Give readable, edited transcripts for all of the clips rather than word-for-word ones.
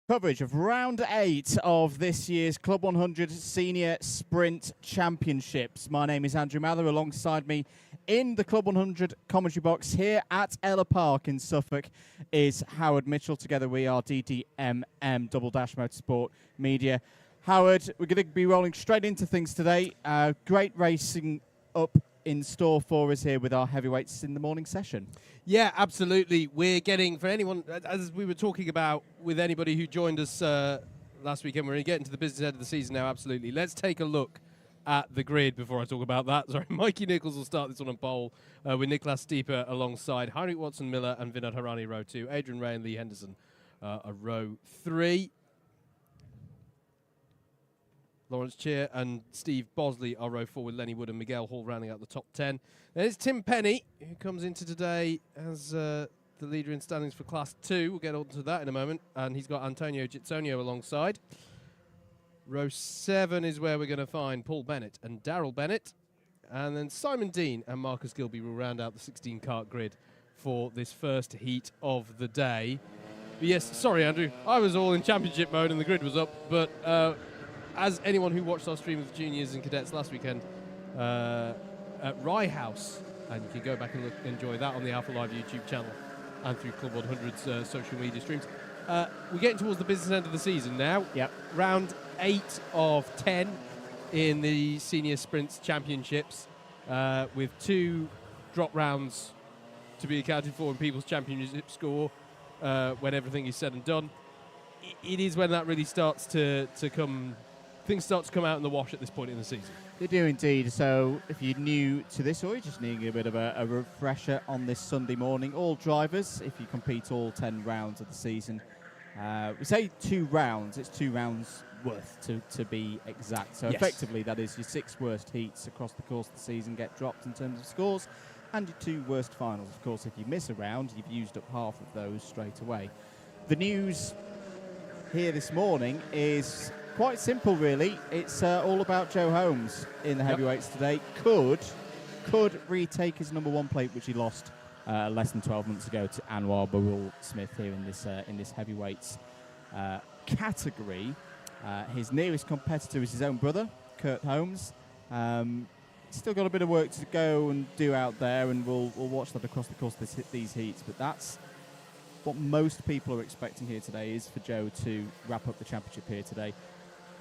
Coverage of round 8 of this year's Club 100 Senior Sprint Championships. My name is Andrew Mather. Alongside me in the Club 100 commentary box here at Ellough Park in Suffolk is Howard Mitchell. Together we are DDMM Double Dash Motorsport Media. Howard, we're going to be rolling straight into things today. Great racing up in store for us here with our heavyweights in the morning session. Yeah, absolutely. We're getting, for anyone, as we were talking about with anybody who joined us last weekend, we're going to get into the business end of the season now, absolutely. Let's take a look at the grid before I talk about that. Sorry, Mikey Nichols will start this one on pole with Nicholas Stieper alongside Heinrich Watson-Miller and Vinod Harani, row 2. Adrian Ray and Lee Henderson are row 3. Lawrence Cheer and Steve Bosley are row 4 with Lenny Wood and Miguel Hall rounding out the top 10. There's Tim Penny, who comes into today as the leader in standings for Class 2. We'll get on to that in a moment. And he's got Antonio Gizzonio alongside. Row 7 is where we're going to find Paul Bennett and Daryl Bennett. And then Simon Dean and Marcus Gilby will round out the 16-kart grid for this first heat of the day. But yes, sorry, Andrew. I was all in championship mode and the grid was up, but as anyone who watched our stream of the juniors and cadets last weekend at Rye House, and you can go back and enjoy that on the Alpha Live YouTube channel and through Club 100's social media streams. We're getting towards the business end of the season now. Yep. Round 8 of 10 in the Senior Sprints Championships, with 2 drop rounds to be accounted for in people's championship score when everything is said and done. It is when that really starts to come. Things start to come out in the wash at this point in the season. They do indeed. So if you're new to this or you're just needing a bit of a refresher on this Sunday morning, all drivers, if you compete all 10 rounds of the season, we say 2 rounds, it's 2 rounds worth to be exact. So yes. Effectively that is your 6 worst heats across the course of the season get dropped in terms of scores, and your 2 worst finals. Of course, if you miss a round, you've used up half of those straight away. The news here this morning is quite simple, really. It's all about Joe Holmes in the heavyweights today. Could retake his number 1 plate, which he lost less than 12 months ago to Anwar Barul Smith here in this heavyweights category. His nearest competitor is his own brother, Kurt Holmes. Still got a bit of work to go and do out there, and we'll watch that across the course of these heats. But that's what most people are expecting here today, is for Joe to wrap up the championship here today.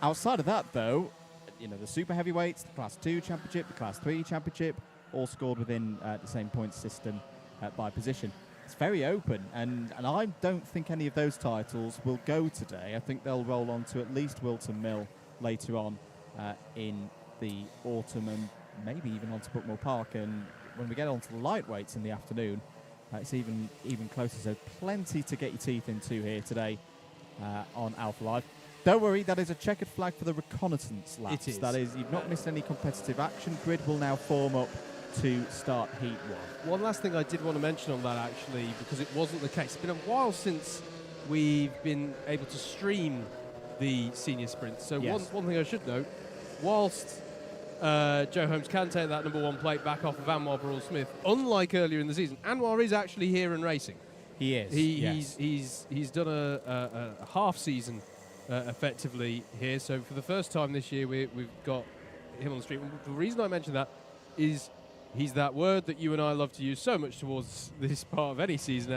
Outside of that, though, you know, the super heavyweights, the Class 2 championship, the Class 3 championship, all scored within the same point system by position. It's very open, and I don't think any of those titles will go today. I think they'll roll on to at least Wilton Mill later on in the autumn, and maybe even onto Buckmore Park. And when we get onto the lightweights in the afternoon, it's even closer. So plenty to get your teeth into here today on Alpha Live. Don't worry, that is a checkered flag for the reconnaissance laps. It is. That is, you've not missed any competitive action. Grid will now form up to start Heat 1. One last thing I did want to mention on that, actually, because it wasn't the case. It's been a while since we've been able to stream the senior sprints. So yes. one thing I should note, whilst Joe Holmes can take that number 1 plate back off of Anwar Barul Smith, unlike earlier in the season, Anwar is actually here and racing. He is. He's done a half season effectively here. So for the first time this year, we've got him on the street. The reason I mention that is he's that word that you and I love to use so much towards this part of any season,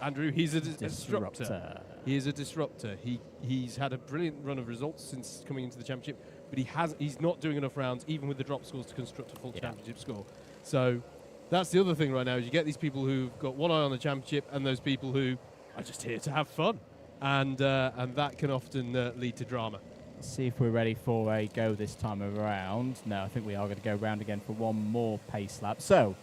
Andrew. He's a disruptor. He is a disruptor. He's had a brilliant run of results since coming into the championship, but he's not doing enough rounds, even with the drop scores, to construct a full championship score. So that's the other thing right now, is you get these people who've got one eye on the championship and those people who are just here to have fun. And that can often lead to drama. Let's see if we're ready for a go this time around. No, I think we are going to go round again for one more pace lap. So,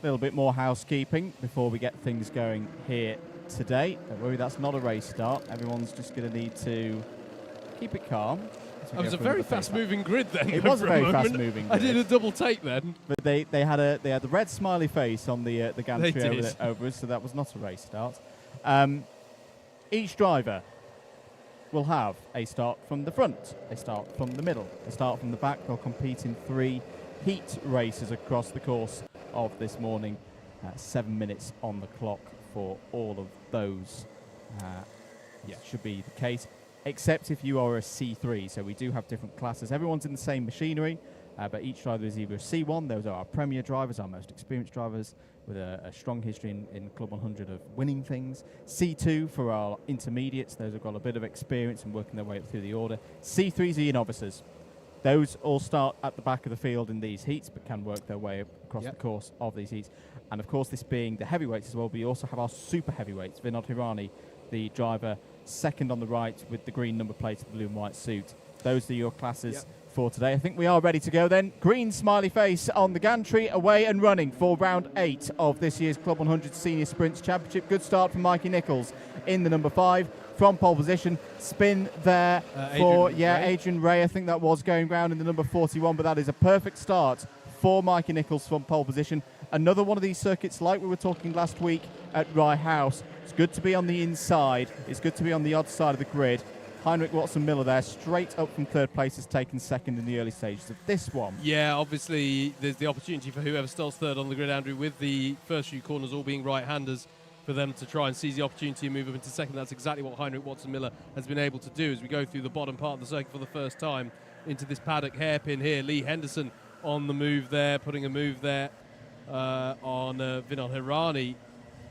a little bit more housekeeping before we get things going here today. Don't worry, that's not a race start. Everyone's just going to need to keep it calm. It was a very fast-moving grid then. It was a very fast-moving grid. I did a double take then. But they had the red smiley face on the gantry over us, so that was not a race start. Each driver will have a start from the front, a start from the middle, a start from the back. They'll compete in 3 heat races across the course of this morning. 7 minutes on the clock for all of those Yeah, should be the case, except if you are a C3. So we do have different classes. Everyone's in the same machinery, but each driver is either a C1. Those are our premier drivers, our most experienced drivers, with a strong history in Club 100 of winning things. C2 for our intermediates. Those have got a bit of experience and working their way up through the order. C3s are your novices. Those all start at the back of the field in these heats, but can work their way across the course of these heats. And of course, this being the heavyweights as well, we also have our super heavyweights. Vinod Hirani, the driver second on the right with the green number plate of the blue and white suit. Those are your classes for today. I think we are ready to go then. Green smiley face on the gantry, away and running for round 8 of this year's Club 100 Senior Sprints Championship. Good start from Mikey Nichols in the number 5. From pole position, spin there for Adrian Ray. I think that was going round in the number 41, but that is a perfect start for Mikey Nichols from pole position. Another one of these circuits like we were talking last week at Rye House. It's good to be on the inside. It's good to be on the odd side of the grid. Heinrich Watson-Miller there, straight up from third place, has taken second in the early stages of this one. Yeah, obviously there's the opportunity for whoever starts third on the grid, Andrew, with the first few corners all being right-handers, for them to try and seize the opportunity and move up into second. That's exactly what Heinrich Watson-Miller has been able to do as we go through the bottom part of the circuit for the first time into this paddock hairpin here. Lee Henderson on the move there, putting a move there on Vinod Hirani.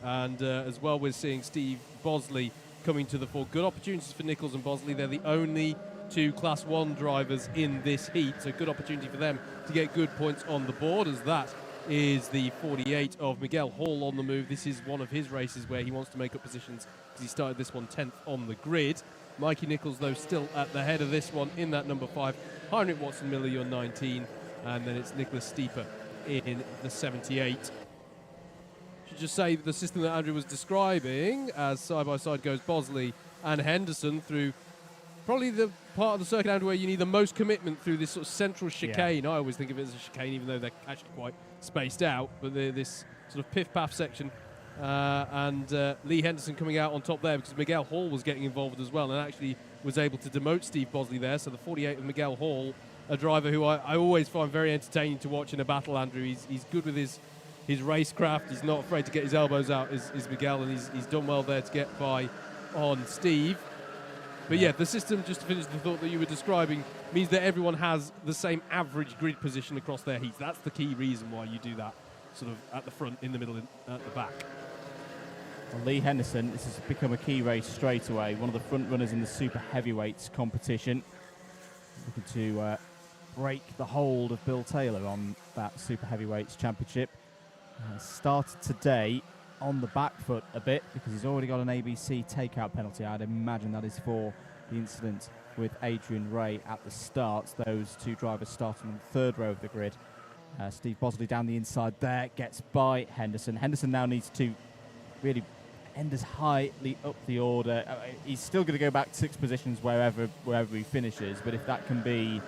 And as well, we're seeing Steve Bosley coming to the fore. Good opportunities for Nichols and Bosley. They're the only 2 Class 1 drivers in this heat, so good opportunity for them to get good points on the board, as that is the 48 of Miguel Hall on the move. This is one of his races where he wants to make up positions because he started this one 10th on the grid. Mikey Nichols, though, still at the head of this one in that number 5. Heinrich Watson-Miller, your 19, and then it's Nicholas Stieper in the 78. Should just say the system that Andrew was describing, as side-by-side goes Bosley and Henderson through probably the part of the circuit, Andrew, where you need the most commitment through this sort of central chicane. Yeah. I always think of it as a chicane, even though they're actually quite spaced out. But this sort of piff-paff section. And Lee Henderson coming out on top there because Miguel Hall was getting involved as well and actually was able to demote Steve Bosley there. So the 48 of Miguel Hall, a driver who I always find very entertaining to watch in a battle, Andrew. He's good with his racecraft. He's not afraid to get his elbows out, is Miguel, and he's done well there to get by on Steve. But yeah, the system, just to finish the thought that you were describing, means that everyone has the same average grid position across their heats. That's the key reason why you do that, sort of at the front, in the middle, and at the back. Well, Lee Henderson, this has become a key race straight away. One of the front runners in the super heavyweights competition. Looking to break the hold of Bill Taylor on that super heavyweights championship. Started today on the back foot a bit because he's already got an ABC takeout penalty. I'd imagine that is for the incident with Adrian Ray at the start. Those 2 drivers starting on the 3rd row of the grid. Steve Bosley down the inside there, gets by Henderson. Henderson now needs to really end as highly up the order. He's still going to go back 6 positions wherever he finishes, but if that can be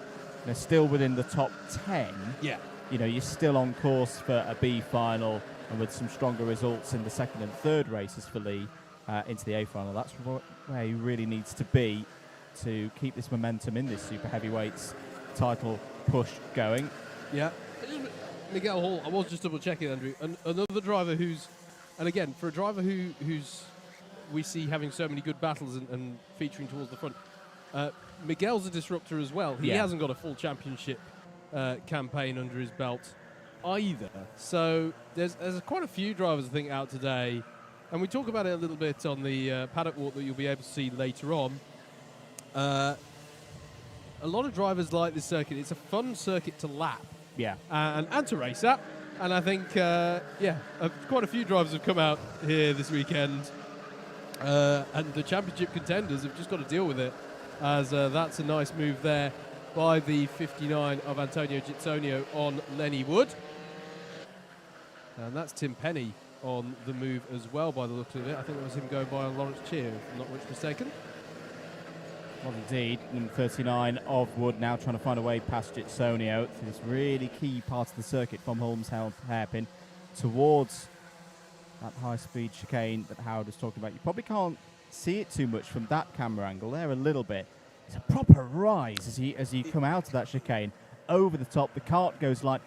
still within the top 10, you're still on course for a B final, and with some stronger results in the 2nd and 3rd races for Lee into the A final. That's where he really needs to be to keep this momentum in this super heavyweights title push going. Yeah. Miguel Hall, I was just double checking, Andrew. Another driver who's, and again, for a driver who's we see having so many good battles and featuring towards the front, Miguel's a disruptor as well. He hasn't got a full championship campaign under his belt either. So there's quite a few drivers, I think, out today. And we talk about it a little bit on the paddock walk that you'll be able to see later on. A lot of drivers like this circuit. It's a fun circuit to lap. Yeah. And to race at. And I think, quite a few drivers have come out here this weekend. And the championship contenders have just got to deal with it, as that's a nice move there by the 59 of Antonio Gizzonio on Lenny Wood. And that's Tim Penny on the move as well, by the looks of it. I think it was him going by on Lawrence Cheer, if I'm not much mistaken. Well, indeed, number 39 of Wood now trying to find a way past Gizzonio through this really key part of the circuit from Holmes hairpin towards that high-speed chicane that Howard was talking about. You probably can't see it too much from that camera angle there a little bit. It's a proper rise as you come out of that chicane over the top. The kart goes light,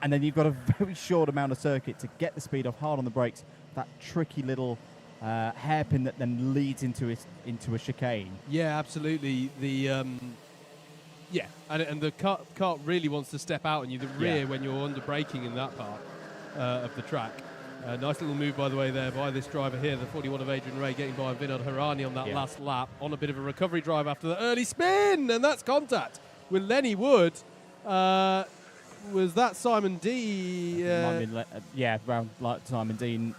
and then you've got a very short amount of circuit to get the speed off, hard on the brakes. That tricky little hairpin that then leads into a chicane. Yeah, absolutely. Yeah, and the cart really wants to step out on you, the rear, when you're under braking in that part of the track. Nice little move, by the way, there by this driver here, the 41 of Adrian Ray, getting by Vinod Harani on that last lap on a bit of a recovery drive after the early spin, and that's contact with Lenny Wood. Was that Simon D? Around like Simon Dean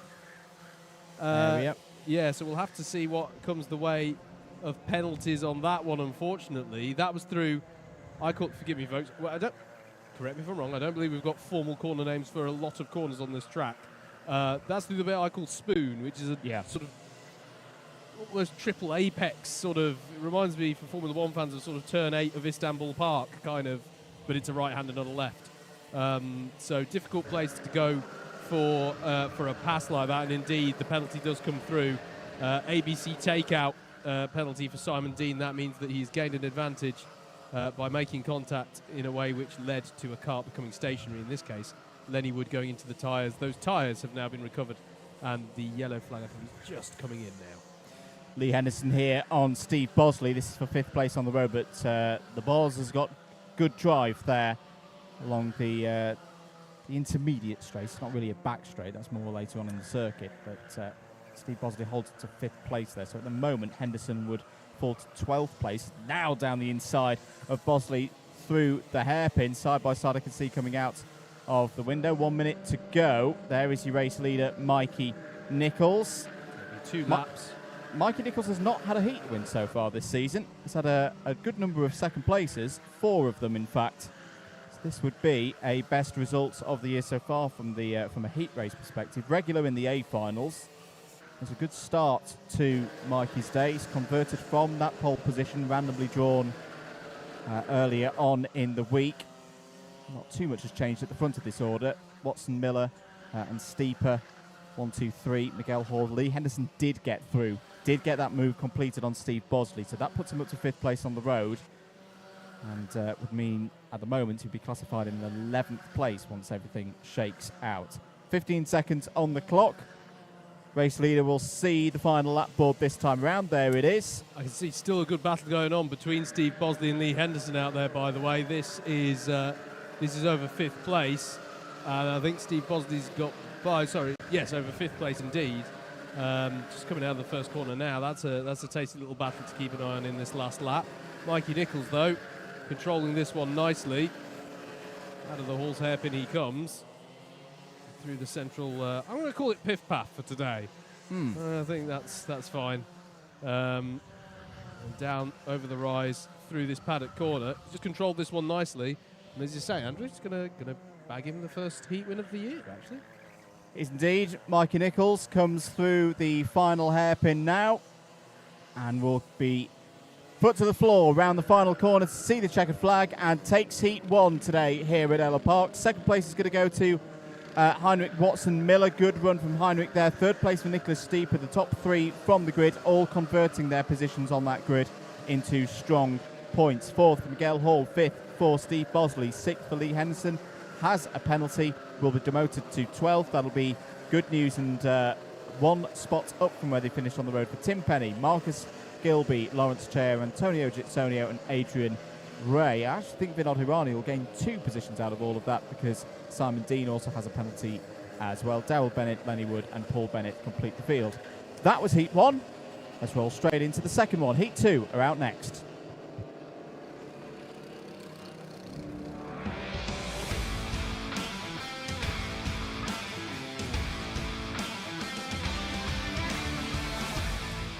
area. Yeah, so we'll have to see what comes the way of penalties on that one, unfortunately. That was through, forgive me, folks, correct me if I'm wrong, I don't believe we've got formal corner names for a lot of corners on this track. That's through the bit I call Spoon, which is a sort of almost triple apex sort of, it reminds me for Formula One fans of sort of turn 8 of Istanbul Park, kind of, but it's a right hand and not a left. So difficult place to go for a pass like that, and indeed the penalty does come through. ABC takeout penalty for Simon Dean. That means that he's gained an advantage by making contact in a way which led to a kart becoming stationary. In this case, Lenny Wood going into the tyres. Those tyres have now been recovered, and the yellow flag I think is just coming in now. Lee Henderson here on Steve Bosley. This is for 5th place on the road, but the Boz has got good drive there along the intermediate straight. It's not really a back straight, that's more later on in the circuit, but Steve Bosley holds it to 5th place there. So at the moment, Henderson would fall to 12th place. Now down the inside of Bosley through the hairpin. Side by side, I can see coming out of the window. 1 minute to go. There is your race leader, Mikey Nichols. 2 laps. Mikey Nichols has not had a heat win so far this season. He's had a good number of second places, 4 of them in fact. So this would be a best result of the year so far from a heat race perspective. Regular in the A finals. It's a good start to Mikey's day. He's converted from that pole position, randomly drawn earlier on in the week. Not too much has changed at the front of this order. Watson, Miller and Steeper, 1, 2, 3. Miguel Hall, Lee Henderson did get through. Did get that move completed on Steve Bosley. So that puts him up to 5th place on the road. And would mean, at the moment, he'd be classified in the 11th place once everything shakes out. 15 seconds on the clock. Race leader will see the final lap board this time around. There it is. I can see still a good battle going on between Steve Bosley and Lee Henderson out there, by the way. This is over 5th place. I think Steve Bosley's got over 5th place indeed. Just coming out of the first corner now. That's a tasty little battle to keep an eye on in this last lap. Mikey Nichols, though, controlling this one nicely. Out of the Hall's hairpin he comes. Through the central, I'm going to call it Piff Path for today. I think that's fine. Down over the rise through this paddock corner. Just controlled this one nicely. And as you say, Andrew, it's going to bag him the first heat win of the year, actually. Is indeed. Mikey Nichols comes through the final hairpin now and will be foot to the floor around the final corner to see the checkered flag and takes heat 1 today here at Ellough Park. 2nd place is going to go to Heinrich Watson Miller. Good run from Heinrich there. 3rd place for Nicholas Steeper. The top 3 from the grid, all converting their positions on that grid into strong points. 4th for Miguel Hall. 5th for Steve Bosley. 6th for Lee Henderson. Has a penalty, will be demoted to 12th. That'll be good news and 1 spot up from where they finished on the road for Tim Penny, Marcus Gilby, Lawrence Chair, Antonio Gitsonio and Adrian Ray. I actually think Vinod Hirani will gain 2 positions out of all of that because Simon Dean also has a penalty as well. Daryl Bennett, Lenny Wood and Paul Bennett complete the field. That was heat 1. Let's roll straight into the second one. Heat 2 are out next.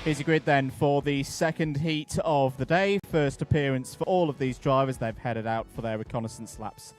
Here's your grid then for the second heat of the day. First appearance for all of these drivers. They've headed out for their reconnaissance laps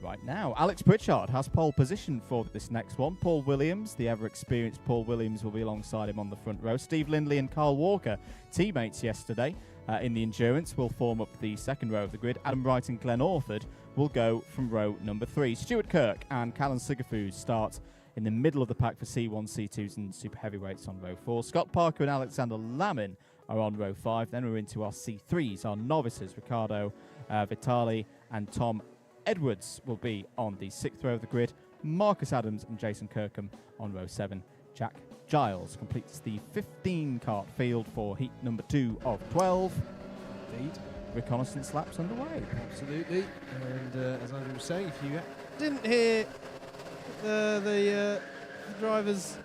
right now. Alex Pritchard has pole position for this next one. Paul Williams, the ever-experienced Paul Williams, will be alongside him on the front row. Steve Lindley and Carl Walker, teammates yesterday in the Endurance, will form up the second row of the grid. Adam Wright and Glenn Orford will go from row number 3. Stuart Kirk and Callan Sigafus start in the middle of the pack for C1, C2s and super heavyweights on row 4. Scott Parker and Alexander Lamin are on row 5. Then we're into our C3s. Our novices, Ricardo Vitali and Tom Edwards, will be on the 6th row of the grid. Marcus Adams and Jason Kirkham on row 7. Jack Giles completes the 15-kart field for heat number 2 of 12. Indeed. Reconnaissance laps underway. Absolutely. And as Andrew was saying, if you didn't hear the drivers,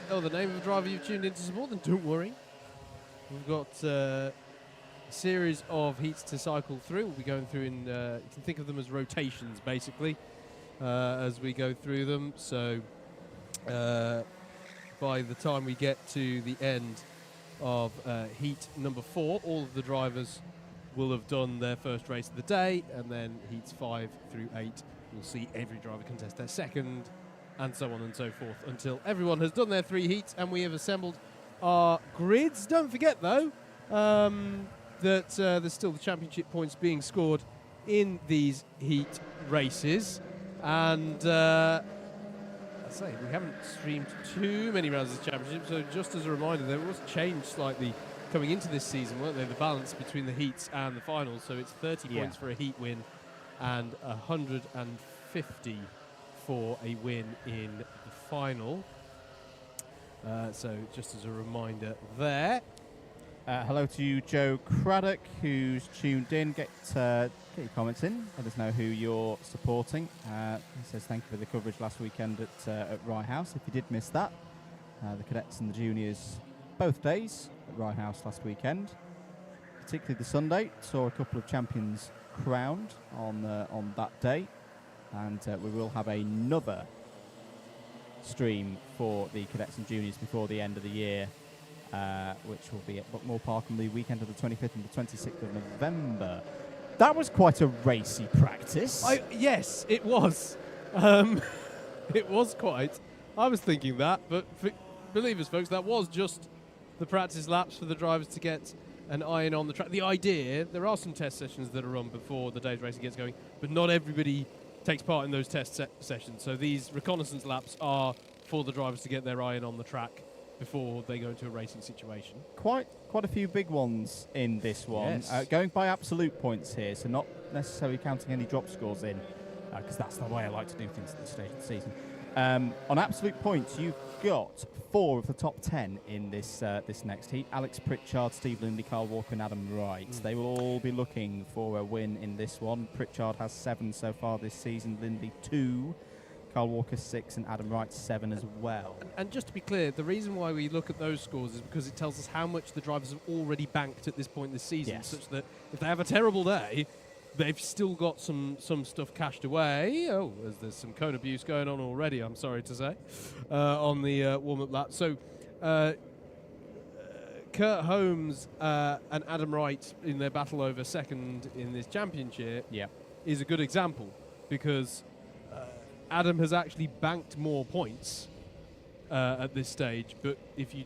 the name of the driver you've tuned in to support, then don't worry. We've got a series of heats to cycle through. We'll be going through in, you can think of them as rotations, basically, as we go through them. So by the time we get to the end of heat number 4, all of the drivers will have done their first race of the day, and then heats 5 through 8 we'll see every driver contest their second, and so on and so forth, until everyone has done their 3 heats and we have assembled our grids. Don't forget though that there's still the championship points being scored in these heat races, and I say we haven't streamed too many rounds of the championship, so just as a reminder, there was change slightly coming into this season, weren't there? The balance between the heats and the finals, so it's 30 points for a heat win and 150 for a win in the final. So just as a reminder there. Hello to Joe Craddock, who's tuned in. Get your comments in. Let us know who you're supporting. He says thank you for the coverage last weekend at Rye House. If you did miss that, the cadets and the juniors both days at Rye House last weekend. Particularly the Sunday, saw a couple of champions crowned on that day, and we will have another stream for the cadets and juniors before the end of the year, which will be at Buckmore Park on the weekend of the 25th and the 26th of November. That was quite a racy practice. Yes, it was. It was quite. I was thinking that, but believe us, folks, that was just the practice laps for the drivers to get an iron on the track. The idea, there are some test sessions that are run before the day's racing gets going, but not everybody takes part in those test sessions. So these reconnaissance laps are for the drivers to get their iron on the track before they go into a racing situation. Quite a few big ones in this one. Yes. Going by absolute points here, so not necessarily counting any drop scores in, because that's the way I like to do things at this stage of the season. On absolute points, you've got 4 of the top 10 in this next heat. Alex Pritchard, Steve Lindley, Carl Walker and Adam Wright. They will all be looking for a win in this one. Pritchard has 7 so far this season, Lindley 2, Carl Walker 6 and Adam Wright 7 as well. And just to be clear, the reason why we look at those scores is because it tells us how much the drivers have already banked at this point this season, such that if they have a terrible day, they've still got some stuff cashed away. Oh, there's some cone abuse going on already, I'm sorry to say, on the warm-up lap. So Kurt Holmes and Adam Wright in their battle over second in this championship is a good example, because Adam has actually banked more points at this stage, but if you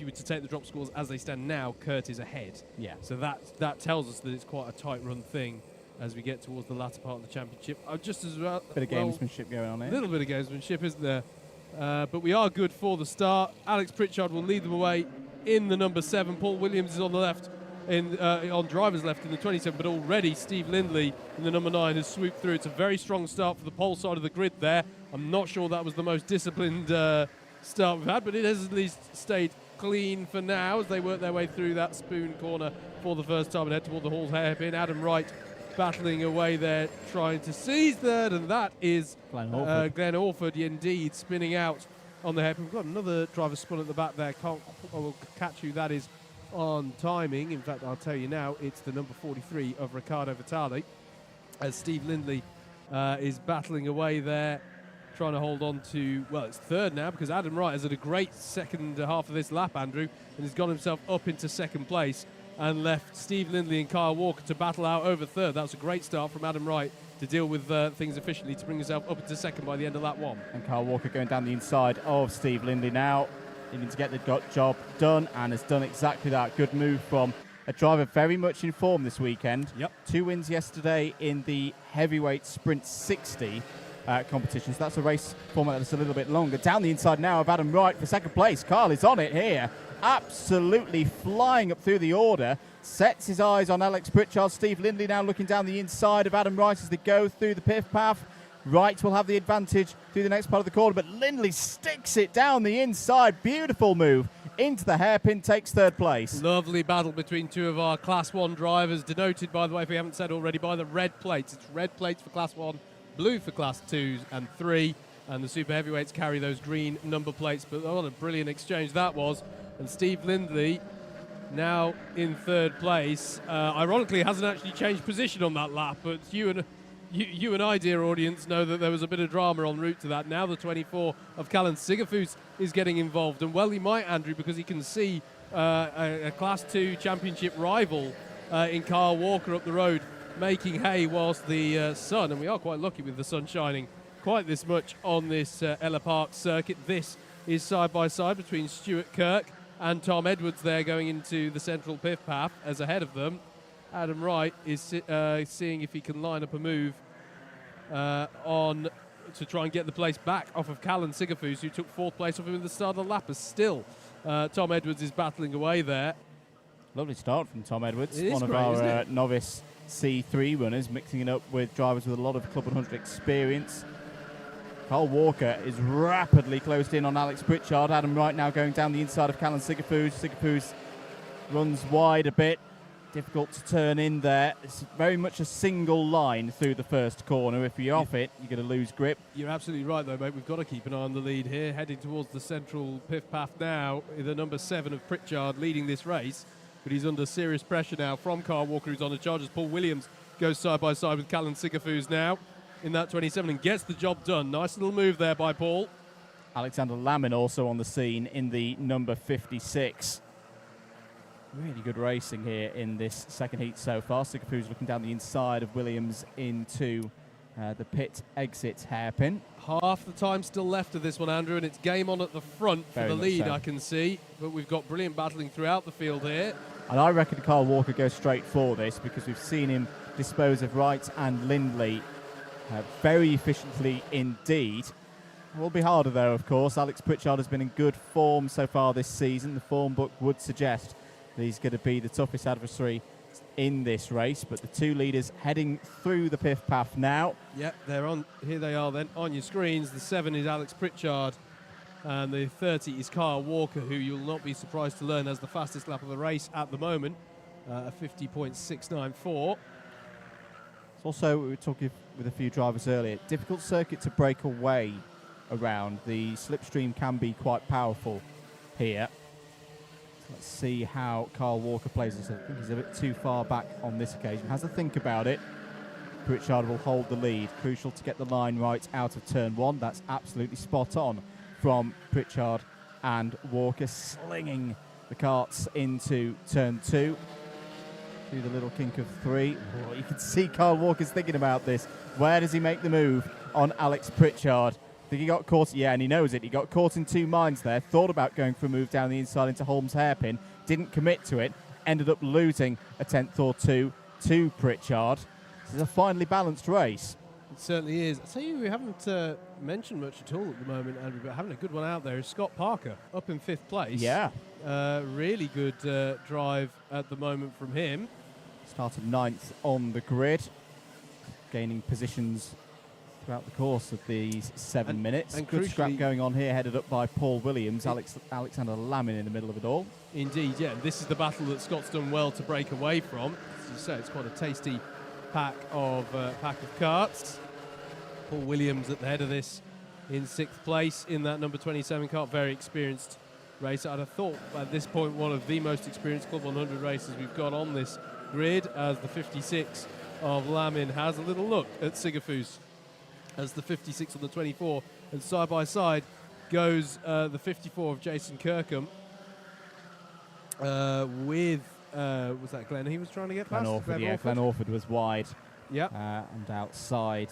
were to take the drop scores as they stand now, Kurt is ahead. So that tells us that it's quite a tight-run thing as we get towards the latter part of the championship. Just as well, Bit of gamesmanship going on here. A little bit of gamesmanship, isn't there? But we are good for the start. Alex Pritchard will lead them away in the number 7. Paul Williams is on the left, on driver's left in the 27, but already Steve Lindley in the number 9 has swooped through. It's a very strong start for the pole side of the grid there. I'm not sure that was the most disciplined start we've had, but it has at least stayed clean for now as they work their way through that spoon corner for the first time and head toward the Hall's hairpin. Adam Wright battling away there, trying to seize third, and that is Glenn Orford indeed spinning out on the hairpin. We've got another driver spun at the back there. We'll catch who that is on timing. In fact, I'll tell you now, it's the number 43 of Riccardo Vitale, as Steve Lindley is battling away there, trying to hold on to, well, it's third now, because Adam Wright has had a great second half of this lap, Andrew, and has got himself up into second place and left Steve Lindley and Kyle Walker to battle out over third. That was a great start from Adam Wright to deal with things efficiently to bring himself up into second by the end of lap 1. And Kyle Walker going down the inside of Steve Lindley now. He needs to get the job done, and has done exactly that. Good move from a driver very much in form this weekend. 2 wins yesterday in the heavyweight sprint 60 competition. So that's a race format that's a little bit longer. Down the inside now of Adam Wright for second place. Kyle is on it here. Absolutely flying up through the order. Sets his eyes on Alex Pritchard. Steve Lindley now looking down the inside of Adam Wright as they go through the piff path. Wright will have the advantage through the next part of the corner, but Lindley sticks it down the inside. Beautiful move into the hairpin, takes third place. Lovely battle between two of our Class 1 drivers, denoted, by the way, if we haven't said already, by the red plates. It's red plates for Class 1, blue for Class 2s and 3, and the super heavyweights carry those green number plates. But what a brilliant exchange that was. And Steve Lindley now in third place. Ironically, hasn't actually changed position on that lap, but you and I, dear audience, know that there was a bit of drama en route to that. Now the 24 of Callan Sigafus is getting involved, and well he might, Andrew, because he can see a Class 2 championship rival in Carl Walker up the road making hay whilst the sun, and we are quite lucky with the sun shining quite this much on this Ellough Park circuit. This is side-by-side between Stuart Kirk and Tom Edwards there going into the central pith path, as ahead of them Adam Wright is seeing if he can line up a move on to try and get the place back off of Callan Sigafus, who took fourth place off him at the start of the lap. As still, Tom Edwards is battling away there. Lovely start from Tom Edwards, It is one of great, isn't our it? novice C3 runners, mixing it up with drivers with a lot of Club 100 experience. Carl Walker is rapidly closed in on Alex Pritchard. Adam Wright now going down the inside of Callan Sigafus. Sigafus runs wide a bit. Difficult to turn in there. It's very much a single line through the first corner. If you're off it, you're going to lose grip. You're absolutely right, though, mate. We've got to keep an eye on the lead here. Heading towards the central pith path now, the number 7 of Pritchard leading this race. But he's under serious pressure now from Carl Walker, who's on the charges. Paul Williams goes side-by-side with Callan Sigafus now in that 27 and gets the job done. Nice little move there by Paul. Alexander Lamin also on the scene in the number 56. Really good racing here in this second heat so far. Sigafus looking down the inside of Williams into the pit exit hairpin. Half the time still left of this one, Andrew, and it's game on at the front for Very the much lead, so. I can see. But we've got brilliant battling throughout the field here. And I reckon Carl Walker goes straight for this because we've seen him dispose of Wright and Lindley very efficiently indeed. It will be harder though, of course. Alex Pritchard has been in good form so far this season. The form book would suggest that he's going to be the toughest adversary in this race, but the two leaders heading through the pith path now. Yep, they're on. Here they are then on your screens. The 7 is Alex Pritchard, and the 30 is Carl Walker, who you'll not be surprised to learn has the fastest lap of the race at the moment, a 50.694. It's also, we were talking with a few drivers earlier, difficult circuit to break away around. The slipstream can be quite powerful here. Let's see how Carl Walker plays this. I think he's a bit too far back on this occasion. Has to think about it. Pritchard will hold the lead. Crucial to get the line right out of turn 1. That's absolutely spot on from Pritchard and Walker, slinging the carts into turn 2. Do the little kink of 3. Oh, you can see Carl Walker's thinking about this. Where does he make the move on Alex Pritchard? I think he got caught, yeah, and he knows it. He got caught in two minds there, thought about going for a move down the inside into Holmes' hairpin, didn't commit to it, ended up losing a tenth or two to Pritchard. This is a finely balanced race. It certainly is. I tell you, we haven't mentioned much at all at the moment, Andrew, but having a good one out there is Scott Parker, up in 5th place. Yeah. Really good drive at the moment from him. Started 9th on the grid, gaining positions throughout the course of these 7 minutes. and Good scrap crucially- going on here, headed up by Paul Williams, Alexander Lamin in the middle of it all. Indeed, yeah. This is the battle that Scott's done well to break away from. As you say, it's quite a tasty pack of carts. Paul Williams at the head of this in 6th place in that number 27 cart. Very experienced racer. I'd have thought at this point one of the most experienced Club 100 racers we've got on this grid, as the 56 of Lamin has a little look at Sigafus as the 56 on the 24, and side by side goes the 54 of Jason Kirkham with was that Glenn he was trying to get past? Glenn Orford was wide. Yep. And outside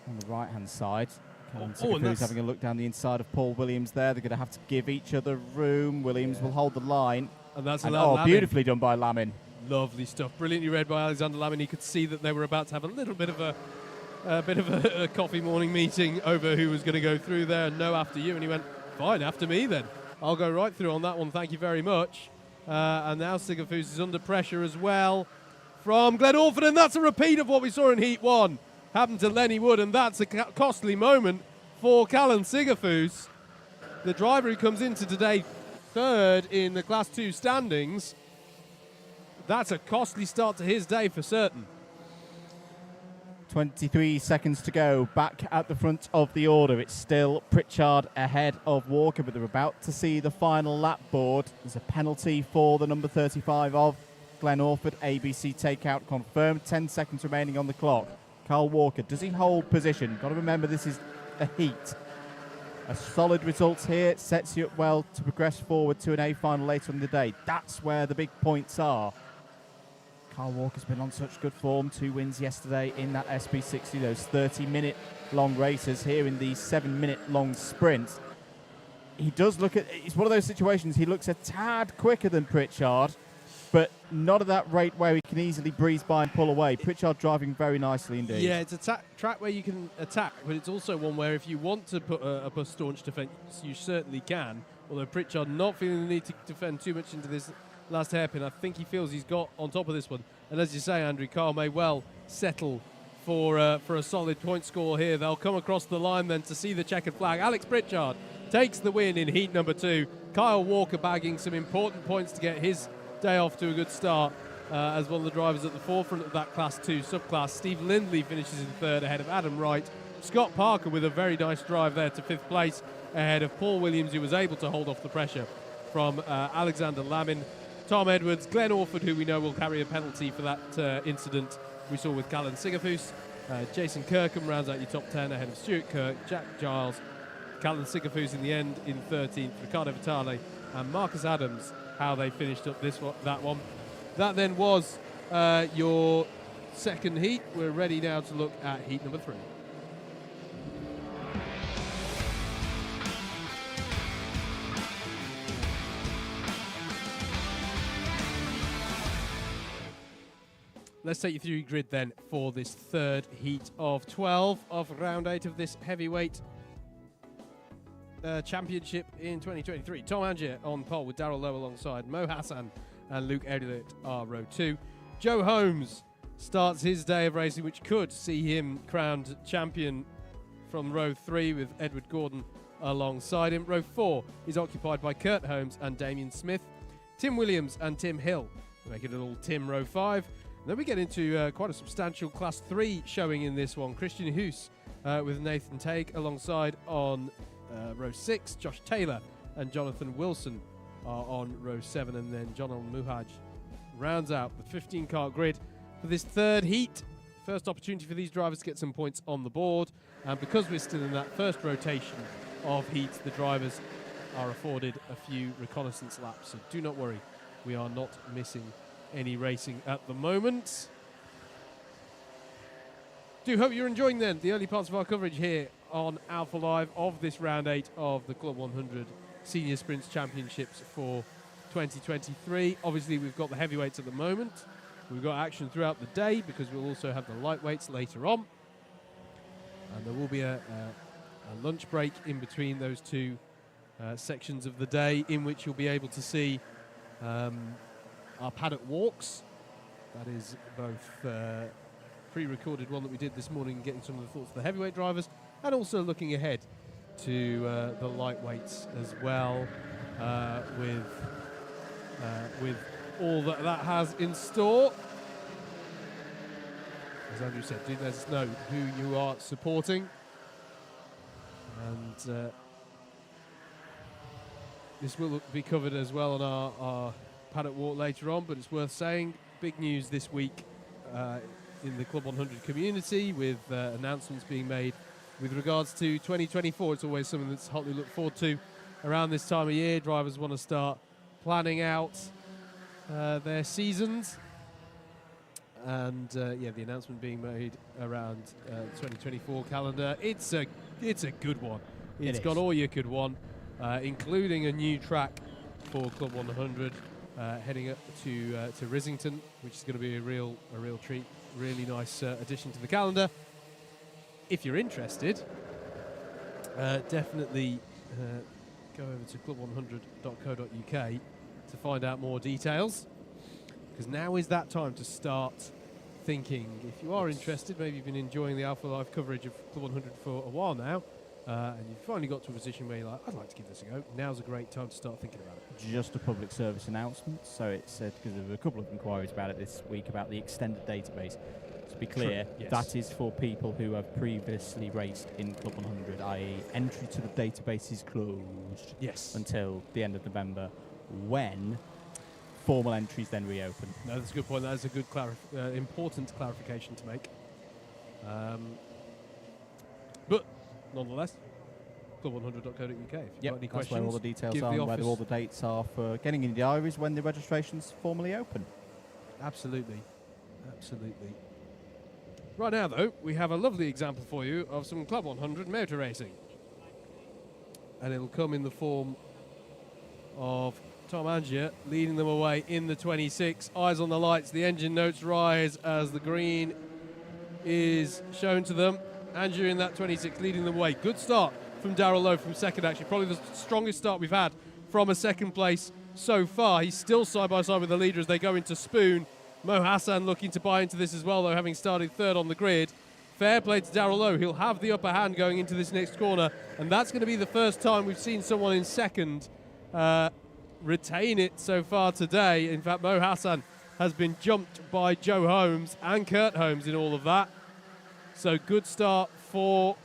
on the right-hand side. and Sigafus that's- having a look down the inside of Paul Williams there. They're going to have to give each other room. Williams will hold the line. And that's And, allowed Lamin. beautifully done by Lamin. Lovely stuff. Brilliantly read by Alexander Lamin. He could see that they were about to have a little bit of a coffee morning meeting over who was going to go through there, and no, after you. And he went, fine, after me then. I'll go right through on that one. Thank you very much. And now Sigafus is under pressure as well from Glenn Orford, and that's a repeat of what we saw in Heat 1. happened to Lenny Wood, and that's a costly moment for Callan Sigafus, the driver who comes into today third in the Class 2 standings. That's a costly start to his day for certain. 23 seconds to go. Back at the front of the order. It's still Pritchard ahead of Walker, but they're about to see the final lap board. There's a penalty for the number 35 of Glen Orford. ABC takeout confirmed. 10 seconds remaining on the clock. Carl Walker, does he hold position? Got to remember this is a heat. A solid result here sets you up well to progress forward to an A final later in the day. That's where the big points are. Carl Walker's been on such good form. 2 wins yesterday in that SB60, those 30-minute long races. Here in these 7-minute long sprints, he does look at, it's one of those situations, he looks a tad quicker than Pritchard, but not at that rate where he can easily breeze by and pull away. Pritchard driving very nicely indeed. Yeah, it's a track where you can attack, but it's also one where if you want to put up a staunch defence, you certainly can. Although Pritchard not feeling the need to defend too much into this last hairpin. I think he feels he's got on top of this one. And as you say, Andrew, Carl may well settle for a solid point score here. They'll come across the line then to see the checkered flag. Alex Pritchard takes the win in heat number 2. Kyle Walker bagging some important points to get his day off to a good start as one of the drivers at the forefront of that Class 2 subclass. Steve Lindley finishes in third ahead of Adam Wright. Scott Parker with a very nice drive there to 5th place ahead of Paul Williams, who was able to hold off the pressure from Alexander Lamin. Tom Edwards, Glen Orford, who we know will carry a penalty for that incident we saw with Callan Sigafus. Jason Kirkham rounds out your top 10 ahead of Stuart Kirk, Jack Giles, Callan Sigafus in the end in 13th, Riccardo Vitale and Marcus Adams, how they finished up that one. That then was your second heat. We're ready now to look at heat number 3. Let's take you through your grid then for this third heat of 12 of round 8 of this heavyweight championship in 2023. Tom Angier on pole with Darrell Lowe alongside. Mo Hassan and Luke Elliott are row 2. Joe Holmes starts his day of racing, which could see him crowned champion from row 3 with Edward Gordon alongside him. Row 4 is occupied by Kurt Holmes and Damien Smith. Tim Williams and Tim Hill make it a little Tim row 5. Then we get into quite a substantial Class 3 showing in this one. Christian Hoos with Nathan Tague alongside on row 6. Josh Taylor and Jonathan Wilson are on row 7. And then John Muhaj rounds out the 15-car grid for this third heat. First opportunity for these drivers to get some points on the board. And because we're still in that first rotation of heats, the drivers are afforded a few reconnaissance laps. So do not worry, we are not missing any racing at the moment. Do hope you're enjoying then the early parts of our coverage here on Alpha Live of this round 8 of the Club 100 Senior Sprints Championships for 2023. Obviously we've got the heavyweights at the moment. We've got action throughout the day because we'll also have the lightweights later on. And there will be a lunch break in between those two sections of the day in which you'll be able to see our paddock walks. That is both pre-recorded one that we did this morning, getting some of the thoughts of the heavyweight drivers, and also looking ahead to the lightweights as well, with all that has in store. As Andrew said, do let us know who you are supporting, and this will be covered as well on our paddock walk later on, but it's worth saying, big news this week in the Club 100 community, with announcements being made with regards to 2024. It's always something that's hotly looked forward to around this time of year. Drivers want to start planning out their seasons, and yeah, the announcement being made around 2024 calendar. It's a good one. It's got all you could want, including a new track for Club 100. Heading up to Rissington, which is going to be a real treat. Really nice addition to the calendar. If you're interested, definitely go over to club100.co.uk to find out more details, because now is that time to start thinking, if you are interested, maybe you've been enjoying the Alpha Live coverage of Club 100 for a while now, and you've finally got to a position where you're like, I'd like to give this a go, now's a great time to start thinking about it. Just a public service announcement. So it's because there were a couple of inquiries about it this week about the extended database. To be clear, Yes. that is for people who have previously raced in Club 100, i.e. entry to the database is closed Yes. until the end of November, when formal entries then reopen. No, that's a good point. That is a good, important clarification to make. But nonetheless, club100.co.uk. If you've got any That's questions, where all the details give are, the and where office- all the dates are for getting in the diaries when the registration's formally open. Absolutely. Absolutely. Right now, though, we have a lovely example for you of some Club 100 motor racing. And it'll come in the form of Tom Angier leading them away in the 26. Eyes on the lights, the engine notes rise as the green is shown to them. Angier in that 26 leading them away. Good start from Darrell Lowe from second, actually. Probably the strongest start we've had from a second place so far. He's still side by side with the leader as they go into Spoon. Mo Hassan looking to buy into this as well, though, having started third on the grid. Fair play to Darrell Lowe. He'll have the upper hand going into this next corner, and that's going to be the first time we've seen someone in second retain it so far today. In fact, Mo Hassan has been jumped by Joe Holmes and Kurt Holmes in all of that. So good start for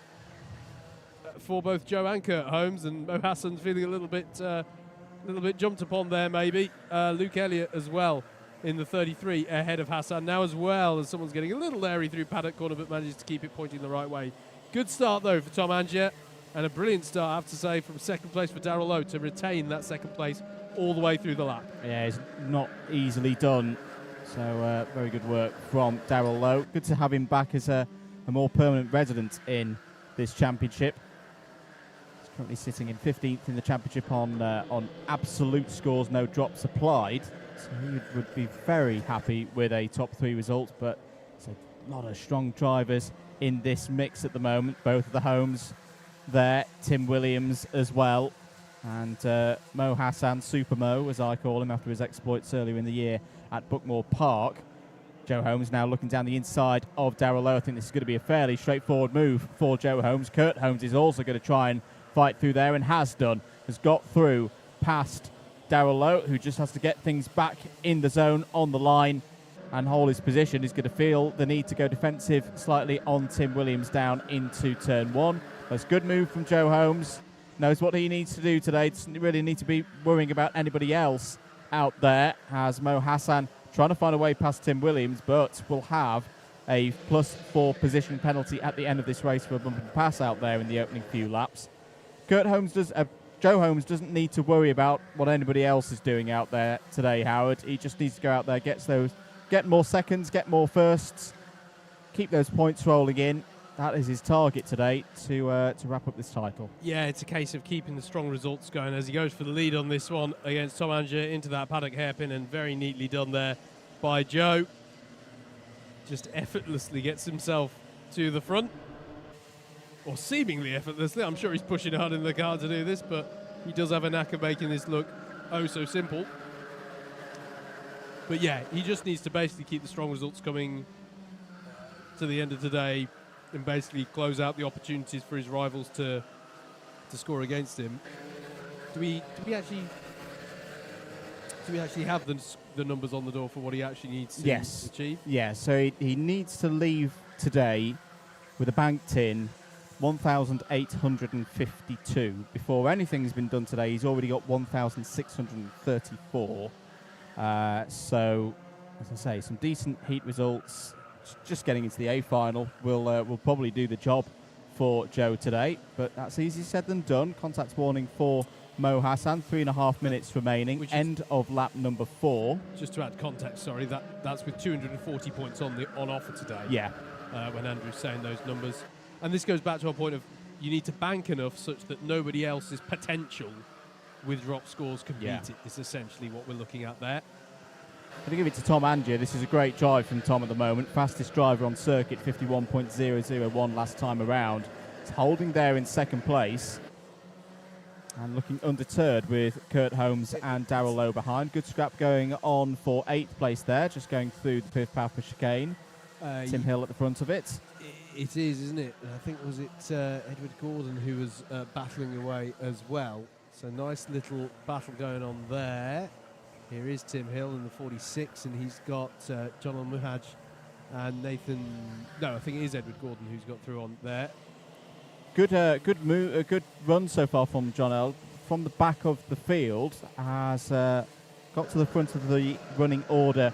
both Joe and Kurt Holmes, and Mo Hassan's feeling a little bit jumped upon there maybe. Luke Elliott as well in the 33 ahead of Hassan now, as well as someone's getting a little airy through paddock corner but manages to keep it pointing the right way. Good start though for Tom Angier, and a brilliant start, I have to say, from second place for Darrell Lowe to retain that second place all the way through the lap. Yeah, it's not easily done. So very good work from Darrell Lowe. Good to have him back as a more permanent resident in this championship. He's currently sitting in 15th in the championship on absolute scores, no drops applied. So he would be very happy with a top three result, but it's a lot of strong drivers in this mix at the moment. Both of the Holmes there, Tim Williams as well, and Mo Hassan, Super Mo as I call him after his exploits earlier in the year at Buckmore Park. Joe Holmes now looking down the inside of Darrell Lowe. I think this is going to be a fairly straightforward move for Joe Holmes. Kurt Holmes is also going to try and fight through there, and has done. Has got through past Darrell Lowe, who just has to get things back in the zone on the line and hold his position. He's going to feel the need to go defensive slightly on Tim Williams down into turn one. That's a good move from Joe Holmes. Knows what he needs to do today. Doesn't really need to be worrying about anybody else out there. Has Mo Hassan trying to find a way past Tim Williams, but will have a +4 position penalty at the end of this race for a bump and pass out there in the opening few laps. Joe Holmes doesn't need to worry about what anybody else is doing out there today, Howard. He just needs to go out there, get more seconds, get more firsts, keep those points rolling in. That is his target today to wrap up this title. Yeah, it's a case of keeping the strong results going as he goes for the lead on this one against Tom Angier into that paddock hairpin, and very neatly done there by Joe. Just effortlessly gets himself to the front, or seemingly effortlessly. I'm sure he's pushing hard in the car to do this, but he does have a knack of making this look oh so simple. But yeah, he just needs to basically keep the strong results coming to the end of today, and basically close out the opportunities for his rivals to score against him. Do we actually have the numbers on the door for what he actually needs to achieve? Yeah, so he needs to leave today with a banked in 1,852. Before anything's been done today, he's already got 1,634. So, as I say, some decent heat results. Just getting into the A final will probably do the job for Joe today, but that's easier said than done. Contact warning for Mo Hassan, 3.5 minutes remaining. End of lap number 4. Just to add context, sorry, that's with 240 points on offer today. Yeah. When Andrew's saying those numbers, and this goes back to our point of you need to bank enough such that nobody else's potential with drop scores can beat it. Is essentially what we're looking at there. I'm going to give it to Tom Angier. This is a great drive from Tom at the moment. Fastest driver on circuit, 51.001 last time around. He's holding there in second place and looking undeterred with Kurt Holmes and Darrell Lowe behind. Good scrap going on for 8th place there, just going through the Piff Paffer chicane. Tim Hill at the front of it. It is, isn't it? I think, was it Edward Gordon who was battling away as well. So nice little battle going on there. Here is Tim Hill in the 46, and he's got John Al-Muhaj and Nathan. No, I think it is Edward Gordon who's got through on there. Good move, a good run so far from John L. From the back of the field, has got to the front of the running order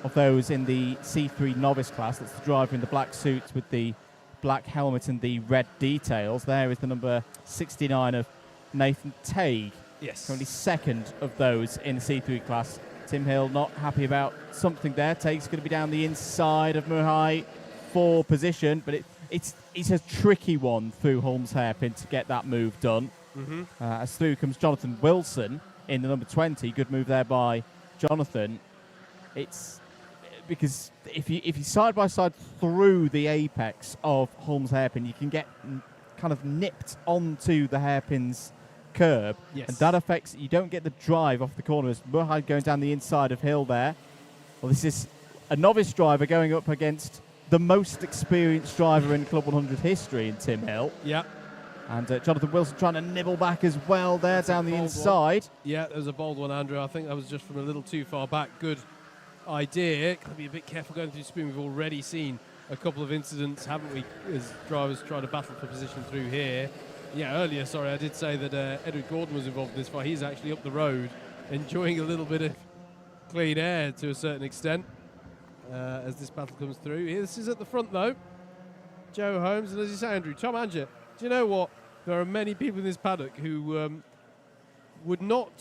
of those in the C3 novice class. That's the driver in the black suit with the black helmet and the red details. There is the number 69 of Nathan Tague. Yes. Currently second of those in the C3 class. Tim Hill not happy about something there. Tague's going to be down the inside of Muhai for position, but it's a tricky one through Holmes Hairpin to get that move done. As through comes Jonathan Wilson in the number 20. Good move there by Jonathan. It's because if you side by side through the apex of Holmes Hairpin, you can get kind of nipped onto the hairpin's curb, and that affects, you don't get the drive off the corner. As Muhai going down the inside of Hill there. Well, this is a novice driver going up against the most experienced driver in Club 100 history in Tim Hill. Yeah. And Jonathan Wilson trying to nibble back as well there. That's down the inside. Yeah, there's a bold one, Andrew. I think that was just from a little too far back. Good idea. Got to be a bit careful going through spin. We've already seen a couple of incidents, haven't we, as drivers try to battle for position through here. Yeah, earlier, sorry, I did say that Edward Gordon was involved in this fight. He's actually up the road enjoying a little bit of clean air to a certain extent as this battle comes through. Here, this is at the front, though. Joe Holmes, and as you say, Andrew, Tom Anger. Do you know what? There are many people in this paddock who would not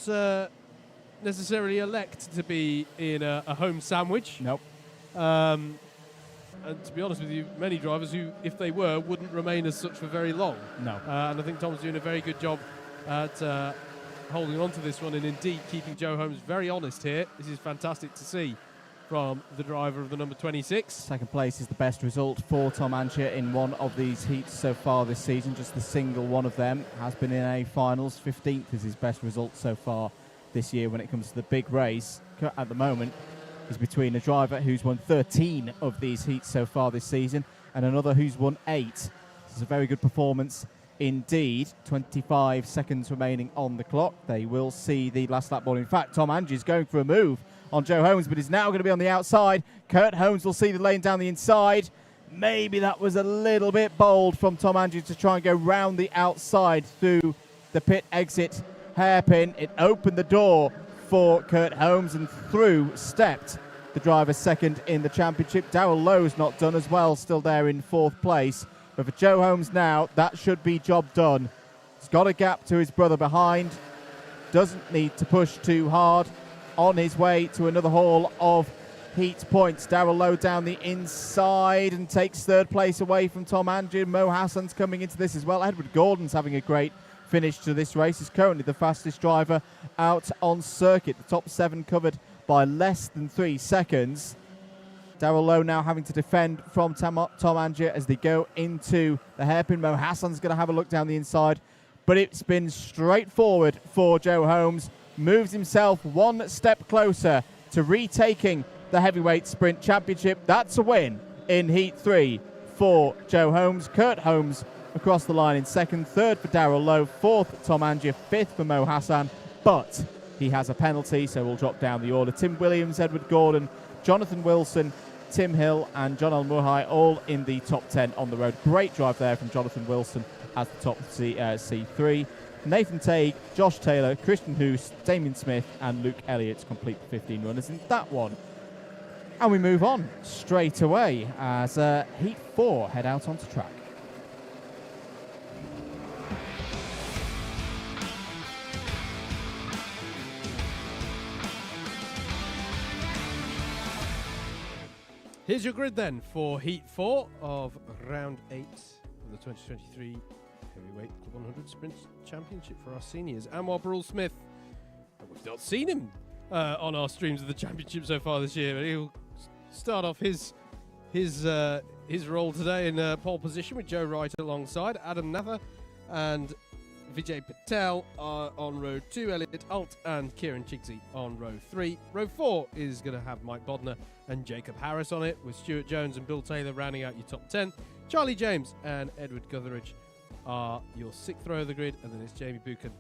necessarily elect to be in a home sandwich. Nope. And to be honest with you, many drivers who, if they were, wouldn't remain as such for very long. No. And I think Tom's doing a very good job at holding on to this one and indeed keeping Joe Holmes very honest here. This is fantastic to see from the driver of the number 26. Second place is the best result for Tom Anger in one of these heats so far this season. Just the single one of them has been in a finals. 15th is his best result so far this year when it comes to the big race. At the moment is between a driver who's won 13 of these heats so far this season and another who's won 8. This is a very good performance indeed. 25 seconds remaining on the clock. They will see the last lap ball. In fact, Tom Anger is going for a move on Joe Holmes, but is now going to be on the outside. Kurt Holmes will see the lane down the inside. Maybe that was a little bit bold from Tom Anger to try and go round the outside through the pit exit hairpin. It opened the door for Kurt Holmes, and through stepped the driver second in the championship. Darrell Lowe's not done as well, still there in 4th place. But for Joe Holmes now, that should be job done. He's got a gap to his brother behind. Doesn't need to push too hard. On his way to another haul of heat points. Darrell Lowe down the inside and takes 3rd place away from Tom Anger. Mo Hassan's coming into this as well. Edward Gordon's having a great finish to this race. He's currently the fastest driver out on circuit. The top 7 covered by less than 3 seconds. Darrell Lowe now having to defend from Tom Anger as they go into the hairpin. Mo Hassan's going to have a look down the inside, but it's been straightforward for Joe Holmes. Moves himself 1 step closer to retaking the heavyweight sprint championship. That's a win in Heat 3 for Joe Holmes. Kurt Holmes across the line in 2nd, 3rd for Darrell Lowe, 4th Tom Anger, 5th for Mo Hassan, but he has a penalty, so we'll drop down the order. Tim Williams, Edward Gordon, Jonathan Wilson, Tim Hill and John Al-Muhai all in the top 10 on the road. Great drive there from Jonathan Wilson at the top C3. Nathan Tague, Josh Taylor, Christian Hoos, Damien Smith and Luke Elliott complete the 15 runners in that one. And we move on straight away as Heat 4 head out onto track. Here's your grid then for Heat 4 of Round 8 of the 2023 Heavyweight Club 100 Sprint Championship for our seniors. Anwar Barul Smith, we've not seen him on our streams of the championship so far this year, but he'll start off his role today in pole position with Joe Wright alongside Adam Nather and Vijay Patel on row 2, Elliot Alt and Kieran Chigsey on row 3. Row 4 is going to have Mike Bodner and Jacob Harris on it, with Stuart Jones and Bill Taylor rounding out your top 10. Charlie James and Edward Gutheridge are your 6th row of the grid, and then it's Jamie Buchan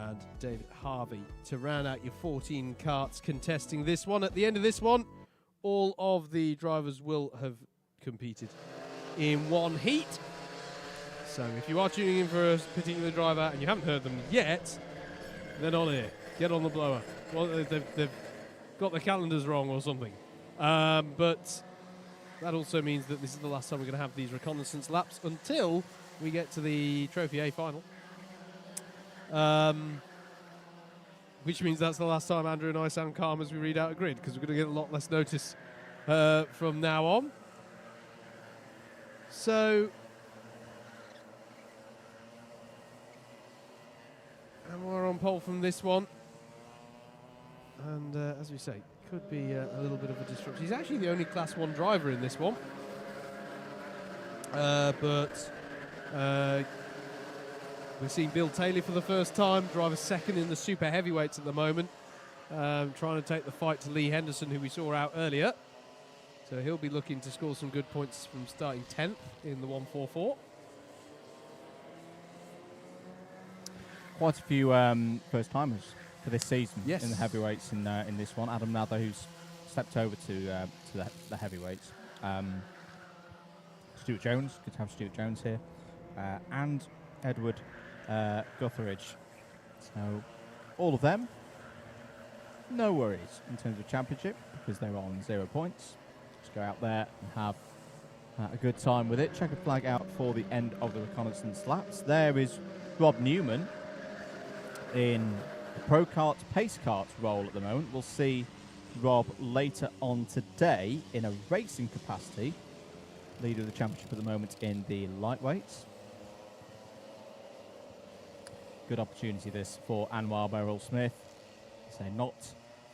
and David Harvey to round out your 14 karts contesting this one. At the end of this one, all of the drivers will have competed in one heat. So if you are tuning in for a particular driver and you haven't heard them yet, then on here, get on the blower. Well, they've got their calendars wrong or something. But that also means that this is the last time we're going to have these reconnaissance laps until we get to the Trophy A final. Which means that's the last time Andrew and I sound calm as we read out a grid, because we're going to get a lot less notice from now on. So, and we're on pole from this one. And as we say, could be a little bit of a disruption. He's actually the only Class 1 driver in this one. But we're seeing Bill Taylor for the first time, driver 2nd in the super heavyweights at the moment, trying to take the fight to Lee Henderson, who we saw out earlier. So he'll be looking to score some good points from starting 10th in the 144. Quite a few first-timers for this season in the heavyweights in this one. Adam Nather, who's stepped over to the heavyweights. Stuart Jones, good to have Stuart Jones here. And Edward Gutheridge. So all of them, no worries in terms of championship, because they're on 0 points. Just go out there and have a good time with it. Check a flag out for the end of the reconnaissance laps. There is Rob Newman in the Pro Kart Pace Kart role at the moment. We'll see Rob later on today in a racing capacity. Leader of the championship at the moment in the lightweights. Good opportunity this for Anwar Beryl-Smith. So not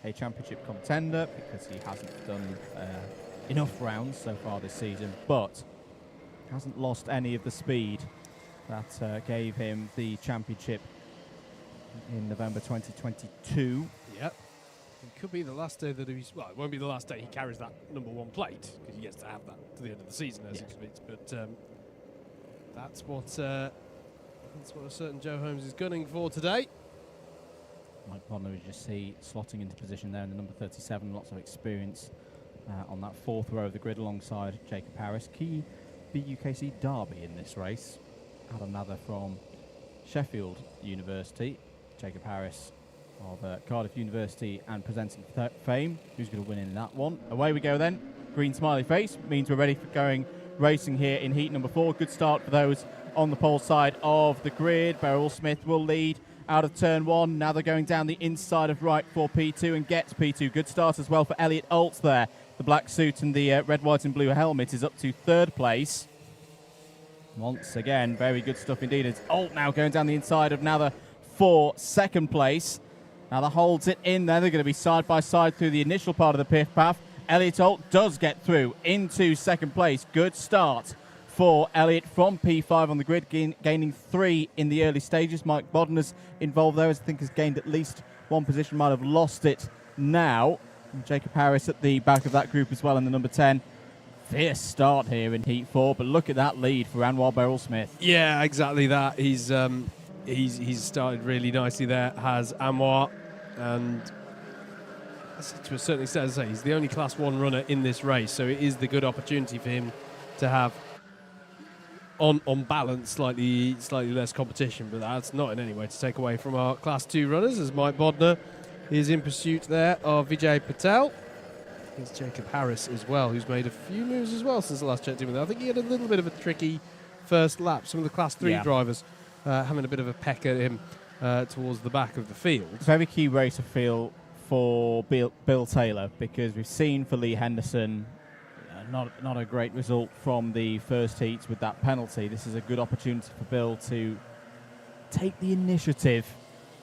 a championship contender because he hasn't done enough rounds so far this season, but hasn't lost any of the speed that gave him the championship in November 2022. Yep. It could be the last day that he's... Well, it won't be the last day he carries that #1 plate, because he gets to have that to the end of the season as he speaks. But that's what a certain Joe Holmes is gunning for today. Mike Bodner, we just see slotting into position there in the number 37. Lots of experience on that 4th row of the grid alongside Jacob Harris. Key BUKC Derby in this race. Adam Nather from Sheffield University. Jacob Harris of Cardiff University and presenting fame. Who's going to win in that one? Away we go then. Green smiley face means we're ready for going racing here in heat number 4. Good start for those on the pole side of the grid. Beryl-Smith will lead out of turn 1. Now they're going down the inside of right for P2 and gets P2. Good start as well for Elliot Alt there. The black suit and the red, white and blue helmet is up to 3rd place. Once again, very good stuff indeed. It's Alt now going down the inside of Nather for 2nd place. Now that holds it in there. They're going to be side by side through the initial part of the pith path. Elliot Alt does get through into 2nd place. Good start for Elliot from P5 on the grid, gaining 3 in the early stages. Mike Bodner's involved there, as I think has gained at least 1 position, might have lost it now. And Jacob Harris at the back of that group as well in the number 10. Fierce start here in Heat 4, but look at that lead for Anwar Beryl-Smith. Yeah, exactly that. He's started really nicely there, has Anwar, and to a certain extent, as I say, he's the only Class 1 runner in this race, so it is the good opportunity for him to have, on balance, slightly less competition, but that's not in any way to take away from our Class 2 runners, as Mike Bodner is in pursuit there of Vijay Patel. There's Jacob Harris as well, who's made a few moves as well since the last checked in with him. I think he had a little bit of a tricky first lap. Some of the Class 3 drivers having a bit of a peck at him towards the back of the field. Very key race to feel for Bill Taylor, because we've seen for Lee Henderson not a great result from the first heats with that penalty. This is a good opportunity for Bill to take the initiative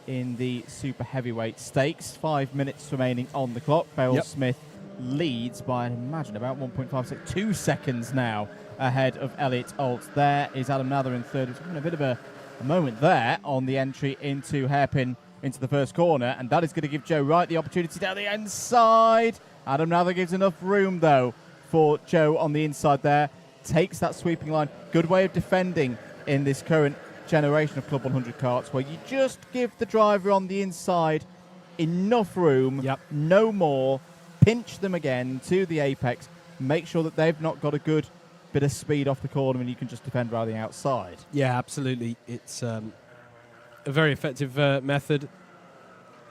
in the super heavyweight stakes. 5 minutes remaining on the clock. Beryl-Smith leads by, I imagine, about 1.5 2 seconds now ahead of Elliot Alt. There is Adam Nather in 3rd. It's been a bit of a a moment there on the entry into hairpin into the first corner, and that is going to give Joe Wright the opportunity down the inside. Adam Nather gives enough room, though, for Joe on the inside there. Takes that sweeping line. Good way of defending in this current generation of Club 100 karts, where you just give the driver on the inside enough room, no more, pinch them again to the apex, make sure that they've not got a good bit of speed off the corner, and you can just defend around the outside. Yeah, absolutely. It's a very effective method,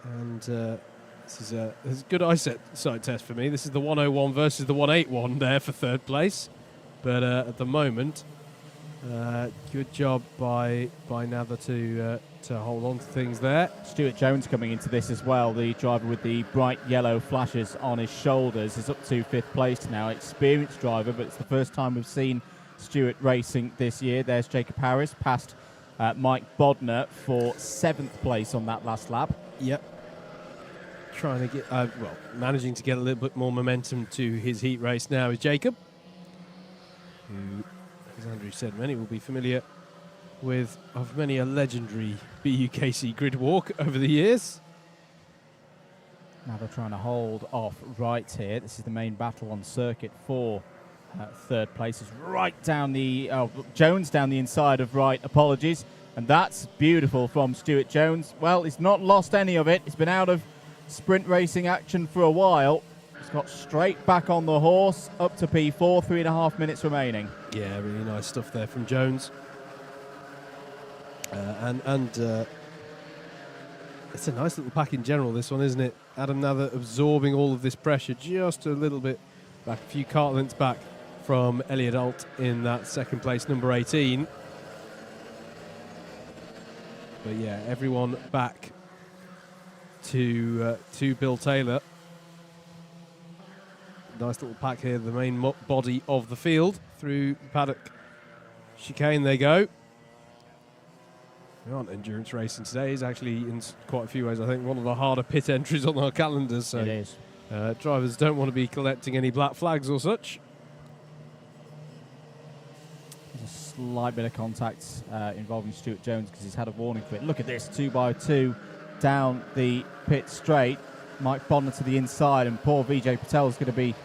and this is a good eyesight test for me. This is the 101 versus the 181 there for third place, but at the moment, good job by Nather to hold on to things there. Stuart Jones coming into this as well, the driver with the bright yellow flashes on his shoulders, is up to 5th place now. Experienced driver, but it's the first time we've seen Stuart racing this year. There's Jacob Harris past Mike Bodner for 7th place on that last lap. Yep. Trying to get, managing to get a little bit more momentum to his heat race now is Jacob, who, as Andrew said, many will be familiar with of many a legendary BUKC grid walk over the years. Now they're trying to hold off Wright here. This is the main battle on circuit for third place. Is right down the Jones down the inside of Wright. Apologies, and that's beautiful from Stuart Jones. Well, he's not lost any of it. He's been out of sprint racing action for a while. He's got straight back on the horse up to P4. 3.5 minutes remaining. Yeah, really nice stuff there from Jones. And it's a nice little pack in general, this one, isn't it? Adam Nather absorbing all of this pressure just a little bit back, a few kart lengths back from Elliott Alt in that second place, number 18. But yeah, everyone back to Bill Taylor. Nice little pack here, the main body of the field through paddock chicane they go. We aren't endurance racing today. It's actually, in quite a few ways, I think, one of the harder pit entries on our calendars. So it is. Drivers don't want to be collecting any black flags or such. There's a slight bit of contact involving Stuart Jones because he's had a warning for it. Look at this, 2x2 down the pit straight. Mike Bodner to the inside, and poor Vijay Patel is going to be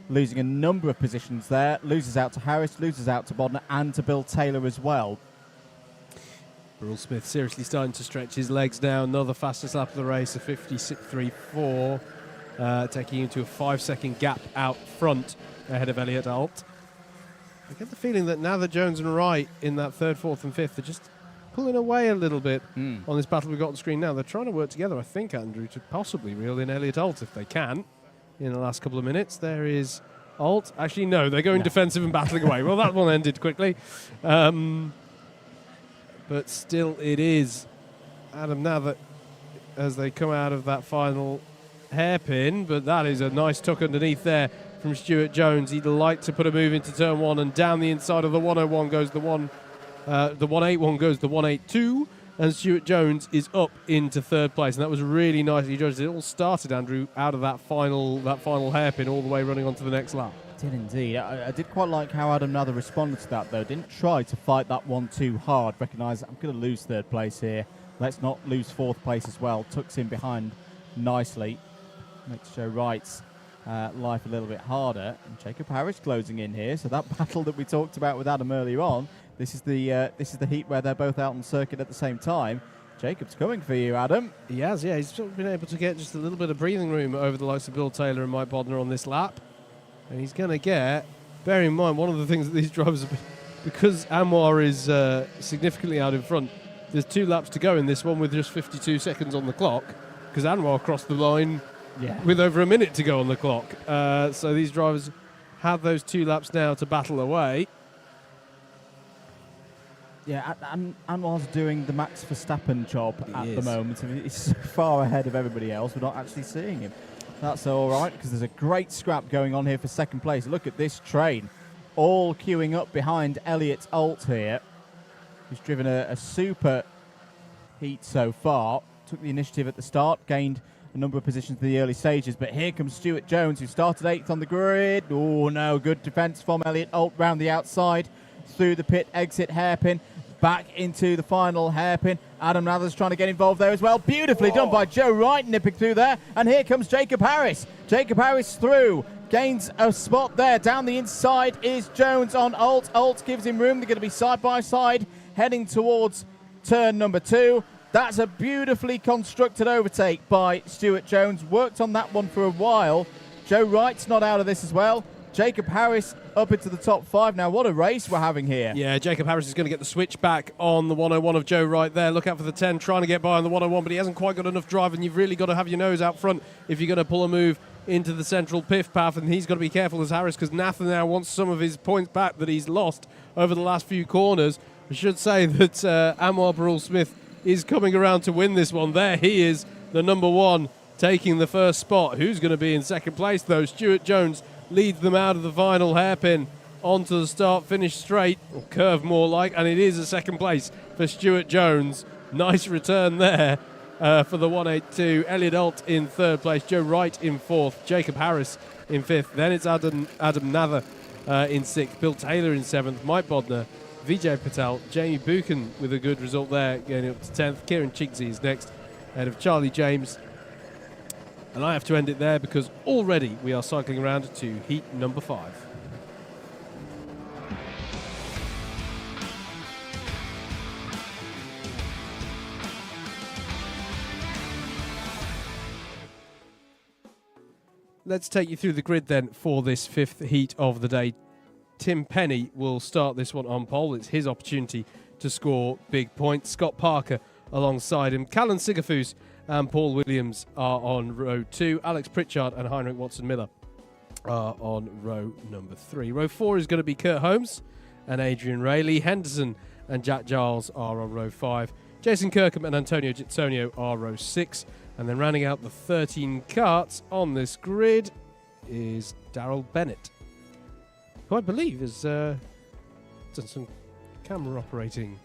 losing a number of positions there. Loses out to Harris, loses out to Bodner, and to Bill Taylor as well. Burrell Smith seriously starting to stretch his legs now. Another fastest lap of the race, a 56.34, taking him to a 5-second gap out front ahead of Elliott Alt. I get the feeling that now that Jones and Wright in that 3rd, 4th and 5th are just pulling away a little bit on this battle we've got on the screen now. They're trying to work together, I think, Andrew, to possibly reel in Elliott Alt if they can in the last couple of minutes. There is Alt. Actually, no, they're going defensive and battling away. Well, that one ended quickly. But still, it is Adam Nather as they come out of that final hairpin. But that is a nice tuck underneath there from Stuart Jones. He'd like to put a move into turn 1, and down the inside of the 101 goes the 181 goes the 182, and Stuart Jones is up into 3rd place. And that was really nicely judged. It all started, Andrew, out of that final hairpin all the way running onto the next lap. Did indeed. I did quite like how Adam Nather responded to that, though. Didn't try to fight that one too hard. Recognised I'm going to lose 3rd place here. Let's not lose 4th place as well. Tucks in behind nicely. Makes Joe Wright's life a little bit harder. And Jacob Harris closing in here. So that battle that we talked about with Adam earlier on, this is the heat where they're both out on circuit at the same time. Jacob's coming for you, Adam. He has, yeah. He's sort of been able to get just a little bit of breathing room over the likes of Bill Taylor and Mike Bodner on this lap. And he's going to get, bear in mind, one of the things that these drivers, because Anwar is significantly out in front, there's 2 laps to go in this one with just 52 seconds on the clock, because Anwar crossed the line with over a minute to go on the clock. So these drivers have those 2 laps now to battle away. Yeah, Anwar's doing the Max Verstappen job at the moment. I mean, he's so far ahead of everybody else, we're not actually seeing him. That's all right, because there's a great scrap going on here for 2nd place. Look at this train, all queuing up behind Elliott Alt here, who's driven a super heat so far. Took the initiative at the start, gained a number of positions in the early stages, but here comes Stuart Jones, who started 8th on the grid. Oh no, good defence from Elliott Alt round the outside, through the pit exit hairpin. back into the final hairpin. Adam Nather's trying to get involved there as well. Beautifully done by Joe Wright, nipping through there. And here comes Jacob Harris. Jacob Harris through. Gains a spot there. Down the inside is Jones on Alt. Alt gives him room. They're going to be side by side, heading towards turn number 2. That's a beautifully constructed overtake by Stuart Jones. Worked on that one for a while. Joe Wright's not out of this as well. Jacob Harris up into the top 5. Now, what a race we're having here. Yeah, Jacob Harris is going to get the switch back on the 101 of Joe Wright there. Look out for the 10, trying to get by on the 101, but he hasn't quite got enough drive, and you've really got to have your nose out front if you're going to pull a move into the central piff path, and he's got to be careful as Harris, because Nathan now wants some of his points back that he's lost over the last few corners. I should say that Anwar Barul-Smith is coming around to win this one. There he is, the number 1, taking the first spot. Who's going to be in second place, though? Stuart Jones leads them out of the final hairpin onto the start, finish straight, or curve more like, and it is a second place for Stuart Jones. Nice return there for the 182. Elliot Alt in third place, Joe Wright in fourth, Jacob Harris in fifth. Then it's Adam Nather in sixth, Bill Taylor in seventh, Mike Bodner, Vijay Patel, Jamie Buchan with a good result there, getting up to 10th. Kieran Chigsey is next, ahead of Charlie James. And I have to end it there because already we are cycling around to heat number 5. Let's take you through the grid then for this 5th heat of the day. Tim Penny will start this one on pole. It's his opportunity to score big points. Scott Parker alongside him. Callan Sigafus and Paul Williams are on row 2. Alex Pritchard and Heinrich Watson-Miller are on row number 3. Row 4 is going to be Kurt Holmes and Adrian Ray. Lee Henderson and Jack Giles are on row 5. Jason Kirkham and Antonio Gitsonio are row 6. And then rounding out the 13 karts on this grid is Daryl Bennett, who I believe has done some camera operating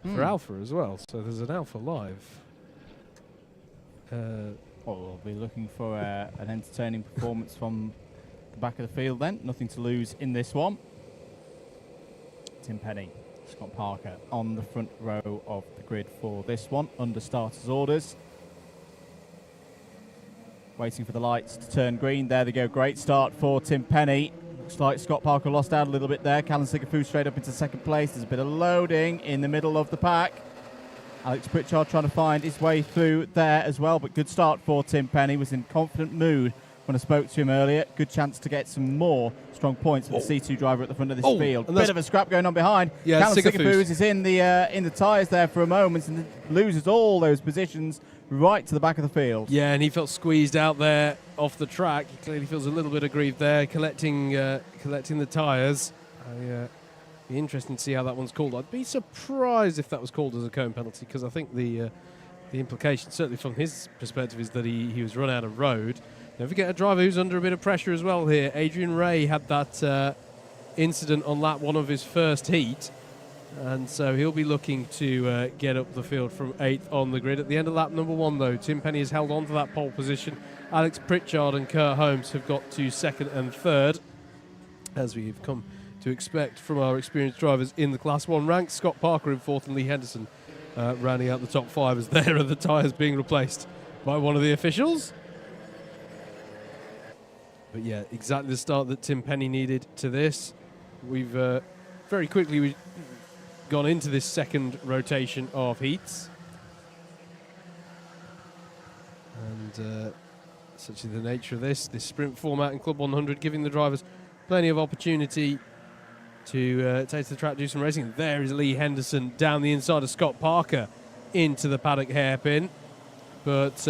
for Alpha as well. So there's an Alpha live. We'll be looking for an entertaining performance from the back of the field then. Nothing to lose in this one. Tim Penny, Scott Parker on the front row of the grid for this one, under starters' orders. Waiting for the lights to turn green. There they go. Great start for Tim Penny. Looks like Scott Parker lost out a little bit there. Callan Sigafus straight up into second place. There's a bit of loading in the middle of the pack. Alex Pritchard trying to find his way through there as well, but good start for Tim Penny. Was in confident mood when I spoke to him earlier. Good chance to get some more strong points for the C2 driver at the front of this field. Bit of a scrap going on behind. Yeah, Callan Sigafus is in the tyres there for a moment and loses all those positions right to the back of the field. Yeah, and he felt squeezed out there off the track. He clearly feels a little bit aggrieved there, collecting the tyres. Be interesting to see how that one's called. I'd be surprised if that was called as a cone penalty, because I think the implication, certainly from his perspective, is that he was run out of road. Don't forget a driver who's under a bit of pressure as well here. Adrian Ray had that incident on lap 1 of his first heat, and so he'll be looking to get up the field from 8th on the grid. At the end of lap number 1, though, Tim Penny has held on to that pole position. Alex Pritchard and Kurt Holmes have got to 2nd and 3rd, as we've come to expect from our experienced drivers in the Class 1 ranks. Scott Parker in 4th and Lee Henderson rounding out the top 5 as there are the tyres being replaced by one of the officials. But yeah, exactly the start that Tim Penny needed to this. We've very quickly gone into this second rotation of heats. And such is the nature of this sprint format in Club 100, giving the drivers plenty of opportunity to take to the track, do some racing. There is Lee Henderson down the inside of Scott Parker into the paddock hairpin. But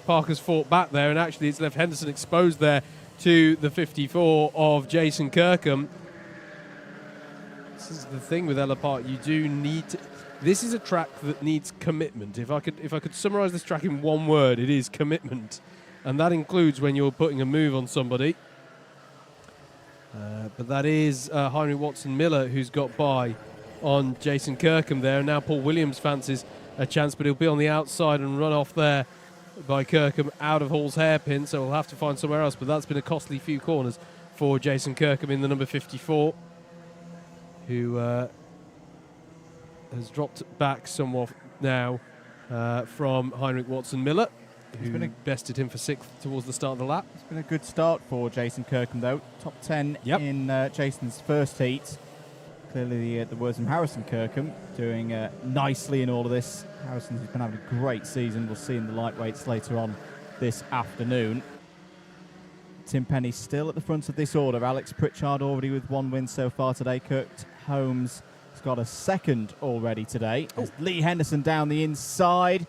Parker's fought back there, and actually it's left Henderson exposed there to the 54 of Jason Kirkham. This is the thing with Ellough Park. You do need to... This is a track that needs commitment. If I could summarise this track in one word, it is commitment. And that includes when you're putting a move on somebody. But that is Heinrich Watson-Miller who's got by on Jason Kirkham there. And now Paul Williams fancies a chance, but he'll be on the outside and run off there by Kirkham out of Hall's hairpin, so we'll have to find somewhere else. But that's been a costly few corners for Jason Kirkham in the number 54, who has dropped back somewhat now from Heinrich Watson-Miller, who bested him for 6th towards the start of the lap. It's been a good start for Jason Kirkham, though. Top 10 in Jason's first heat. Clearly the words from Harrison Kirkham doing nicely in all of this. Harrison's been having a great season. We'll see in the lightweights later on this afternoon. Tim Penny still at the front of this order. Alex Pritchard already with 1 win so far today. Kurt Holmes has got a 2nd already today. Lee Henderson down the inside,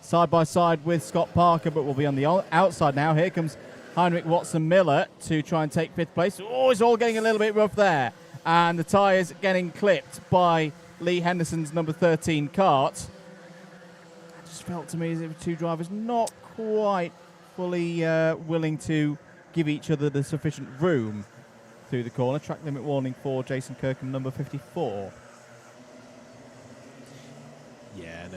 side by side with Scott Parker, but will be on the outside now. Here comes Heinrich Watson-Miller to try and take 5th place. Oh, it's all getting a little bit rough there. And the tyres getting clipped by Lee Henderson's number 13 kart. It just felt to me as if the two drivers not quite fully willing to give each other the sufficient room through the corner. Track limit warning for Jason Kirkham, number 54. Yeah,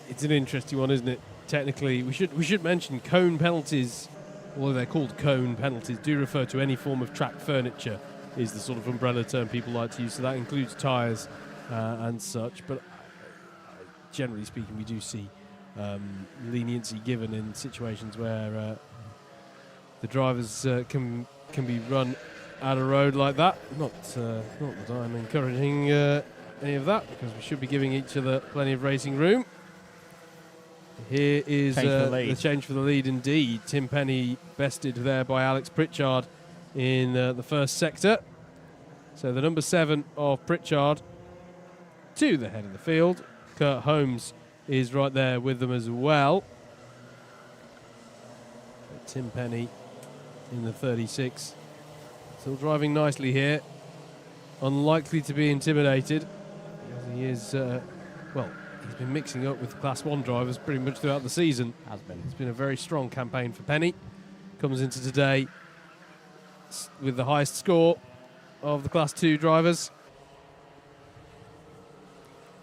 it's an interesting one, isn't it? Technically, we should mention cone penalties, although they're called cone penalties, do refer to any form of track furniture, is the sort of umbrella term people like to use. So that includes tyres and such. But generally speaking, we do see leniency given in situations where the drivers can be run out of road like that. Not that I'm encouraging any of that, because we should be giving each other plenty of racing room. Here is the change for the lead indeed. Tim Penny bested there by Alex Pritchard in the first sector. So the number 7 of Pritchard to the head of the field. Kurt Holmes is right there with them as well. Tim Penny in the 36. Still driving nicely here. Unlikely to be intimidated. He is, he's been mixing up with Class 1 drivers pretty much throughout the season. Has been. It's been a very strong campaign for Penny. Comes into today with the highest score of the Class 2 drivers.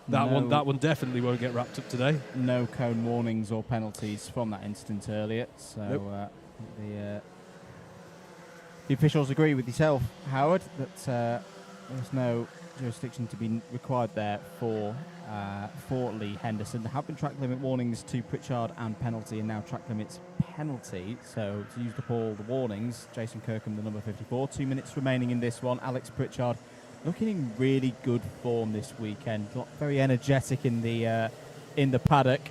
That one definitely won't get wrapped up today. No cone warnings or penalties from that incident earlier. So nope. The officials agree with yourself, Howard, that there's no jurisdiction to be required there for Lee Henderson. There have been track limit warnings to Pritchard and penalty, and now track limits penalty. So to use up all the warnings, Jason Kirkham, the number 54. 2 minutes remaining in this one. Alex Pritchard looking in really good form this weekend. Very energetic in the paddock,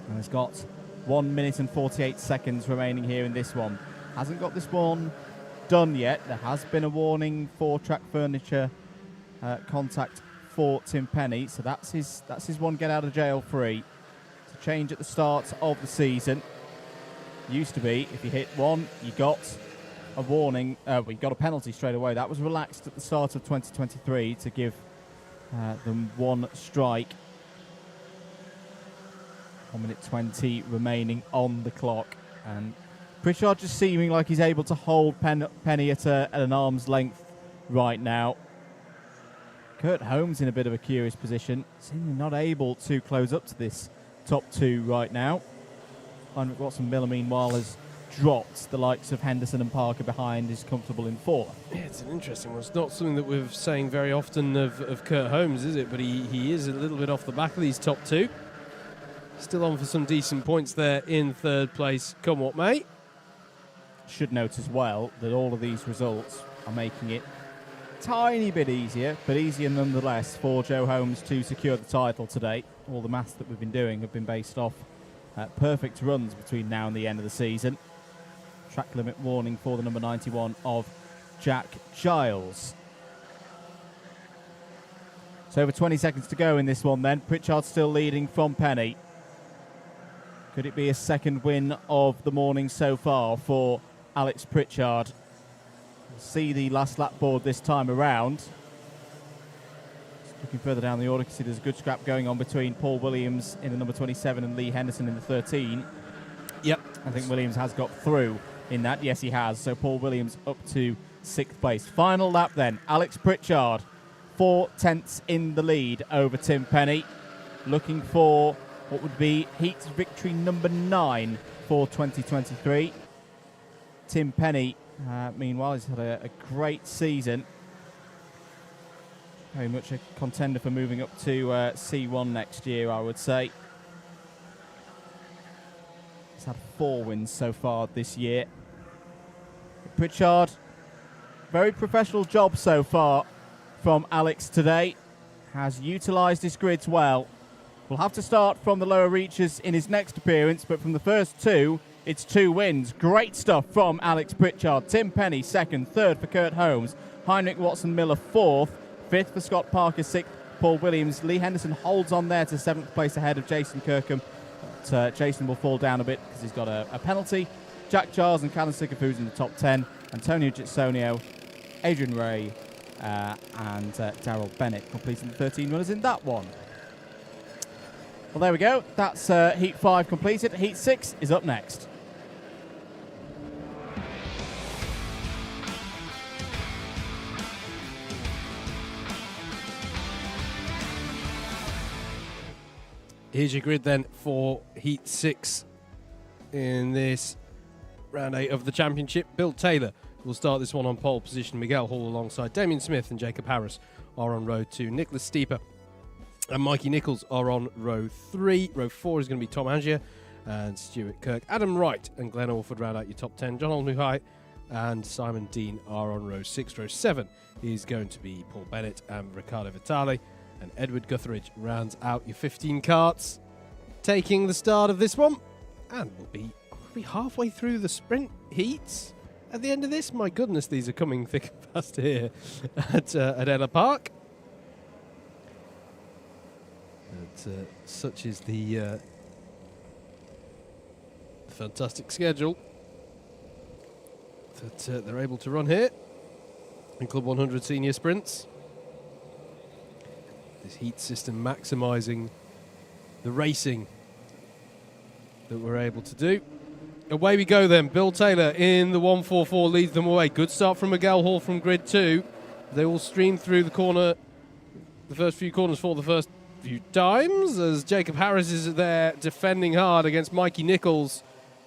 and has got 1 minute and 48 seconds remaining here in this one. Hasn't got this one done yet. There has been a warning for track furniture contact for Tim Penny, so that's his one get out of jail free. It's a change at the start of the season. Used to be if you hit one, you got a warning. We got a penalty straight away. That was relaxed at the start of 2023 to give them 1 strike. 1 minute 20 remaining on the clock, and Pritchard just seeming like he's able to hold Penny at an arm's length right now. Kurt Holmes in a bit of a curious position, seemingly not able to close up to this top 2 right now. Heinrich Watson-Miller, meanwhile, has dropped the likes of Henderson and Parker behind, is comfortable in 4th. Yeah, it's an interesting one. It's not something that we're saying very often of Kurt Holmes, is it? But he is a little bit off the back of these top 2. Still on for some decent points there in 3rd place, come what may. Should note as well that all of these results are making it tiny bit easier, but easier nonetheless for Joe Holmes to secure the title today. All the maths that we've been doing have been based off perfect runs between now and the end of the season. Track limit warning for the number 91 of Jack Giles. So over 20 seconds to go in this one then. Pritchard still leading from Penny. Could it be a 2nd win of the morning so far for Alex Pritchard? We'll see the last lap board this time around. Just looking further down the order, you can see there's a good scrap going on between Paul Williams in the number 27 and Lee Henderson in the 13. Yep. I think Williams has got through in that. Yes, he has. So Paul Williams up to 6th place. Final lap then. Alex Pritchard, 4/10 in the lead over Tim Penny. Looking for what would be heat victory number 9 for 2023. Tim Penny, meanwhile, has had a great season. Very much a contender for moving up to C1 next year, I would say. He's had 4 wins so far this year. Pritchard, very professional job so far from Alex today. Has utilised his grids well. Will have to start from the lower reaches in his next appearance, but from the first 2, it's 2 wins. Great stuff from Alex Pritchard. Tim Penny, 2nd. 3rd for Kurt Holmes. Heinrich Watson-Miller, 4th. 5th for Scott Parker, 6th Paul Williams. Lee Henderson holds on there to 7th place ahead of Jason Kirkham. But Jason will fall down a bit because he's got a penalty. Jack Giles and Callum Sikafus in the top 10. Antonio Gitsonio, Adrian Ray, and Darryl Bennett completing the 13 runners in that one. Well, there we go. That's Heat 5 completed. Heat 6 is up next. Here's your grid then for Heat 6 in this round 8 of the championship. Bill Taylor will start this one on pole position. Miguel Hall alongside Damien Smith and Jacob Harris are on row 2. Nicholas Steeper and Mikey Nichols are on row 3. Row 4 is going to be Tom Angier and Stuart Kirk. Adam Wright and Glenn Orford round out your top 10. John Olnuhai and Simon Dean are on row 6. Row 7 is going to be Paul Bennett and Riccardo Vitale. And Edward Guthridge rounds out your 15 carts, taking the start of this one. And we'll be halfway through the sprint heats at the end of this. My goodness, these are coming thick and fast here at Ellough Park. And, such is the fantastic schedule that they're able to run here in Club 100 senior sprints. This heat system maximising the racing that we're able to do. Away we go then. Bill Taylor in the 144 leads them away. Good start from Miguel Hall from grid 2. They will stream through the corner, the first few corners for the first few times, as Jacob Harris is there defending hard against Mikey Nichols,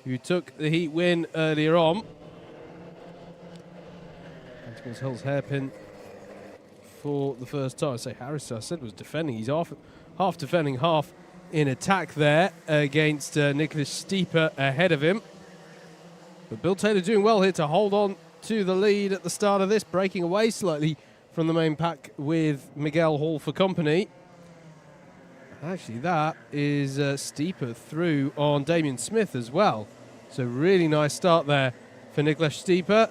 who took the heat win earlier on. Nichols holds hairpin for the first time. Harris, I said, was defending. He's half defending, half in attack there against Nicholas Steeper ahead of him. But Bill Taylor doing well here to hold on to the lead at the start of this, breaking away slightly from the main pack with Miguel Hall for company. Actually, that is Steeper through on Damien Smith as well. So really nice start there for Nicholas Steeper.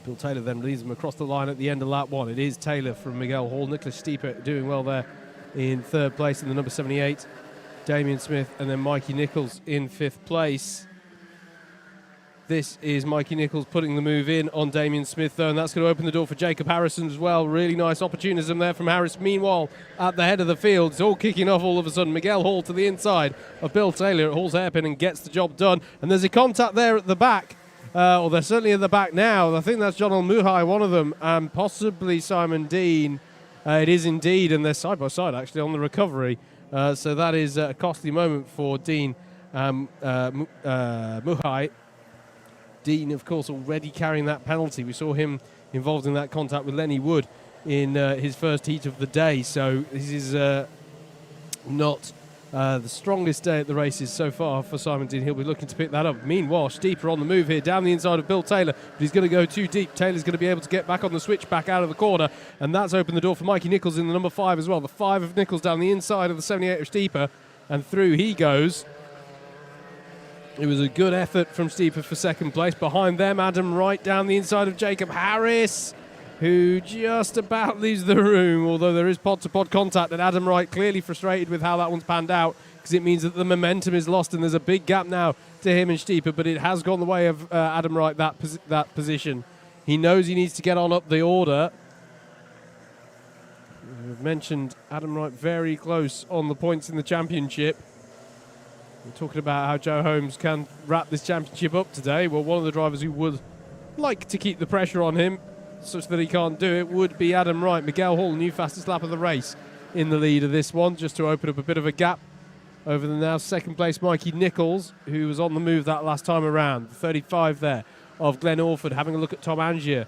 Bill Taylor then leads them across the line at the end of lap 1. It is Taylor from Miguel Hall. Nicholas Steeper doing well there in 3rd place in the number 78. Damien Smith and then Mikey Nichols in 5th place. This is Mikey Nichols putting the move in on Damien Smith, though, and that's going to open the door for Jacob Harrison as well. Really nice opportunism there from Harris. Meanwhile, at the head of the field, it's all kicking off all of a sudden. Miguel Hall to the inside of Bill Taylor at Hall's hairpin and gets the job done. And there's a contact there at the back. Or they're certainly at the back now. I think that's John Olmuhai, one of them, and possibly Simon Dean. It is indeed, and they're side by side actually on the recovery. So that is a costly moment for Dean Muhai. Dean, of course, already carrying that penalty. We saw him involved in that contact with Lenny Wood in his first heat of the day. So this is not the strongest day at the races so far for Simon Dean. He'll be looking to pick that up. Meanwhile, Steeper on the move here, down the inside of Bill Taylor, but he's going to go too deep. Taylor's going to be able to get back on the switch, back out of the corner, and that's opened the door for Mikey Nichols in the number 5 as well. The 5 of Nichols down the inside of the 78 of Steeper, and through he goes. It was a good effort from Steeper for 2nd place. Behind them, Adam Wright down the inside of Jacob Harris, who just about leaves the room, although there is pod-to-pod contact, and Adam Wright clearly frustrated with how that one's panned out, because it means that the momentum is lost and there's a big gap now to him and Steeper, but it has gone the way of Adam Wright, that position. He knows he needs to get on up the order. We've mentioned Adam Wright very close on the points in the championship. We're talking about how Joe Holmes can wrap this championship up today. Well, one of the drivers who would like to keep the pressure on him such that he can't do it would be Adam Wright. Miguel Hall, new fastest lap of the race, in the lead of this one, just to open up a bit of a gap over the now 2nd place Mikey Nichols, who was on the move that last time around. 35 there of Glenn Orford, having a look at Tom Angier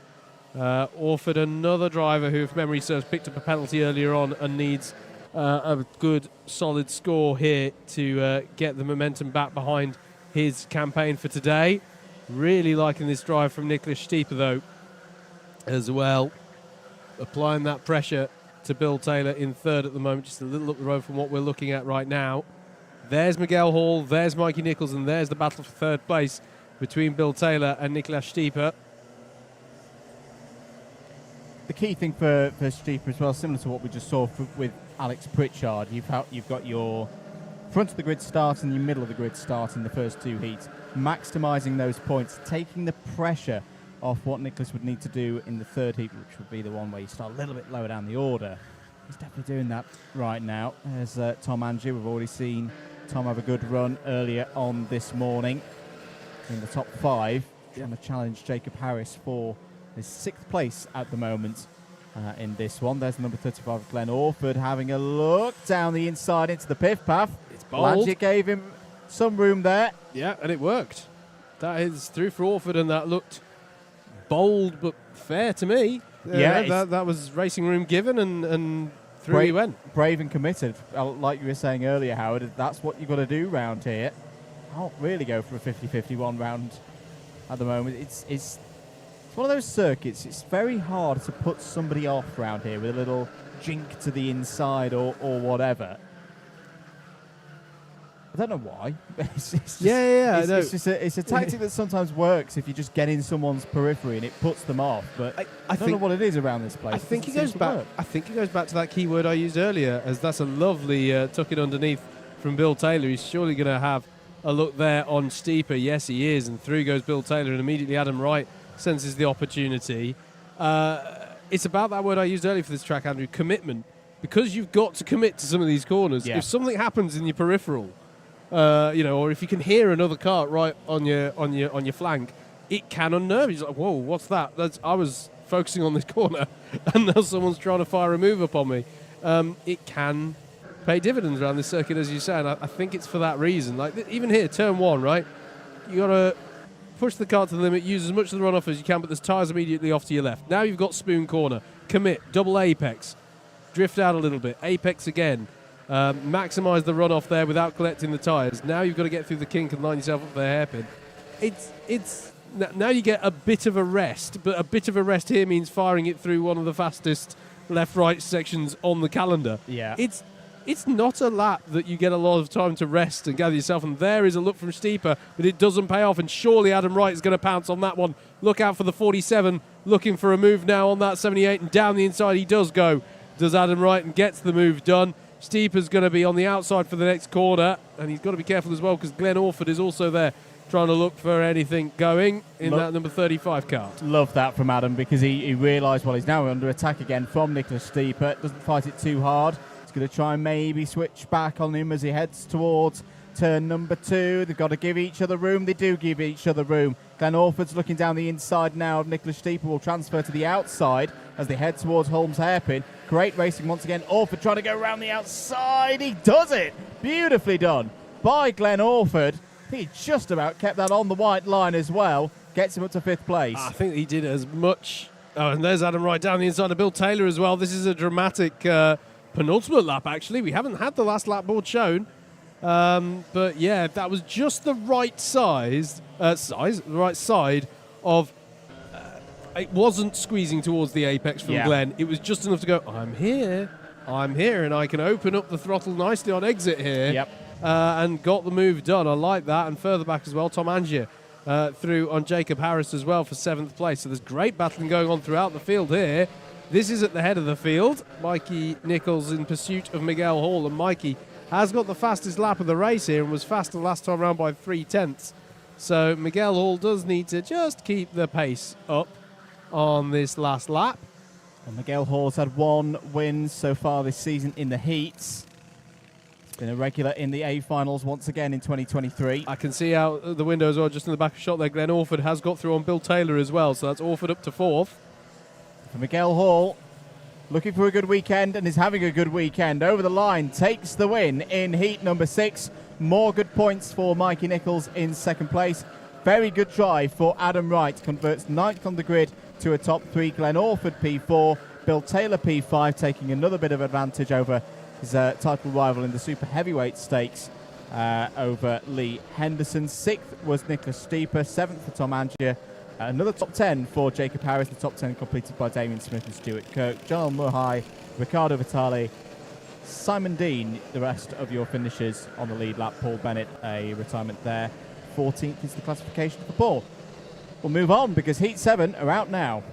Orford, another driver who, if memory serves, picked up a penalty earlier on and needs a good, solid score here to get the momentum back behind his campaign for today. Really liking this drive from Nicholas Stieper, though, as well. Applying that pressure to Bill Taylor in third at the moment, just a little up the road from what we're looking at right now. There's Miguel Hall, there's Mikey Nichols, and there's the battle for third place between Bill Taylor and Nicholas Stieper. The key thing for Stieper as well, similar to what we just saw with Alex Pritchard, you've got your front of the grid start and your middle of the grid start in the first two heats, maximising those points, taking the pressure off what Nicholas would need to do in the third heat, which would be the one where you start a little bit lower down the order. He's definitely doing that right now. There's Tom Angier. We've already seen Tom have a good run earlier on this morning in the top 5, trying to challenge Jacob Harris for his 6th place at the moment in this one. There's the number 35, Glenn Orford, having a look down the inside into the piff path. It's bold. Langier gave him some room there. Yeah, and it worked. That is through for Orford, and that looked bold but fair to me. That was racing room given, and through he went. Brave and committed. Like you were saying earlier, Howard, that's what you've got to do round here. Can't really go for a 50-51 round at the moment. It's one of those circuits. It's very hard to put somebody off round here with a little jink to the inside or whatever. I don't know why. It's a tactic that sometimes works if you just get in someone's periphery and it puts them off. But I don't know what it is around this place. I think it goes back. I think it goes back to that key word I used earlier, as that's a lovely tuck it underneath from Bill Taylor. He's surely going to have a look there on Stieper. Yes, he is. And through goes Bill Taylor, and immediately Adam Wright senses the opportunity. It's about that word I used earlier for this track, Andrew, commitment. Because you've got to commit to some of these corners. Yeah. If something happens in your peripheral, or if you can hear another cart right on your flank, it can unnerve you. It's like, whoa, what's that? I was focusing on this corner, and now someone's trying to fire a move upon me. It can pay dividends around this circuit, as you say, and I think it's for that reason. Like even here, turn 1, right? You got to push the cart to the limit, use as much of the runoff as you can, but there's tyres immediately off to your left. Now you've got spoon corner, commit, double apex, drift out a little bit, apex again. Maximise the runoff there without collecting the tyres. Now you've got to get through the kink and line yourself up for the hairpin. It's now you get a bit of a rest, but a bit of a rest here means firing it through one of the fastest left-right sections on the calendar. Yeah, it's not a lap that you get a lot of time to rest and gather yourself. And there is a look from Stieper, but it doesn't pay off. And surely Adam Wright is going to pounce on that one. Look out for the 47, looking for a move now on that 78, and down the inside he does go. Does Adam Wright, and gets the move done. Stieper's going to be on the outside for the next corner, and he's got to be careful as well because Glenn Orford is also there trying to look for anything going in that number 35 cart. Love that from Adam, because he realised, well, he's now under attack again from Nicholas Stieper. Doesn't fight it too hard. He's going to try and maybe switch back on him as he heads towards turn number 2. They've got to give each other room. They do give each other room. Glenn Orford's looking down the inside now. Nicholas Stieper will transfer to the outside as they head towards Holmes Hairpin. Great racing once again. Orford trying to go around the outside. He does it. Beautifully done by Glenn Orford. He just about kept that on the white line as well. Gets him up to 5th place. I think he did as much. Oh, and there's Adam Wright down the inside of Bill Taylor as well. This is a dramatic penultimate lap, actually. We haven't had the last lap board shown. But yeah, that was just the right the right side of. It wasn't squeezing towards the apex from Glenn. It was just enough to go, I'm here, and I can open up the throttle nicely on exit here. Yep. And got the move done. I like that. And further back as well, Tom Angier through on Jacob Harris as well for 7th place. So there's great battling going on throughout the field here. This is at the head of the field. Mikey Nichols in pursuit of Miguel Hall, and Mikey has got the fastest lap of the race here and was faster last time around by 3/10. So Miguel Hall does need to just keep the pace up on this last lap. And Miguel Hall's had 1 win so far this season in the heats. He's been a regular in the A finals once again in 2023. I can see out the window as well, just in the back of shot there, Glenn Orford has got through on Bill Taylor as well, so that's Orford up to 4th. For Miguel Hall, looking for a good weekend and is having a good weekend. Over the line, takes the win in heat number 6. More good points for Mikey Nichols in 2nd place. Very good drive for Adam Wright. Converts 9th on the grid to a top 3. Glenn Orford P4, Bill Taylor P5, taking another bit of advantage over his title rival in the super heavyweight stakes over Lee Henderson. 6th was Nicholas Steeper, 7th for Tom Angier. Another top 10 for Jacob Harris, the top 10 completed by Damien Smith and Stuart Kirk. John Muhai, Ricardo Vitale, Simon Dean, the rest of your finishers on the lead lap. Paul Bennett, a retirement there. 14th is the classification for Paul. We'll move on because Heat 7 are out now.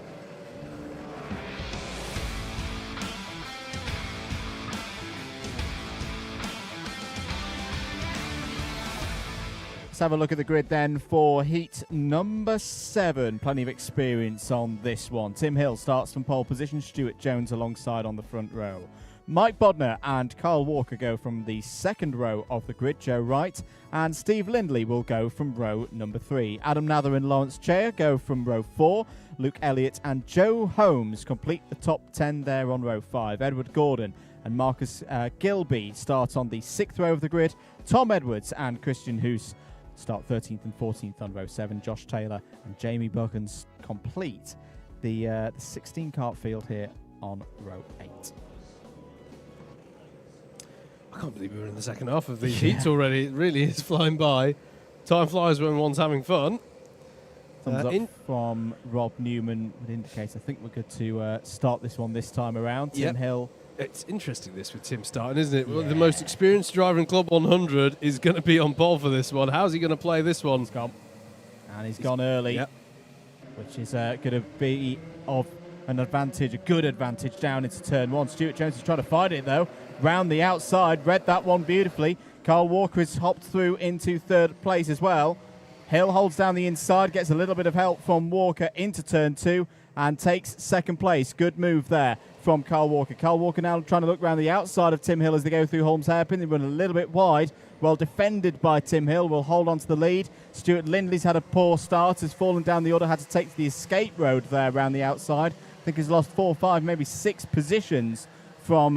Let's have a look at the grid then for heat number 7. Plenty of experience on this one. Tim Hill starts from pole position. Stuart Jones alongside on the front row. Mike Bodner and Carl Walker go from the second row of the grid. Joe Wright and Steve Lindley will go from row number 3. Adam Nather and Lawrence Chair go from row 4. Luke Elliott and Joe Holmes complete the top 10 there on row 5. Edward Gordon and Marcus Gilby start on the 6th row of the grid. Tom Edwards and Christian Hoos start 13th and 14th on row 7. Josh Taylor and Jamie Buggins complete the 16-cart field here on row 8. I can't believe we're in the second half of these heats already. It really is flying by. Time flies when one's having fun. Thumbs up from Rob Newman would indicate I think we're good to start this one this time around. Tim Hill. It's interesting this with Tim starting, isn't it? Yeah. Well, the most experienced driver in Club 100 is going to be on pole for this one. How's he going to play this one? He's gone. And he's gone early, which is going to be of an advantage, a good advantage down into turn 1. Stuart Jones is trying to fight it, though. Round the outside, read that one beautifully. Carl Walker has hopped through into 3rd place as well. Hill holds down the inside, gets a little bit of help from Walker into turn 2 and takes 2nd place. Good move there from Carl Walker. Carl Walker now trying to look around the outside of Tim Hill as they go through Holmes Hairpin. They run a little bit wide. Well defended by Tim Hill. Will hold on to the lead. Stuart Lindley's had a poor start. Has fallen down the order. Had to take the escape road there around the outside. I think he's lost 4, 5, maybe 6 positions from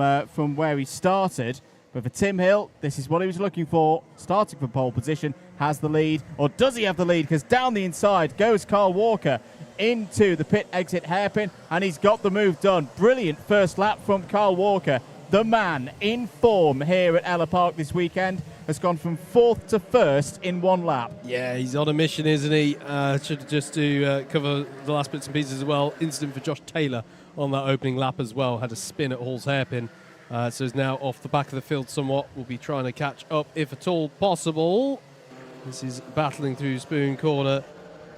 where he started. But for Tim Hill, this is what he was looking for. Starting from pole position, has the lead. Or does he have the lead? Because down the inside goes Carl Walker into the pit exit hairpin, and he's got the move done. Brilliant first lap from Carl Walker. The man in form here at Ellough Park this weekend has gone from 4th to 1st in 1 lap. Yeah, he's on a mission, isn't he? Should just to cover the last bits and pieces as well. Incident for Josh Taylor on that opening lap as well. Had a spin at Hall's hairpin. So is now off the back of the field somewhat. We'll be trying to catch up if at all possible. This is battling through Spoon Corner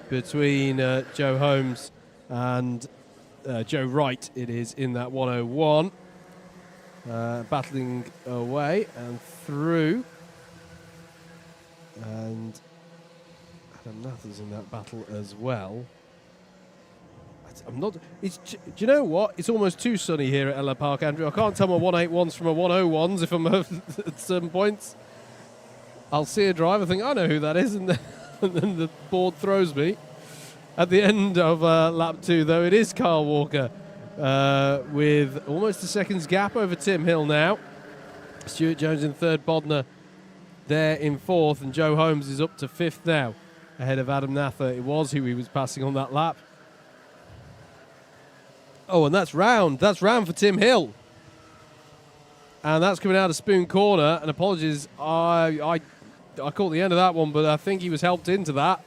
between Joe Holmes and Joe Wright. It is in that 101. Battling away and through. And Adam Nather's in that battle as well. I'm not. Do you know what? It's almost too sunny here at Ellough Park, Andrew. I can't tell my 181s from my 101s if I'm at certain points. I'll see a driver, think I know who that is, and then the board throws me. At the end of lap 2, though, it is Carl Walker with almost a second's gap over Tim Hill now. Stuart Jones in 3rd, Bodner there in 4th, and Joe Holmes is up to 5th now, ahead of Adam Nather. It was who he was passing on that lap. Oh, and that's round. That's round for Tim Hill. And that's coming out of Spoon Corner. And apologies, I caught the end of that one, but I think he was helped into that.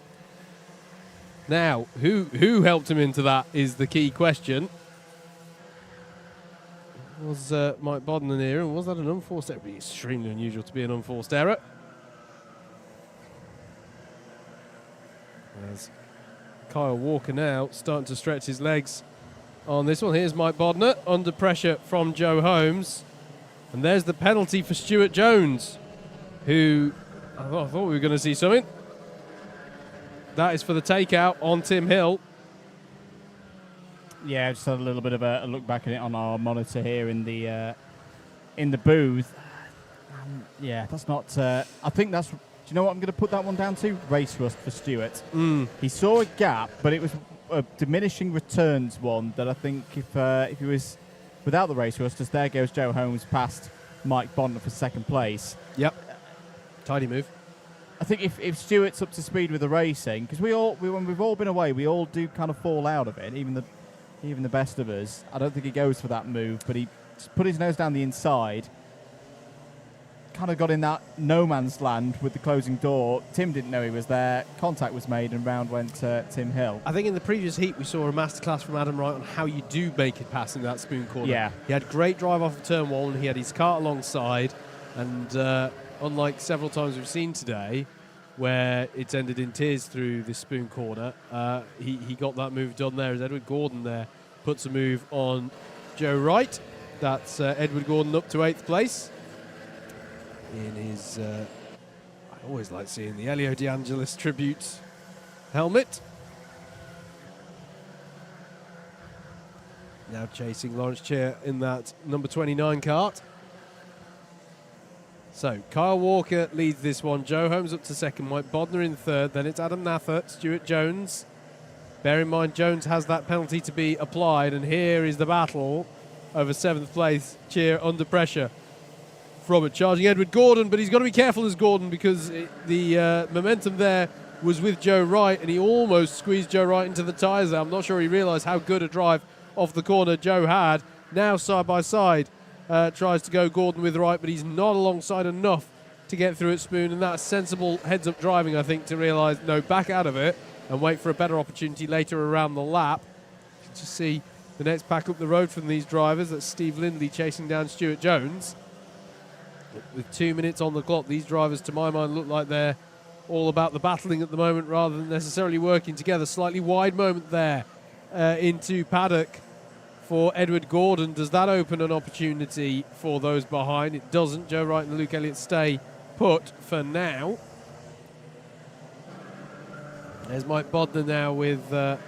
Now, who helped him into that is the key question. Was Mike Bodden here, and was that an unforced error? It would be extremely unusual to be an unforced error. As Kyle Walker now starting to stretch his legs on this one. Here's Mike Bodner under pressure from Joe Holmes. And there's the penalty for Stuart Jones, who I thought we were going to see something. That is for the takeout on Tim Hill. Yeah, just had a little bit of a look back at it on our monitor here in the booth. Yeah, that's not. I think that's. Do you know what I'm going to put that one down to? Race rust for Stuart. He saw a gap, but it was a diminishing returns one that I think if he was without the race rust, as there goes Joe Holmes past Mike Bodner for 2nd place. Yep. Tidy move. I think if Stewart's up to speed with the racing, because when we've all been away, we all do kind of fall out of it, even the best of us. I don't think he goes for that move, but he put his nose down the inside, kind of got in that no man's land with the closing door. Tim didn't know he was there. Contact was made, and round went Tim Hill. I think in the previous heat we saw a masterclass from Adam Wright on how you do make it past in that spoon corner. Yeah. He had great drive off of turn 1, and he had his kart alongside, and unlike several times we've seen today where it's ended in tears through this spoon corner, he got that move done there as Edward Gordon there puts a move on Joe Wright. That's Edward Gordon up to 8th place in his, I always like seeing the Elio De Angelis tribute helmet. Now chasing Lawrence Cheer in that number 29 kart. So Kyle Walker leads this one, Joe Holmes up to 2nd, Mike Bodner in 3rd, then it's Adam Nathert, Stuart Jones. Bear in mind Jones has that penalty to be applied, and here is the battle over 7th place, Cheer under pressure from it, charging Edward Gordon, but he's got to be careful as Gordon because the momentum there was with Joe Wright, and he almost squeezed Joe Wright into the tyres there. I'm not sure he realised how good a drive off the corner Joe had. Now side by side tries to go Gordon with Wright, but he's not alongside enough to get through at Spoon, and that's sensible heads-up driving, I think, to realise, no, back out of it and wait for a better opportunity later around the lap. You can just see the next pack up the road from these drivers. That's Steve Lindley chasing down Stuart Jones. With 2 minutes on the clock, these drivers, to my mind, look like they're all about the battling at the moment rather than necessarily working together. Slightly wide moment there into paddock for Edward Gordon. Does that open an opportunity for those behind? It doesn't. Joe Wright and Luke Elliott stay put for now. There's Mike Bodner now with a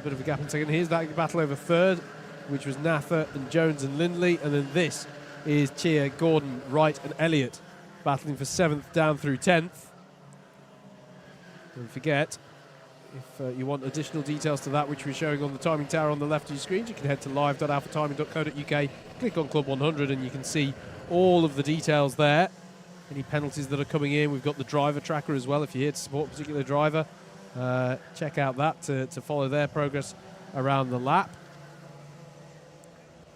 bit of a gap in second. Here's that battle over 3rd, which was Nather and Jones and Lindley, and then this is Cheer, Gordon, Wright and Elliott battling for 7th down through 10th. Don't forget, if you want additional details to that, which we're showing on the timing tower on the left of your screen, you can head to live.alphatiming.co.uk, click on Club 100, and you can see all of the details there. Any penalties that are coming in. We've got the driver tracker as well. If you're here to support a particular driver, check out that to follow their progress around the lap.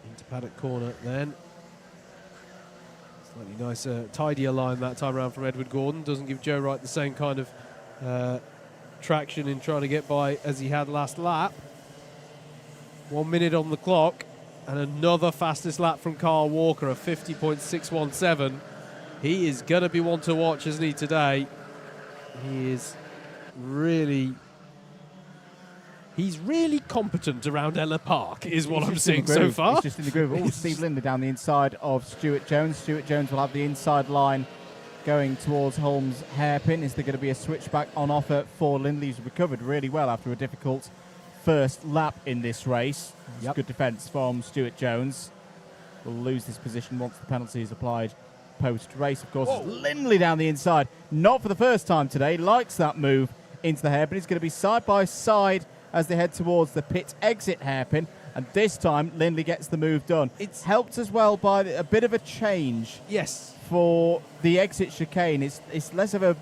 Into paddock corner then. Slightly nicer, tidier line that time around from Edward Gordon. Doesn't give Joe Wright the same kind of traction in trying to get by as he had last lap. 1 minute on the clock, and another fastest lap from Carl Walker, a 50.617. He is going to be one to watch, isn't he, today? He's really competent around Ellough Park, is what I'm seeing so far. He's just in the groove. Oh, Steve Lindley down the inside of Stuart Jones. Stuart Jones will have the inside line going towards Holmes' hairpin. Is there going to be a switchback on offer for Lindley, who's recovered really well after a difficult first lap in this race? Yep. Good defence from Stuart Jones. Will lose this position once the penalty is applied post-race. Of course, it's Lindley down the inside. Not for the first time today. Likes that move into the hairpin. It's going to be side by side as they head towards the pit exit hairpin, and this time Lindley gets the move done. It's helped as well by a bit of a change. Yes. For the exit chicane, it's less of a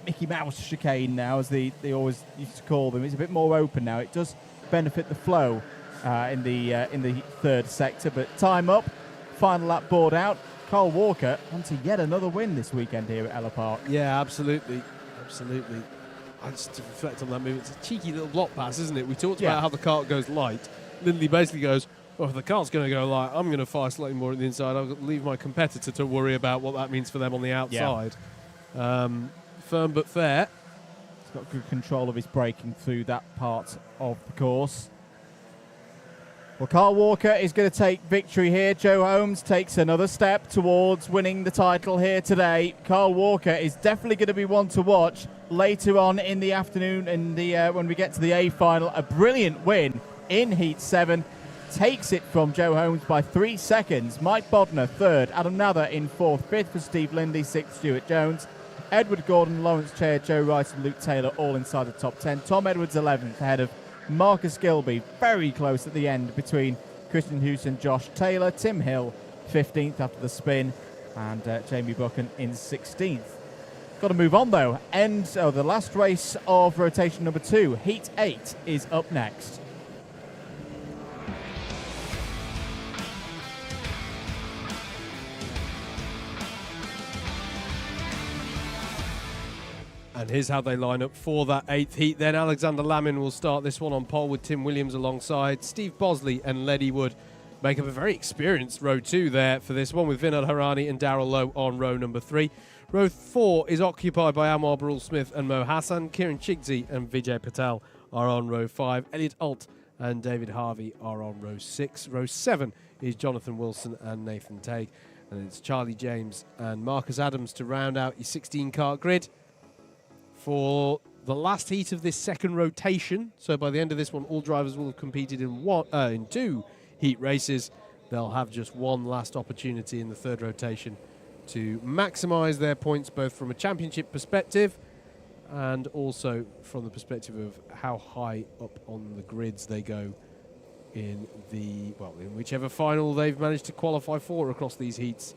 Mickey Mouse chicane now, as they always used to call them. It's a bit more open now. It does benefit the flow in the third sector. But time up, final lap board out. Carl Walker onto yet another win this weekend here at Ellough Park. Yeah, absolutely, absolutely. I just reflect on that move. It's a cheeky little block pass, isn't it? We talked about how the kart goes light. Lindley basically goes, well, if the kart's going to go light, I'm going to fire slightly more at the inside. I'll leave my competitor to worry about what that means for them on the outside. Yeah. Firm but fair. He's got good control of his braking through that part of the course. Well, Carl Walker is going to take victory here. Joe Holmes takes another step towards winning the title here today. Carl Walker is definitely going to be one to watch later on in the afternoon when we get to the A final. A brilliant win in Heat 7. Takes it from Joe Holmes by 3 seconds. Mike Bodner, 3rd. Adam Nather in 4th. 5th for Steve Lindley. 6th, Stuart Jones. Edward Gordon, Lawrence Chair, Joe Wright and Luke Taylor all inside the top 10. Tom Edwards, 11th, ahead of Marcus Gilby. Very close at the end between Christian Hughes and Josh Taylor. Tim Hill, 15th after the spin. And Jamie Buchan in 16th. Got to move on though. The last race of rotation number 2, Heat 8, is up next. And here's how they line up for that 8th heat. Then Alexander Lamin will start this one on pole with Tim Williams alongside. Steve Bosley and Lenny Wood make up a very experienced row 2 there for this one, with Vinod Harani and Darrell Lowe on row number 3. Row 4 is occupied by Anwar Barul-Smith and Mo Hassan. Kieran Chigzi and Vijay Patel are on row 5. Elliot Alt and David Harvey are on row 6. Row 7 is Jonathan Wilson and Nathan Tague. And it's Charlie James and Marcus Adams to round out your 16-car grid for the last heat of this second rotation. So by the end of this one, all drivers will have competed in 2 heat races. They'll have just one last opportunity in the third rotation to maximise their points, both from a championship perspective and also from the perspective of how high up on the grids they go in whichever final they've managed to qualify for across these heats.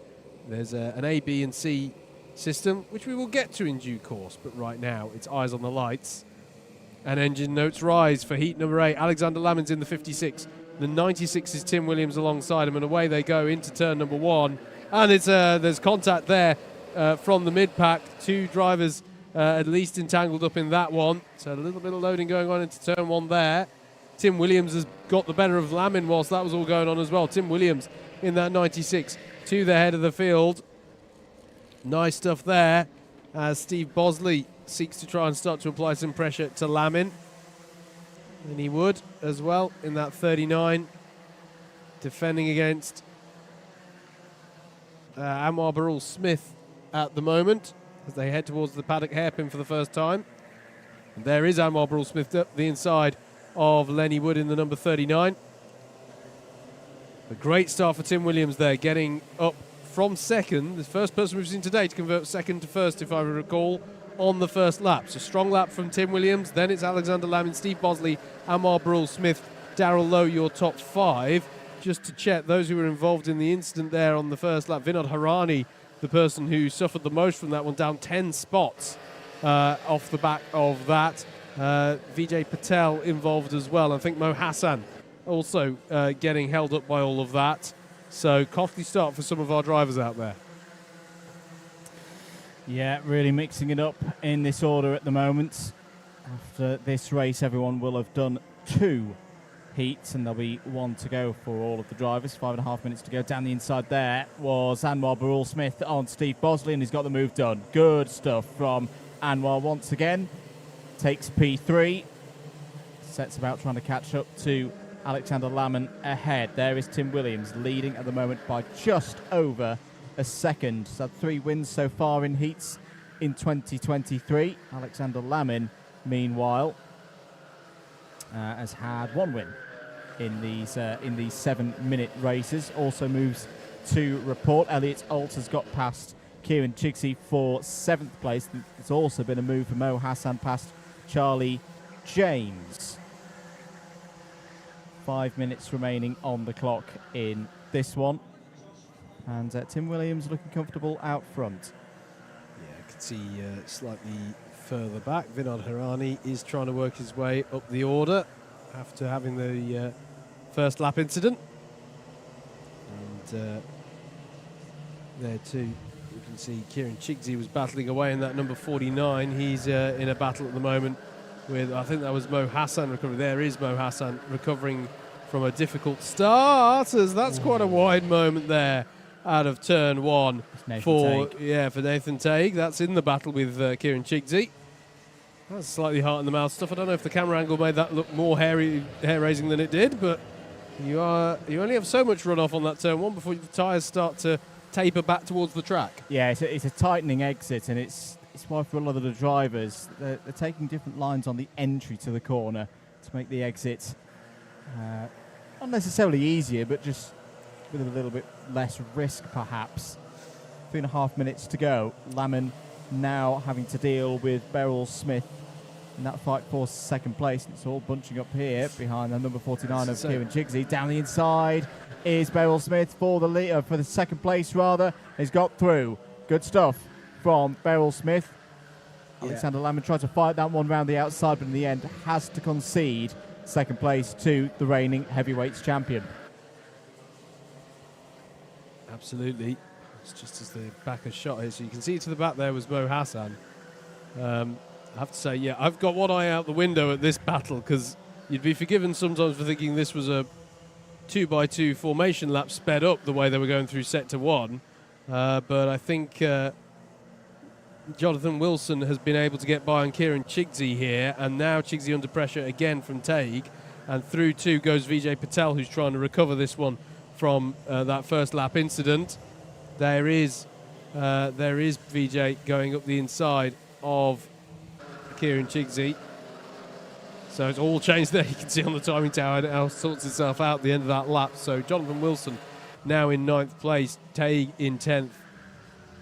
There's an A, B and C system, which we will get to in due course, but right now it's eyes on the lights. And engine notes rise for heat number 8. Alexander Lamin's in the 56. The 96 is Tim Williams alongside him, and away they go into turn number 1. And it's there's contact there from the mid-pack. 2 drivers at least entangled up in that one. So a little bit of loading going on into turn 1 there. Tim Williams has got the better of Lamin whilst that was all going on as well. Tim Williams in that 96 to the head of the field. Nice stuff there as Steve Bosley seeks to try and start to apply some pressure to Lamin. And he would as well in that 39, defending against Anwar Barul-Smith at the moment as they head towards the paddock hairpin for the first time. And there is Anwar Barul-Smith up the inside of Lenny Wood in the number 39. A great start for Tim Williams there, getting up from second. The first person we've seen today to convert second to first, if I recall, on the first lap. So strong lap from Tim Williams. Then it's Alexander Lamin, Steve Bosley, Anwar Barul-Smith, Darrell Lowe, your top 5. Just to check, those who were involved in the incident there on the first lap, Vinod Harani, the person who suffered the most from that one, down 10 spots off the back of that. Vijay Patel involved as well. I think Mo Hassan also getting held up by all of that. So costly start for some of our drivers out there. Yeah, really mixing it up in this order at the moment. After this race, everyone will have done 2 heats, and there'll be 1 to go for all of the drivers. 5.5 minutes to go. Down the inside there was Anwar Barul-Smith on Steve Bosley, and he's got the move done. Good stuff from Anwar once again. Takes P3. Sets about trying to catch up to Alexander Lamin ahead. There is Tim Williams leading at the moment by just over a second. He's had 3 wins so far in heats in 2023. Alexander Lamin, meanwhile, has had 1 win in these 7-minute races. Also moves to report. Elliot Alt has got past Kieran Chigzi for 7th place. There's also been a move for Mo Hassan past Charlie James. 5 minutes remaining on the clock in this one. And Tim Williams looking comfortable out front. Yeah, I can see slightly further back. Vinod Harani is trying to work his way up the order after having the first lap incident. And there too, you can see Kieran Chigzi was battling away in that number 49. He's in a battle at the moment with, I think that was Mo Hassan recovering. There is Mo Hassan recovering from a difficult start, as that's quite a wide moment there out of turn 1 for Nathan Tague. That's in the battle with Kieran Chigzi. That's slightly heart in the mouth stuff. I don't know if the camera angle made that look more hair-raising than it did, but you only have so much runoff on that turn 1 before the tyres start to taper back towards the track. Yeah, it's a tightening exit, and it's why for a lot of the drivers, they're taking different lines on the entry to the corner to make the exit not necessarily easier, but just with a little bit less risk, perhaps. 3.5 minutes to go. Lamin now having to deal with Barul-Smith in that fight for 2nd place. It's all bunching up here behind the number 49 of Kieran Chigzi. Down the inside is Barul-Smith for the 2nd place rather. He's got through. Good stuff from Barul-Smith. Alexander Lammin tried to fight that one round the outside, but in the end has to concede second place to the reigning heavyweights champion. Absolutely. It's just as the backer shot here. So you can see to the back there was Mo Hassan. I have to say, yeah, I've got one eye out the window at this battle, because you'd be forgiven sometimes for thinking this was a 2x2 formation lap sped up the way they were going through sector 1. But I think Jonathan Wilson has been able to get by on Kieran Chigsey here, and now Chigsey under pressure again from Taig, and through 2 goes Vijay Patel, who's trying to recover this one from that first lap incident. There is Vijay going up the inside of Kieran Chigsey. So it's all changed there. You can see on the timing tower it now sorts itself out at the end of that lap. So Jonathan Wilson now in 9th place, Taig in 10th,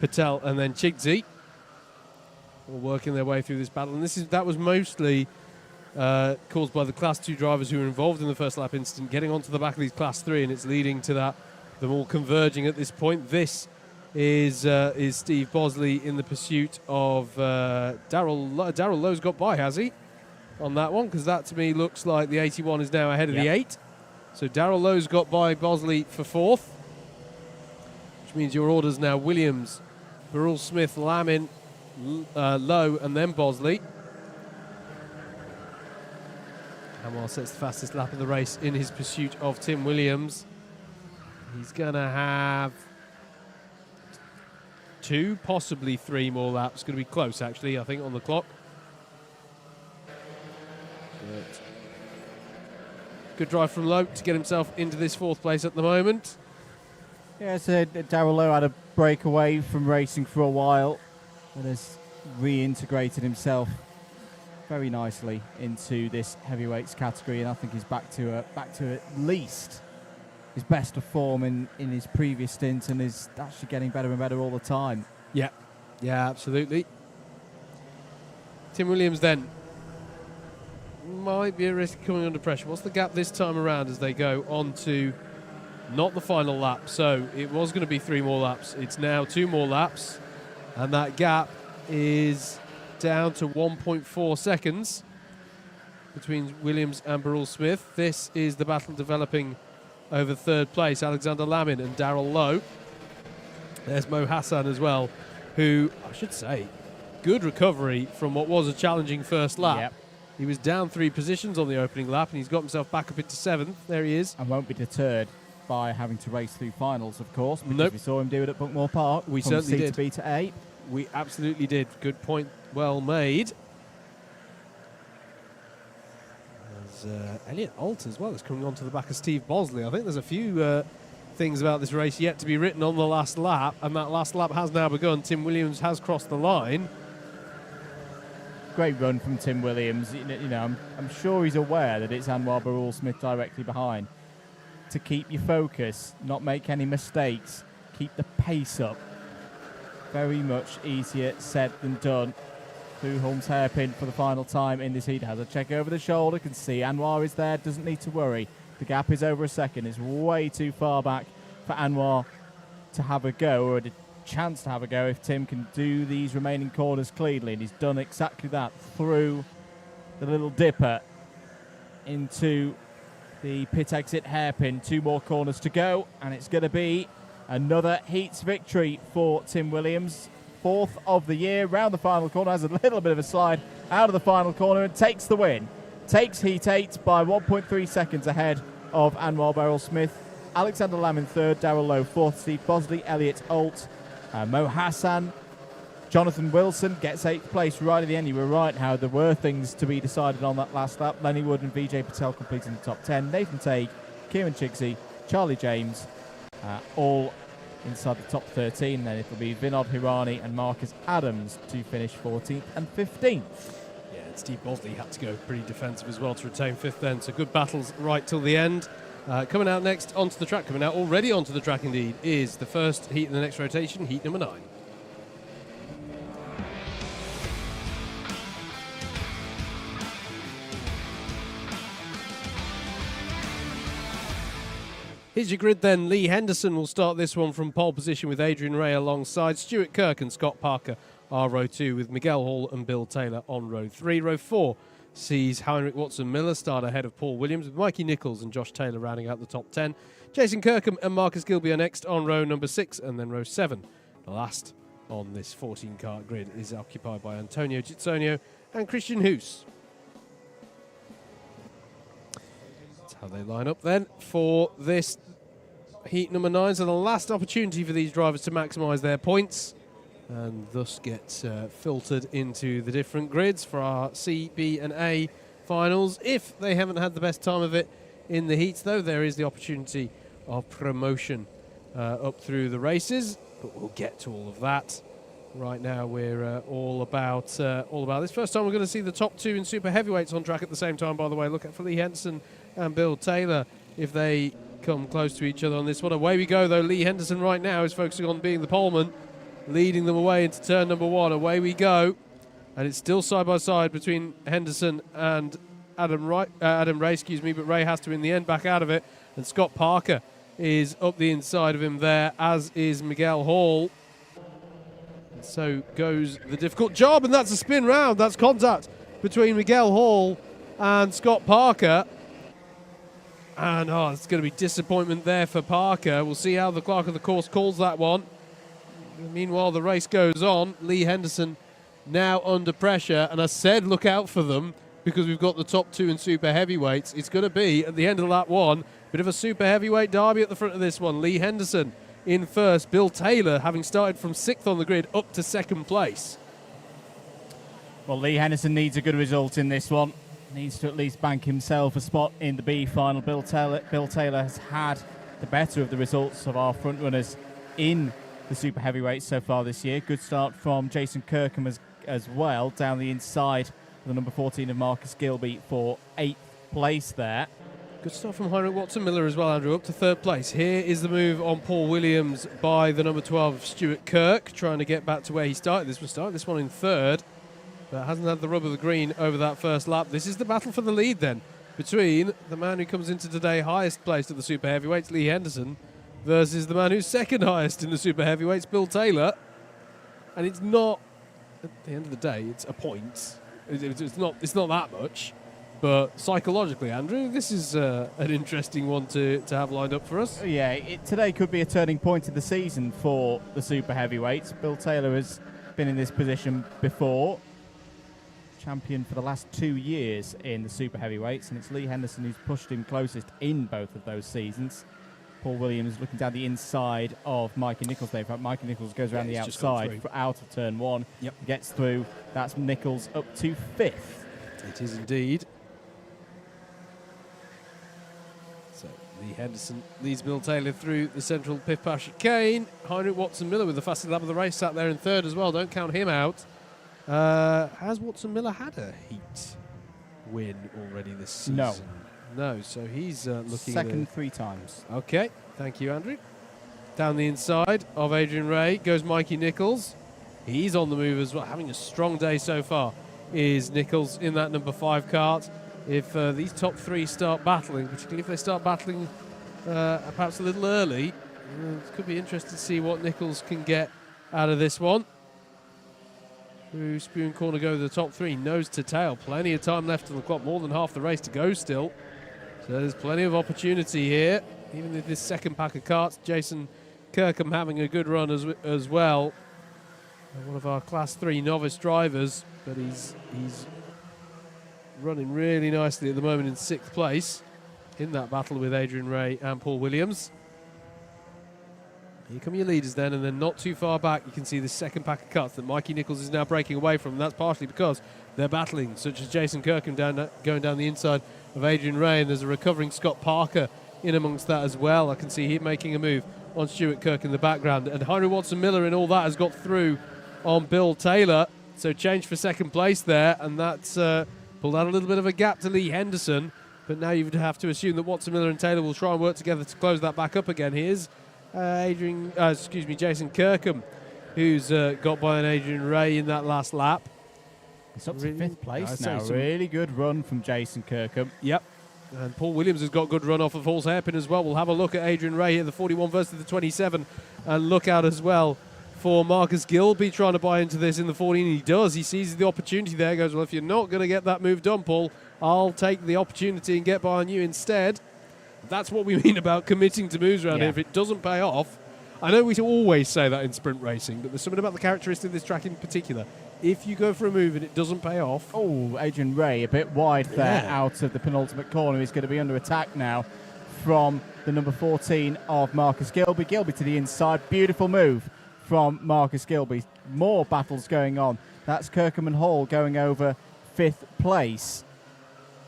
Patel and then Chigsey all working their way through this battle. And that was mostly caused by the Class 2 drivers who were involved in the first lap incident getting onto the back of these Class 3, and it's leading to them all converging at this point. This is Steve Bosley in the pursuit of Darrell Lowe's got by, has he? On that one, because that to me looks like the 81 is now ahead of the 8. So Darrell Lowe's got by Bosley for 4th, which means your order's now Williams, Burrell Smith, Lammin, Lowe, and then Bosley. Anwar sets the fastest lap of the race in his pursuit of Tim Williams. He's going to have 2, possibly 3 more laps. Going to be close, actually, I think, on the clock. But good drive from Lowe to get himself into this 4th place at the moment. Yeah, so Darrell Lowe had a break away from racing for a while and has reintegrated himself very nicely into this heavyweights category, and I think he's back to at least his best of form in his previous stint, and is actually getting better and better all the time. Yeah, absolutely. Tim Williams then might be a risk coming under pressure. What's the gap this time around as they go on to not the final lap? So it was going to be 3 more laps. It's now 2 more laps, and that gap is down to 1.4 seconds between Williams and Burrell Smith. This is the battle developing over 3rd place, Alexander Lammin and Darrell Lowe. There's Mo Hassan as well, who, I should say, good recovery from what was a challenging first lap. Yep. He was down 3 positions on the opening lap, and he's got himself back up into 7th. There he is. And won't be deterred by having to race through finals, of course, because we saw him do it at Buckmore Park. We from certainly C did. to B to A. We absolutely did. Good point. Well made. There's Elliot Alt as well is coming on to the back of Steve Bosley. I think there's a few things about this race yet to be written on the last lap, and that last lap has now begun. Tim Williams has crossed the line. Great run from Tim Williams. You know, I'm sure he's aware that it's Anwar Burrell Smith directly behind. To keep your focus, not make any mistakes, keep the pace up. Very much easier said than done. Through Holmes hairpin for the final time in this heat. Has a check over the shoulder, can see Anwar is there, doesn't need to worry. The gap is over a second. It's way too far back for Anwar to have a go, or a chance to have a go, if Tim can do these remaining corners cleanly, and he's done exactly that through the little dipper into the pit exit hairpin. 2 more corners to go, and it's going to be another heats victory for Tim Williams. 4th of the year, round the final corner, has a little bit of a slide out of the final corner and takes the win. Takes heat 8 by 1.3 seconds ahead of Anwar Burrell Smith. Alexander Lammin 3rd, Darrell Lowe 4th, Steve Bosley, Elliot Alt, Mo Hassan, Jonathan Wilson gets 8th place right at the end. You were right how there were things to be decided on that last lap. Lenny Wood and Vijay Patel completing the top 10. Nathan Taig, Kieran Chigsey, Charlie James, all inside the top 13. And then it'll be Vinod Hirani and Marcus Adams to finish 14th and 15th. Yeah, and Steve Bosley had to go pretty defensive as well to retain 5th then. So good battles right till the end. Coming out next onto the track, already onto the track indeed, is the first heat in the next rotation, heat number 9. Here's your grid then. Lee Henderson will start this one from pole position with Adrian Ray alongside. Stuart Kirk and Scott Parker are row 2, with Miguel Hall and Bill Taylor on row 3. Row 4 sees Heinrich Watson-Miller start ahead of Paul Williams, with Mikey Nichols and Josh Taylor rounding out the top 10. Jason Kirkham and Marcus Gilby are next on row number 6, and then row 7, the last on this 14-kart grid, is occupied by Antonio Gizzonio and Christian Hoos. That's how they line up then for this heat number 9. So the last opportunity for these drivers to maximise their points and thus get filtered into the different grids for our C, B and A finals. If they haven't had the best time of it in the heats, though, there is the opportunity of promotion up through the races, but we'll get to all of that. Right now we're all about this. First time we're going to see the top 2 in super heavyweights on track at the same time, by the way. Look out for Lee Henderson and Bill Taylor if they come close to each other on this one. Away we go, though. Lee Henderson right now is focusing on being the poleman, leading them away into turn number 1. Away we go, and it's still side by side between Henderson and Adam Ray, but Ray has to in the end back out of it, and Scott Parker is up the inside of him there, as is Miguel Hall. And so goes the difficult job, and that's a spin round. That's contact between Miguel Hall and Scott Parker. And it's going to be disappointment there for Parker. We'll see how the clerk of the course calls that one. Meanwhile, the race goes on. Lee Henderson now under pressure, and I said look out for them because we've got the top 2 in super heavyweights. It's going to be, at the end of lap 1, bit of a super heavyweight derby at the front of this one. Lee Henderson in first. Bill Taylor, having started from 6th on the grid, up to 2nd place. Well, Lee Henderson needs a good result in this one. Needs to at least bank himself a spot in the B final. Bill Taylor has had the better of the results of our front runners in the super heavyweights so far this year. Good start from Jason Kirkham as well, down the inside of the number 14 of Marcus Gilby for 8th place there. Good start from Heinrich Watson-Miller as well, Andrew, up to 3rd place. Here is the move on Paul Williams by the number 12, Stuart Kirk, trying to get back to where he started this one in 3rd, but hasn't had the rub of the green over that first lap. This is the battle for the lead then, between the man who comes into today highest placed at the super heavyweights, Lee Henderson, versus the man who's 2nd highest in the super heavyweights, Bill Taylor. And it's not, at the end of the day, it's a point. It's not that much. But psychologically, Andrew, this is an interesting one to have lined up for us. Yeah, today could be a turning point of the season for the super heavyweights. Bill Taylor has been in this position before. Champion for the last 2 years in the super heavyweights, and it's Lee Henderson who's pushed him closest in both of those seasons. Paul Williams looking down the inside of Mikey Nichols there. In fact, Mikey Nichols goes around the outside out of turn 1, gets through. That's Nichols up to 5th. It is indeed. So Lee Henderson leads Bill Taylor through the central Pif-Paf chicane. Heinrich Watson-Miller with the fastest lap of the race sat there in 3rd as well. Don't count him out. Has Watson-Miller had a heat win already this season? No, so he's looking 2nd 3 times. Okay, thank you, Andrew. Down the inside of Adrian Ray goes Mikey Nichols. He's on the move as well, having a strong day so far, is Nichols in that number 5 kart. If these top 3 start battling, particularly if they start battling perhaps a little early, it could be interesting to see what Nichols can get out of this one. Through Spoon Corner go the top 3, nose to tail. Plenty of time left on the clock, more than half the race to go still. So there's plenty of opportunity here. Even with this 2nd pack of karts, Jason Kirkham having a good run as well. One of our Class 3 novice drivers, but he's running really nicely at the moment in 6th place in that battle with Adrian Ray and Paul Williams. Here come your leaders then, and then not too far back you can see the 2nd pack of karts that Mikey Nichols is now breaking away from. And that's partially because they're battling, such as Jason Kirkham going down the inside of Adrian Ray, and there's a recovering Scott Parker in amongst that as well. I can see him making a move on Stuart Kirk in the background, and Heinrich Watson-Miller in all that has got through on Bill Taylor, so change for 2nd place there, and that's pulled out a little bit of a gap to Lee Henderson, but now you'd have to assume that Watson-Miller and Taylor will try and work together to close that back up again. Here's Jason Kirkham, who's got by an Adrian Ray in that last lap. It's up to 5th place now. Really good run from Jason Kirkham. Yep. And Paul Williams has got good run off of Hall's hairpin as well. We'll have a look at Adrian Ray here, the 41 versus the 27, and look out as well for Marcus Gilby trying to buy into this in the 14, and he does. He sees the opportunity there, goes, well, if you're not going to get that move done, Paul, I'll take the opportunity and get behind you instead. That's what we mean about committing to moves around here. If it doesn't pay off, I know we always say that in sprint racing, but there's something about the characteristic of this track in particular. If you go for a move and it doesn't pay off... Oh, Adrian Ray a bit wide there out of the penultimate corner. He's going to be under attack now from the number 14 of Marcus Gilby. Gilby to the inside. Beautiful move from Marcus Gilby. More battles going on. That's Kirkham and Hall going over 5th place.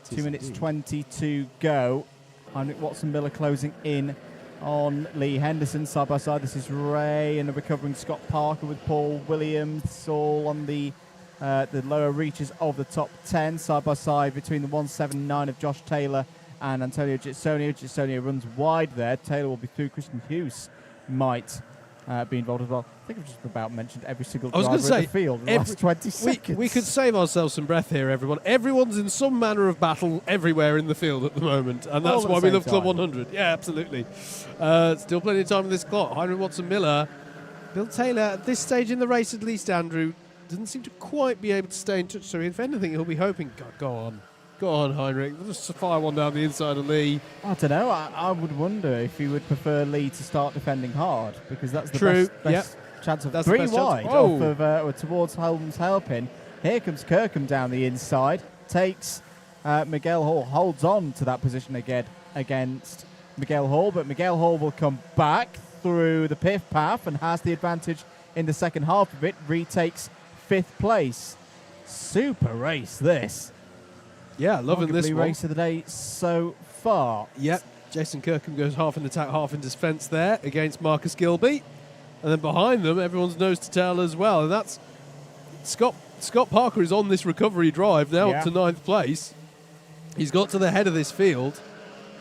2 minutes 20 to go. Heinrich Watson-Miller closing in on Lee Henderson side by side. This is Ray and a recovering Scott Parker with Paul Williams, all on the lower reaches of the top 10 side by side between the 179 of Josh Taylor and Antonio Gitsonio. Gitsonio runs wide there. Taylor will be through. Christian Hughes might be involved as well. I think I've just about mentioned every single driver in the field in the last 20 seconds. We could save ourselves some breath here, everyone. Everyone's in some manner of battle everywhere in the field at the moment, and that's why we love Club 100. Yeah, absolutely. Still plenty of time in this clock. Heinrich Watson-Miller. Bill Taylor, at this stage in the race at least, Andrew, doesn't seem to quite be able to stay in touch. So if anything, he'll be hoping, God, go on. Go on, Heinrich. Just fire one down the inside of Lee. I don't know. I would wonder if he would prefer Lee to start defending hard, because that's the best chance of 3 wide off of, towards Holmes helping. Here comes Kirkham down the inside. Takes Miguel Hall. Holds on to that position again against Miguel Hall, but Miguel Hall will come back through the piff path and has the advantage in the second half of it. Retakes 5th place. Super race this. Yeah, loving this one. Race of the day so far. Yep. Jason Kirkham goes half in attack, half in defence there against Marcus Gilby. And then behind them, everyone's nose to tail as well. And that's Scott Parker is on this recovery drive now up to 9th place. He's got to the head of this field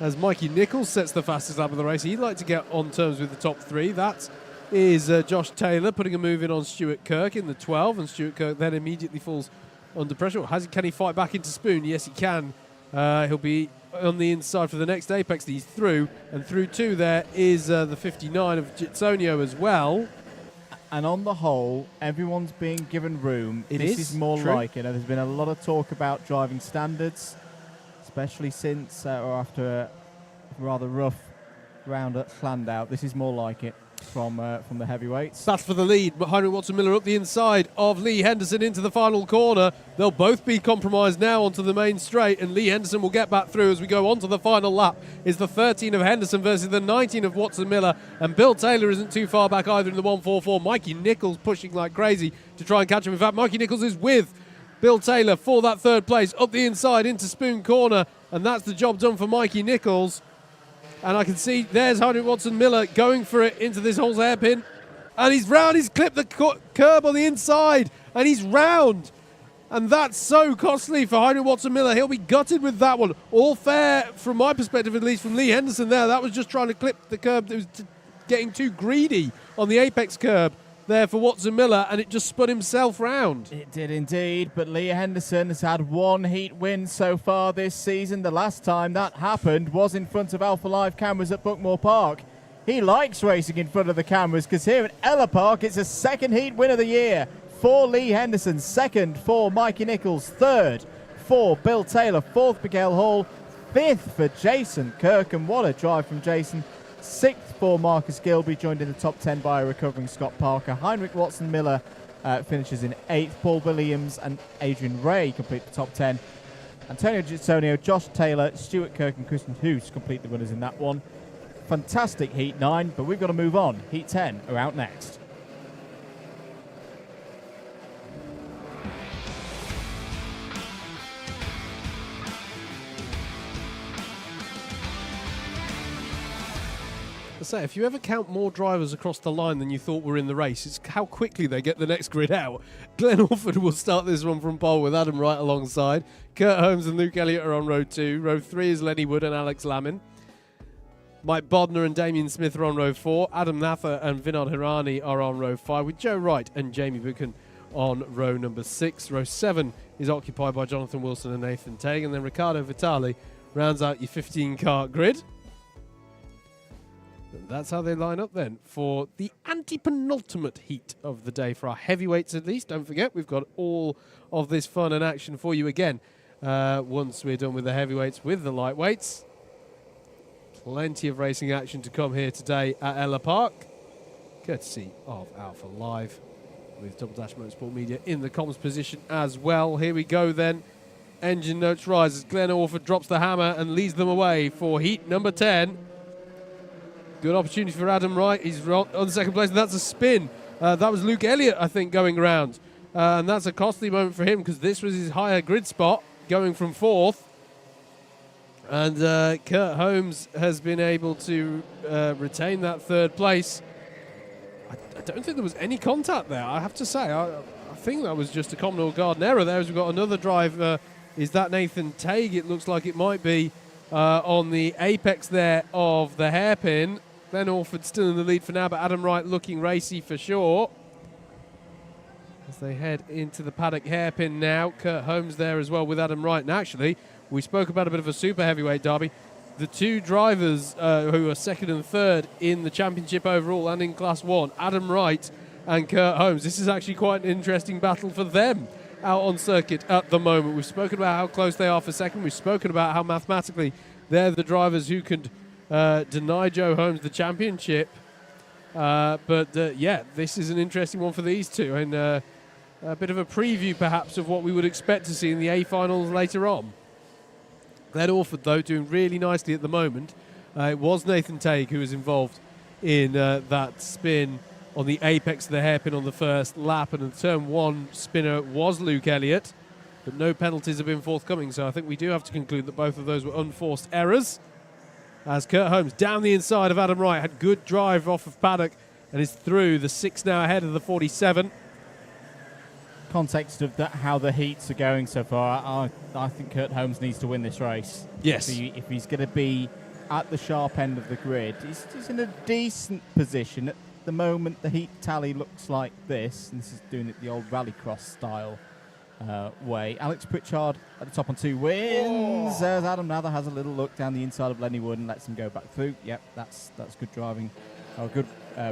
as Mikey Nichols sets the fastest lap of the race. He'd like to get on terms with the top 3. That is Josh Taylor putting a move in on Stuart Kirk in the 12, and Stuart Kirk then immediately falls under pressure. Can he fight back into Spoon? Yes, he can. He'll be on the inside for the next apex. He's through, and through too there is the 59 of Gitsonio as well. And on the whole, everyone's being given room. This is more like it. There's been a lot of talk about driving standards, especially since or after a rather rough round at Landau. This is more like it from the heavyweights. That's for the lead. But Heinrich Watson-Miller up the inside of Lee Henderson into the final corner. They'll both be compromised now onto the main straight, and Lee Henderson will get back through as we go on to the final lap. Is the 13 of Henderson versus the 19 of Watson-Miller, and Bill Taylor isn't too far back either in the 144. Mikey Nichols pushing like crazy to try and catch him. In fact, Mikey Nichols is with Bill Taylor for that 3rd place up the inside into Spoon Corner, and that's the job done for Mikey Nichols. And I can see there's Heinrich Watson-Miller going for it into this Hall's hairpin. And he's round. He's clipped the curb on the inside. And he's round. And that's so costly for Heinrich Watson-Miller. He'll be gutted with that one. All fair, from my perspective at least, from Lee Henderson there. That was just trying to clip the curb. It was getting too greedy on the apex curb there for Watson-Miller, and it just spun himself round. It did indeed, but Lee Henderson has had 1 heat win so far this season. The last time that happened was in front of Alpha Live cameras at Buckmore Park. He likes racing in front of the cameras, because here at Ellough Park, it's a 2nd heat win of the year for Lee Henderson, 2nd for Mikey Nichols, 3rd for Bill Taylor, 4th Miguel Hall, 5th for Jason Kirkham. What a drive from Jason. 6th for Marcus Gilby, joined in the top 10 by a recovering Scott Parker. Heinrich Watson-Miller finishes in 8th. Paul Williams and Adrian Ray complete the top 10. Antonio Gitsonio, Josh Taylor, Stuart Kirk and Christian Hughes complete the winners in that one. Fantastic Heat 9, but we've got to move on. Heat 10 are out next. Say, if you ever count more drivers across the line than you thought were in the race, it's how quickly they get the next grid out. Glenn Orford will start this one from pole with Adam Wright alongside. Kurt Holmes and Luke Elliott are on row 2. Row 3 is Lenny Wood and Alex Lamin. Mike Bodner and Damien Smith are on row 4. Adam Nather and Vinod Hirani are on row 5, with Joe Wright and Jamie Buchan on row number 6. Row 7 is occupied by Jonathan Wilson and Nathan Tague, and then Riccardo Vitali rounds out your 15-car grid. And that's how they line up then for the anti-penultimate heat of the day for our heavyweights at least. Don't forget, we've got all of this fun and action for you again once we're done with the heavyweights with the lightweights. Plenty of racing action to come here today at Ellough Park. Courtesy of Alpha Live with Double Dash Motorsport Media in the comms position as well. Here we go then. Engine notes rise as Glenn Orford drops the hammer and leads them away for heat number 10. Good opportunity for Adam Wright. He's on second place, and that's a spin. That was Luke Elliott, I think, going around. And that's a costly moment for him because this was his higher grid spot, going from 4th. And Kurt Holmes has been able to retain that 3rd place. I don't think there was any contact there, I have to say. I think that was just a Commodore Garden error there, as we've got another drive. Is that Nathan Tague? It looks like it might be on the apex there of the hairpin. Glenn Orford still in the lead for now, but Adam Wright looking racy for sure. As they head into the paddock hairpin now. Kurt Holmes there as well with Adam Wright. And actually, we spoke about a bit of a super heavyweight derby. The two drivers who are 2nd and 3rd in the championship overall and in Class 1, Adam Wright and Kurt Holmes. This is actually quite an interesting battle for them out on circuit at the moment. We've spoken about how close they are for 2nd. We've spoken about how mathematically they're the drivers who could deny Joe Holmes the championship. Yeah, this is an interesting one for these two. And a bit of a preview, perhaps, of what we would expect to see in the A-finals later on. Glenn Orford, though, doing really nicely at the moment. It was Nathan Tague who was involved in that spin on the apex of the hairpin on the first lap, and the turn 1 spinner was Luke Elliott, but no penalties have been forthcoming, so I think we do have to conclude that both of those were unforced errors. As Kurt Holmes down the inside of Adam Wright, had good drive off of paddock and is through the 6 now ahead of the 47. Context of that, how the heats are going so far, I think Kurt Holmes needs to win this race. Yes. If he's going to be at the sharp end of the grid, he's in a decent position. At the moment, the heat tally looks like this, and this is doing it the old rallycross style way. Alex Pritchard at the top on 2 wins. As Adam Nather has a little look down the inside of Lenny Wood and lets him go back through. Yep, that's good driving. A good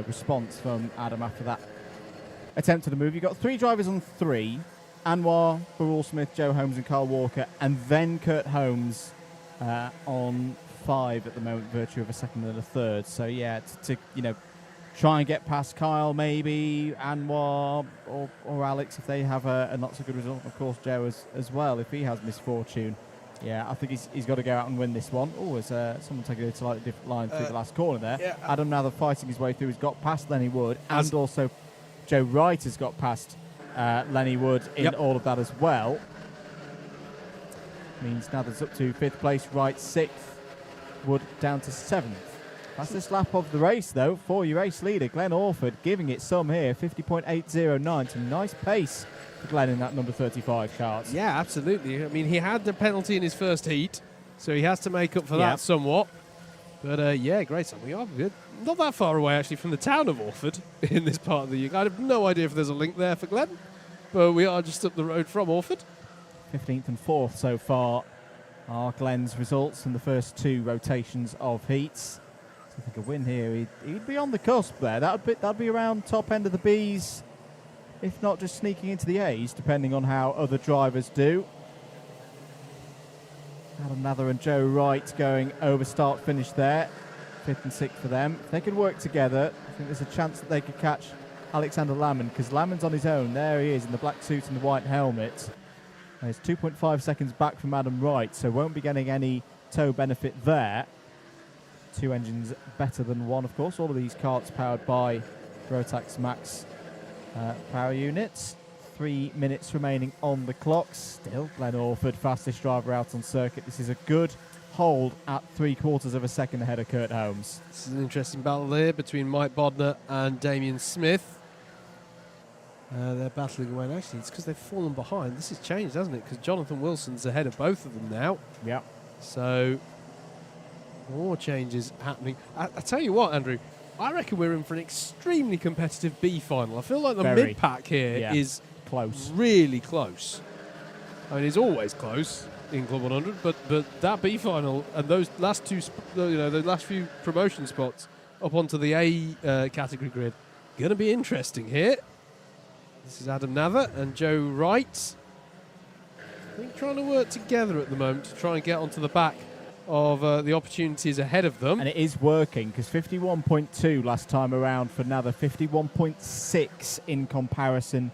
response from Adam after that attempt to the move. You've got 3 drivers on 3. Anwar, Burrell Smith, Joe Holmes and Carl Walker, and then Kurt Holmes on 5 at the moment, virtue of a 2nd and a 3rd. So yeah, to try and get past Kyle, maybe Anwar or Alex if they have a not so good result. Of course, Joe as well if he has misfortune. Yeah, I think he's got to go out and win this one. Oh, there's someone taking a slightly different line through the last corner there. Yeah. Adam Nather fighting his way through. He's got past Lenny Wood, and also Joe Wright has got past Lenny Wood in all of that as well. Means Nather's up to 5th place, Wright 6th, Wood down to 7th. Fastest lap of the race, though, for your race leader, Glenn Orford, giving it some here, 50.809. Some nice pace for Glenn in that number 35 kart. Yeah, absolutely. I mean, he had the penalty in his first heat, so he has to make up for that somewhat. But, yeah, great. So we are good. Not that far away, actually, from the town of Orford in this part of the UK. I have no idea if there's a link there for Glenn, but we are just up the road from Orford. 15th and 4th so far are Glenn's results in the first 2 rotations of heats. I think a win here, he'd be on the cusp there. That'd be around top end of the Bs, if not just sneaking into the A's, depending on how other drivers do. Adam Nather and Joe Wright going over start finish there, 5th and 6th for them. If they could work together, I think there's a chance that they could catch Alexander Lamond, because Lamond's on his own. There he is in the black suit and the white helmet. He's 2.5 seconds back from Adam Wright, so won't be getting any tow benefit there. 2 engines better than 1, of course. All of these karts powered by Rotax Max power units. 3 minutes remaining on the clock. Still, Glenn Orford, fastest driver out on circuit. This is a good hold at 3/4 of a second ahead of Kurt Holmes. This is an interesting battle here between Mike Bodner and Damien Smith. They're battling away. And actually, it's because they've fallen behind. This has changed, hasn't it? Because Jonathan Wilson's ahead of both of them now. Yeah. So more changes happening. I tell you what, Andrew, I reckon we're in for an extremely competitive B final. I feel like the mid-pack here is close, really close. I mean, it's always close in Club 100, but that B final and those last 2, the last few promotion spots up onto the A category grid. Going to be interesting here. This is Adam Nather and Joe Wright. I think trying to work together at the moment to try and get onto the back of the opportunities ahead of them. And it is working, because 51.2 last time around for Nather, 51.6 in comparison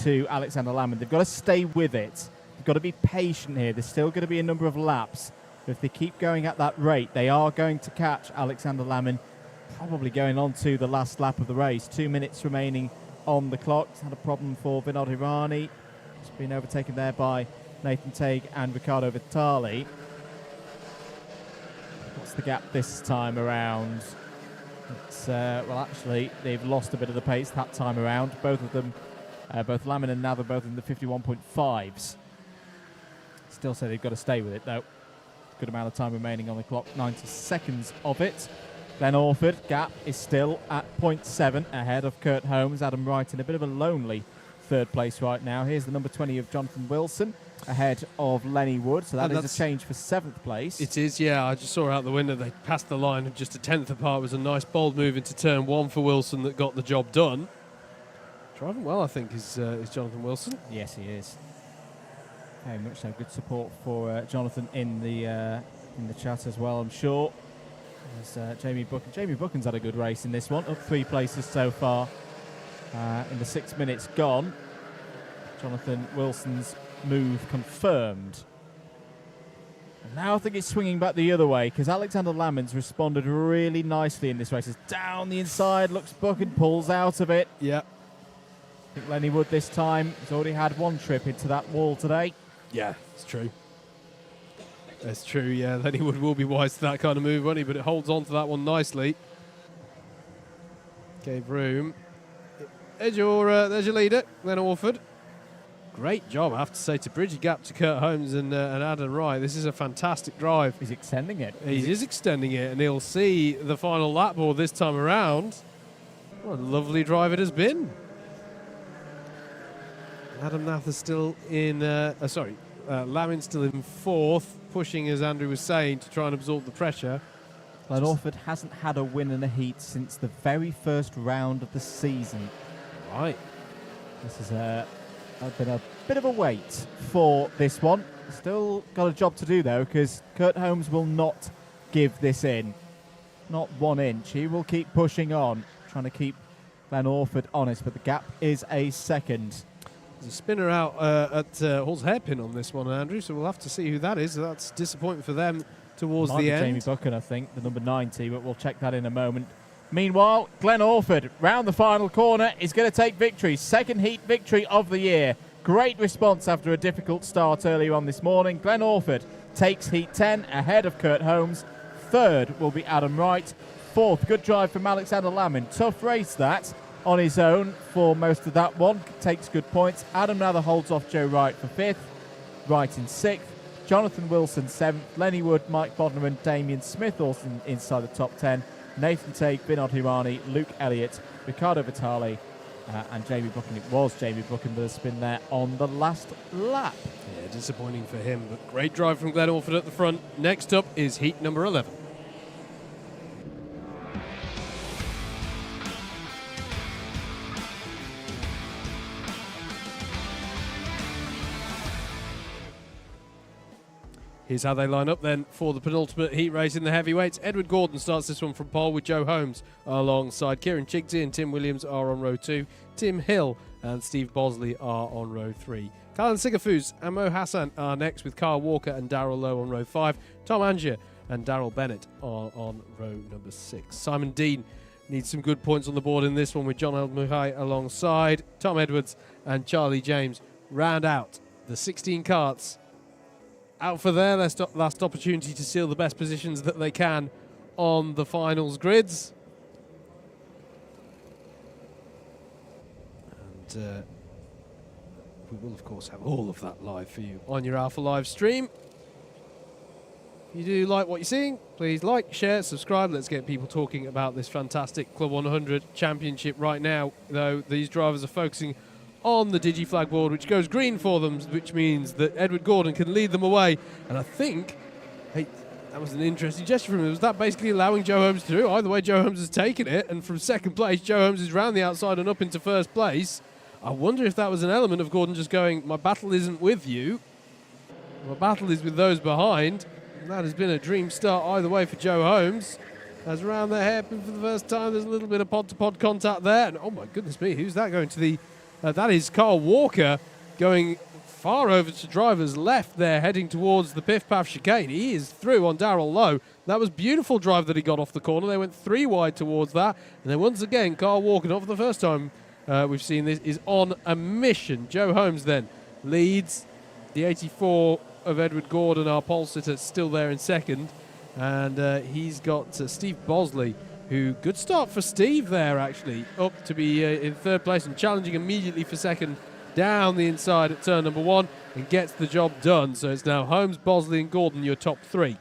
to Alexander Lamond. They've got to stay with it. They've got to be patient here. There's still going to be a number of laps. But if they keep going at that rate, they are going to catch Alexander Lamond, probably going on to the last lap of the race. 2 minutes remaining on the clock. It's had a problem for Vinod Hirani. It's been overtaken there by Nathan Teague and Riccardo Vitali. What's the gap this time around? It's, well, actually, they've lost a bit of the pace that time around. Both of them, both Lamond and Nather, both in the 51.5s. Still say they've got to stay with it, though. Good amount of time remaining on the clock, 90 seconds of it. Glenn Orford, gap is still at 0.7 ahead of Kurt Holmes. Adam Wright in a bit of a lonely third place right now. Here's the number 20 of Jonathan Wilson ahead of Lenny Wood. So that is a change for 7th place. It is, yeah. I just saw out the window. They passed the line just a tenth apart. It was a nice bold move into turn 1 for Wilson that got the job done. Driving well, I think, is Jonathan Wilson. Yes, he is. Very much so. Good support for Jonathan in the chat as well, I'm sure. There's Jamie Buchan. Jamie Buchan's had a good race in this one, up 3 places so far in the 6 minutes gone. Jonathan Wilson's move confirmed. And now I think it's swinging back the other way, because Alexander Lamond's responded really nicely in this race. It's down the inside, looks Buchan, pulls out of it. Yeah. I think Lenny Wood this time has already had one trip into that wall today. Yeah, it's true. It's true, yeah. Lenny Wood will be wise to that kind of move, won't he? But it holds on to that one nicely. Gave room. There's your leader, Glenn Orford. Great job, I have to say, to bridge a gap to Kurt Holmes and Adam Wright. This is a fantastic drive. He's extending it. He is extending it, and he'll see the final lap board this time around. What a lovely drive it has been. Adam Nather's still in, Lamond's still in 4th, pushing, as Andrew was saying, to try and absorb the pressure. Glenn Orford hasn't had a win in a heat since the very first round of the season. Right. This has been a bit of a wait for this one. Still got a job to do, though, because Kurt Holmes will not give this in. Not 1 inch. He will keep pushing on, trying to keep Glenn Orford honest, but the gap is a second. There's a spinner out at Hall's hairpin on this one, Andrew, so we'll have to see who that is. That's disappointing for them towards the end. Jamie Buchan, I think, the number 90, but we'll check that in a moment. Meanwhile, Glenn Orford, round the final corner, is going to take victory. 2nd heat victory of the year. Great response after a difficult start earlier on this morning. Glenn Orford takes heat 10 ahead of Kurt Holmes. 3rd will be Adam Wright. 4th, good drive from Alexander Lamond. Tough race that. On his own for most of that one, takes good points. Adam Nather holds off Joe Wright for 5th, Wright in 6th, Jonathan Wilson 7th, Lenny Wood, Mike Bodnar and Damien Smith also inside the top 10, Nathan Teague, Vinod Hirani, Luke Elliott, Riccardo Vitali and Jamie Buchan. It was Jamie Buchan with a spin there on the last lap. Yeah, disappointing for him, but great drive from Glenn Orford at the front. Next up is heat number 11. Here's how they line up then for the penultimate heat race in the heavyweights. Edward Gordon starts this one from pole with Joe Holmes alongside Kieran Chigsey and Tim Williams are on row 2. Tim Hill and Steve Bosley are on row 3. Callan Sigafus and Mo Hassan are next with Carl Walker and Darrell Lowe on row 5. Tom Angier and Daryl Bennett are on row number 6. Simon Dean needs some good points on the board in this one with John El-Muhai alongside. Tom Edwards and Charlie James round out the 16 karts out for their last opportunity to seal the best positions that they can on the finals grids. And we will, of course, have all of that live for you on your Alpha live stream. If you do like what you're seeing, please like, share, subscribe. Let's get people talking about this fantastic Club 100 championship right now, though these drivers are focusing on the Digi flag board, which goes green for them, which means that Edward Gordon can lead them away. And I think, hey, That was an interesting gesture from him. Was that basically allowing Joe Holmes through? Either way, Joe Holmes has taken it, and from second place, Joe Holmes is round the outside and up into first place. I wonder if that was an element of Gordon just going, my battle isn't with you. My battle is with those behind. And that has been a dream start either way for Joe Holmes. As around the hairpin for the first time, there's a little bit of pod-to-pod contact there. And oh my goodness me, who's that going to the... that is Carl Walker going far over to driver's left there, heading towards the Piff Paff chicane. He is through on Darrell Lowe. That was beautiful drive that he got off the corner. They went 3 wide towards that. And then once again, Carl Walker, not for the first time we've seen this, is on a mission. Joe Holmes then leads. The 84 of Edward Gordon, our pole sitter, still there in second. And he's got Steve Bosley, who, good start for Steve there actually, up to be in third place and challenging immediately for second down the inside at turn number 1 and gets the job done. So it's now Holmes, Bosley and Gordon, your top 3.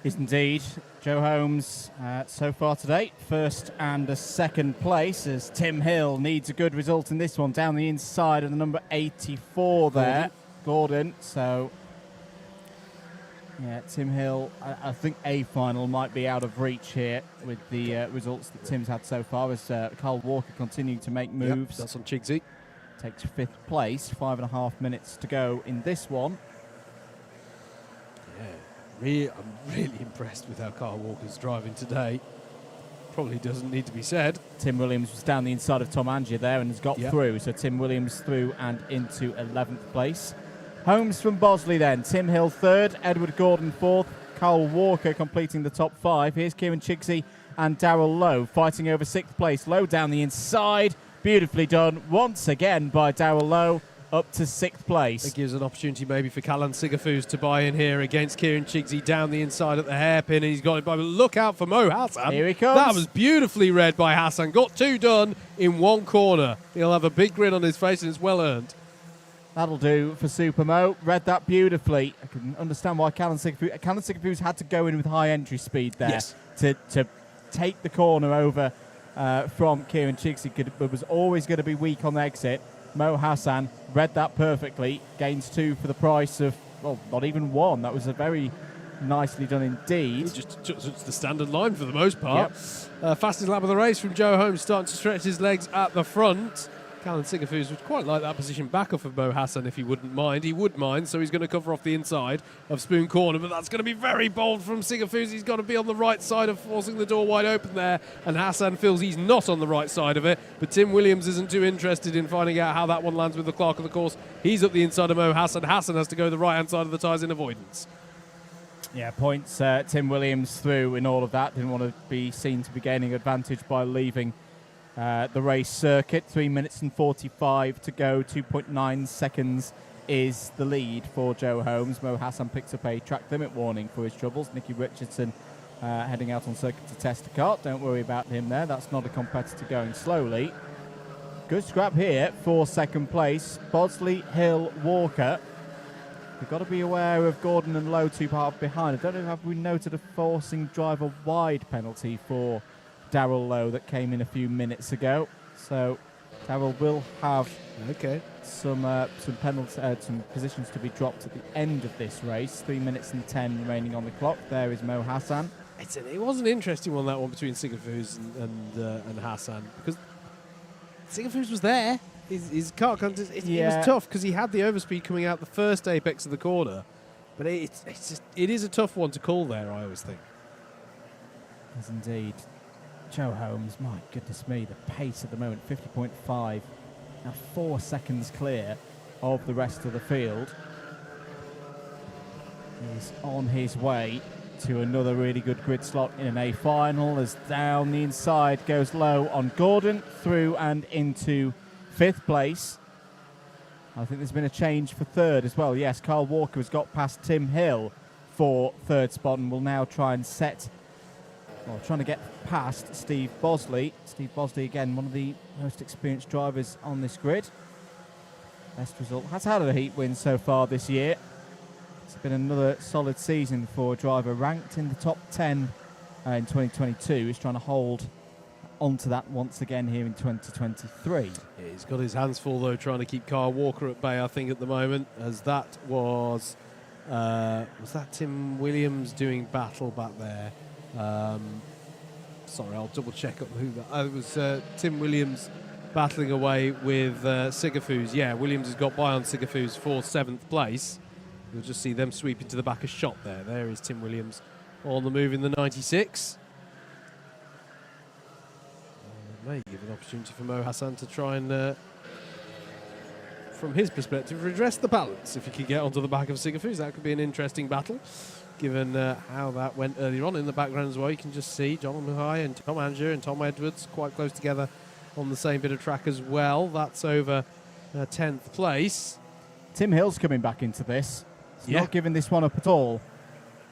Is indeed. Joe Holmes so far today, first and a second place, as Tim Hill needs a good result in this one, down the inside of the number 84 there, Gordon. So yeah, Tim Hill, I think a final might be out of reach here with the results that Tim's had so far, as Carl Walker continuing to make moves. Yep, that's on Chigsy. Takes 5th place, 5.5 minutes to go in this one. Yeah, I'm really impressed with how Carl Walker's driving today. Probably doesn't need to be said. Tim Williams was down the inside of Tom Angier there and has got through, so Tim Williams through and into 11th place. Holmes from Bosley then, Tim Hill 3rd, Edward Gordon 4th, Carl Walker completing the top 5. Here's Kieran Chigsy and Darrell Lowe fighting over 6th place. Lowe down the inside, beautifully done once again by Darrell Lowe, up to 6th place. It gives an opportunity maybe for Callan Sigafus to buy in here against Kieran Chigsy down the inside at the hairpin, and he's got it by. Look out for Mo Hassan. Here he comes. That was beautifully read by Hassan. Got 2 done in 1 corner. He'll have a big grin on his face, and it's well earned. That'll do for Super Mo. Read that beautifully. I can understand why Callan Sigafus had to go in with high entry speed there to take the corner over from Kieran Chigsy, but was always going to be weak on the exit. Mo Hassan read that perfectly, gains 2 for the price of, well, not even 1. That was a very nicely done indeed. He just took the standard line for the most part. Yep. Fastest lap of the race from Joe Holmes, starting to stretch his legs at the front. Callan Sigafus would quite like that position back off of Mo Hassan if he wouldn't mind. He would mind, so he's going to cover off the inside of Spoon Corner, but that's going to be very bold from Sigafus. He's got to be on the right side of forcing the door wide open there, and Hassan feels he's not on the right side of it, but Tim Williams isn't too interested in finding out how that one lands with the clerk of the course. He's up the inside of Mo Hassan. Hassan has to go the right-hand side of the tyres in avoidance. Yeah, points Tim Williams through in all of that. Didn't want to be seen to be gaining advantage by leaving the race circuit. 3 minutes and 45 to go. 2.9 seconds is the lead for Joe Holmes. Mo Hassan picks up a track limit warning for his troubles. Nicky Richardson heading out on circuit to test a kart. Don't worry about him there. That's not a competitor going slowly. Good scrap here for second place. Bosley, Hill, Walker. We've got to be aware of Gordon and Lowe 2 behind. I don't know, have we noted a forcing driver wide penalty for Darrell Lowe that came in a few minutes ago? So Darrell will have some positions to be dropped at the end of this race. 3 minutes and 10 remaining on the clock. There is Mo Hassan. It was an interesting one, that one between Sigafus and Hassan, because Sigafus was there. His kart contest, it was tough because he had the overspeed coming out the first apex of the corner, but it is a tough one to call there, I always think. Yes, indeed. Joe Holmes, my goodness me, the pace at the moment, 50.5, now 4 seconds clear of the rest of the field. He's on his way to another really good grid slot in an A final, as down the inside goes Lowe on Gordon, through and into 5th place. I think there's been a change for 3rd as well. Yes, Carl Walker has got past Tim Hill for 3rd spot and will now try and trying to get past Steve Bosley. Steve Bosley, again, one of the most experienced drivers on this grid. Best result. Has had a heat win so far this year. It's been another solid season for a driver ranked in the top 10 in 2022. He's trying to hold onto that once again here in 2023. Yeah, he's got his hands full, though, trying to keep Carl Walker at bay, I think, at the moment, as that was Was that Tim Williams doing battle back there? Sorry, I'll double check up who that. It was Tim Williams battling away with Sigafus. Yeah, Williams has got by on Sigafus for 7th place. You'll just see them sweep into the back of shot there. There is Tim Williams on the move in the 96. May give an opportunity for Mo Hassan to try and, from his perspective, redress the balance. If he could get onto the back of Sigafus, that could be an interesting battle, given how that went earlier on. In the background as well, you can just see John Muhai and Tom Andrew and Tom Edwards quite close together on the same bit of track as well. That's over 10th place. Tim Hill's coming back into this. He's Yeah. not giving this one up at all,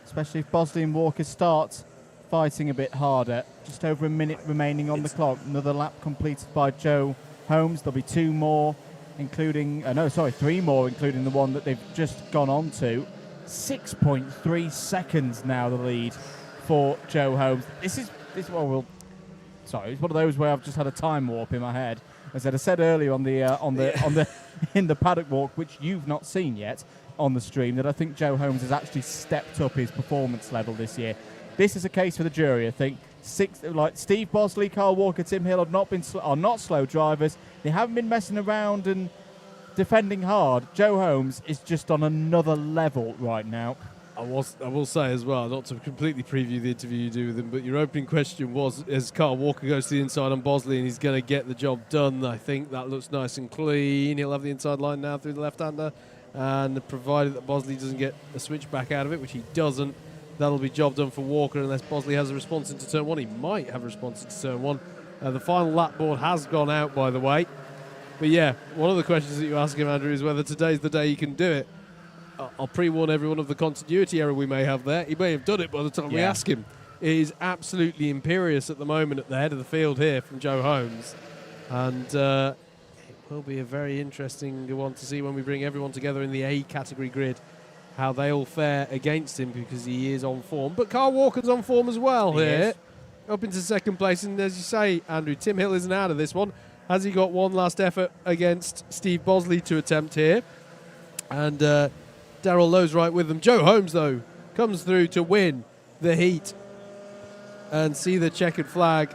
especially if Bosley and Walker start fighting a bit harder. Just over a minute remaining on the clock. Another lap completed by Joe Holmes. There'll be 2 more, including, 3 more, including the one that they've just gone on to. 6.3 seconds now the lead for Joe Holmes. This is it's one of those where I've just had a time warp in my head. As I said earlier on the in the paddock walk, which you've not seen yet on the stream, that I think Joe Holmes has actually stepped up his performance level this year. This is a case for the jury, I think. Steve Bosley, Carl Walker, Tim Hill are not slow drivers. They haven't been messing around and defending hard. Joe Holmes is just on another level right now. I will say as well, not to completely preview the interview you do with him, but your opening question was, as Carl Walker goes to the inside on Bosley and he's going to get the job done, I think that looks nice and clean. He'll have the inside line now through the left-hander, and provided that Bosley doesn't get a switch back out of it, which he doesn't, that'll be job done for Walker, unless Bosley has a response into turn 1. He might have a response into turn 1. The final lap board has gone out, by the way. But yeah, one of the questions that you ask him, Andrew, is whether today's the day he can do it. I'll pre-warn everyone of the continuity error we may have there. He may have done it by the time we ask him. It is absolutely imperious at the moment at the head of the field here from Joe Holmes. And it will be a very interesting one to see when we bring everyone together in the A category grid, how they all fare against him, because he is on form. But Carl Walker's on form as well here. Up into 2nd place. And as you say, Andrew, Tim Hill isn't out of this one. Has he got one last effort against Steve Bosley to attempt here? And Darrell Lowe's right with them. Joe Holmes, though, comes through to win the heat and see the checkered flag.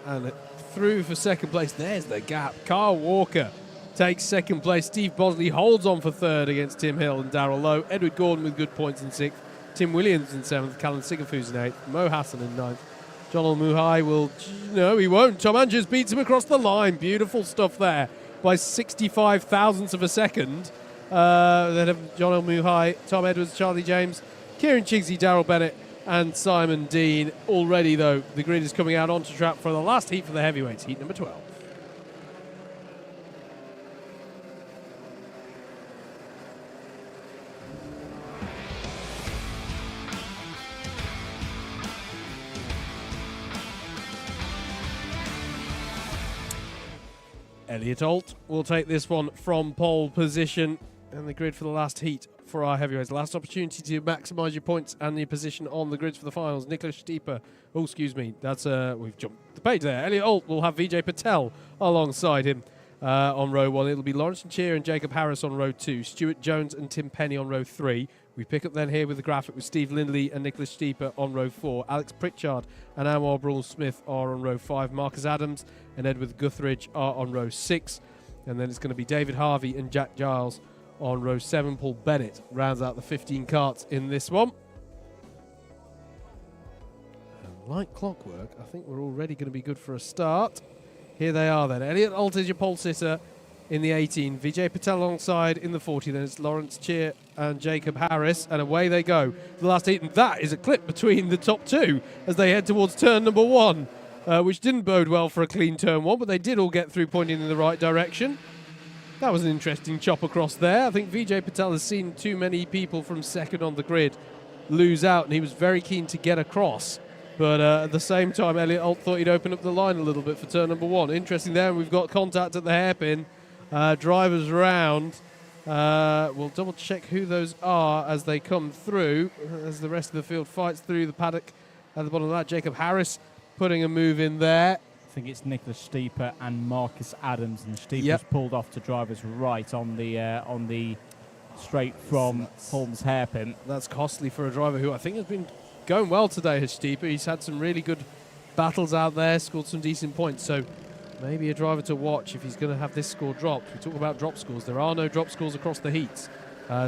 And through for 2nd place. There's the gap. Carl Walker takes 2nd place. Steve Bosley holds on for 3rd against Tim Hill and Darrell Lowe. Edward Gordon with good points in 6th. Tim Williams in 7th. Callum Sigafus in 8th. Mo Hassan in 9th. John Muhai will... No, he won't. Tom Andrews beats him across the line. Beautiful stuff there by 65 thousandths of a second. Then have John Muhai, Tom Edwards, Charlie James, Kieran Chigsey, Darrell Bennett and Simon Dean. Already, though, the grid is coming out onto track for the last heat for the heavyweights, heat number 12. Elliot Alt will take this one from pole position, and the grid for the last heat for our heavyweights. Last opportunity to maximise your points and your position on the grids for the finals. Nicholas Stieper. Oh, excuse me. That's we've jumped the page there. Elliot Alt will have Vijay Patel alongside him on row 1. It'll be Lawrence Cheer and Jacob Harris on row 2. Stuart Jones and Tim Penny on row 3. We pick up then here with the graphic with Steve Lindley and Nicholas Stieper on row 4. Alex Pritchard and Anwar Brawl-Smith are on row 5. Marcus Adams and Edward Guthridge are on row 6. And then it's going to be David Harvey and Jack Giles on row 7. Paul Bennett rounds out the 15 carts in this one. And like clockwork, I think we're already going to be good for a start. Here they are then. Elliot Alt is your pole sitter in the 18. Vijay Patel alongside in the 40. Then it's Lawrence Cheer and Jacob Harris. And away they go. The last heat. And that is a clip between the top 2 as they head towards turn number 1. Which didn't bode well for a clean turn 1, but they did all get through pointing in the right direction. That was an interesting chop across there. I think Vijay Patel has seen too many people from 2nd on the grid lose out, and he was very keen to get across. But at the same time, Elliot Alt thought he'd open up the line a little bit for turn number 1. Interesting there, we've got contact at the hairpin. Drivers round. We'll double check who those are as they come through, as the rest of the field fights through the paddock. At the bottom of that, Jacob Harris putting a move in there. I think it's Nicholas Stieper and Marcus Adams, and Stieper's pulled off to driver's right on the straight from Holmes hairpin. That's costly for a driver who I think has been going well today, Hashtipa. He's had some really good battles out there, scored some decent points. So maybe a driver to watch if he's going to have this score dropped. We talk about drop scores. There are no drop scores across the heats.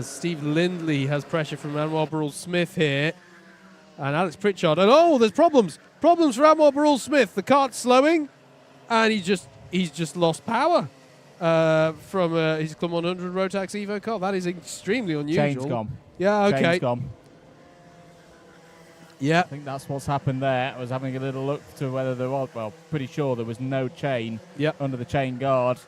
Steve Lindley has pressure from Anwar Barul-Smith here. And Alex Pritchard. And there's problems. Problems for Anwar Barul-Smith. The kart's slowing. And he's just lost power from his CLUB100 Rotax Evo car. That is extremely unusual. Chain's gone. Yeah, okay. Chain's gone. Yeah. I think that's what's happened there. I was having a little look to whether there was, well, pretty sure there was no chain under the chain guard.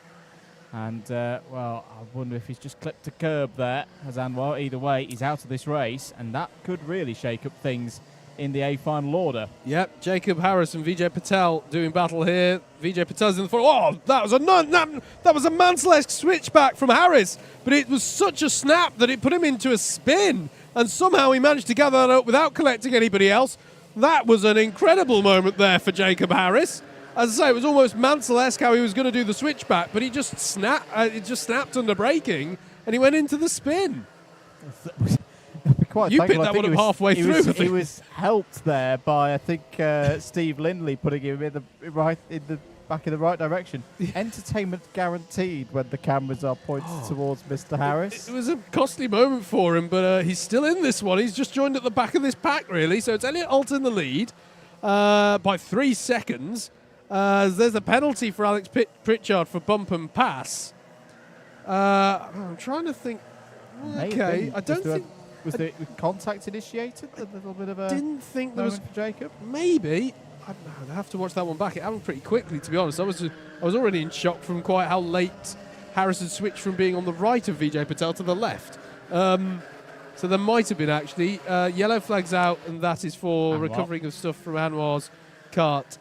And, well, I wonder if he's just clipped a curb there, as Anwar. Either way, he's out of this race, and that could really shake up things in the A final order. Yep, Jacob Harris and Vijay Patel doing battle here. Vijay Patel's in the front. Oh, that was a Mansell-esque switchback from Harris, but it was such a snap that it put him into a spin, and somehow he managed to gather that up without collecting anybody else. That was an incredible moment there for Jacob Harris. As I say, it was almost Mansell-esque how he was going to do the switchback, but he just snapped. It just snapped under braking, and he went into the spin. Quite you picked that one up halfway through. He was helped there by, I think, Steve Lindley putting him in the back in the right direction. Entertainment guaranteed when the cameras are pointed towards Mr. Harris. It was a costly moment for him, but he's still in this one. He's just joined at the back of this pack, really. So it's Elliott Alt in the lead by 3 seconds. There's a penalty for Alex Pritchard for bump and pass. I'm trying to think. Okay, I don't think. Was the contact initiated? A little bit of a. Didn't think there was for Jacob. Maybe. I'd have to watch that one back. It happened pretty quickly, to be honest. I was already in shock from quite how late Harris had switched from being on the right of Vijay Patel to the left. So there might have been actually yellow flags out, and that is for recovering of stuff from Anwar's kart,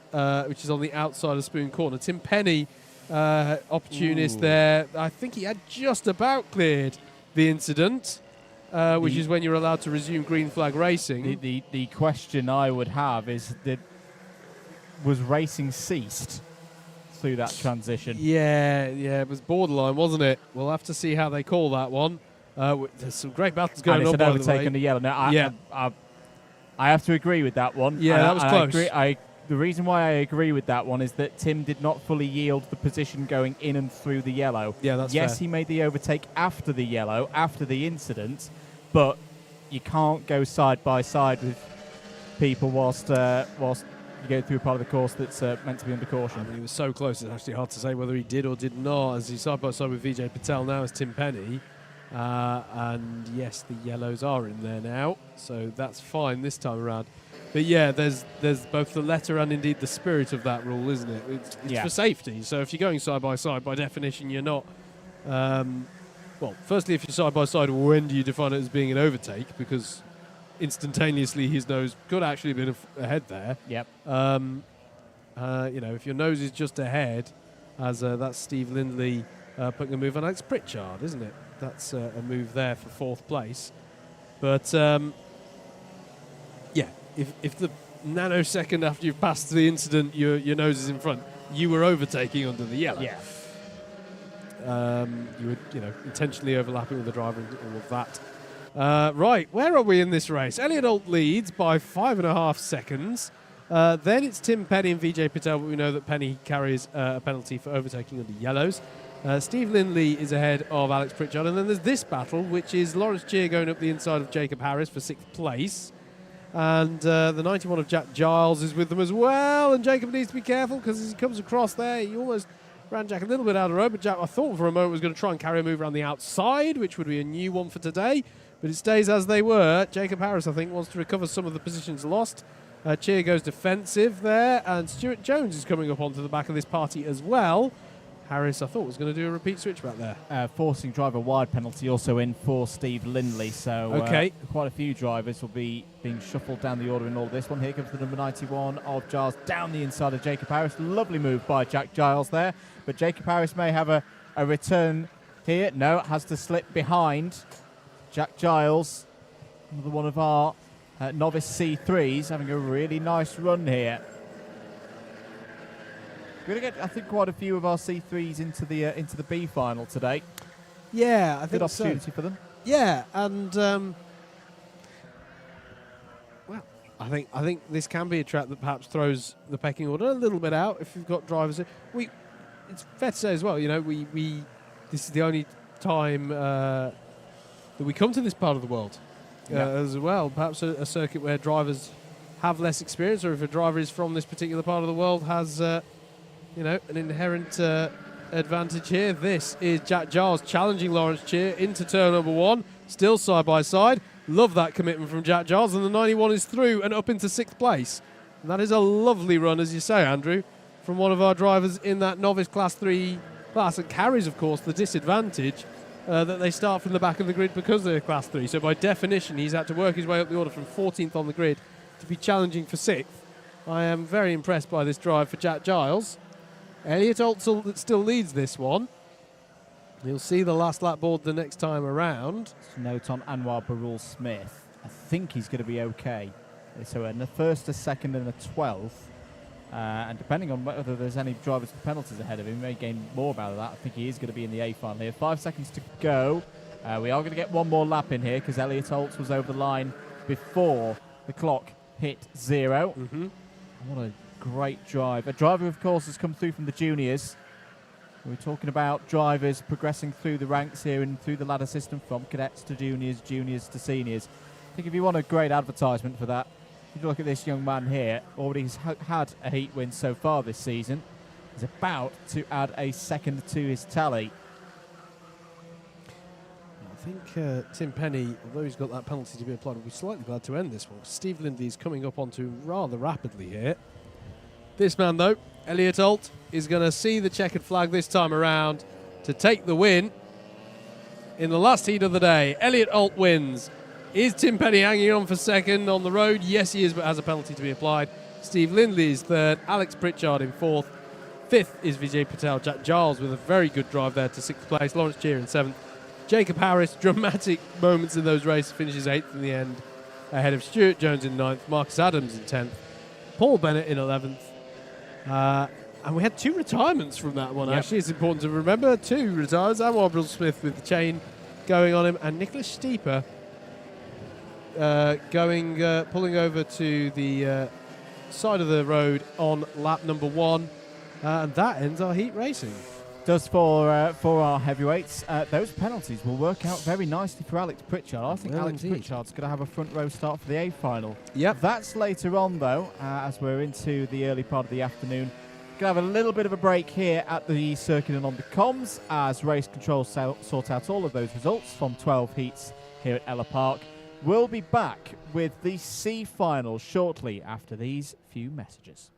which is on the outside of Spoon Corner. Tim Penny, opportunist there. I think he had just about cleared the incident. Which is when you're allowed to resume green flag racing. The question I would have is, was racing ceased through that transition? Yeah, it was borderline, wasn't it? We'll have to see how they call that one. There's some great battles going on. And it's an overtake under yellow. No, I have to agree with that one. Yeah, that was close. The reason why I agree with that one is that Tim did not fully yield the position going in and through the yellow. Yeah, that's Yes, fair. he made the overtake after the yellow, after the incident, but you can't go side by side with people whilst you go through a part of the course that's meant to be under caution. I mean, he was so close, it's actually hard to say whether he did or did not. As he's side by side with Vijay Patel now as Tim Penny. And yes, the yellows are in there now, so that's fine this time around. But yeah, there's both the letter and indeed the spirit of that rule, isn't it? It's for safety. So if you're going side by side, by definition, you're not. Well, firstly, if you're side by side, when do you define it as being an overtake? Because instantaneously, his nose could actually have been ahead there. Yep. If your nose is just ahead, as that's Steve Lindley putting a move on Alex Pritchard, isn't it? That's a move there for 4th place. But if the nanosecond after you've passed the incident, your nose is in front, you were overtaking under the yellow. Yeah. You were, intentionally overlapping with the driver and all of that. Right, where are we in this race? Elliott Alt leads by 5.5 seconds. Then it's Tim Penny and Vijay Patel, but we know that Penny carries a penalty for overtaking under yellows. Steve Lindley is ahead of Alex Pritchard. And then there's this battle, which is Lawrence Cheer going up the inside of Jacob Harris for 6th place. And the 91 of Jack Giles is with them as well. And Jacob needs to be careful because as he comes across there, he almost ran Jack a little bit out of the road. But Jack, I thought for a moment, was going to try and carry a move around the outside, which would be a new one for today. But it stays as they were. Jacob Harris, I think, wants to recover some of the positions lost. Cheer goes defensive there. And Stuart Jones is coming up onto the back of this party as well. Harris, I thought, was going to do a repeat switchback there. Forcing driver wide penalty also in for Steve Lindley. So quite a few drivers will be being shuffled down the order in all of this one. Here comes the number 91 of Giles down the inside of Jacob Harris. Lovely move by Jack Giles there. But Jacob Harris may have a return here. No, has to slip behind Jack Giles. Another one of our novice C3s having a really nice run here. We're going to get, I think, quite a few of our C3s into the B final today. Yeah, I think good opportunity for them. Yeah, and well, I think this can be a track that perhaps throws the pecking order a little bit out if you've got drivers. It's fair to say as well, you know, we this is the only time that we come to this part of the world as well. Perhaps a circuit where drivers have less experience, or if a driver is from this particular part of the world, has you know, an inherent advantage here. This is Jack Giles challenging Lawrence Cheer into turn number 1, still side by side. Love that commitment from Jack Giles, and the 91 is through and up into 6th place. And that is a lovely run, as you say, Andrew, from one of our drivers in that novice Class 3 class. It carries, of course, the disadvantage that they start from the back of the grid because they're Class 3. So by definition, he's had to work his way up the order from 14th on the grid to be challenging for 6th. I am very impressed by this drive for Jack Giles. Elliott Altzel still leads this one. You'll see the last lap board the next time around. Note on Anwar Barul Smith. I think he's going to be okay. So in the first, a second, and a 12th. And depending on whether there's any drivers with penalties ahead of him, he may gain more out of that. I think he is going to be in the A final here. 5 seconds to go. We are going to get one more lap in here because Elliott Altz was over the line before the clock hit 0. What a great drive. A driver, of course, has come through from the juniors. We're talking about drivers progressing through the ranks here and through the ladder system from cadets to juniors, juniors to seniors. I think if you want a great advertisement for that, if you look at this young man here, already has had a heat win so far this season. He's about to add a second to his tally. I think Tim Penny, although he's got that penalty to be applied, will be slightly glad to end this one. Steve Lindley is coming up onto him rather rapidly here. This man, though, Elliott Altz, is going to see the checkered flag this time around to take the win in the last heat of the day. Elliott Altz wins. Is Tim Penny hanging on for second on the road? Yes, he is, but has a penalty to be applied. Steve Lindley is third. Alex Pritchard in 4th. 5th is Vijay Patel. Jack Giles with a very good drive there to 6th place. Lawrence Cheer in 7th. Jacob Harris, dramatic moments in those races, finishes 8th in the end, ahead of Stuart Jones in 9th. Marcus Adams in 10th. Paul Bennett in 11th. And we had 2 retirements from that one, actually. It's important to remember. 2 retires. Anwar Brill Smith with the chain going on him, and Nicholas Stieper pulling over to the side of the road on lap number 1. And that ends our heat racing. Does for our heavyweights. Those penalties will work out very nicely for Alex Pritchard. I think Alex Pritchard's going to have a front row start for the A final. Yep. That's later on, though, as we're into the early part of the afternoon. Going to have a little bit of a break here at the circuit and on the comms as race control sort out all of those results from 12 heats here at Ellough Park. We'll be back with the C final shortly after these few messages.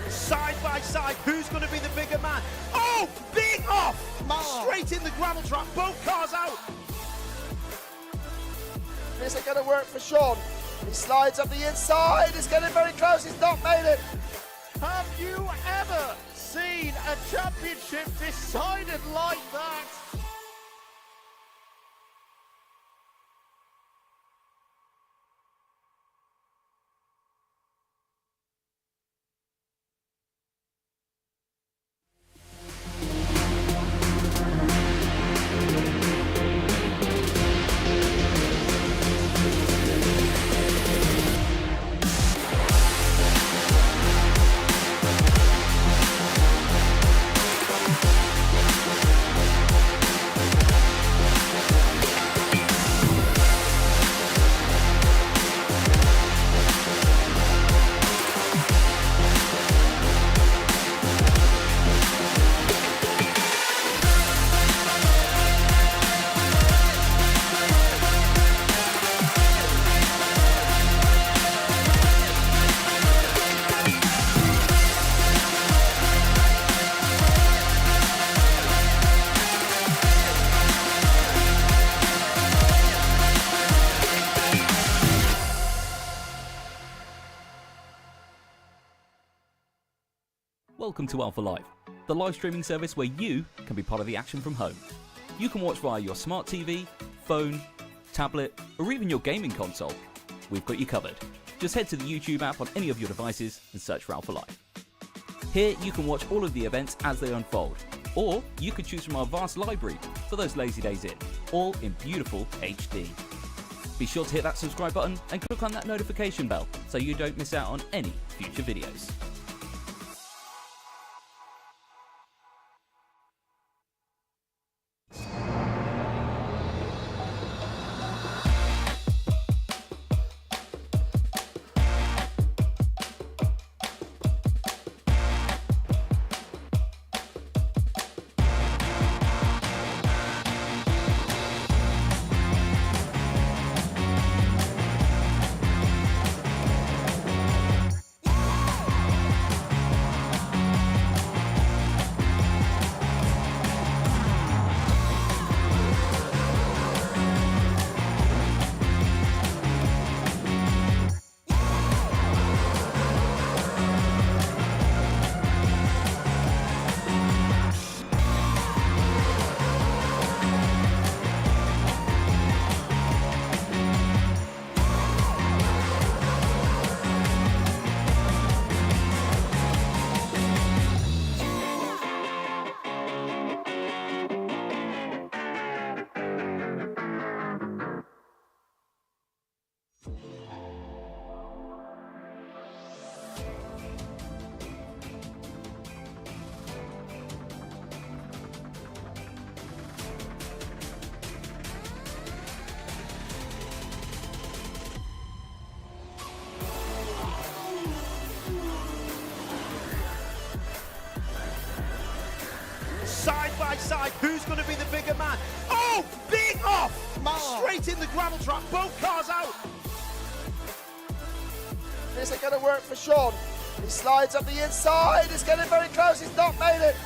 Side by side, who's going to be the bigger man? Oh, big off! Straight in the gravel trap, both cars out. Is it going to work for Sean? He slides up the inside, it's getting very close, he's not made it. Have you ever seen a championship decided like that? Welcome to Alpha Live, the live streaming service where you can be part of the action from home. You can watch via your smart TV, phone, tablet, or even your gaming console. We've got you covered. Just head to the YouTube app on any of your devices and search for Alpha Live. Here you can watch all of the events as they unfold, or you could choose from our vast library for those lazy days in, all in beautiful HD. Be sure to hit that subscribe button and click on that notification bell so you don't miss out on any future videos. Side by side, who's going to be the bigger man? Oh, big off! Straight in the gravel trap, both cars out. This ain't going to work for Sean. He slides up the inside. It's getting very close. He's not made it.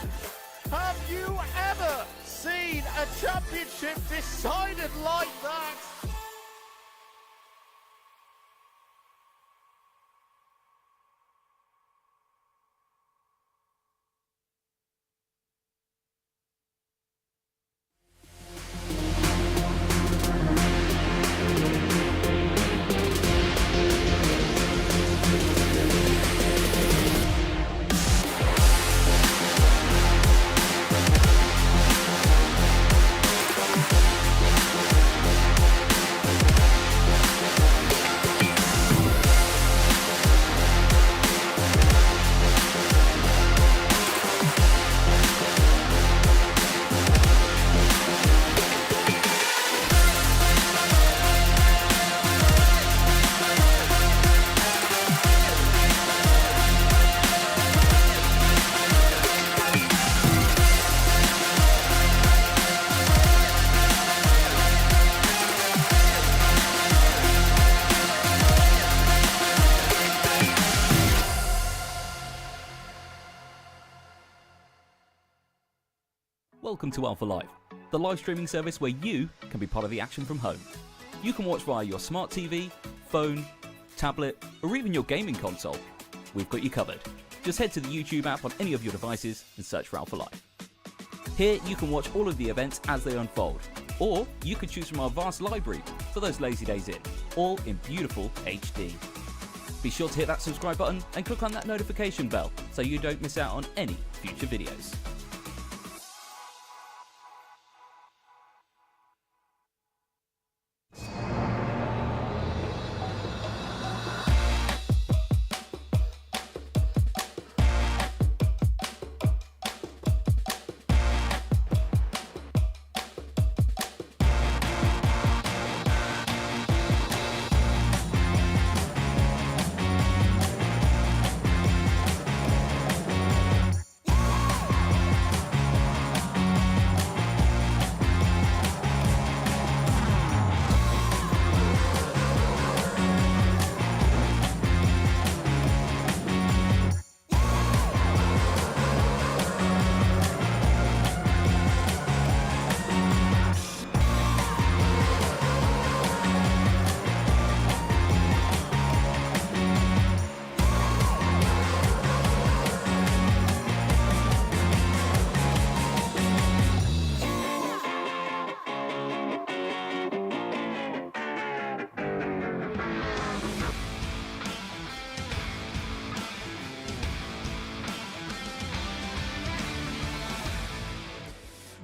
Have you ever seen a championship decided like that? Welcome to Alpha Live, the live streaming service where you can be part of the action from home. You can watch via your smart TV, phone, tablet, or even your gaming console. We've got you covered. Just head to the YouTube app on any of your devices and search for Alpha Live. Here you can watch all of the events as they unfold, or you could choose from our vast library for those lazy days in, all in beautiful HD. Be sure to hit that subscribe button and click on that notification bell so you don't miss out on any future videos.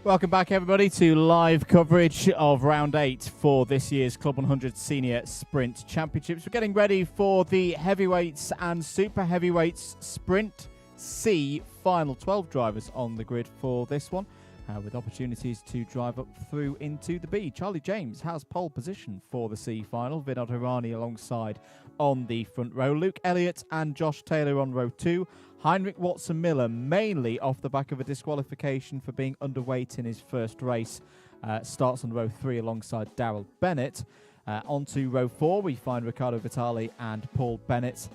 Welcome back, everybody, to live coverage of Round 8 for this year's Club 100 Senior Sprint Championships. We're getting ready for the Heavyweights and Super Heavyweights Sprint C final. 12 drivers on the grid for this one, with opportunities to drive up through into the B. Charlie James has pole position for the C final. Vinod Hirani alongside on the front row. Luke Elliott and Josh Taylor on row 2. Heinrich Watson-Miller, mainly off the back of a disqualification for being underweight in his first race, starts on row 3 alongside Darrell Bennett. Onto row 4, we find Riccardo Vitali and Paul Bennett.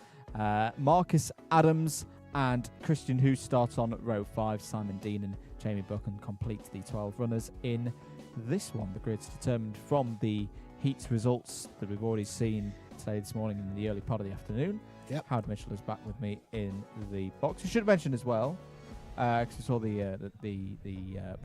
Marcus Adams and Christian Hoos start on row 5. Simon Dean and Jamie Buchan complete the 12 runners in this one. The grid's determined from the heats results that we've already seen today, this morning, in the early part of the afternoon. Yep. Howard Mitchell is back with me in the box. We should have mentioned as well, because we saw the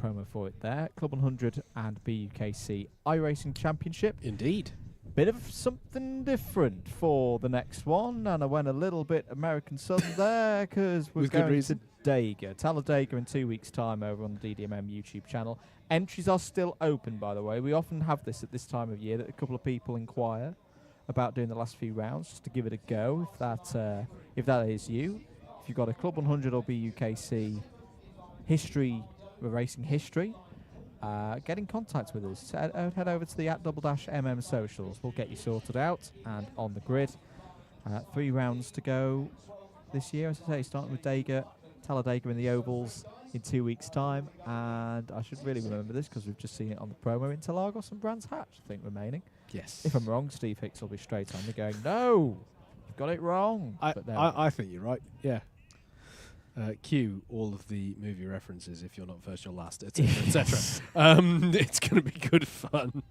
promo for it there. Club 100 and BUKC iRacing Championship. Indeed. Bit of something different for the next one, and I went a little bit American Southern there because we're going to Talladega in 2 weeks' time over on the DDMM YouTube channel. Entries are still open, by the way. We often have this at this time of year, that a couple of people inquire about doing the last few rounds, just to give it a go, if that is you. If you've got a Club 100 or BUKC history, racing history, get in contact with us. Head over to the @MM socials. We'll get you sorted out and on the grid. 3 rounds to go this year, as I say, starting with Talladega in the ovals in 2 weeks' time. And I should really remember this because we've just seen it on the promo. Interlagos and Brands Hatch, I think, remaining. Yes. If I'm wrong, Steve Hicks will be straight on me going, no, you've got it wrong. I think you're right, yeah. Cue all of the movie references, if you're not first, you're last, etc., etc. It's going to be good fun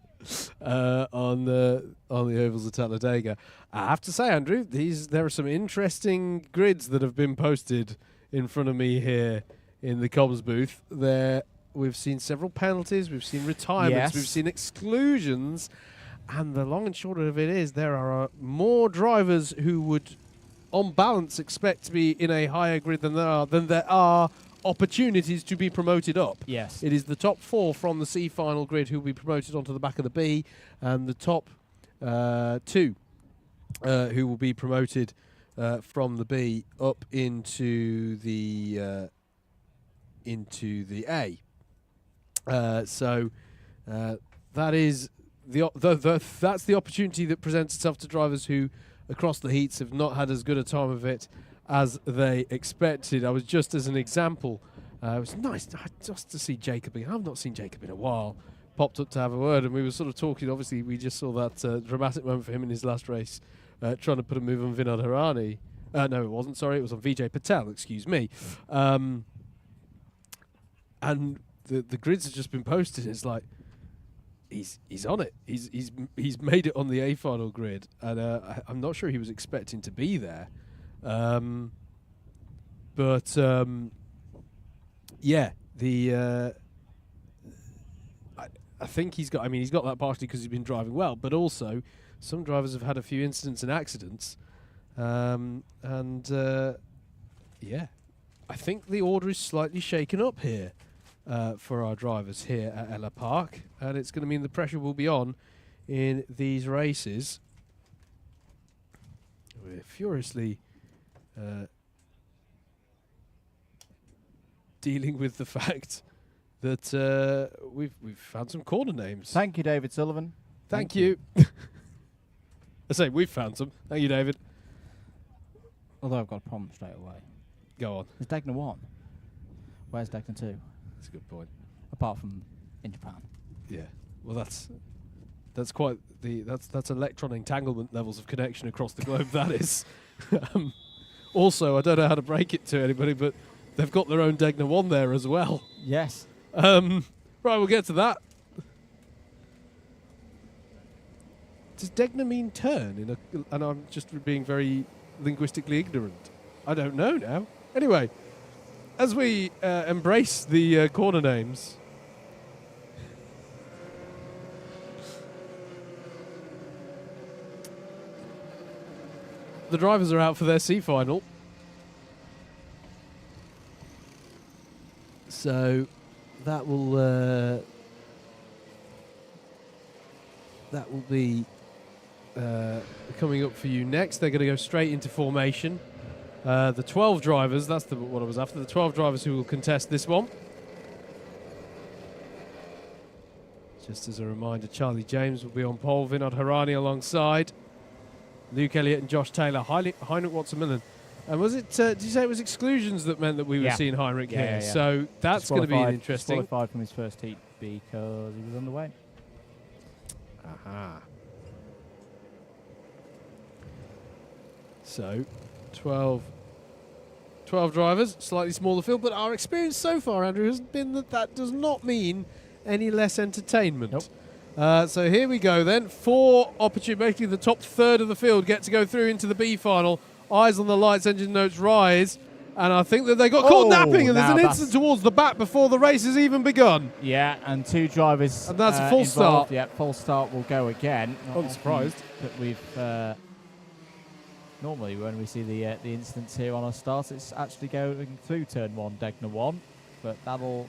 on the ovals of Talladega. I have to say, Andrew, there are some interesting grids that have been posted in front of me here in the comms booth. We've seen several penalties, we've seen retirements, we've seen exclusions, and the long and short of it is there are more drivers who would, on balance, expect to be in a higher grid than there are opportunities to be promoted up. Yes. It is the top 4 from the C final grid who will be promoted onto the back of the B, and the top 2 who will be promoted from the B up into the A. So that is that's the opportunity that presents itself to drivers who, across the heats, have not had as good a time of it as they expected. I was just as an example, it was nice just to see Jacob again. I've not seen Jacob in a while. Popped up to have a word, and we were sort of talking. Obviously, we just saw that dramatic moment for him in his last race, trying to put a move on Vinod Hirani. No, it wasn't. Sorry, it was on Vijay Patel. Excuse me. And the grids have just been posted. It's like he's on it. He's made it on the A final grid, and I'm not sure he was expecting to be there. Yeah, I think he's got. I mean, he's got that partially because he's been driving well, but also some drivers have had a few incidents and accidents, yeah, I think the order is slightly shaken up here for our drivers here at Ellough Park, and it's going to mean the pressure will be on in these races. We're furiously dealing with the fact that we've found some corner names. Thank you, David Sullivan. Thank you. I say we've found some. Thank you, David. Although I've got a problem straight away. Go on. There's Degner 1. Where's Degner 2? That's a good point. Apart from in Japan. Yeah. Well, that's quite that's electron entanglement levels of connection across the globe. That is. Also, I don't know how to break it to anybody, but they've got their own Degner 1 there as well. Yes. Right, we'll get to that. Does Degner mean turn? And I'm just being very linguistically ignorant. I don't know now. Anyway, as we embrace the corner names, the drivers are out for their C final. So that will be coming up for you next. They're going to go straight into formation. The 12 drivers, that's what I was after, the 12 drivers who will contest this one. Just as a reminder, Charlie James will be on pole, Vinod Harani alongside, Luke Elliott and Josh Taylor, Heinrich Watson-Millen. And was it, did you say it was exclusions that meant that we were seeing Heinrich here? Yeah. So that's going to be interesting. Disqualified from his first heat because he was on the way. Aha. So, 12 drivers, slightly smaller field, but our experience so far, Andrew, has been that does not mean any less entertainment. Nope. So here we go then. 4 opportunities, basically the top third of the field get to go through into the B final. Eyes on the lights, engine notes rise. And I think that they got caught napping, and there's an instant towards the back before the race has even begun. Yeah, and 2 drivers. And that's a full involved. start. Yeah, full start will go again. I'm surprised that we've. Normally, when we see the instance here on our start, it's actually going through turn 1, Degner 1, but that'll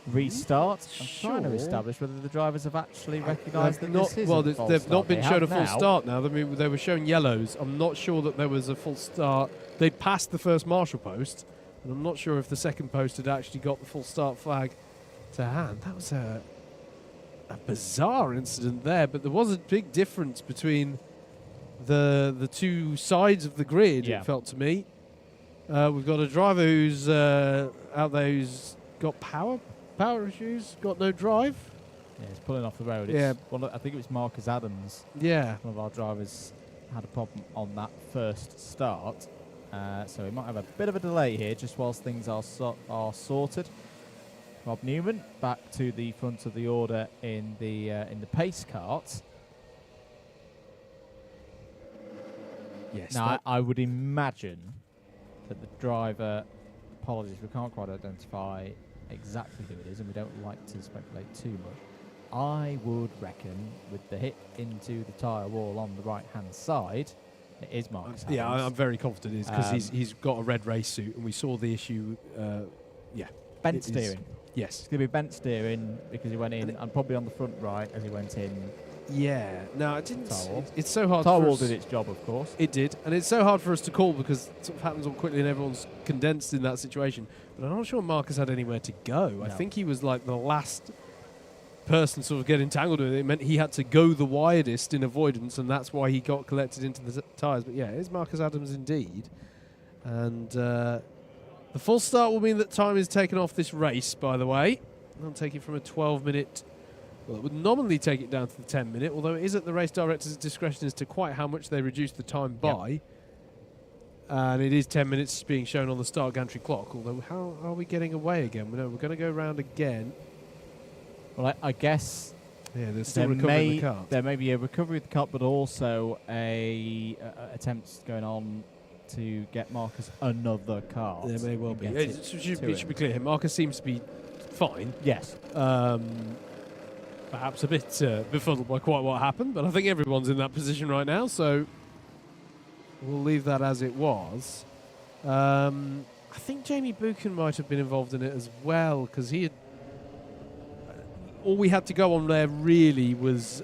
restart. I'm trying to establish whether the drivers have actually recognised that this is well, a false they've start. not been shown a full now. start now. I mean, they were shown yellows. I'm not sure that there was a full start. They'd passed the first marshal post, and I'm not sure if the second post had actually got the full start flag to hand. That was a bizarre incident there, but there was a big difference between the 2 sides of the grid, it felt to me. We've got a driver who's out there who's got power issues, got no drive. Yeah, he's pulling off the road. Yeah. I think it was Marcus Adams. Yeah. One of our drivers had a problem on that first start. So we might have a bit of a delay here just whilst things are sorted. Rob Newman back to the front of the order in the pace cart. Yes. Now, I would imagine that the driver, apologies, we can't quite identify exactly who it is, and we don't like to speculate too much. I would reckon with the hit into the tyre wall on the right-hand side, it is Marcus Adams. Yeah, I'm very confident it is, because he's got a red race suit, and we saw the issue. Bent steering. Yes. It's going to be bent steering because he went in, and probably on the front right as he went in. Yeah. No, it didn't. Towel. It's so hard. Towel did its job, of course. It did, and it's so hard for us to call because it sort of happens all quickly and everyone's condensed in that situation. But I'm not sure Marcus had anywhere to go. No. I think he was like the last person sort of get entangled with it. It meant he had to go the widest in avoidance, and that's why he got collected into the tyres. But yeah, it is Marcus Adams indeed. And the full start will mean that time is taken off this race, by the way. I'll take it from a 12-minute... Well, it would nominally take it down to the 10-minute, although it is at the race director's discretion as to quite how much they reduce the time by. And it is 10 minutes being shown on the start gantry clock, although how are we getting away again? We're going to go round again. Well, I guess yeah, there's still recovering the cart. There may be a recovery of the cart, but also a attempt going on to get Marcus another cart. There may well be. It should be clear here. Marcus seems to be fine. Yes. Perhaps a bit befuddled by quite what happened, but I think everyone's in that position right now, so we'll leave that as it was. I think Jamie Buchan might have been involved in it as well, because he had... all we had to go on there really was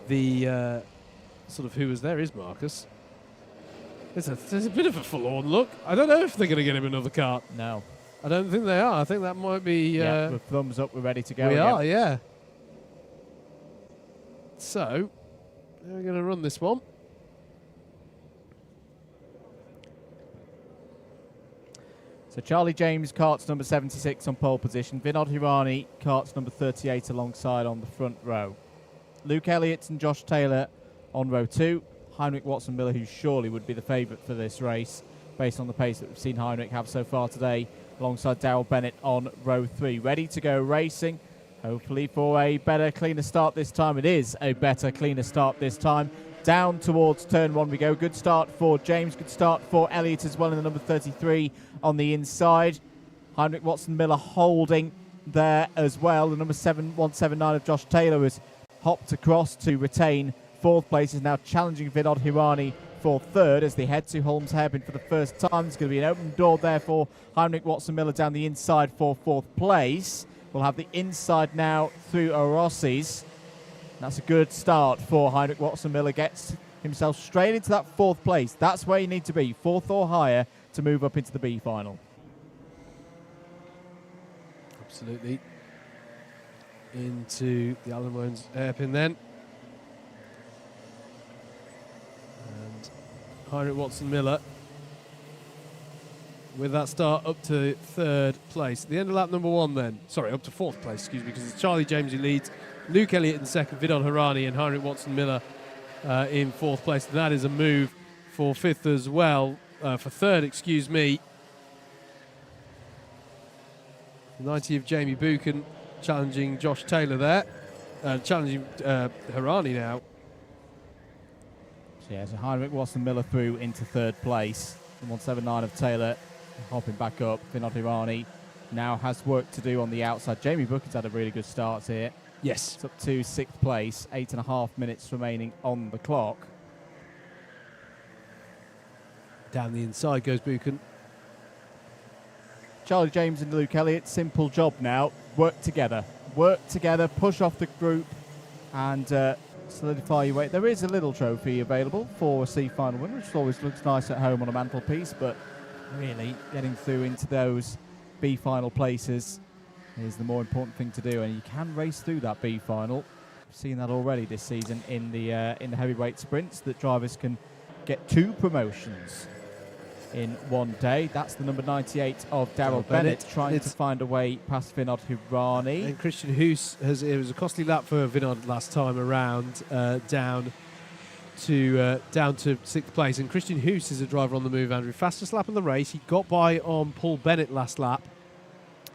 the sort of who was there is Marcus. There's a bit of a forlorn look. I don't know if they're going to get him another cart. No. I don't think they are. I think that might be... yeah, with thumbs up, we're ready to go. We are, yeah. So, we're going to run this one. So Charlie James, karts number 76 on pole position. Vinod Hirani, karts number 38 alongside on the front row. Luke Elliott and Josh Taylor on row 2. Heinrich Watson-Miller, who surely would be the favourite for this race, based on the pace that we've seen Heinrich have so far today, alongside Darryl Bennett on row 3. Ready to go racing, hopefully for a better, cleaner start this time. It is a better, cleaner start this time. Down towards turn 1 we go. Good start for James, good start for Elliott as well in the number 33 on the inside. Heinrich Watson-Miller holding there as well. The number 179 of Josh Taylor has hopped across to retain 4th place, is now challenging Vinod Hirani for third as they head to Holmes Hairpin for the first time. There's going to be an open door there for Heinrich Watson-Miller down the inside for fourth place. We'll have the inside now through Rossi's. That's a good start for Heinrich Watson-Miller. Gets himself straight into that fourth place. That's where you need to be, fourth or higher, to move up into the B final. Absolutely. Into the Ellough hairpin then. And Heinrich Watson-Miller with that start up to third place. At the end of lap number one then. Sorry, up to fourth place, excuse me, because it's Charlie James who leads, Luke Elliott in second, Vidal Harani and Heinrich Watson-Miller in fourth place. And that is a move for fifth as well, for third, excuse me. 90 of Jamie Buchan challenging Josh Taylor there, challenging Harani now. So yeah, so Heinrich Watson-Miller through into third place. The 179 of Taylor hopping back up. Vinod Hirani now has work to do on the outside. Jamie Buchan's had a really good start here. Yes. It's up to sixth place, 8.5 minutes remaining on the clock. Down the inside goes Buchan. Charlie James and Luke Elliott, simple job now. Work together, push off the group and solidify your way. There is a little trophy available for a C final win, which always looks nice at home on a mantelpiece, but really getting through into those B final places is the more important thing to do, and you can race through that B final. We've seen that already this season in the heavyweight sprints, that drivers can get 2 promotions in one day. That's the number 98 of Daryl Bennett trying to find a way past Vinod Hirani. And Christian Hoos it was a costly lap for Vinod last time around, down to sixth place. And Christian Hoos is a driver on the move, Andrew. Fastest lap of the race. He got by on Paul Bennett last lap,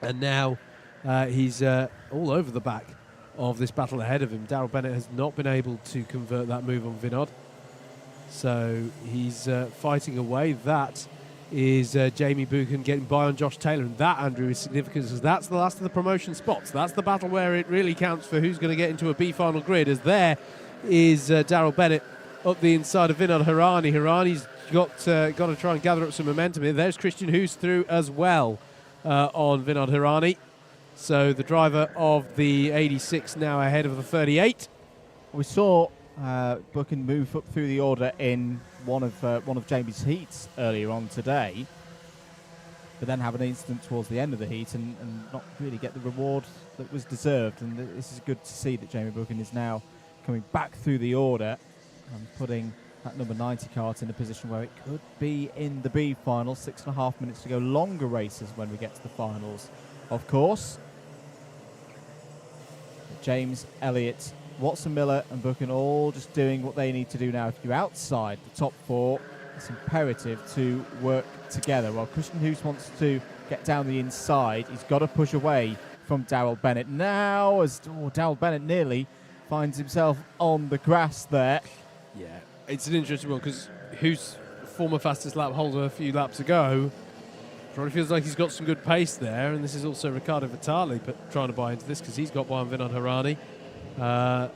and now he's all over the back of this battle ahead of him. Daryl Bennett has not been able to convert that move on Vinod, so he's fighting away. That is Jamie Buchan getting by on Josh Taylor, and that, Andrew, is significant because that's the last of the promotion spots. That's the battle where it really counts for who's going to get into a B final grid, as there is Daryl Bennett up the inside of Vinod Hirani. Hirani's got to try and gather up some momentum here. There's Christian Hoos through as well on Vinod Hirani. So the driver of the 86 now ahead of the 38. We saw Buchan move up through the order in one of Jamie's heats earlier on today, but then have an incident towards the end of the heat and not really get the reward that was deserved. And this is good to see that Jamie Buchan is now coming back through the order and putting that number 90 kart in a position where it could be in the B final. 6.5 minutes to go. Longer races when we get to the finals, of course. James, Elliott, Watson-Miller and Buchan all just doing what they need to do now. If you're outside the top 4, it's imperative to work together. While Christian Hoos wants to get down the inside, he's got to push away from Daryl Bennett. Now, as Daryl Bennett nearly finds himself on the grass there. Yeah, it's an interesting one because Hoos, former fastest lap holder a few laps ago, probably feels like he's got some good pace there. And this is also Riccardo Vitali trying to buy into this because he's got by on Vinod Hirani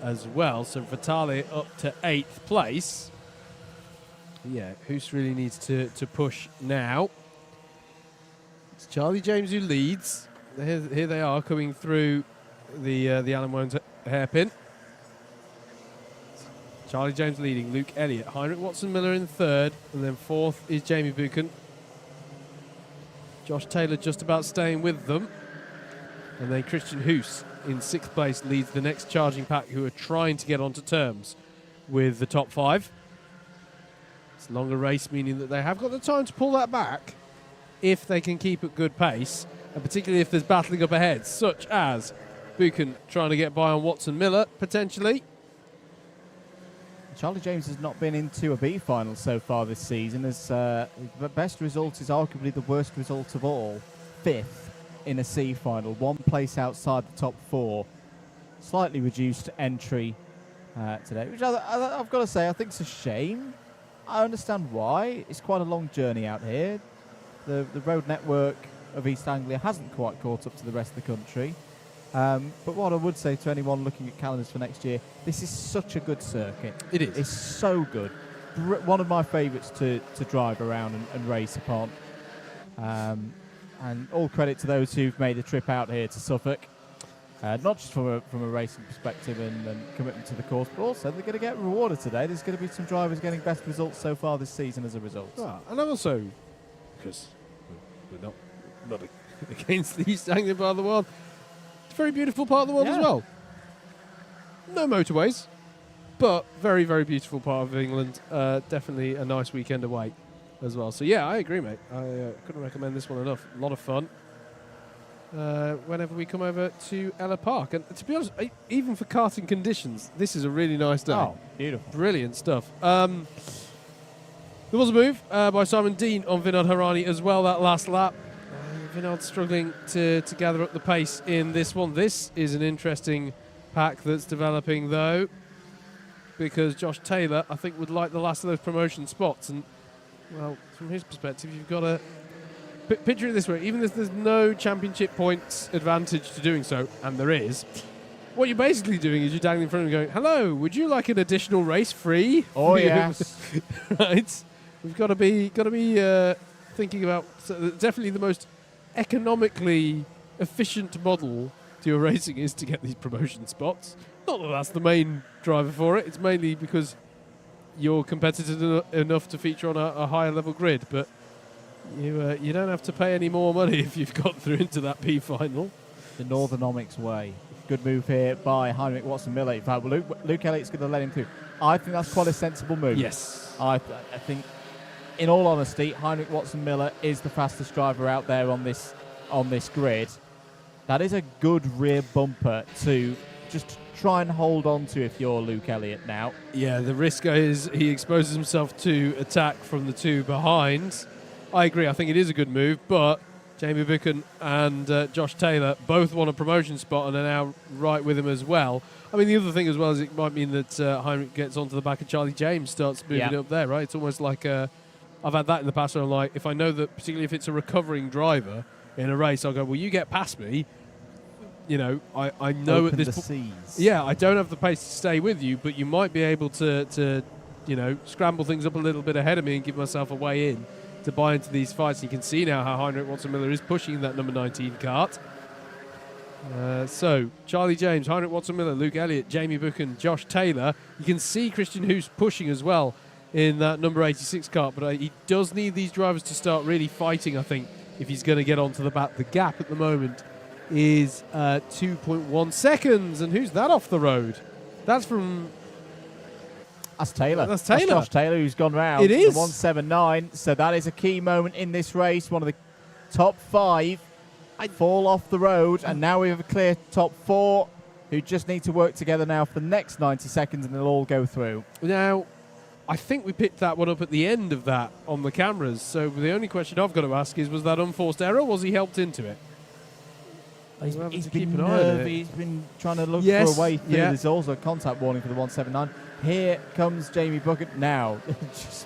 as well. So Vitali up to 8th place. Yeah, Hoos really needs to push now. It's Charlie James who leads. Here they are coming through the Ellough hairpin. Charlie James leading, Luke Elliott, Heinrich Watson-Miller in third, and then fourth is Jamie Buchan. Josh Taylor just about staying with them. And then Christian Hoos in 6th place leads the next charging pack, who are trying to get onto terms with the top 5. It's a longer race, meaning that they have got the time to pull that back if they can keep at good pace, and particularly if there's battling up ahead, such as Buchan trying to get by on Watson-Miller, potentially. Charlie James has not been into a B final so far this season. The best result is arguably the worst result of all. 5th in a C final, 1 place outside the top 4. Slightly reduced entry today, which I've got to say I think it's a shame. I understand why. It's quite a long journey out here. The road network of East Anglia hasn't quite caught up to the rest of the country. But what I would say to anyone looking at calendars for next year, this is such a good circuit. It is. It's so good. one of my favourites to drive around and race upon. And all credit to those who've made the trip out here to Suffolk, not just from a racing perspective and commitment to the course, but also they're going to get rewarded today. There's going to be some drivers getting best results so far this season as a result. And also, because we're not against the East Anglia part of the world, it's a very beautiful part of the world as well. No motorways, but very, very beautiful part of England. Definitely a nice weekend away as well. So, yeah, I agree, mate. I couldn't recommend this one enough. A lot of fun whenever we come over to Ellough Park. And to be honest, even for karting conditions, this is a really nice day. Oh, beautiful. Brilliant stuff. There was a move by Simon Dean on Vinod Harani as well that last lap. Vinod struggling to gather up the pace in this one. This is an interesting pack that's developing, though, because Josh Taylor, I think, would like the last of those promotion spots. And, well, from his perspective, you've got to picture it this way. Even if there's no championship points advantage to doing so, and there is, what you're basically doing is you're dangling in front of him going, hello, would you like an additional race free? Oh, yes. Right. We've got to be thinking about definitely the most economically efficient model to your racing is to get these promotion spots. Not that that's the main driver for it. It's mainly because you're competitive enough to feature on a higher level grid, but you don't have to pay any more money if you've got through into that P final. The Northernomics way. Good move here by Heinrich Watson-Miller. In fact, Luke Elliott's going to let him through. I think that's quite a sensible move. Yes. I think, in all honesty, Heinrich Watson-Miller is the fastest driver out there on this grid. That is a good rear bumper to just try and hold on to if you're Luke Elliott now. Yeah, the risk is he exposes himself to attack from the two behind. I agree. I think it is a good move, but Jamie Buchan and Josh Taylor both want a promotion spot and are now right with him as well. I mean, the other thing as well is it might mean that Heinrich gets onto the back of Charlie James, starts moving up there, right? It's almost like I've had that in the past where I'm like, if I know that, particularly if it's a recovering driver in a race, I'll go, well, you get past me. You know, I know Open at this the seas. Yeah, I don't have the pace to stay with you, but you might be able to scramble things up a little bit ahead of me and give myself a way in to buy into these fights. You can see now how Heinrich Watson-Miller is pushing that number 19 kart. So, Charlie James, Heinrich Watson-Miller, Luke Elliott, Jamie Buchan, Josh Taylor. You can see Christian Hoos pushing as well in that number 86 kart, but he does need these drivers to start really fighting, I think, if he's going to get onto the back. The gap at the moment is 2.1 seconds. And who's that off the road? That's from... That's Taylor. That's Taylor. That's Josh Taylor, who's gone round. It is. The 179. So that is a key moment in this race. One of the top 5 fall off the road. And now we have a clear top 4 who just need to work together now for the next 90 seconds and they'll all go through. Now, I think we picked that one up at the end of that on the cameras. So the only question I've got to ask is, was that unforced error or was he helped into it? He's been nervy. He's been trying to look for a way through. There's also a contact warning for the 179. Here comes Jamie Buchan now. This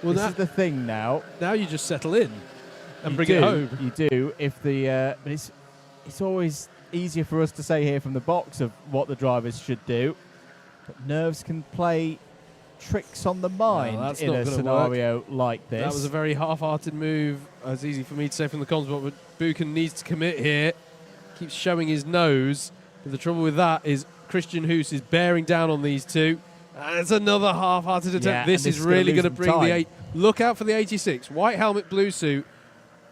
is the thing now. Now you just settle in and bring it home. You do. If the but it's always easier for us to say here from the box of what the drivers should do. But nerves can play tricks on the mind in a scenario like this. That was a very half-hearted move. It's easy for me to say from the comms, but Buchan needs to commit here. Keeps showing his nose. But the trouble with that is Christian Hoos is bearing down on these two. And it's another half-hearted attempt. Yeah, this is really going to bring the 8. Look out for the 86. White helmet, blue suit.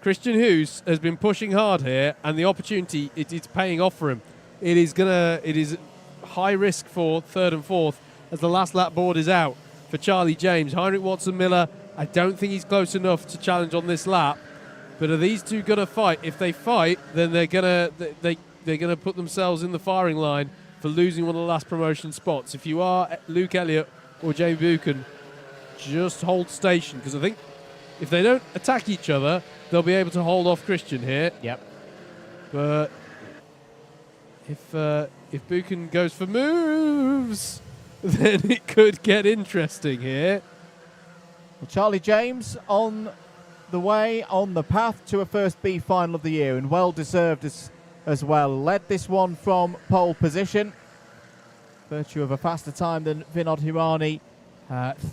Christian Hoos has been pushing hard here, and the opportunity, it's paying off for him. It is high risk for third and fourth as the last lap board is out for Charlie James. Heinrich Watson-Miller, I don't think he's close enough to challenge on this lap. But are these two going to fight? If they fight, then they're gonna put themselves in the firing line for losing one of the last promotion spots. If you are Luke Elliott or Jamie Buchan, just hold station, because I think if they don't attack each other, they'll be able to hold off Christian here. Yep. But if Buchan goes for moves, then it could get interesting here. Well, Charlie James on the way, on the path to a first B final of the year, and well deserved as well. Led this one from pole position, virtue of a faster time than Vinod Hirani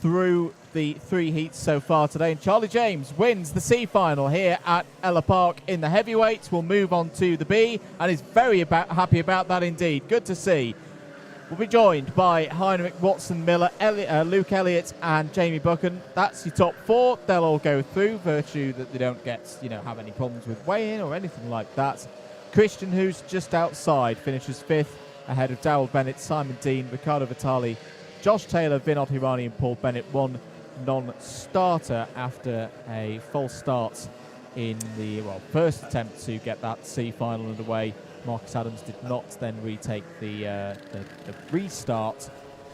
through the 3 heats so far today. And Charlie James wins the C final here at Ellough Park in the heavyweights. We'll move on to the B, and is very happy about that indeed. Good to see. We'll be joined by Heinrich Watson Miller, Luke Elliott, and Jamie Buchan. That's your top 4. They'll all go through, virtue that they don't get, have any problems with weigh-in or anything like that. Christian, who's just outside, finishes 5th ahead of Darrell Bennett, Simon Dean, Riccardo Vitali, Josh Taylor, Vinod Hirani, and Paul Bennett. One non-starter after a false start in the first attempt to get that C final underway. Marcus Adams did not then retake the restart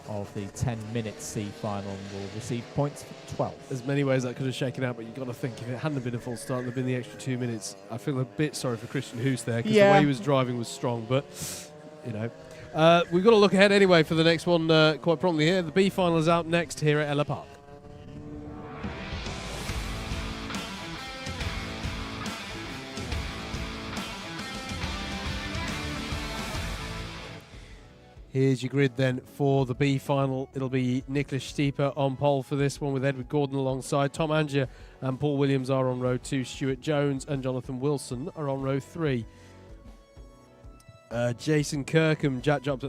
of the 10-minute C final and will receive points for 12. There's many ways that could have shaken out, but you've got to think if it hadn't been a full start and there'd been the extra 2 minutes, I feel a bit sorry for Christian Hoos there, because the way he was driving was strong, but we've got to look ahead anyway for the next one quite promptly here. The B final is out next here at Ellough Park. Here's your grid then for the B final. It'll be Nicholas Stieper on pole for this one, with Edward Gordon alongside. Tom Angier and Paul Williams are on row 2. Stuart Jones and Jonathan Wilson are on row 3. Jason Kirkham, Jack Jobs,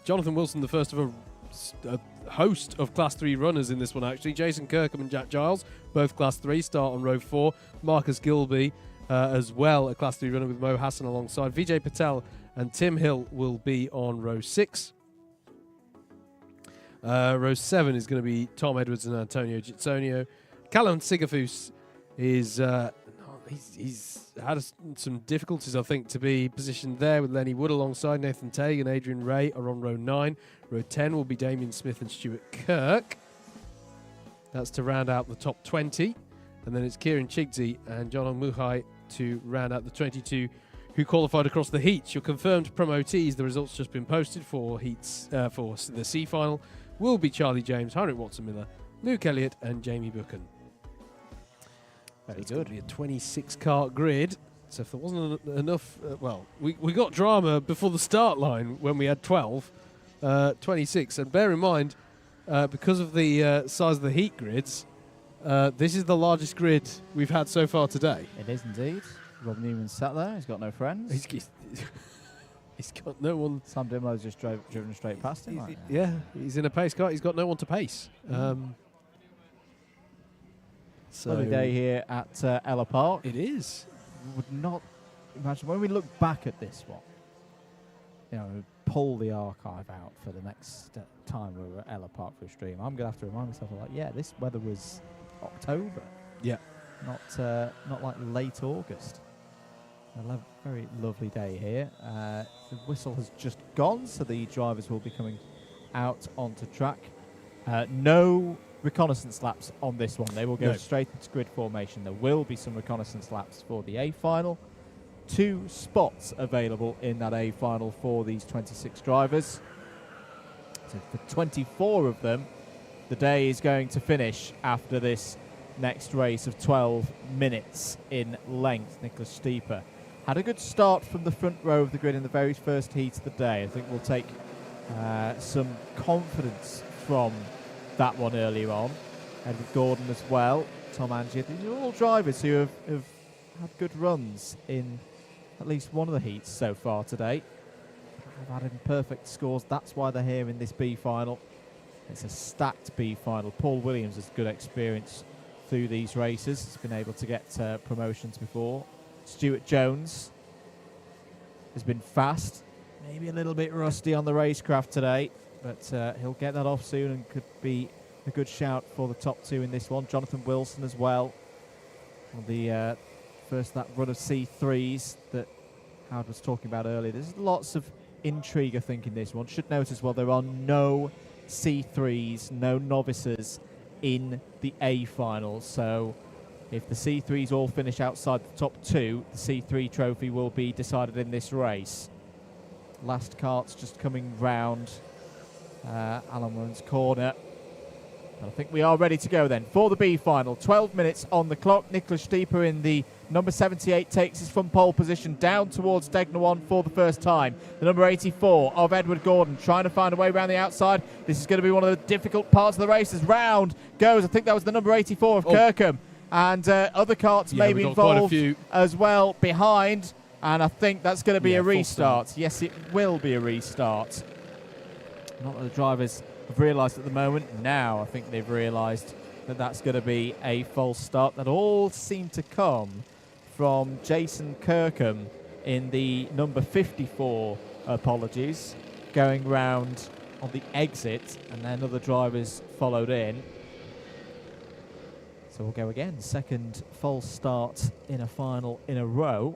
Jonathan Wilson, the first of a host of Class 3 runners in this one actually. Jason Kirkham and Jack Giles, both Class 3, start on row 4. Marcus Gilby as well, a Class 3 runner with Mo Hassan alongside. Vijay Patel and Tim Hill will be on row 6. Row 7 is going to be Tom Edwards and Antonio Gitsonio. Callum Sigafus is he's had some difficulties, I think, to be positioned there, with Lenny Wood alongside. Nathan Tague and Adrian Ray are on row 9. Row 10 will be Damien Smith and Stuart Kirk. That's to round out the top 20. And then it's Kieran Chigzi and John Muhai to round out the 22 who qualified across the heats. Your confirmed promotees, the results just been posted for heats for the C final, will be Charlie James, Heinrich Watson Miller, Luke Elliott and Jamie Buchan. Very It's good. going to be a 26-kart grid. So if there wasn't enough, we got drama before the start line when we had 12, 26. And bear in mind, because of the size of the heat grids, this is the largest grid we've had so far today. It is indeed. Rob Newman's sat there. He's got no friends. He's got no one. Sam Dimlow's just driven straight past him. He's in a pace car. He's got no one to pace. Lovely day here at Ellough Park. It is. Would not imagine when we look back at this one, pull the archive out for the next time we were at Ellough Park for a stream. I'm going to have to remind myself, this weather was October. Yeah. Not like late August. A very lovely day here. The whistle has just gone, so the drivers will be coming out onto track. No reconnaissance laps on this one. They will go straight into grid formation. There will be some reconnaissance laps for the A final. 2 spots available in that A final for these 26 drivers. So for 24 of them, the day is going to finish after this next race of 12 minutes in length. Nicholas Stieper had a good start from the front row of the grid in the very first heat of the day. I think we'll take some confidence from that one earlier on. Edward Gordon as well, Tom Angier. These are all drivers who have had good runs in at least one of the heats so far today. Have had imperfect scores. That's why they're here in this B final. It's a stacked B final. Paul Williams has good experience through these races. He's been able to get promotions before. Stuart Jones has been fast, maybe a little bit rusty on the racecraft today, but he'll get that off soon and could be a good shout for the top 2 in this one. Jonathan Wilson as well on the first that run of C3s that Howard was talking about earlier. There's lots of intrigue, I think, in this one. Should note as well there are no C3s, no novices in the A final, so if the C3s all finish outside the top 2, the C3 trophy will be decided in this race. Last kart's just coming round Alan Warren's corner. But I think we are ready to go then for the B final. 12 minutes on the clock. Nicholas Stieper in the number 78 takes his from pole position down towards Degner 1 for the first time. The number 84 of Edward Gordon trying to find a way around the outside. This is going to be one of the difficult parts of the race as round goes. I think that was the number 84 of Kirkham. And other carts may be involved as well behind. And I think that's going to be a restart. Yes, it will be a restart. Not that the drivers have realised at the moment. Now I think they've realised that that's going to be a false start. That all seemed to come from Jason Kirkham in the number 54, apologies, going round on the exit, and then other drivers followed in. So we'll go again. Second false start in a final in a row.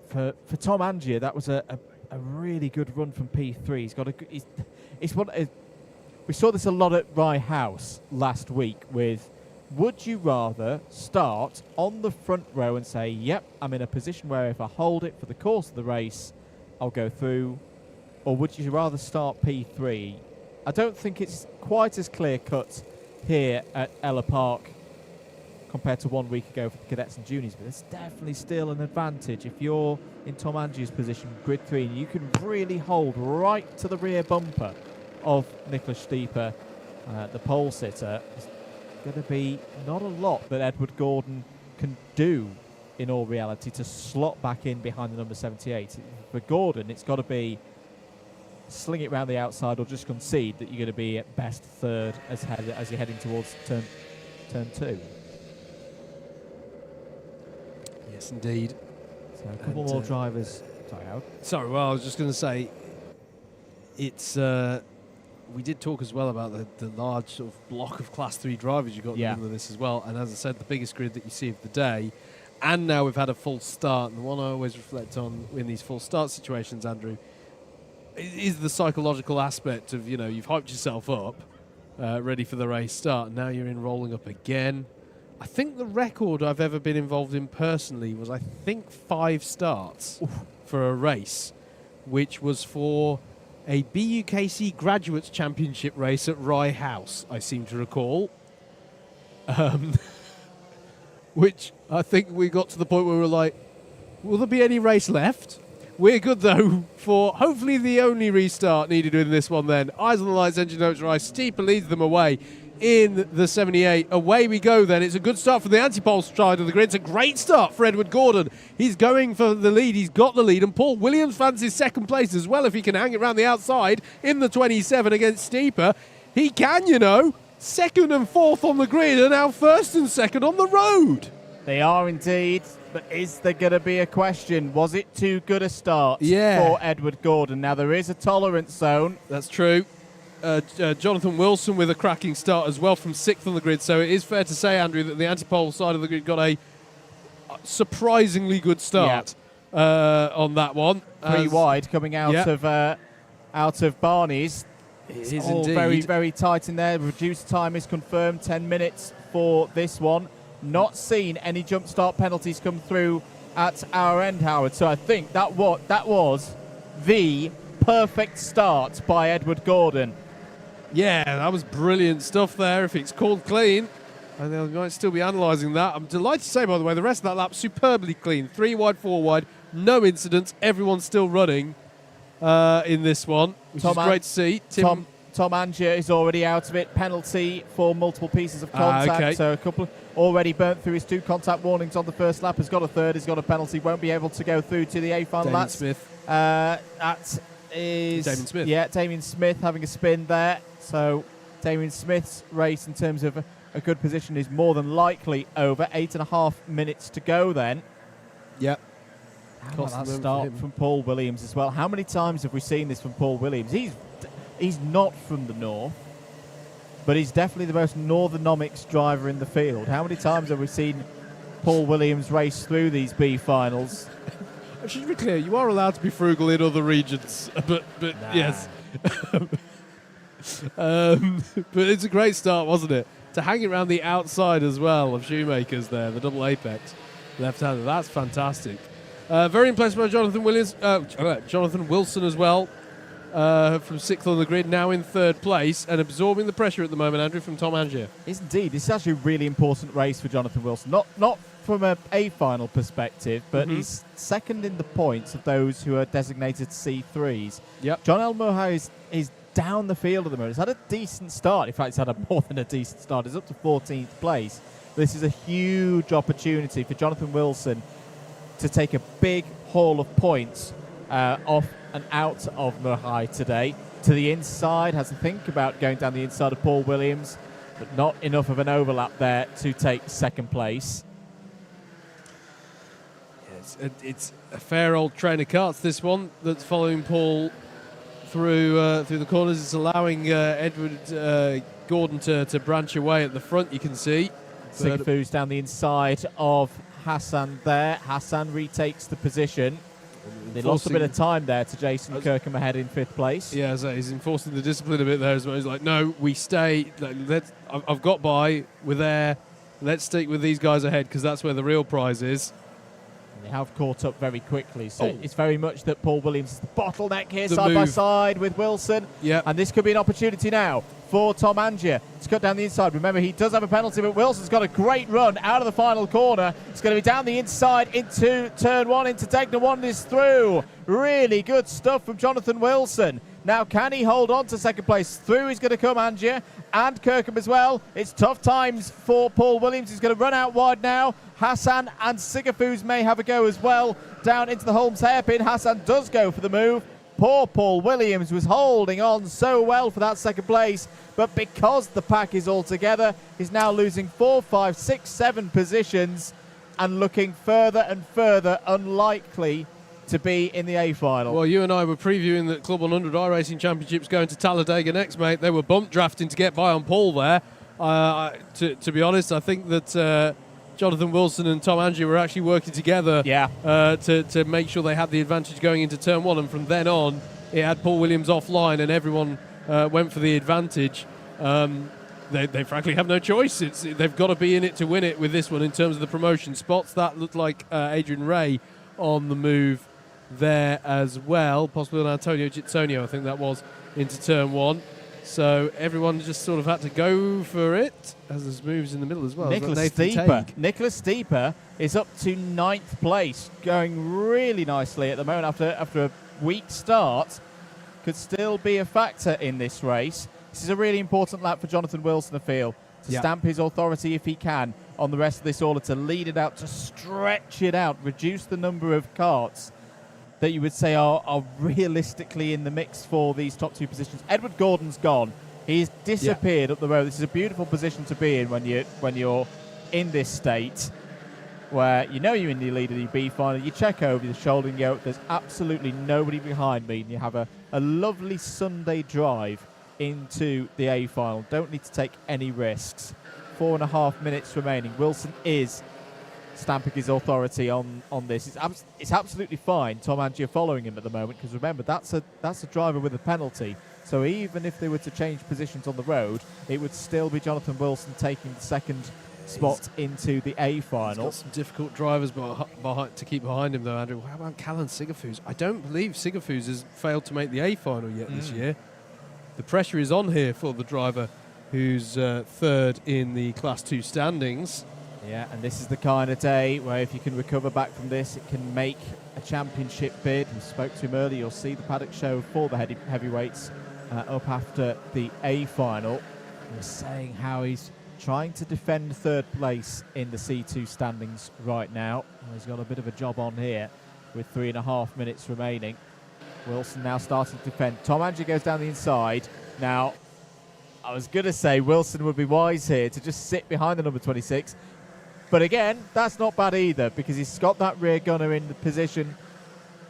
For Tom Angier, that was a really good run from P3. He's got we saw this a lot at Rye House last week with, would you rather start on the front row and say, yep, I'm in a position where if I hold it for the course of the race, I'll go through, or would you rather start P3? I don't think it's quite as clear-cut here at Ellough Park compared to 1 week ago for the cadets and juniors, but it's definitely still an advantage if you're in Tom Angier's position, grid 3, and you can really hold right to the rear bumper of Nicholas Stieper, the pole sitter. There's going to be not a lot that Edward Gordon can do in all reality to slot back in behind the number 78. For Gordon, it's got to be sling it round the outside or just concede that you're going to be at best third as you're heading towards turn 2. Yes, indeed. So a couple more drivers. Sorry, Howard. Sorry, well, I was just going to say, it's we did talk as well about the large sort of block of Class 3 drivers you got in the middle of this as well. And as I said, the biggest grid that you see of the day. And now we've had a full start. And the one I always reflect on in these full start situations, Andrew, is the psychological aspect of, you've hyped yourself up, ready for the race start. And now you're in rolling up again. I think the record I've ever been involved in personally was, 5 starts for a race, which was for a BUKC Graduates Championship race at Rye House, I seem to recall. Which I think we got to the point where we were like, will there be any race left? We're good, though, for hopefully the only restart needed in this one then. Eyes on the lights, engine notes rise. Stieper leads them away in the 78. Away we go then. It's a good start for the anti-pole side of the grid. It's a great start for Edward Gordon. He's going for the lead. He's got the lead. And Paul Williams fancies second place as well if he can hang it around the outside in the 27 against Stieper. He can, Second and fourth on the grid are now first and second on the road. They are indeed. But is there going to be a question? Was it too good a start for Edward Gordon? Now, there is a tolerance zone. That's true. Jonathan Wilson with a cracking start as well from 6th on the grid. So it is fair to say, Andrew, that the anti-pole side of the grid got a surprisingly good start on that one. 3 wide coming out of Barney's. It is all indeed. very, very tight in there. Reduced time is confirmed. 10 minutes for this one. Not seen any jump start penalties come through at our end, Howard. So I think that was the perfect start by Edward Gordon. Yeah, that was brilliant stuff there. If it's called clean, and they might still be analysing that. I'm delighted to say, by the way, the rest of that lap superbly clean. 3 wide, 4 wide, no incidents. Everyone's still running in this one, which is great to see. Tom Angier is already out of it. Penalty for multiple pieces of contact. So a couple already burnt through his 2 contact warnings on the first lap. Has got a third. Has got a penalty. Won't be able to go through to the A final. Damien Smith. That is Damien Smith. Yeah, Damien Smith having a spin there. So Damien Smith's race in terms of a good position is more than likely over. 8.5 minutes to go then. Yep. How about that start from Paul Williams as well? How many times have we seen this from Paul Williams? He's not from the north, but he's definitely the most northernomics driver in the field. How many times have we seen Paul Williams race through these B finals? I should be clear, you are allowed to be frugal in other regions, but yes. But it's a great start, wasn't it? To hang it around the outside as well of Shoemakers there, the double apex left-hander. That's fantastic. Very impressed by Jonathan Wilson as well. from 6th on the grid, now in 3rd place and absorbing the pressure at the moment, Andrew, from Tom Angier. Yes, indeed. This is actually a really important race for Jonathan Wilson. Not from a final perspective, but he's second in the points of those who are designated C3s. Yep. John Ellough is down the field at the moment. He's had a decent start. In fact, he's had more than a decent start. He's up to 14th place. This is a huge opportunity for Jonathan Wilson to take a big haul of points off and out of Murhai today. To the inside, has to think about going down the inside of Paul Williams, but not enough of an overlap there to take second place. It's a fair old train of carts, this one, that's following Paul through the corners. It's allowing Edward Gordon to branch away at the front, you can see. Sigafoo's down the inside of Hassan there. Hassan retakes the position. They lost a bit of time there to Jason Kirkham ahead in 5th place. Yeah, so he's enforcing the discipline a bit there as well. He's like, no, we stay. I've got by. We're there. Let's stick with these guys ahead because that's where the real prize is. They have caught up very quickly, so it's very much that Paul Williams is the bottleneck here, The side by move. side with Wilson. Yep. And this could be an opportunity now for Tom Angier to cut down the inside. Remember, he does have a penalty, but Wilson's got a great run out of the final corner. It's going to be down the inside into turn 1, into Degner 1 is through. Really good stuff from Jonathan Wilson. Now, can he hold on to second place? Through is going to come Angier and Kirkham as well. It's tough times for Paul Williams. He's going to run out wide now. Hassan and Sigafoos may have a go as well. Down into the Holmes hairpin. Hassan does go for the move. Poor Paul Williams was holding on so well for that second place, but because the pack is all together, he's now losing 4, 5, 6, 7 positions and looking further and further unlikely to be in the A final. Well, you and I were previewing the CLUB100 iRacing Championships going to Talladega next, mate. They were bump drafting to get by on Paul there. To be honest, I think that Jonathan Wilson and Tom Angier were actually working together to make sure they had the advantage going into turn 1, and from then on, it had Paul Williams offline and everyone went for the advantage. They frankly have no choice. They've got to be in it to win it with this one in terms of the promotion spots. That looked like Adrian Ray on the move there as well, possibly on Antonio Gitsonio, I think that was, into turn 1. So everyone just sort of had to go for it, as there's moves in the middle as well. Nicholas Steeper is up to 9th place, going really nicely at the moment after a weak start. Could still be a factor in this race. This is a really important lap for Jonathan Wilson, I feel, to stamp his authority if he can on the rest of this order, to lead it out, to stretch it out, reduce the number of karts that you would say are realistically in the mix for these top 2 positions. Edward Gordon's gone. He's disappeared up the road. This is a beautiful position to be in when you're in this state where you know you're in the lead of the B final. You check over your shoulder and go, there's absolutely nobody behind me, and you have a lovely Sunday drive into the A final. Don't need to take any risks. 4.5 minutes remaining. Wilson is stamping his authority on this. It's absolutely fine, Tom Angier following him at the moment, because remember, that's a driver with a penalty. So even if they were to change positions on the road, it would still be Jonathan Wilson taking the second spot into the A final. He's got some difficult drivers to keep behind him, though, Andrew. How about Callan Sigafoos? I don't believe Sigafoos has failed to make the A final yet this year. The pressure is on here for the driver who's 3rd in the Class 2 standings. Yeah, and this is the kind of day where if you can recover back from this, it can make a championship bid. We spoke to him earlier. You'll see the paddock show for the heavyweights up after the A final. We're saying how he's trying to defend 3rd place in the C2 standings right now. He's got a bit of a job on here with 3.5 minutes remaining. Wilson now starting to defend. Tom Angier goes down the inside. Now, I was going to say Wilson would be wise here to just sit behind the number 26. But again, that's not bad either, because he's got that rear gunner in the position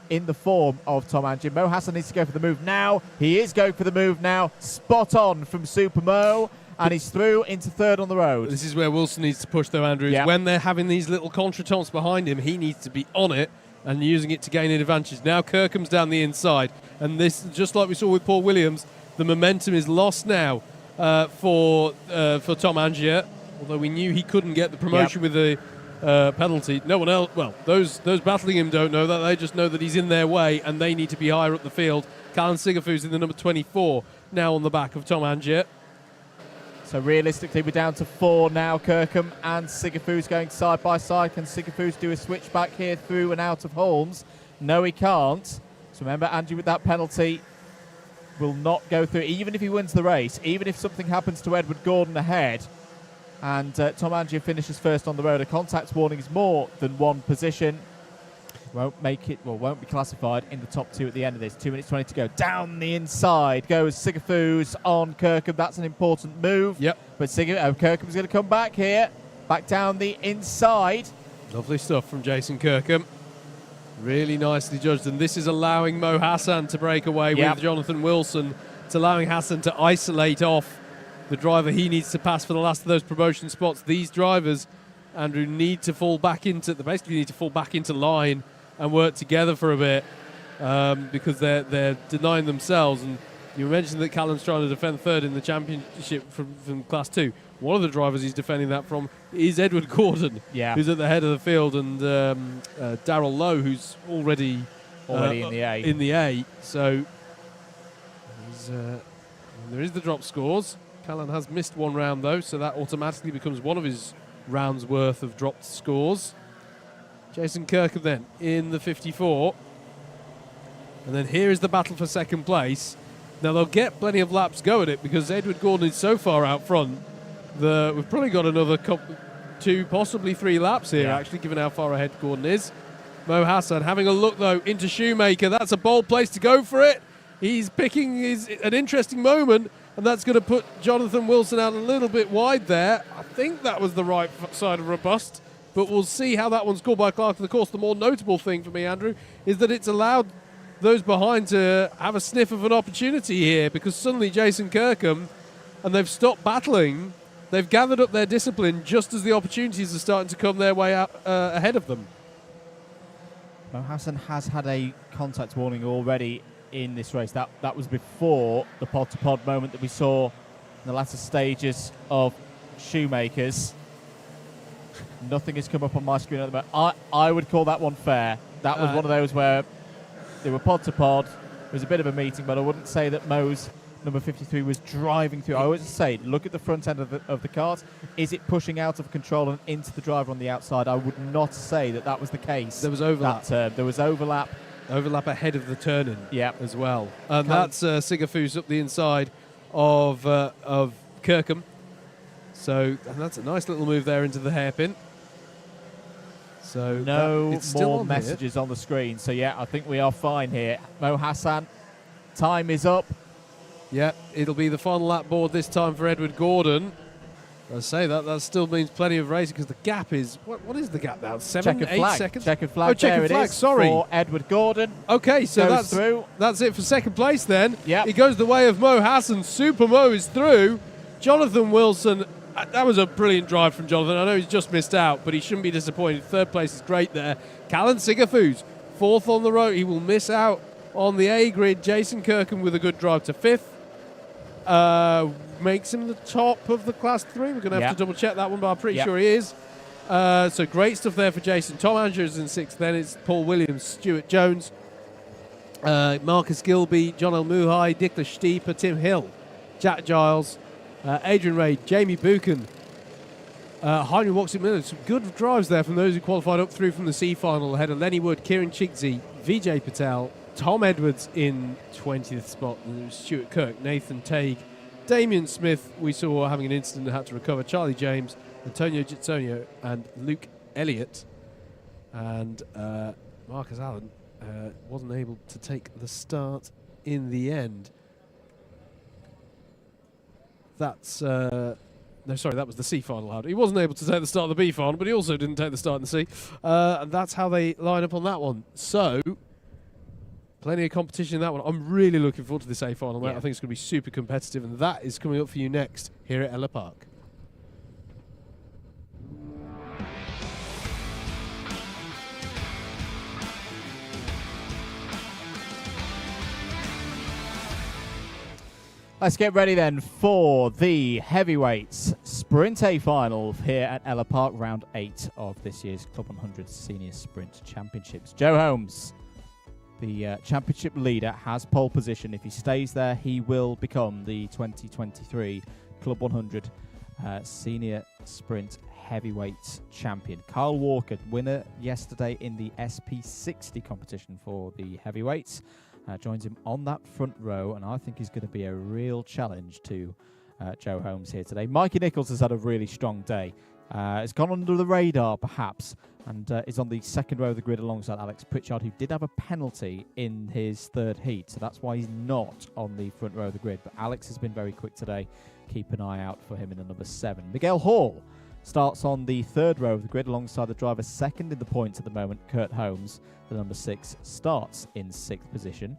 in the form of Tom Angier. Mo Hassan needs to go for the move now. He is going for the move now. Spot on from Super Mo. And he's through into 3rd on the road. This is where Wilson needs to push, though, Andrew. Yep. When they're having these little contretemps behind him, he needs to be on it and using it to gain an advantage. Now Kirkham's down the inside. And this, just like we saw with Paul Williams, the momentum is lost now for Tom Angier. Although we knew he couldn't get the promotion with the penalty. No one else, well, those battling him don't know that. They just know that he's in their way and they need to be higher up the field. Callan Sigafus in the number 24, now on the back of Tom Angier. So realistically, we're down to 4 now. Kirkham and Sigafus going side by side. Can Sigafus do a switch back here through and out of Holmes? No, he can't. So remember, Andrew, with that penalty, will not go through, even if he wins the race, even if something happens to Edward Gordon ahead, and Tom Angier finishes first on the road. A contact warning is more than one position. Won't make it, well, won't be classified in the top 2 at the end of this. 2 minutes 20 to go. Down the inside goes Sigafus on Kirkham. That's an important move. Yep. But Kirkham's going to come back here. Back down the inside. Lovely stuff from Jason Kirkham. Really nicely judged. And this is allowing Mo Hassan to break away with Jonathan Wilson. It's allowing Hassan to isolate off the driver he needs to pass for the last of those promotion spots. These drivers, Andrew, need to fall back into, they basically need to fall back into line and work together for a bit, because they're denying themselves. And you mentioned that Callum's trying to defend third in the championship from Class 2. One of the drivers he's defending that from is Edward Gordon, who's at the head of the field, and Darrell Lowe, who's already in the A. In the A. So there is the drop scores. Callan has missed one round though, so that automatically becomes one of his rounds worth of dropped scores. Jason Kirkham then in the 54. And then here is the battle for second place. Now they'll get plenty of laps go at it because Edward Gordon is so far out front that we've probably got another 2, possibly 3 laps here, actually, given how far ahead Gordon is. Mo Hassan having a look though into Shoemaker. That's a bold place to go for it. He's picking an interesting moment, and that's going to put Jonathan Wilson out a little bit wide there. I think that was the right side of robust, but we'll see how that one's called by Clark. Of course, the more notable thing for me, Andrew, is that it's allowed those behind to have a sniff of an opportunity here, because suddenly Jason Kirkham, and they've stopped battling, they've gathered up their discipline just as the opportunities are starting to come their way out, ahead of them. Mo Hassan has had a contact warning already in this race. That was before the pod-to-pod moment that we saw in the latter stages of Shoemaker's. Nothing has come up on my screen at the moment. I would call that one fair. That was one of those where they were pod-to-pod. It was a bit of a meeting, but I wouldn't say that Mo's number 53 was driving through. I always say, look at the front end of the cart. Is it pushing out of control and into the driver on the outside? I would not say that was the case. There was overlap. There was overlap. Overlap ahead of the turn-in as well. And that's Sigafus up the inside of Kirkham. So and that's a nice little move there into the hairpin. So no more messages on the screen. So yeah, I think we are fine here. Mo Hassan, time is up. Yeah, it'll be the final lap board this time for Edward Gordon. I say that still means plenty of racing because the gap is, what is the gap now? 7, 8 seconds? Checkered flag. Oh, checkered flag, sorry. For Edward Gordon. Okay, so that's it for second place then. It goes the way of Mo Hassan. Super Mo is through. Jonathan Wilson, that was a brilliant drive from Jonathan. I know he's just missed out, but he shouldn't be disappointed. Third place is great there. Callan Sigafus, fourth on the road. He will miss out on the A grid. Jason Kirkham with a good drive to fifth. Makes him the top of the Class 3. We're going to have to double check that one, but I'm pretty sure he is. So great stuff there for Jason. Tom Andrews in sixth. Then it's Paul Williams, Stuart Jones, Marcus Gilby, John El-Muhai, Dikla Stieper, Tim Hill, Jack Giles, Adrian Reid, Jamie Buchan, Heinrich Woxit-Miller. Some good drives there from those who qualified up through from the C final ahead of Lenny Wood, Kieran Chigzy, Vijay Patel, Tom Edwards in 20th spot, and Stuart Kirk, Nathan Tague, Damien Smith, we saw having an incident and had to recover, Charlie James, Antonio Gitzonio, and Luke Elliott. And Marcus Allen wasn't able to take the start in the end. That's no, sorry, that was the C final. He wasn't able to take the start of the B final, but he also didn't take the start in the C. And that's how they line up on that one. So plenty of competition in that one. I'm really looking forward to this A final. I think it's going to be super competitive, and that is coming up for you next here at Ellough Park. Let's get ready then for the heavyweights sprint A final here at Ellough Park, round 8 of this year's CLUB100 Senior Sprint Championships. Joe Holmes. The championship leader has pole position. If he stays there, he will become the 2023 Club 100 Senior Sprint Heavyweight Champion. Kyle Walker, winner yesterday in the SP60 competition for the heavyweights, joins him on that front row, and I think he's going to be a real challenge to Joe Holmes here today. Mikey Nichols has had a really strong day. Has gone under the radar, perhaps, and is on the second row of the grid alongside Alex Pritchard, who did have a penalty in his third heat, so that's why he's not on the front row of the grid. But Alex has been very quick today. Keep an eye out for him in the number 7. Miguel Hall starts on the third row of the grid alongside the driver second in the points at the moment, Kurt Holmes. The number 6 starts in 6th position.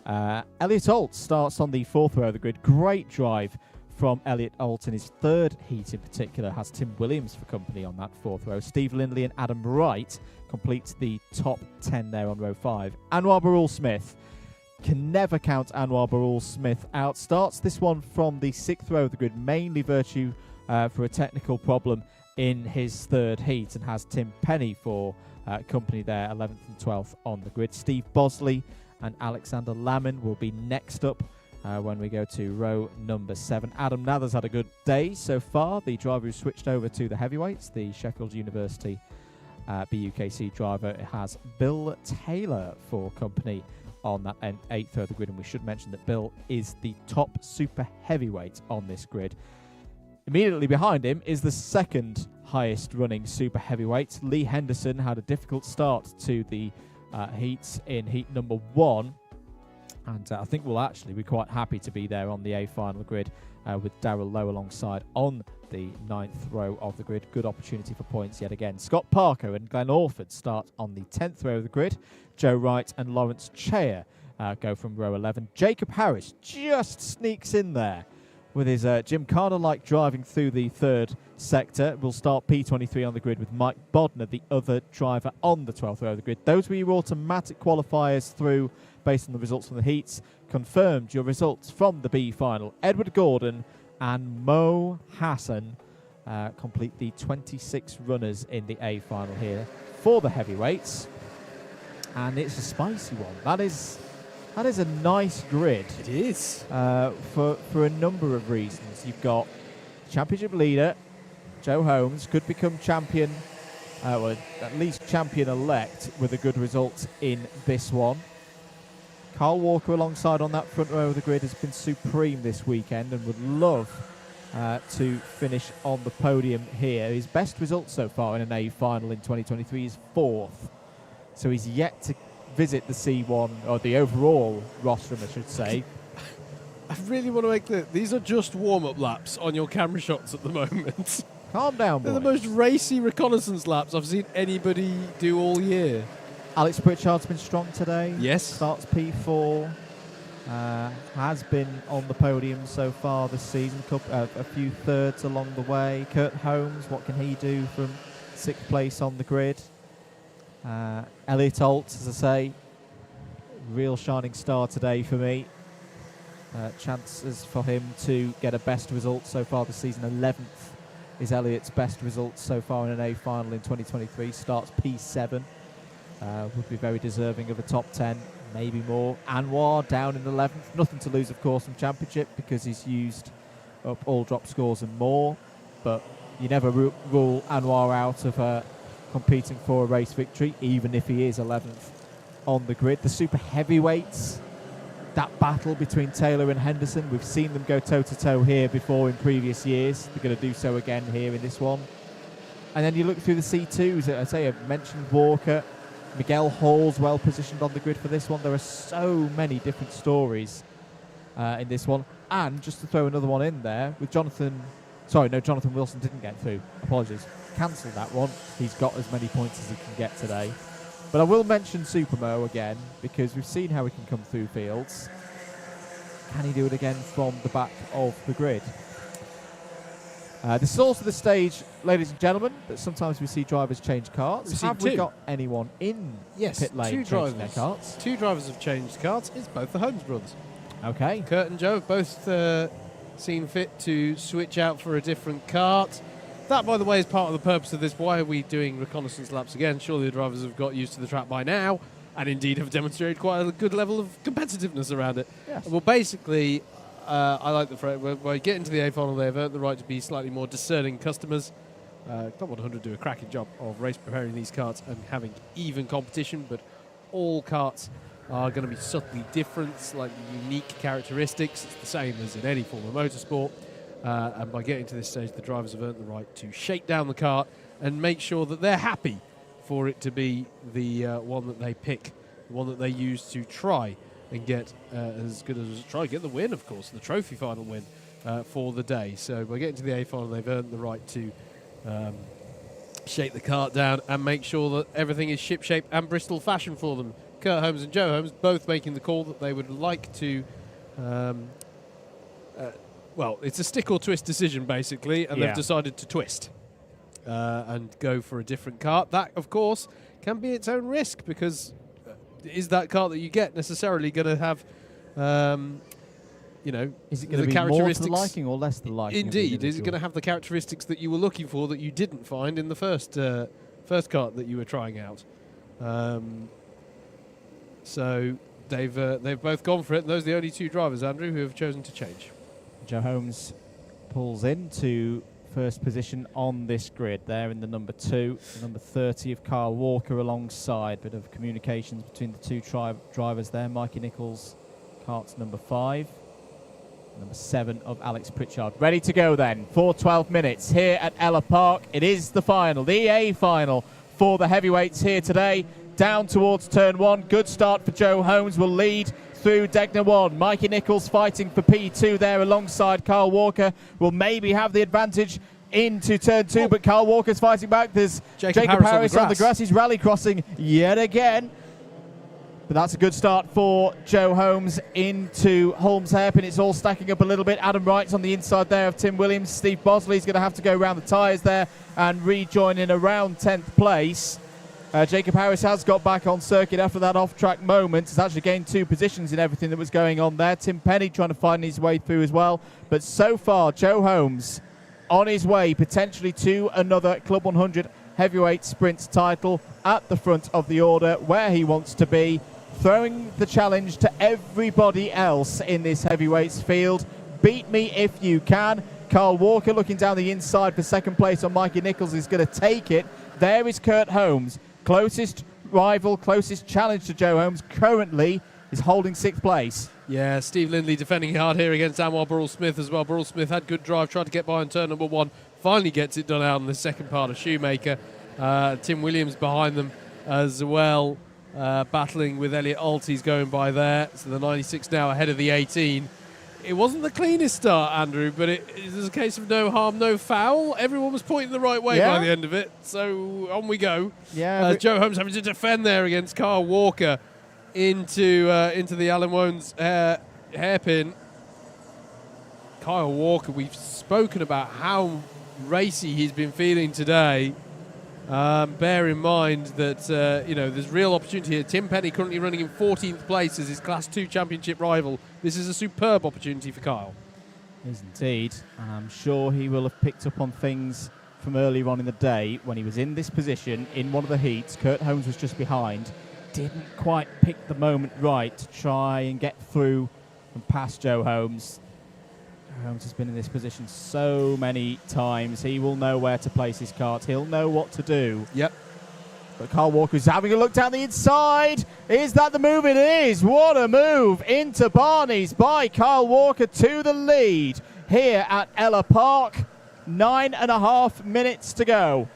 Elliot Alt starts on the fourth row of the grid. Great drive from Elliot Alt in his third heat in particular. Has Tim Williams for company on that fourth row. Steve Lindley and Adam Wright completes the top 10 there on row 5. Anwar Barul Smith, can never count Anwar Barul Smith out. Starts this one from the 6th row of the grid, mainly virtue for a technical problem in his third heat, and has Tim Penny for company there, 11th and 12th on the grid. Steve Bosley and Alexander Lammin will be next up when we go to row number 7. Adam Nather's had a good day so far. The driver who switched over to the heavyweights, the Sheffield University BUKC driver, has Bill Taylor for company on that 8th row of the grid. And we should mention that Bill is the top super heavyweight on this grid. Immediately behind him is the second highest running super heavyweight. Lee Henderson had a difficult start to the heats in heat number 1. And I think we'll actually be quite happy to be there on the A final grid with Darrell Lowe alongside on the 9th row of the grid. Good opportunity for points yet again. Scott Parker and Glenn Orford start on the 10th row of the grid. Joe Wright and Lawrence Chair go from row 11. Jacob Harris just sneaks in there with his Jim Carter-like driving through the third sector. We'll start P23 on the grid with Mike Bodner, the other driver on the 12th row of the grid. Those were your automatic qualifiers through based on the results from the heats. Confirmed your results from the B final. Edward Gordon and Mo Hassan complete the 26 runners in the A final here for the heavyweights. And it's a spicy one. That is a nice grid. It is. For a number of reasons. You've got championship leader, Joe Holmes, could become champion, or at least champion-elect with a good result in this one. Carl Walker alongside on that front row of the grid has been supreme this weekend and would love to finish on the podium here. His best result so far in an A final in 2023 is 4th. So he's yet to visit the C1, or the overall rostrum, I should say. I really want to make clear, these are just warm-up laps on your camera shots at the moment. Calm down, boys. They're the most racy reconnaissance laps I've seen anybody do all year. Alex Pritchard's been strong today. Yes. Starts P4. Has been on the podium so far this season. A few thirds along the way. Kurt Holmes, what can he do from 6th place on the grid? Elliot Alt, as I say, real shining star today for me. Chances for him to get a best result so far this season. 11th is Elliot's best result so far in an A final in 2023. Starts P7. Would be very deserving of a top 10, maybe more. Anwar down in 11th. Nothing to lose, of course, from championship because he's used up all drop scores and more. But you never rule Anwar out of competing for a race victory, even if he is 11th on the grid. The super heavyweights, that battle between Taylor and Henderson, we've seen them go toe-to-toe here before in previous years. They're going to do so again here in this one. And then you look through the C2s. I say I've mentioned Walker. Miguel Hall's well positioned on the grid for this one. There are so many different stories in this one. And just to throw another one in there, with Jonathan Wilson didn't get through. Apologies. Cancelled that one. He's got as many points as he can get today. But I will mention Supermo again, because we've seen how he can come through fields. Can he do it again from the back of the grid? This is also the stage, ladies and gentlemen, that sometimes we see drivers change karts. Have we got anyone in pit lane changing their karts? 2 drivers have changed karts. It's both the Holmes brothers. Okay. Kurt and Joe have both seen fit to switch out for a different kart. That, by the way, is part of the purpose of this. Why are we doing reconnaissance laps again? Surely the drivers have got used to the track by now. and indeed have demonstrated quite a good level of competitiveness around it. Yes. Well, basically, I like the phrase, when you get into the A final, they've earned the right to be slightly more discerning customers. CLUB100 do a cracking job of race preparing these karts and having even competition, but all karts are going to be subtly different, slightly unique characteristics. It's the same as in any form of motorsport. And by getting to this stage, the drivers have earned the right to shake down the kart and make sure that they're happy for it to be the one that they pick, the one that they use to try and get as good as try and get the win, of course, the trophy final win for the day. So by getting to the A final, they've earned the right to shake the kart down and make sure that everything is ship-shape and Bristol fashion for them. Kurt Holmes and Joe Holmes both making the call that they would like to well, it's a stick or twist decision, basically, and they've decided to twist and go for a different kart. That, of course, can be its own risk, because is that kart that you get necessarily going to have, you know, is it going to be more to the liking or less to the liking? Indeed. Is it going to have the characteristics that you were looking for that you didn't find in the first kart that you were trying out? So they've both gone for it, and those are the only two drivers, Andrew, who have chosen to change. Joe Holmes pulls into first position on this grid there in the number 2, number 30 of Kyle Walker alongside. Bit of communications between the two drivers there. Mikey Nichols, kart's number 5. Number 7 of Alex Pritchard. Ready to go then for 12 minutes here at Ellough Park. It is the final, the A final for the heavyweights here today. Down towards turn 1. Good start for Joe Holmes. Will lead through Degner 1. Mikey Nichols fighting for P2 there alongside Carl Walker. Will maybe have the advantage into turn 2, but Carl Walker's fighting back. There's Jacob Harris on the grass. He's rally crossing yet again. But that's a good start for Joe Holmes into Holmes Hairpin. It's all stacking up a little bit. Adam Wright's on the inside there of Tim Williams. Steve Bosley's going to have to go around the tyres there and rejoin in around 10th place. Jacob Harris has got back on circuit after that off-track moment. Has actually gained 2 positions in everything that was going on there. Tim Penny trying to find his way through as well. But so far, Joe Holmes on his way potentially to another CLUB100 heavyweight sprint title at the front of the order where he wants to be, throwing the challenge to everybody else in this heavyweights field. Beat me if you can. Carl Walker looking down the inside for second place on Mikey Nichols is going to take it. There is Kurt Holmes. Closest rival, closest challenge to Joe Holmes currently is holding 6th place. Yeah, Steve Lindley defending hard here against Anwar Burrell-Smith as well. Burrell-Smith had good drive, tried to get by on turn number 1, finally gets it done out in the second part of Shoemaker. Tim Williams behind them as well, battling with Elliot Alties going by there. So the 96 now ahead of the 18. It wasn't the cleanest start, Andrew, but it was a case of no harm, no foul. Everyone was pointing the right way by the end of it, so on we go. Yeah, Joe Holmes having to defend there against Carl Walker into the Alan Wones hairpin. Kyle Walker, we've spoken about how racy he's been feeling today. Bear in mind that you know, there's real opportunity here. Tim Penny currently running in 14th place as his Class 2 championship rival. This is a superb opportunity for Kyle. It is indeed. I'm sure he will have picked up on things from earlier on in the day when he was in this position in one of the heats. Kurt Holmes was just behind. Didn't quite pick the moment right to try and get through and past Joe Holmes. Holmes has been in this position so many times. He will know where to place his kart. He'll know what to do. Yep. But Carl Walker's having a look down the inside. Is that the move? It is. What a move into Barney's by Kyle Walker to the lead here at Ellough Park. 9.5 minutes to go.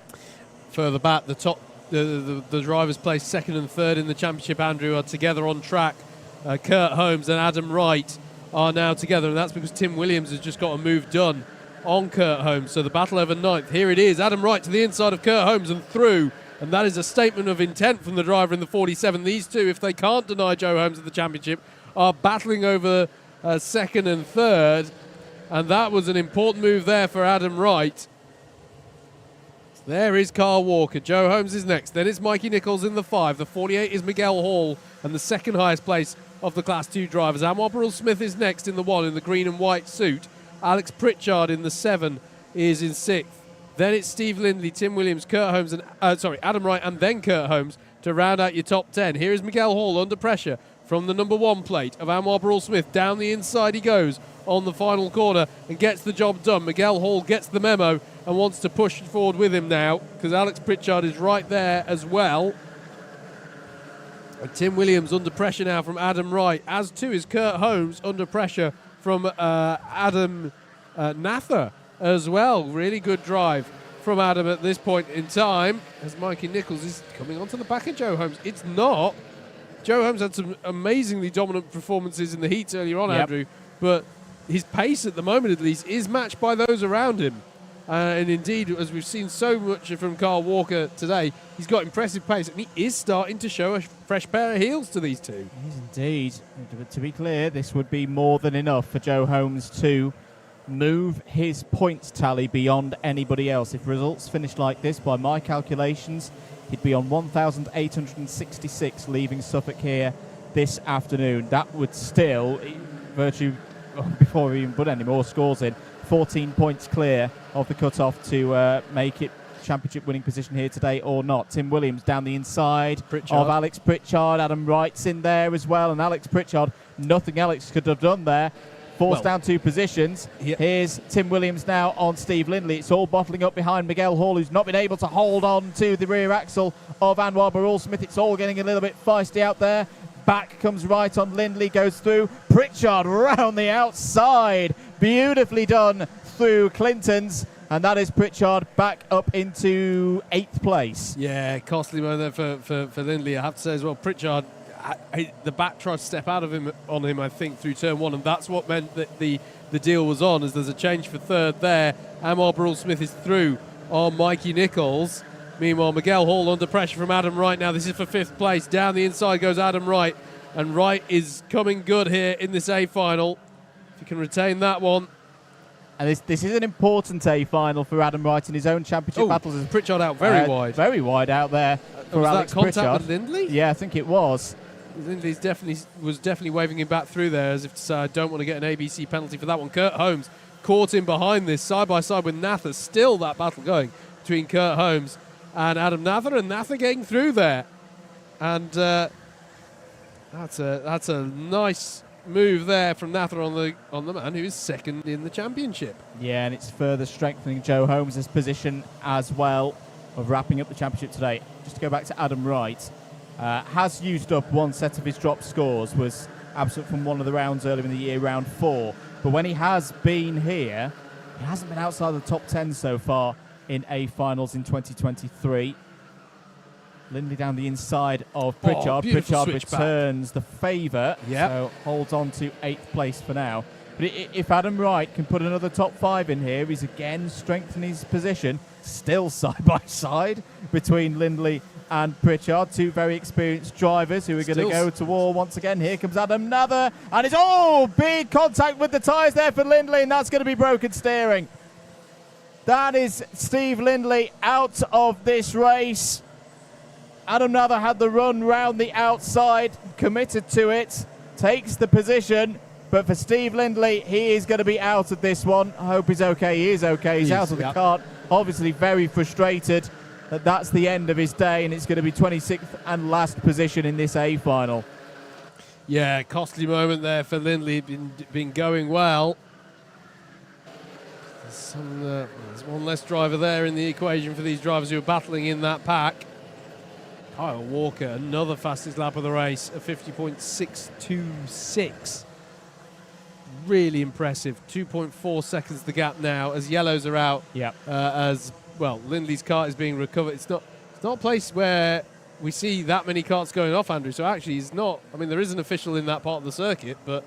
Further back, the drivers placed 2nd and 3rd in the championship, Andrew, are together on track. Kurt Holmes and Adam Wright are now together, and that's because Tim Williams has just got a move done on Kurt Holmes. So the battle over 9th, here it is. Adam Wright to the inside of Kurt Holmes and through, and that is a statement of intent from the driver in the 47. These two, if they can't deny Joe Holmes at the championship, are battling over 2nd and 3rd, and that was an important move there for Adam Wright. There is Carl Walker. Joe Holmes is next. Then it's Mikey Nichols in the 5. The 48 is Miguel Hall, and the second highest place of the Class 2 drivers. Anwar Burrell-Smith is next in the 1 in the green and white suit. Alex Pritchard in the 7 is in 6th. Then it's Steve Lindley, Tim Williams, Kurt Holmes, and Adam Wright, and then Kurt Holmes to round out your top 10. Here is Miguel Hall under pressure from the number 1 plate of Anwar Barrell-Smith. Down the inside he goes on the final corner and gets the job done. Miguel Hall gets the memo and wants to push forward with him now because Alex Pritchard is right there as well. And Tim Williams under pressure now from Adam Wright, as too is Kurt Holmes under pressure from Adam Nather as well. Really good drive from Adam at this point in time as Mikey Nichols is coming onto the back of Joe Holmes. It's not. Joe Holmes had some amazingly dominant performances in the heats earlier on, Andrew, but his pace at the moment at least is matched by those around him. And indeed, as we've seen so much from Carl Walker today, he's got impressive pace and he is starting to show a fresh pair of heels to these two. He is indeed. To be clear, this would be more than enough for Joe Holmes to move his points tally beyond anybody else. If results finish like this, by my calculations, he'd be on 1,866 leaving Suffolk here this afternoon. That would still, before we even put any more scores in, 14 points clear of the cut-off to make it championship winning position here today or not. Tim Williams down the inside of Alex Pritchard. Adam Wright's in there as well, and Alex Pritchard, nothing Alex could have done there. Forced down 2 positions. Yep. Here's Tim Williams now on Steve Lindley. It's all bottling up behind Miguel Hall, who's not been able to hold on to the rear axle of Anwar Barrell-Smith. It's all getting a little bit feisty out there. Back comes right on Lindley, goes through. Pritchard round the outside. Beautifully done through Clinton's. And that is Pritchard back up into 8th place. Yeah, costly moment there for Lindley, I have to say as well. Pritchard, the back tried to step out of him on him, I think, through turn 1, and that's what meant that the deal was on, as there's a change for 3rd there. Anwar Barrell-Smith is through on Mikey Nichols. Meanwhile, Miguel Hall under pressure from Adam Wright now. This is for 5th place. Down the inside goes Adam Wright, and Wright is coming good here in this A final. If he can retain that one. And this is an important A final for Adam Wright in his own championship battles. Pritchard out very wide. Very wide out there for was Alex that contact Pritchard. with Lindley? Yeah, I think it was. Lindley was definitely waving him back through there as if to say, I don't want to get an ABC penalty for that one. Kurt Holmes caught in behind this, side by side with Nather. Still that battle going between Kurt Holmes and Adam Nather, and Nather getting through there. And that's a nice move there from Nather on the man who is 2nd in the championship. Yeah, and it's further strengthening Joe Holmes' position as well of wrapping up the championship today. Just to go back to Adam Wright, has used up 1 set of his drop scores, was absent from one of the rounds earlier in the year, round 4. But when he has been here, he hasn't been outside the top 10 so far in A finals in 2023. Lindley down the inside of Pritchard. Pritchard returns the favour, so holds on to 8th place for now. But if Adam Wright can put another top 5 in here, he's again strengthening his position. Still side by side between Lindley and Pritchard, 2 very experienced drivers who are going to go to war once again. Here comes Adam Nather, and it's big contact with the tyres there for Lindley, and that's going to be broken steering. That is Steve Lindley out of this race. Adam Nather had the run round the outside, committed to it, takes the position, but for Steve Lindley, he is going to be out of this one. I hope he's okay. He is okay. He's out of the kart, obviously very frustrated that that's the end of his day, and it's going to be 26th and last position in this A final. Yeah, costly moment there for Lindley. Been going well. There's one less driver there in the equation for these drivers who are battling in that pack. Kyle Walker, another fastest lap of the race, a 50.626. Really impressive. 2.4 seconds the gap now as yellows are out. As well, Lindley's kart is being recovered. It's not a place where we see that many karts going off, Andrew. So actually, he's not. I mean, there is an official in that part of the circuit, but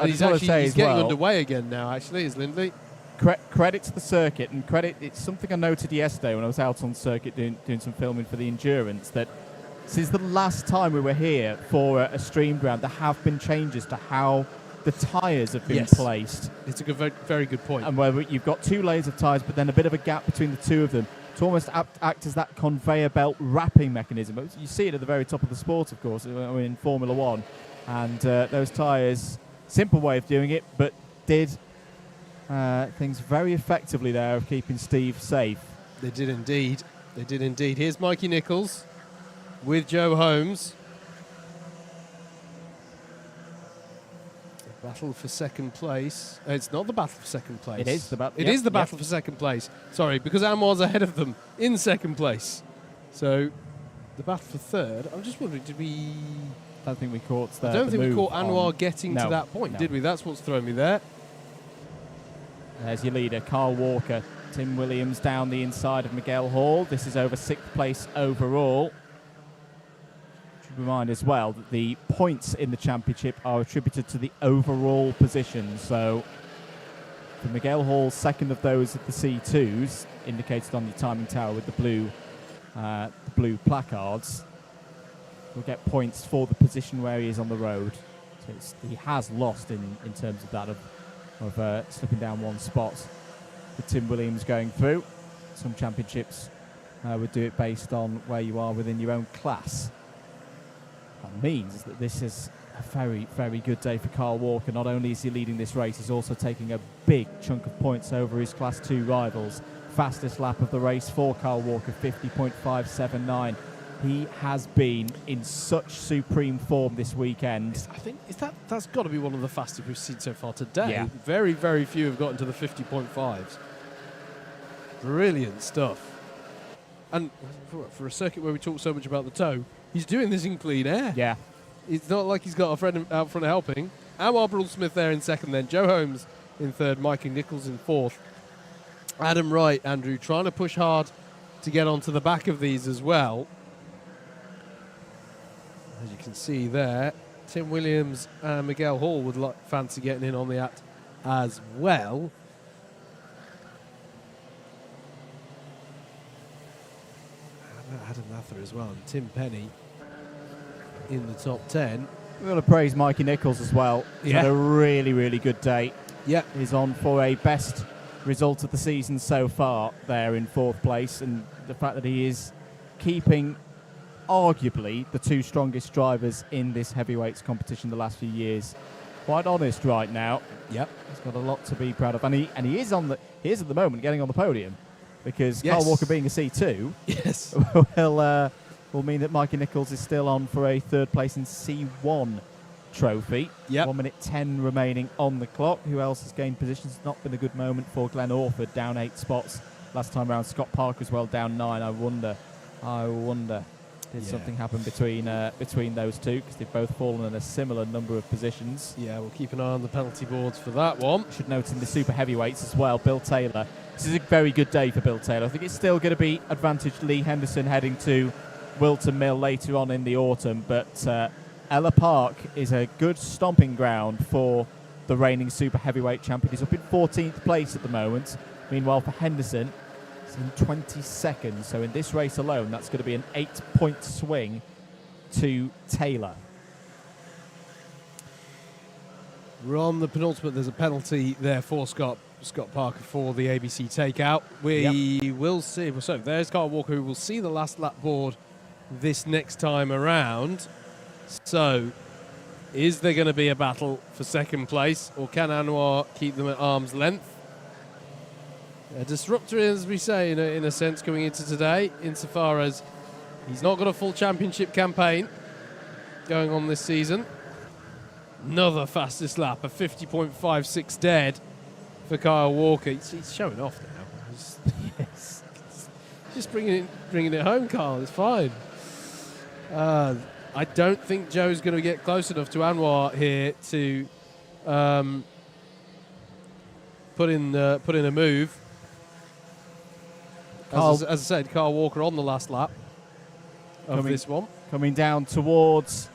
he's getting underway again now. Actually, is Lindley. Credit to the circuit, and it's something I noted yesterday when I was out on circuit doing some filming for the Endurance, that since the last time we were here for a streamed round, there have been changes to how the tyres have been placed. It's a very, very good point. And where you've got 2 layers of tyres, but then a bit of a gap between the 2 of them to almost act as that conveyor belt wrapping mechanism. You see it at the very top of the sport, of course, in Formula 1. And those tyres, simple way of doing it, but did things very effectively there of keeping Steve safe. They did indeed. They did indeed. Here's Mikey Nichols. with Joe Holmes. The battle for second place. It's not the battle for second place. It is the battle. It is the battle for second place. Sorry, because Anwar's ahead of them in second place. So the battle for third. I'm just wondering, did we? I don't think we caught. I don't think we caught Anwar getting to that point, did we? That's what's thrown me there. There's your leader, Carl Walker. Tim Williams down the inside of Miguel Hall. This is over 6th place overall. Should remind as well that the points in the championship are attributed to the overall position. So for Miguel Hall, second of those at the C2s, indicated on the timing tower with the blue placards, will get points for the position where he is on the road. So he has lost in terms of that of slipping down one spot. With Tim Williams going through, some championships would do it based on where you are within your own class. That means that this is a very, very good day for Carl Walker. Not only is he leading this race, he's also taking a big chunk of points over his Class 2 rivals. Fastest lap of the race for Carl Walker, 50.579. He has been in such supreme form this weekend. I think that's got to be one of the fastest we've seen so far today. Yeah. Very, very few have gotten to the 50.5s. Brilliant stuff. And for a circuit where we talk so much about the toe, he's doing this in clean air. Yeah. It's not like he's got a friend out front helping. Anwar Brule-Smith there in second, then Joe Holmes in third, Mikey Nichols in fourth. Adam Wright, Andrew, trying to push hard to get onto the back of these as well. As you can see there, Tim Williams and Miguel Hall would fancy getting in on the act as well. Adam Mather as well, and Tim Penny in the top 10. We've got to praise Mikey Nichols as well. He's had a really, really good day. Yeah. He's on for a best result of the season so far there in 4th place, and the fact that he is keeping arguably the 2 strongest drivers in this heavyweights competition the last few years quite honest right now. Yep. He's got a lot to be proud of, and he is at the moment getting on the podium, because Carl Walker being a C2 will mean that Mikey Nichols is still on for a 3rd place in C1 trophy. Yep. 1 minute 10 remaining on the clock. Who else has gained positions? It's not been a good moment for Glenn Orford, down 8 spots last time around. Scott Parker as well, down 9. I wonder did something happen between those two, because they've both fallen in a similar number of positions. Yeah, we'll keep an eye on the penalty boards for that one. Should note in the super heavyweights as well, Bill Taylor. This is a very good day for Bill Taylor. I think it's still going to be advantage Lee Henderson heading to Wilton Mill later on in the autumn, but Ellough Park is a good stomping ground for the reigning super heavyweight champion. He's up in 14th place at the moment. Meanwhile, for Henderson, he's in 22nd. So in this race alone, that's going to be an 8-point swing to Taylor. We're on the penultimate. There's a penalty there for Scott Parker for the ABC takeout. We will see. So there's Carl Walker, who will see the last lap board this next time around. So is there going to be a battle for second place, or can Anwar keep them at arm's length? A disruptor, as we say, in a sense, coming into today, insofar as he's not got a full championship campaign going on this season. Another fastest lap, a 50.56 dead for Kyle Walker. He's showing off now. Just bringing it home, Carl. It's fine. I don't think Joe's going to get close enough to Anwar here to put in a move. As I said, Carl Walker on the last lap of this one. Coming down towards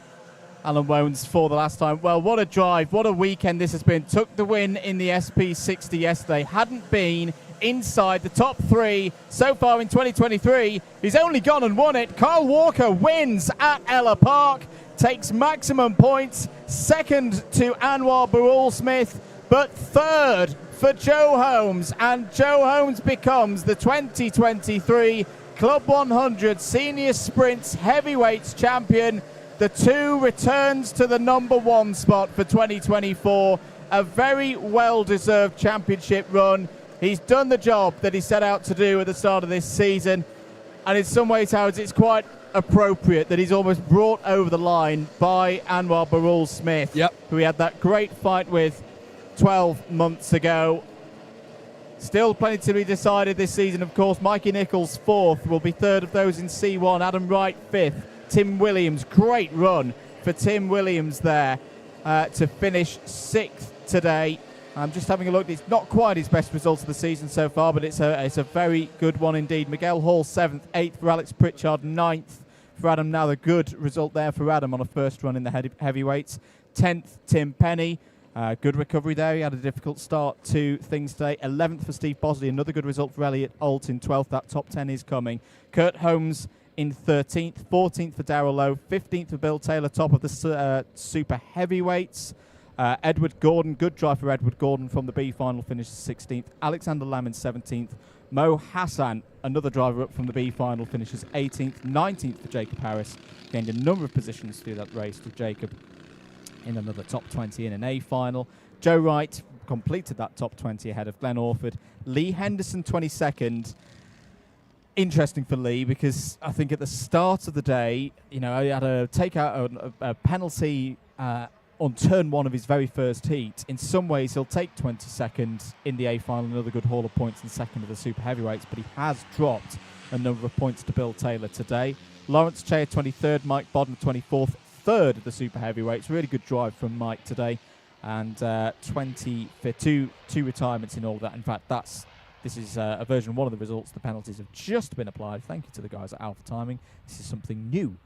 Alan Wones for the last time. Well, what a drive, what a weekend this has been. Took the win in the SP60 yesterday. Hadn't been inside the top 3 so far in 2023. He's only gone and won it. Carl Walker wins at Ellough Park, takes maximum points. Second to Anwar Brule-Smith, but third for Joe Holmes. And Joe Holmes becomes the 2023 Club 100 Senior Sprints Heavyweights Champion. The 2 returns to the number 1 spot for 2024. A very well-deserved championship run. He's done the job that he set out to do at the start of this season. And in some ways, Howard, it's quite appropriate that he's almost brought over the line by Anwar Barul Smith, who he had that great fight with 12 months ago. Still plenty to be decided this season, of course. Mikey Nichols, 4th, will be 3rd of those in C1. Adam Wright, 5th. Tim Williams, great run for Tim Williams there to finish 6th today. I'm just having a look. It's not quite his best result of the season so far, but it's a very good one indeed. Miguel Hall, 7th. 8th for Alex Pritchard. 9th for Adam. Now the good result there for Adam on a first run in the heavyweights. 10th, Tim Penny. Good recovery there. He had a difficult start to things today. 11th for Steve Bosley. Another good result for Elliot Alt in 12th. That top 10 is coming. Kurt Holmes in 13th. 14th for Darrell Lowe. 15th for Bill Taylor, top of the super heavyweights. Edward Gordon, good drive for Edward Gordon from the B final, finished 16th. Alexander Lamb in 17th. Mo Hassan, another driver up from the B final, finishes 18th. 19th for Jacob Harris. Gained a number of positions through that race with Jacob in another top 20 in an A final. Joe Wright completed that top 20 ahead of Glenn Orford. Lee Henderson, 22nd. Interesting for Lee because I think at the start of the day, he had a a penalty on turn 1 of his very first heat. In some ways, he'll take 22nd in the A final, another good haul of points, and 2nd of the super heavyweights, but he has dropped a number of points to Bill Taylor today. Lawrence Chair, 23rd. Mike Bodden, 24th. 3rd of the super heavyweights. Really good drive from Mike today, and 25th. Two retirements in all that. In fact, this is a version 1 of the results. The penalties have just been applied. Thank you to the guys at Alpha Timing. This is something new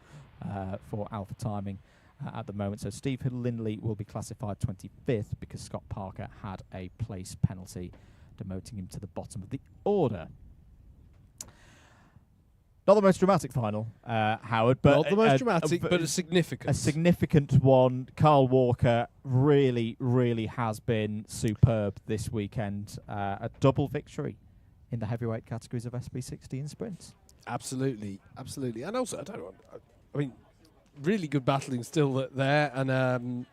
for Alpha Timing at the moment. So Steve Lindley will be classified 25th because Scott Parker had a place penalty, demoting him to the bottom of the order. Not the most dramatic final, Howard, but not the most dramatic, but a significant. A significant one. Carl Walker really, really has been superb this weekend. A double victory in the heavyweight categories of SB60 and sprints. Absolutely, absolutely. And also, I mean, really good battling still there. And,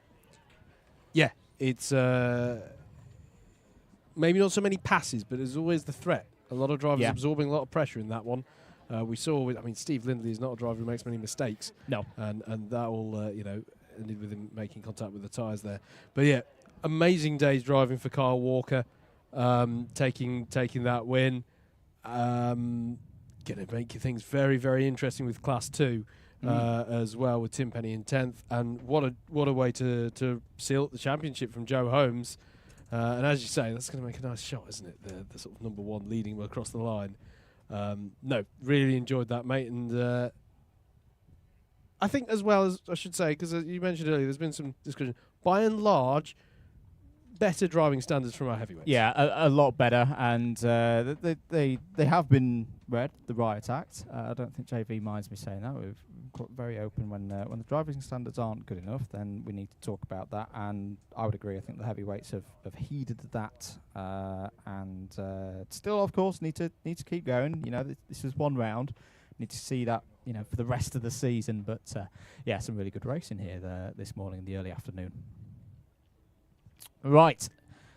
it's maybe not so many passes, but there's always the threat. A lot of drivers absorbing a lot of pressure in that one. We saw, Steve Lindley is not a driver who makes many mistakes. No. And that all, ended with him making contact with the tyres there. But, yeah, amazing days driving for Kyle Walker, taking that win. Going to make things very, very interesting with Class 2 as well, with Tim Penny in 10th. And what a way to seal up the championship from Joe Holmes. And as you say, that's going to make a nice shot, isn't it? The sort of number 1 leading across the line. No, really enjoyed that, mate, and I think as well, as I should say, because you mentioned earlier, there's been some discussion. By and large, better driving standards from our heavyweights. Yeah, a lot better, and they have been read, the Riot Act. I don't think JV minds me saying that. We're very open when the driving standards aren't good enough, then we need to talk about that, and I would agree. I think the heavyweights have heeded that, and still, of course, need to keep going. This is one round. Need to see that, for the rest of the season. But some really good racing here this morning in the early afternoon. Right.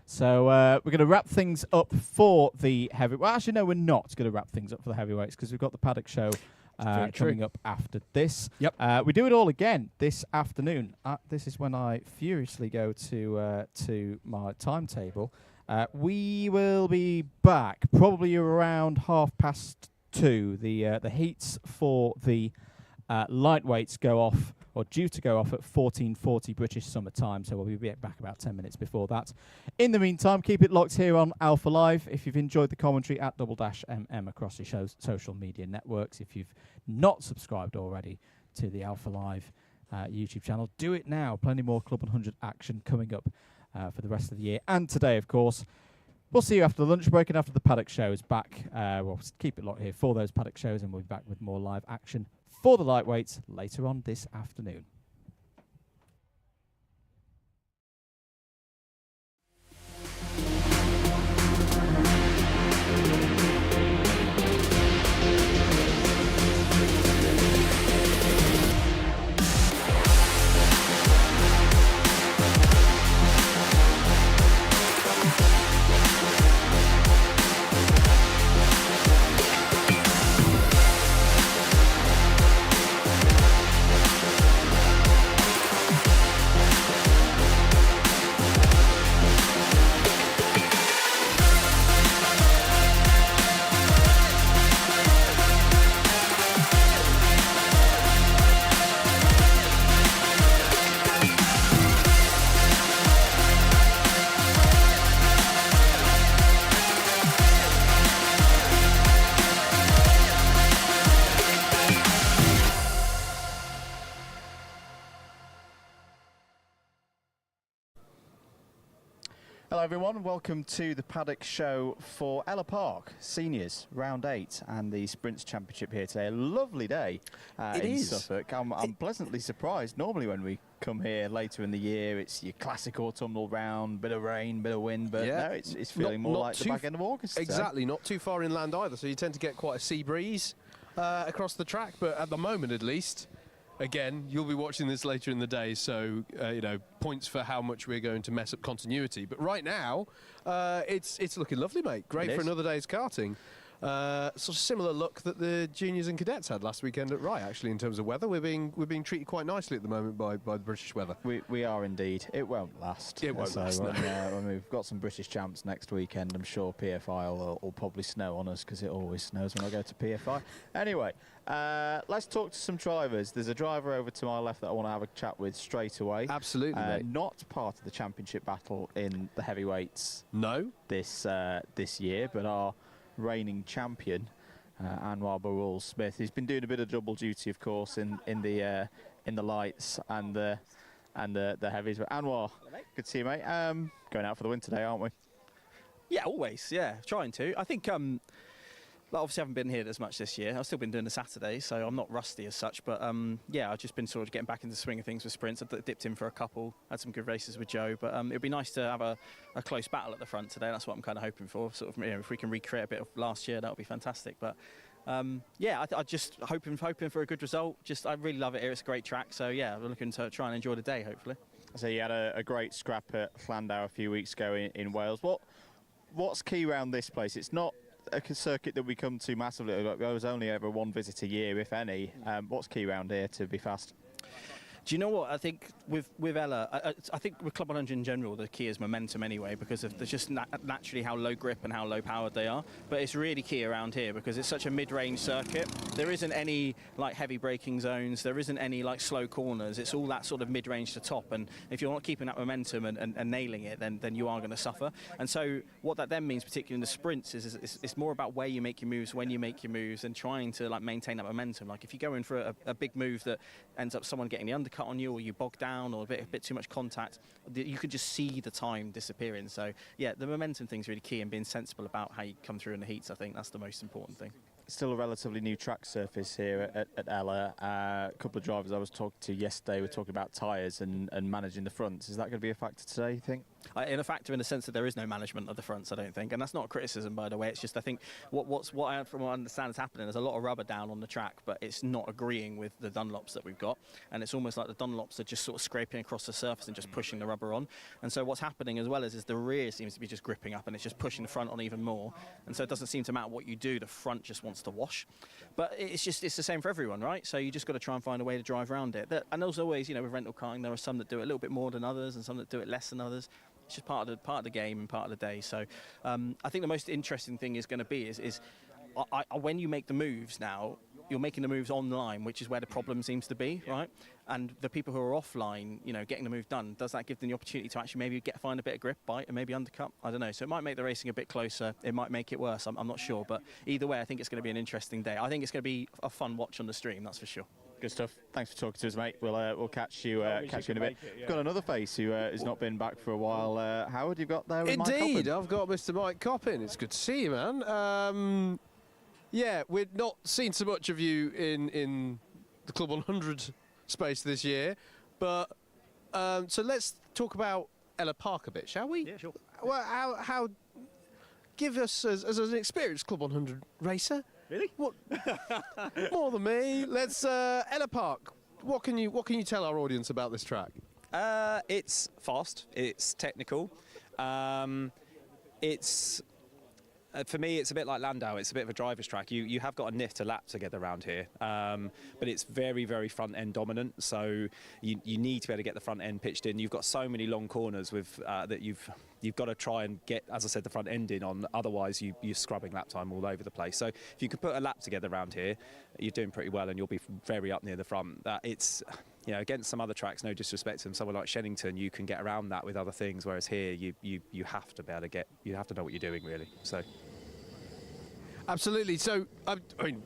So we're going to wrap things up for the heavyweights. Well, actually, no, we're not going to wrap things up for the heavyweights because we've got the paddock show coming up after this. Yep. We do it all again this afternoon. This is when I furiously go to my timetable. We will be back probably around 2:30. The heats for the lightweights go off, or due to go off, at 14:40 British Summer Time, so we'll be back about 10 minutes before that. In the meantime, keep it locked here on Alpha Live. If you've enjoyed the commentary, at @MM across your social media networks. If you've not subscribed already to the Alpha Live YouTube channel, do it now. Plenty more Club 100 action coming up for the rest of the year. And today, of course, we'll see you after the lunch break and after the paddock shows back. We'll keep it locked here for those paddock shows, and we'll be back with more live action for the lightweights later on this afternoon. Hello everyone, welcome to the Paddock Show for Ellough Park Seniors Round 8 and the Sprints Championship here today. A lovely day in Suffolk. I'm pleasantly surprised. Normally when we come here later in the year, it's your classic autumnal round, bit of rain, bit of wind, but no, it's feeling more like the back end of August. Exactly, not too far inland either, so you tend to get quite a sea breeze across the track, but at the moment at least, again, you'll be watching this later in the day, so, you know, points for how much we're going to mess up continuity. But right now, it's looking lovely, mate. Great for another day's karting. Sort of similar look that the juniors and cadets had last weekend at Rye, actually, in terms of weather. We're being treated quite nicely at the moment by the British weather. We are indeed. It won't last. It won't last. When we've got some British champs next weekend, I'm sure PFI will probably snow on us, because it always snows when I go to PFI. Anyway, let's talk to some drivers. There's a driver over to my left that I want to have a chat with straight away. Absolutely, mate. Not part of the championship battle in the heavyweights. No. This year, but our reigning champion, Anwar Barul-Smith. He's been doing a bit of double duty, of course, in the lights and the heavies. But Anwar, good to see you, mate. Going out for the win today, aren't we? Yeah, always. Yeah, trying to. I think obviously I haven't been here as much this year. I've still been doing the Saturdays, so I'm not rusty as such. But yeah, I've just been sort of getting back into the swing of things with sprints. I dipped in for a couple, had some good races with Joe. But it'd be nice to have a close battle at the front today. That's what I'm kind of hoping for. Sort of, you know, if we can recreate a bit of last year, that would be fantastic. But yeah, I just hoping for a good result. I really love it here. It's a great track. So yeah, we're looking to try and enjoy the day, hopefully. So you had a great scrap at Llandough a few weeks ago in Wales. What's key around this place? It's not a circuit that we come to massively. There was only ever one visit a year, if any. What's key around here to be fast? Do you know what? I think with Ellough, I think with CLUB100 in general, the key is momentum anyway, because of just naturally how low grip and how low powered they are. But it's really key around here because it's such a mid-range circuit. There isn't any like heavy braking zones. There isn't any like slow corners. It's all that sort of mid-range to top. And if you're not keeping that momentum and nailing it, then you are going to suffer. And so what that then means, particularly in the sprints, is it's more about where you make your moves, when you make your moves, and trying to like maintain that momentum. Like if you go in for a big move that ends up someone getting the undercut on you, or you bog down, or a bit too much contact, you can just see the time disappearing. So yeah, the momentum thing's really key, and being sensible about how you come through in the heats, I think that's the most important thing. Still a relatively new track surface here at Ellough. A couple of drivers I was talking to yesterday were talking about tyres and managing the fronts. Is that going to be a factor today, you think? In a factor in the sense that there is no management of the fronts, I don't think, and that's not a criticism, by the way. It's just I think from what I understand is happening. There's a lot of rubber down on the track, but it's not agreeing with the Dunlops that we've got, and it's almost like the Dunlops are just sort of scraping across the surface and just pushing the rubber on. And so what's happening as well is the rear seems to be just gripping up, and it's just pushing the front on even more. And so it doesn't seem to matter what you do, the front just wants to wash. But it's the same for everyone, right? So you just got to try and find a way to drive around it. And as always, you know, with rental karting, there are some that do it a little bit more than others, and some that do it less than others. It's just part of the game and part of the day. So I think the most interesting thing is going to be when you make the moves now, you're making the moves online, which is where the problem seems to be, right? And the people who are offline, you know, getting the move done, does that give them the opportunity to actually maybe find a bit of grip, bite, and maybe undercut? I don't know. So it might make the racing a bit closer. It might make it worse. I'm not sure. But either way, I think it's going to be an interesting day. I think it's going to be a fun watch on the stream, that's for sure. Good stuff. Thanks for talking to us, mate. We'll catch you in a bit. We've got another face who has not been back for a while. Howard, you've got there with Mike Coppin. Indeed, I've got Mr. Mike Coppin. It's good to see you, man. Yeah, we've not seen so much of you in the CLUB100 space this year, but so let's talk about Ellough Park a bit, shall we? Yeah, sure. Well, how give us as an experienced CLUB100 racer. Really? What? More than me. Let's Ellough Park. What can you tell our audience about this track? It's fast. It's technical. It's for me, it's a bit like Llandough. It's a bit of a driver's track. You have got a knit a lap together around here, but it's very, very front end dominant. So you need to be able to get the front end pitched in. You've got so many long corners with that you've got to try and get, as I said, the front end in on. Otherwise, you're scrubbing lap time all over the place. So if you can put a lap together around here, you're doing pretty well, and you'll be very up near the front. It's, you know, against some other tracks, no disrespect to them, somewhere like Shennington, you can get around that with other things. Whereas here, you have to be able to you have to know what you're doing, really. So. Absolutely. So, I mean,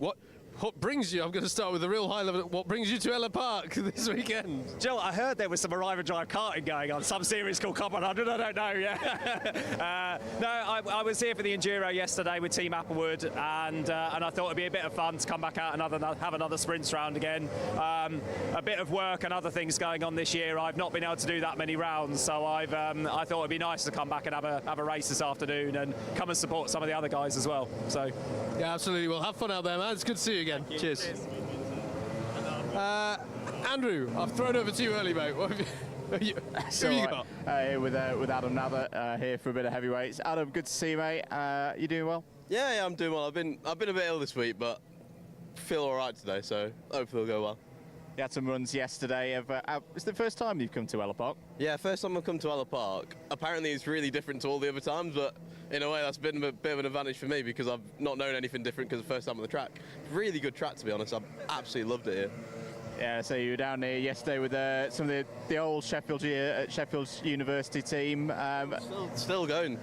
what brings you? I'm going to start with the real high level. What brings you to Ellough Park this weekend? Joe, I heard there was some arrive and drive karting going on, some series called CLUB100. I don't know. Yeah. No, I was here for the Enduro yesterday with Team Applewood, and I thought it'd be a bit of fun to come back out and have another sprints round again. A bit of work and other things going on this year. I've not been able to do that many rounds, so I thought it'd be nice to come back and have a race this afternoon and come and support some of the other guys as well. So. Yeah, absolutely. Well, have fun out there, man. It's good to see you again. Cheers. Andrew, I've thrown over to you early, mate. What have you got? Here with Adam Nather here for a bit of heavyweights. Adam, good to see you, mate. You doing well? Yeah, I'm doing well. I've been a bit ill this week, but feel all right today, so hopefully it'll go well. You had some runs yesterday. It's the first time you've come to Ellough Park? Yeah, first time I've come to Ellough Park. Apparently it's really different to all the other times, but in a way that's been a bit of an advantage for me because I've not known anything different because the first time on the track. Really good track, to be honest. I've absolutely loved it here. Yeah, so you were down here yesterday with some of the old Sheffield University team. Still going.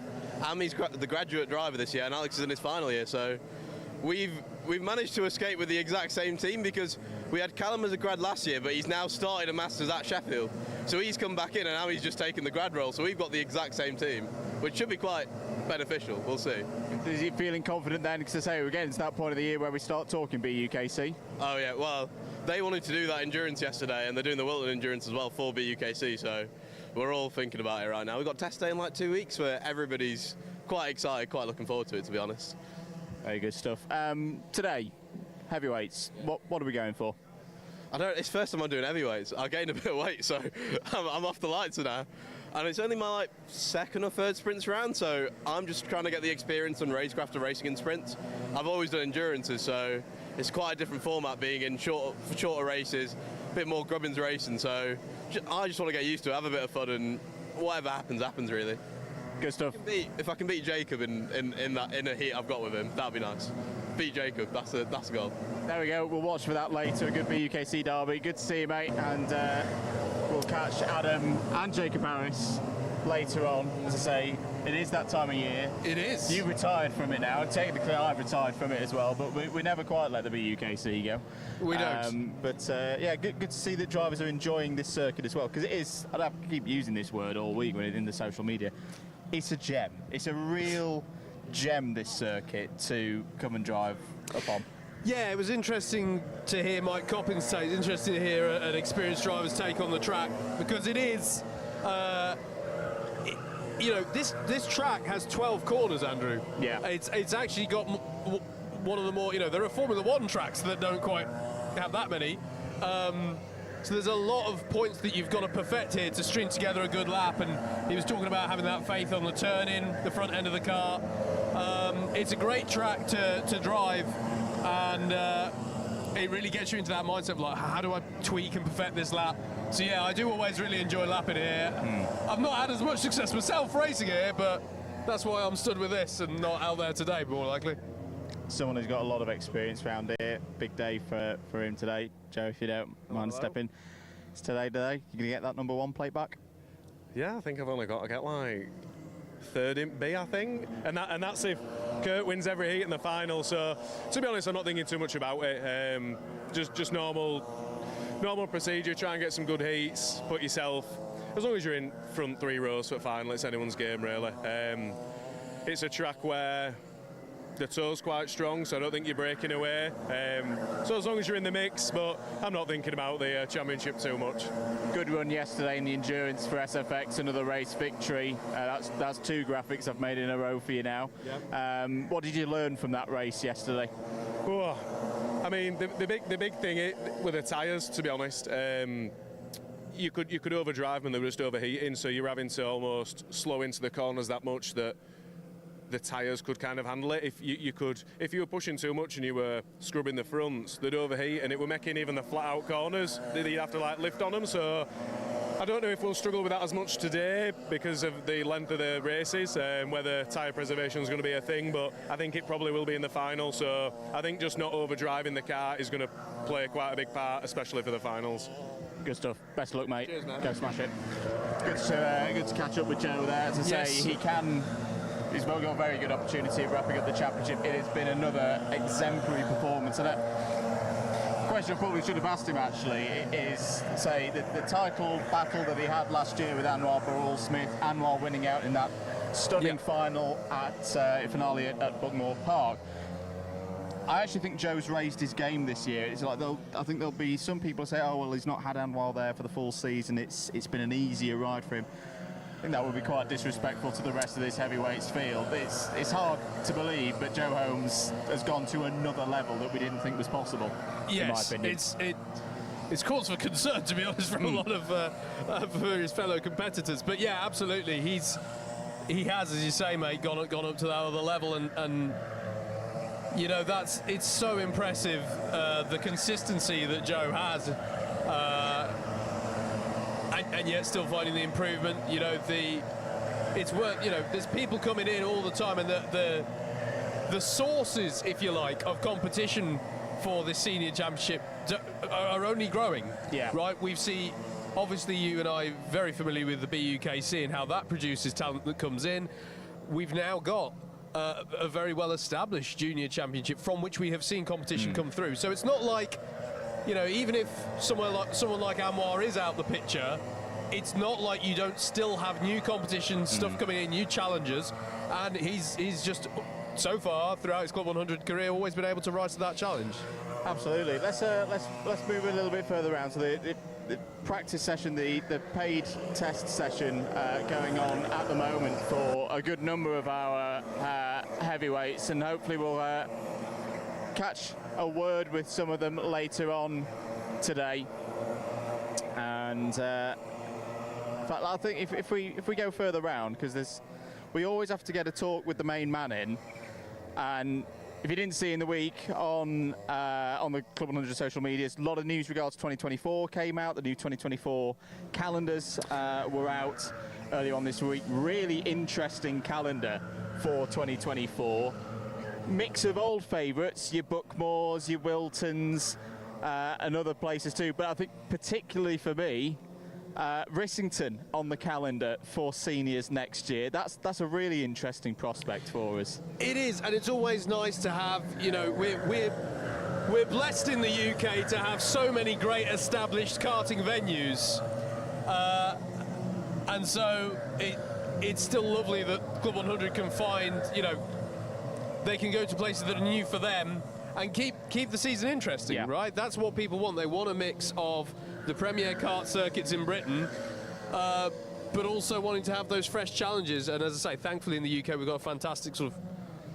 Ami's the graduate driver this year and Alex is in his final year, so we've managed to escape with the exact same team because we had Callum as a grad last year, but he's now started a Masters at Sheffield. So he's come back in and now he's just taken the grad role. So we've got the exact same team, which should be quite beneficial. We'll see. Is he feeling confident then? Because I say, again, it's that point of the year where we start talking BUKC. Oh, yeah. Well, they wanted to do that endurance yesterday and they're doing the Wilton endurance as well for BUKC. So we're all thinking about it right now. We've got test day in like 2 weeks where everybody's quite excited, quite looking forward to it, to be honest. Very good stuff. Today, heavyweights, what are we going for? It's the first time I'm doing heavyweights. I gained a bit of weight, so I'm off the lights now. And it's only my second or third sprints round, so I'm just trying to get the experience on racecraft and racing in sprints. I've always done endurances, so it's quite a different format being in shorter races, a bit more grubbins racing, so I just want to get used to it, have a bit of fun, and whatever happens really. Good stuff. If I can beat Jacob in a heat I've got with him, that'd be nice. Beat Jacob, that's the goal. There we go, we'll watch for that later. A good BUKC derby. Good to see you, mate, and we'll catch Adam and Jacob Harris later on. As I say, it is that time of year. It is. You retired from it now. Technically, I've retired from it as well, but we never quite let the BUKC go. We don't. Yeah, good to see that drivers are enjoying this circuit as well, because it is, I'd have to keep using this word all week in the social media, it's a gem. It's a real gem, this circuit, to come and drive upon. Yeah, it was interesting to hear Mike Coppins say. It's interesting to hear an experienced driver's take on the track, because it is, this track has 12 corners, Andrew. Yeah. It's actually got one of the more, there are Formula One tracks that don't quite have that many. So there's a lot of points that you've got to perfect here to string together a good lap, and he was talking about having that faith on the turn-in, the front end of the car. It's a great track to drive, and it really gets you into that mindset of like, how do I tweak and perfect this lap? So yeah, I do always really enjoy lapping here. I've not had as much success myself racing here, but that's why I'm stood with this and not out there today, more likely. Someone who's got a lot of experience around here. Big day for him today. Joe, if you don't mind stepping. It's today. You going to get that number 1 plate back? Yeah, I think I've only got to get like third in B, I think. And that's if Kurt wins every heat in the final. So, to be honest, I'm not thinking too much about it. Just normal procedure. Try and get some good heats. Put yourself, as long as you're in front 3 rows for the final, it's anyone's game, really. It's a track where the toe's quite strong, so I don't think you're breaking away. So as long as you're in the mix, but I'm not thinking about the championship too much. Good run yesterday in the endurance for SFX, another race victory. That's 2 graphics I've made in a row for you now. Yep. What did you learn from that race yesterday? Oh, I mean, the big thing with the tyres, to be honest, you could overdrive them, they were just overheating, so you're having to almost slow into the corners that much that the tyres could kind of handle it. If you were pushing too much and you were scrubbing the fronts, they'd overheat, and it were making even the flat out corners, you'd have to like lift on them. So I don't know if we'll struggle with that as much today because of the length of the races, whether tyre preservation is going to be a thing, but I think it probably will be in the final. So I think just not overdriving the car is going to play quite a big part, especially for the finals. Good stuff. Best of luck, mate. Cheers, man. Go smash it. Good to catch up with Joe there. As I say, he's well got a very good opportunity of wrapping up the championship. It has been another exemplary performance, and question I probably should have asked him actually is, say, the title battle that he had last year with Anwar Barrell-Smith, Anwar winning out in that stunning final at finale at Buckmore Park. I actually think Joe's raised his game this year. It's like I think there'll be some people say, oh well, he's not had Anwar there for the full season. It's been an easier ride for him. I think that would be quite disrespectful to the rest of this heavyweights field. It's hard to believe, but Joe Holmes has gone to another level that we didn't think was possible. Yes, in my opinion. It's cause for concern, to be honest, from a lot of his fellow competitors. But yeah, absolutely, he has, as you say, mate, gone up to that other level, and you know, it's so impressive, the consistency that Joe has, and yet still finding the improvement. You know, it's work. You know, there's people coming in all the time, and the sources, if you like, of competition for the senior championship are only growing. Yeah. Right. We see. Obviously, you and I are very familiar with the BUKC and how that produces talent that comes in. We've now got a very well-established junior championship from which we have seen competition come through. So it's not like, you know, even if someone like Anwar is out the picture, it's not like you don't still have new competition stuff coming in, new challenges, and he's just so far throughout his Club 100 career always been able to rise to that challenge. Absolutely. Let's move a little bit further around. So the practice session, the paid test session going on at the moment for a good number of our heavyweights, and hopefully we'll catch a word with some of them later on today. And in fact, I think if we go further round, because we always have to get a talk with the main man in, and if you didn't see in the week on the Club 100 social medias, a lot of news regards 2024 came out. The new 2024 calendars were out earlier on this week. Really interesting calendar for 2024. Mix of old favourites, your Buckmores, your Wiltons, and other places too. But I think particularly for me, Rissington on the calendar for seniors next year. That's a really interesting prospect for us. It is, and it's always nice to have, you know, we're blessed in the UK to have so many great established karting venues, and so it's still lovely that Club 100 can find, you know, they can go to places that are new for them and keep the season interesting, right? That's what people want. They want a mix of the premier kart circuits in Britain, but also wanting to have those fresh challenges. And as I say, thankfully in the UK we've got a fantastic sort of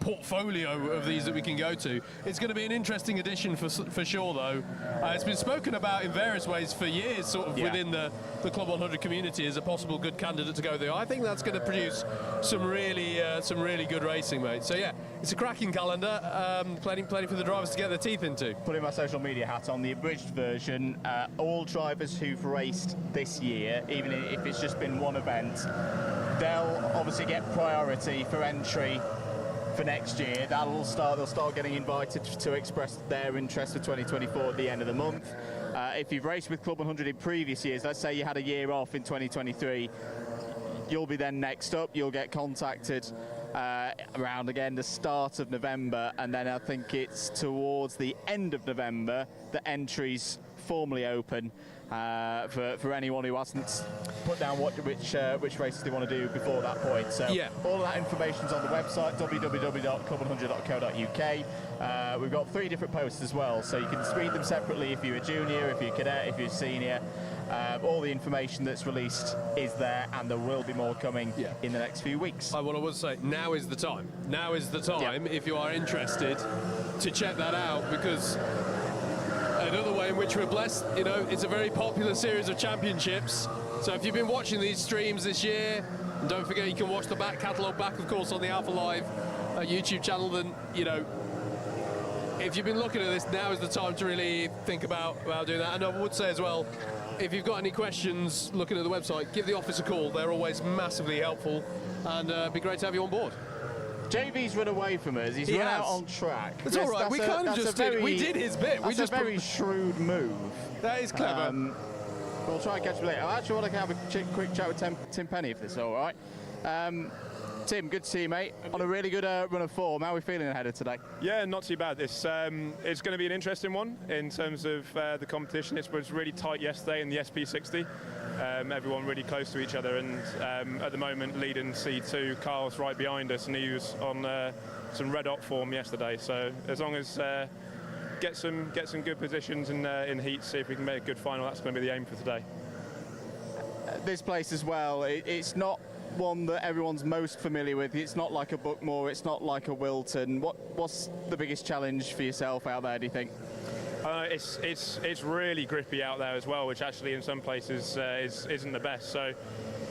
portfolio of these that we can go to. It's going to be an interesting addition for sure, though. It's been spoken about in various ways for years, sort of within the Club 100 community as a possible good candidate to go there. I think that's going to produce some really good racing, mate. So yeah, it's a cracking calendar. Plenty for the drivers to get their teeth into. Putting my social media hat on, the abridged version, all drivers who've raced this year, even if it's just been one event, they'll obviously get priority for entry for next year. They'll start getting invited to express their interest for 2024 at the end of the month. If you've raced with Club 100 in previous years, let's say you had a year off in 2023, you'll be then next up. You'll get contacted around again the start of November, and then I think it's towards the end of November that entries formally open for anyone who hasn't put down which races they want to do before that point. So all of that information's on the website, www.club100.co.uk. We've got 3 different posts as well, so you can read them separately if you're a junior, if you're a cadet, if you're a senior. All the information that's released is there, and there will be more coming in the next few weeks. What I would say, now is the time. Now is the time, if you are interested, to check that out, because another way in which we're blessed, you know, it's a very popular series of championships. So if you've been watching these streams this year, and don't forget you can watch the back catalogue back, of course, on the Alpha Live YouTube channel, then, you know, if you've been looking at this, now is the time to really think about doing that. And I would say as well, if you've got any questions looking at the website, give the office a call. They're always massively helpful, and it'd be great to have you on board. JV's run away from us. He's run out on track. It's all right. We kind of just did. We did his bit. That's a very shrewd move. That is clever. We'll try and catch him later. I actually want to have a quick chat with Tim Penny, if this is all right. Tim, good to see you, mate. On a really good run of form. How are we feeling ahead of today? Yeah, not too bad. It's going to be an interesting one in terms of the competition. It was really tight yesterday in the SP60. Everyone really close to each other, and at the moment leading C2, Carl's right behind us, and he was on some red hot form yesterday. So as long as get some good positions in heats, see if we can make a good final, that's going to be the aim for today. This place as well, it's not one that everyone's most familiar with. It's not like a Buckmore, it's not like a Wilton. What's the biggest challenge for yourself out there, do you think? It's really grippy out there as well, which actually in some places isn't the best. So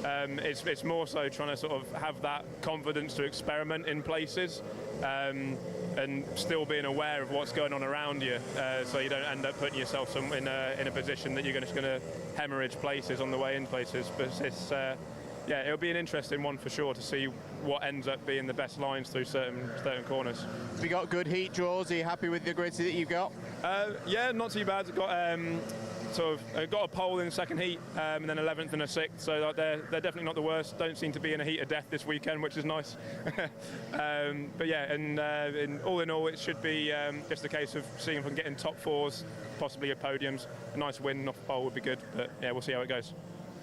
it's more so trying to sort of have that confidence to experiment in places, and still being aware of what's going on around you, so you don't end up putting yourself in a position that you're just going to hemorrhage places on the way in places. But it's yeah, it'll be an interesting one for sure to see what ends up being the best lines through certain corners. Have you got good heat draws? Are you happy with the grids that you've got? Yeah, not too bad. Got a pole in the second heat, and then 11th and a 6th, so they're definitely not the worst. Don't seem to be in a heat of death this weekend, which is nice. But yeah, and all in all, it should be just a case of seeing if we can get in top fours, possibly a podiums. A nice win off the pole would be good, but yeah, we'll see how it goes.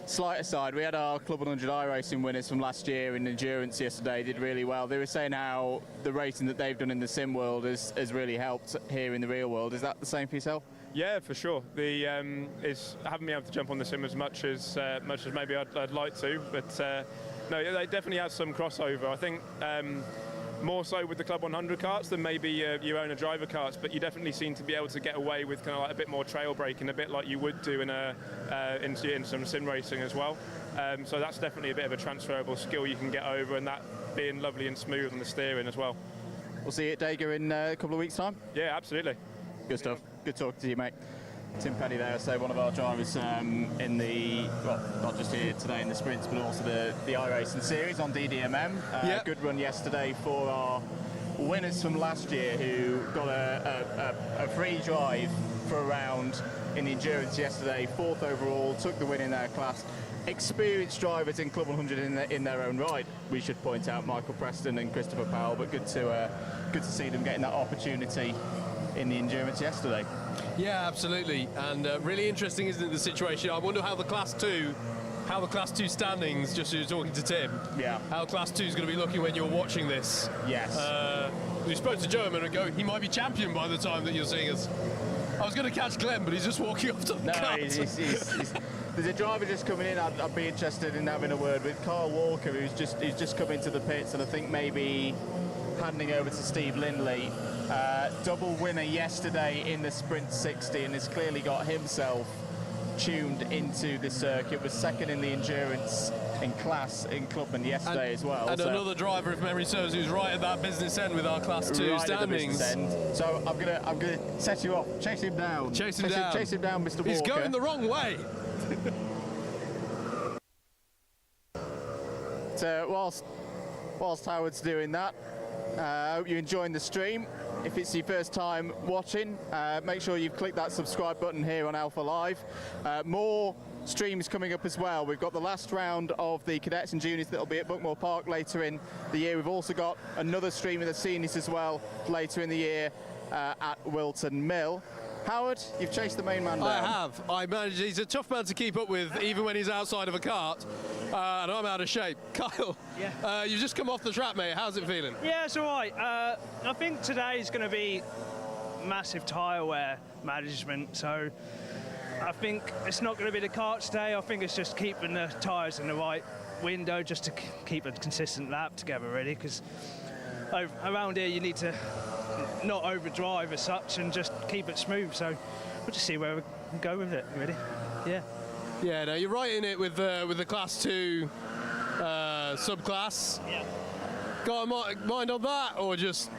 Slight aside, we had our CLUB100 iRacing winners from last year in endurance yesterday, did really well. They were saying how the racing that they've done in the sim world has really helped here in the real world. Is that the same for yourself? Yeah, for sure. I haven't been able to jump on the sim as much as maybe I'd like to, but no, they definitely have some crossover. I think more so with the CLUB100 karts than maybe your owner driver karts, but you definitely seem to be able to get away with kind of like a bit more trail braking, a bit like you would do in some sim racing as well. So that's definitely a bit of a transferable skill you can get over, and that being lovely and smooth on the steering as well. We'll see you at Dega in a couple of weeks' time. Yeah, absolutely. Good stuff. Good talking to you, mate. Tim Penny there, so one of our drivers in the, well, not just here today in the sprints, but also the iRacing series on DDMM. Yep. Good run yesterday for our winners from last year, who got a free drive for a round in the endurance yesterday. 4th overall, took the win in their class. Experienced drivers in CLUB100 in their own right. We should point out Michael Preston and Christopher Powell, but good to see them getting that opportunity in the endurance yesterday. Yeah, absolutely, and really interesting, isn't it, the situation? I wonder how the Class 2 standings, just as you're talking to Tim, how Class 2 is going to be looking when you're watching this. Yes. We spoke to Joe a minute ago. He might be champion by the time that you're seeing us. I was going to catch Glenn, but he's just walking off to the cut. There's a driver just coming in. I'd be interested in having a word with Carl Walker, who's just come into the pits, and I think maybe handing over to Steve Lindley. Double winner yesterday in the Sprint 60, and has clearly got himself tuned into the circuit. Was second in the endurance in class in Clubman yesterday as well. And another driver, if memory serves, who's right at that business end with our Class 2 standings. So I'm gonna set you off. Chase him down. Chase him down, Mr. Walker. He's going the wrong way. So whilst Howard's doing that, I hope you're enjoying the stream. If it's your first time watching, make sure you've clicked that subscribe button here on Alpha Live. More streams coming up as well. We've got the last round of the cadets and juniors that'll be at Buckmore Park later in the year. We've also got another stream of the seniors as well later in the year at Wilton Mill. Howard, you've chased the main man down. I have. I managed. He's a tough man to keep up with, even when he's outside of a cart. And I'm out of shape. Kyle, you've just come off the track, mate. How's it feeling? Yeah, it's all right. I think today's going to be massive tyre wear management. So I think it's not going to be the kart today. I think it's just keeping the tyres in the right window just to keep a consistent lap together, really. Because around here you need to not overdrive as such and just keep it smooth. So we'll just see where we can go with it, really. Yeah. Yeah, no, you're right in it with the Class 2 subclass. Yeah. Got a mind on that, or just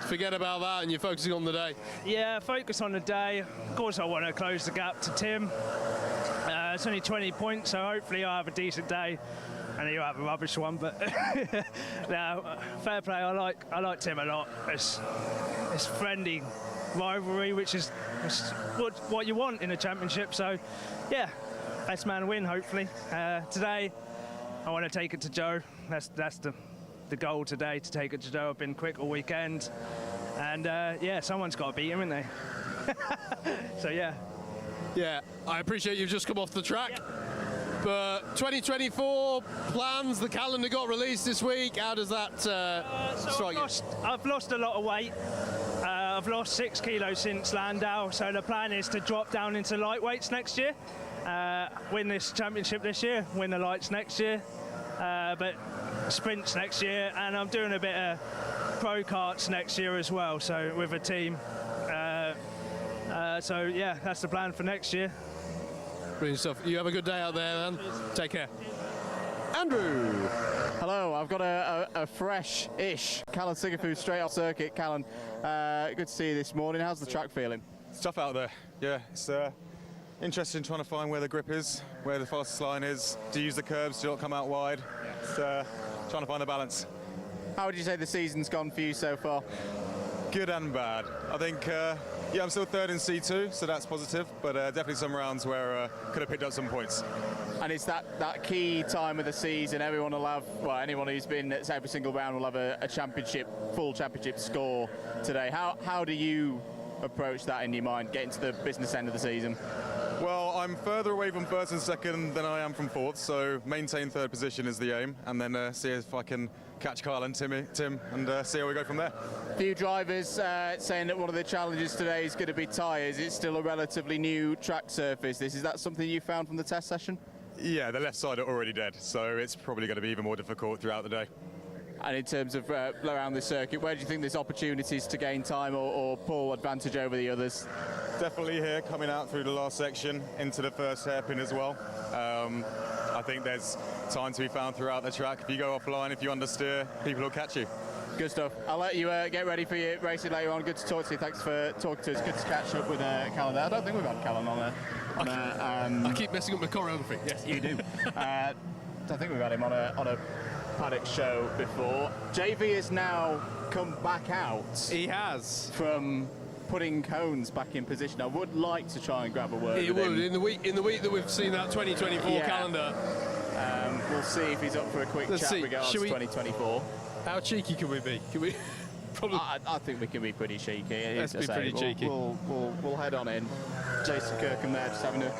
forget about that and you're focusing on the day? Yeah, focus on the day. Of course, I want to close the gap to Tim. It's only 20 points, so hopefully I'll have a decent day. And he'll have a rubbish one, but no, fair play. I like Tim a lot. It's friendly rivalry, which is what you want in a championship. So, yeah, best man win, hopefully. Today, I want to take it to Joe. That's the the goal today to take it to Joe. I've been quick all weekend, and yeah, someone's got to beat him, haven't they? So yeah. Yeah, I appreciate you've just come off the track. But 2024 plans, the calendar got released this week. How does that strike you? I've lost a lot of weight. I've lost 6 kilos since Landau, so the plan is to drop down into lightweights next year, win this championship this year, win the lights next year, but sprints next year, and I'm doing a bit of pro karts next year as well, so with a team. So yeah, that's the plan for next year. Brilliant stuff. You have a good day out there, man. Take care. Andrew. Hello, I've got a fresh-ish Callan Sigafood straight off circuit. Callan, good to see you this morning. How's the track feeling? It's tough out there. Yeah, it's interesting trying to find where the grip is, where the fastest line is. Do you use the curbs? Do you not come out wide? It's trying to find the balance. How would you say the season's gone for you so far? Good and bad. I think, yeah, I'm still third in C2, so that's positive, but definitely some rounds where could have picked up some points. And it's that key time of the season. Everyone will have, well, anyone who's been at every single round will have a championship, full championship score today. How do you approach that in your mind, getting to the business end of the season? Well, I'm further away from first and second than I am from fourth, so maintain third position is the aim, and then see if I can catch Kyle and Tim, and see how we go from there. A few drivers saying that one of the challenges today is going to be tyres. It's still a relatively new track surface. Is that something you found from the test session? Yeah, the left side are already dead, so it's probably going to be even more difficult throughout the day. And in terms of around the circuit, where do you think there's opportunities to gain time or pull advantage over the others? Definitely here, coming out through the last section into the first hairpin as well. I think there's time to be found throughout the track. If you go offline, if you understeer, people will catch you. Good stuff. I'll let you get ready for your racing later on. Good to talk to you. Thanks for talking to us. Good to catch up with Callan there. I don't think we've had Callan on I keep messing up my choreography. Yes, you do. I don't think we've had him on a paddock show before. JV has now come back out. He has. From putting cones back in position. I would like to try and grab a word He with would. him. In the week that we've seen that 2024 calendar. We'll see if he's up for a quick chat with regards to 2024. How cheeky can we be? Can we? Probably. I think we can be pretty cheeky. Let's be pretty cheeky. We'll head on in. Jason Kirkham there, just having a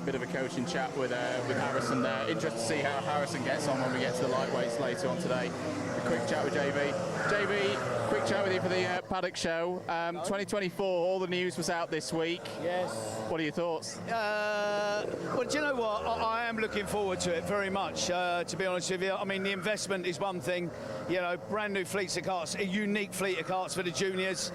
bit of a coaching chat with Harrison there. Interested to see how Harrison gets on when we get to the lightweights later on today. A quick chat with JV. JV, quick chat with you for the paddock show. 2024, all the news was out this week. Yes. What are your thoughts? Well, do you know what? I am looking forward to it very much, to be honest with you. I mean, the investment is one thing. You know, brand new fleets of karts, a unique fleet of karts for the juniors,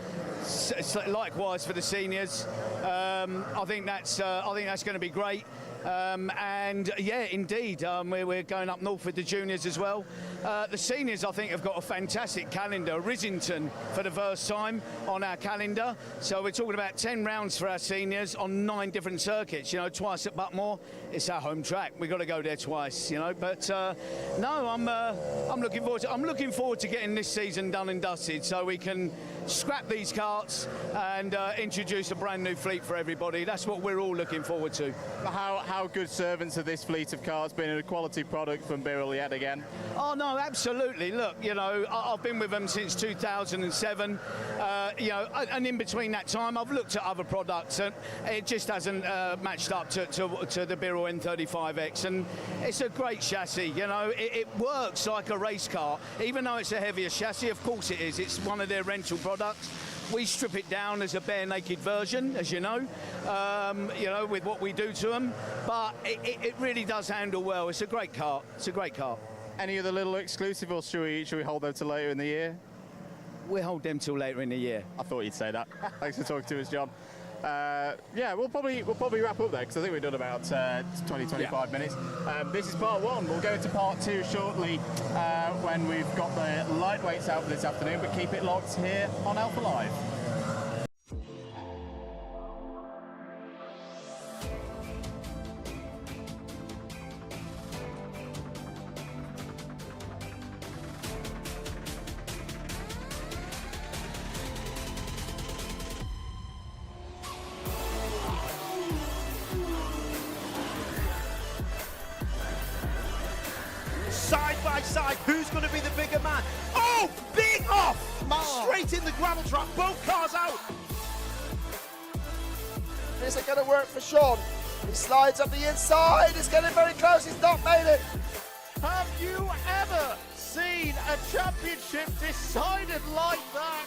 likewise for the seniors. I think that's going to be great. And yeah, indeed, we're going up north with the juniors as well. The seniors, I think, have got a fantastic calendar. Rissington for the first time on our calendar. So we're talking about 10 rounds for our seniors on 9 different circuits. You know, twice at Buckmore. It's our home track. We've got to go there twice. You know, but no, I'm looking forward to. I'm looking forward to getting this season done and dusted, so we can scrap these karts and introduce a brand new fleet for everybody. That's what we're all looking forward to. How good servants of this fleet of karts been, a quality product from Birrell yet again? Oh no, absolutely. Look, you know, I've been with them since 2007. You know, and in between that time, I've looked at other products, and it just hasn't matched up to the Birrell N35X. And it's a great chassis. You know, it works like a race car, even though it's a heavier chassis. Of course it is. It's one of their rental products. We strip it down as a bare naked version, as you know, with what we do to them. But it really does handle well. It's a great car. It's a great car. Any other little exclusive, or should we hold them till later in the year? We'll hold them till later in the year. I thought you'd say that. Thanks for talking to us, John. Yeah, we'll probably wrap up there, because I think we've done about 20-25 minutes. This is part 1. We'll go into part 2 shortly when we've got the lightweights out for this afternoon, but keep it locked here on Alpha Live. Side by by side. Who's going to be the bigger man? Oh, big off! Straight in the gravel trap. Both cars out. Is it going to work for Sean? He slides up the inside. It's getting very close. He's not made it. Have you ever seen a championship decided like that?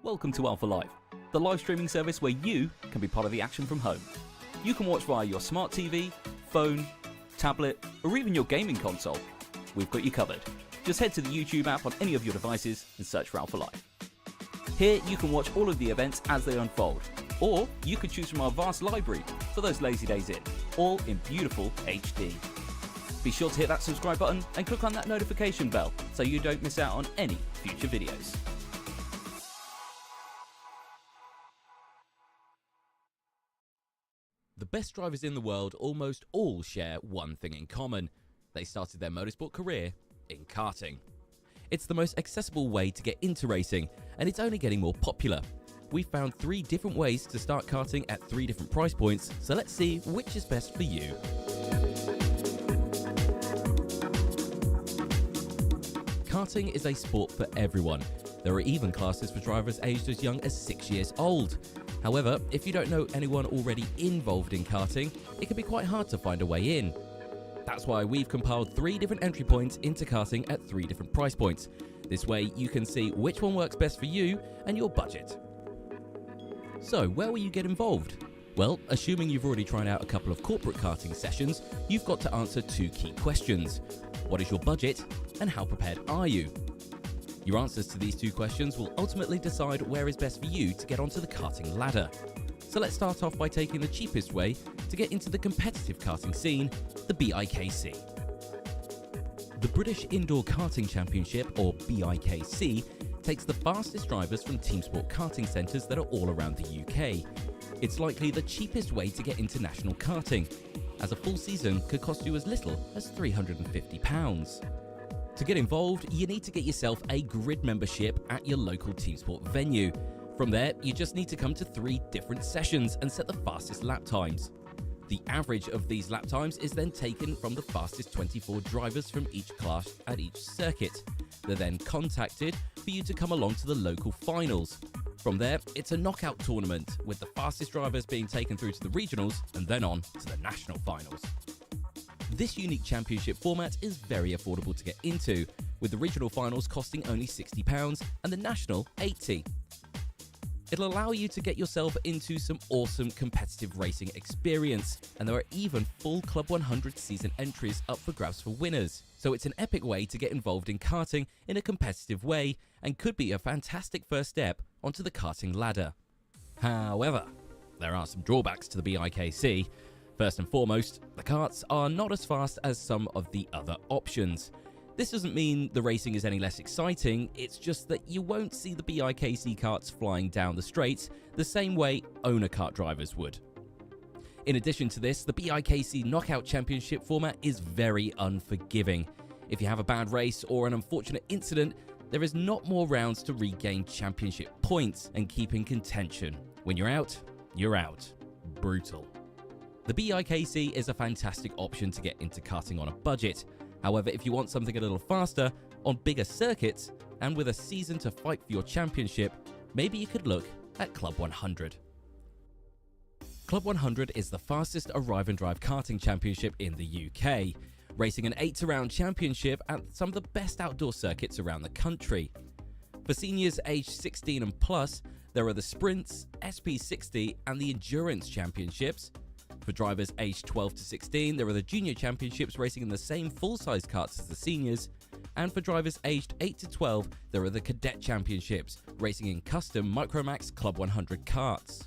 Welcome to Alpha Live, the live streaming service where you can be part of the action from home. You can watch via your smart TV, phone, tablet, or even your gaming console. We've got you covered. Just head to the YouTube app on any of your devices and search for Alpha Live. Here you can watch all of the events as they unfold, or you can choose from our vast library for those lazy days in, all in beautiful HD. Be sure to hit that subscribe button and click on that notification bell so you don't miss out on any future videos. The best drivers in the world almost all share one thing in common. They started their motorsport career in karting. It's the most accessible way to get into racing, and it's only getting more popular. We found 3 different ways to start karting at 3 different price points, so let's see which is best for you. Karting is a sport for everyone. There are even classes for drivers aged as young as 6 years old. However, if you don't know anyone already involved in karting, it can be quite hard to find a way in. That's why we've compiled 3 different entry points into karting at 3 different price points. This way you can see which one works best for you and your budget. So, where will you get involved? Well, assuming you've already tried out a couple of corporate karting sessions, you've got to answer 2 key questions. What is your budget, and how prepared are you? Your answers to these 2 questions will ultimately decide where is best for you to get onto the karting ladder. So let's start off by taking the cheapest way to get into the competitive karting scene, the BIKC. The British Indoor Karting Championship, or BIKC, takes the fastest drivers from team sport karting centres that are all around the UK. It's likely the cheapest way to get into national karting, as a full season could cost you as little as £350. To get involved, you need to get yourself a grid membership at your local team sport venue. From there, you just need to come to 3 different sessions and set the fastest lap times. The average of these lap times is then taken from the fastest 24 drivers from each class at each circuit. They're then contacted for you to come along to the local finals. From there, it's a knockout tournament, with the fastest drivers being taken through to the regionals and then on to the national finals. This unique championship format is very affordable to get into, with the regional finals costing only £60 and the national £80. It'll allow you to get yourself into some awesome competitive racing experience, and there are even full CLUB100 season entries up for grabs for winners. So it's an epic way to get involved in karting in a competitive way, and could be a fantastic first step onto the karting ladder. However, there are some drawbacks to the BIKC. First and foremost, the karts are not as fast as some of the other options. This doesn't mean the racing is any less exciting, it's just that you won't see the BIKC karts flying down the straights the same way owner kart drivers would. In addition to this, the BIKC Knockout Championship format is very unforgiving. If you have a bad race or an unfortunate incident, there is not more rounds to regain championship points and keep in contention. When you're out, you're out. Brutal. The BIKC is a fantastic option to get into karting on a budget. However, if you want something a little faster, on bigger circuits, and with a season to fight for your championship, maybe you could look at Club 100. Club 100 is the fastest arrive and drive karting championship in the UK, racing an 8-round championship at some of the best outdoor circuits around the country. For seniors aged 16 and plus, there are the Sprints, SP60 and the Endurance Championships. For drivers aged 12 to 16, there are the Junior Championships racing in the same full-size karts as the seniors. And for drivers aged 8 to 12, there are the Cadet Championships, racing in custom Micromax Club 100 karts.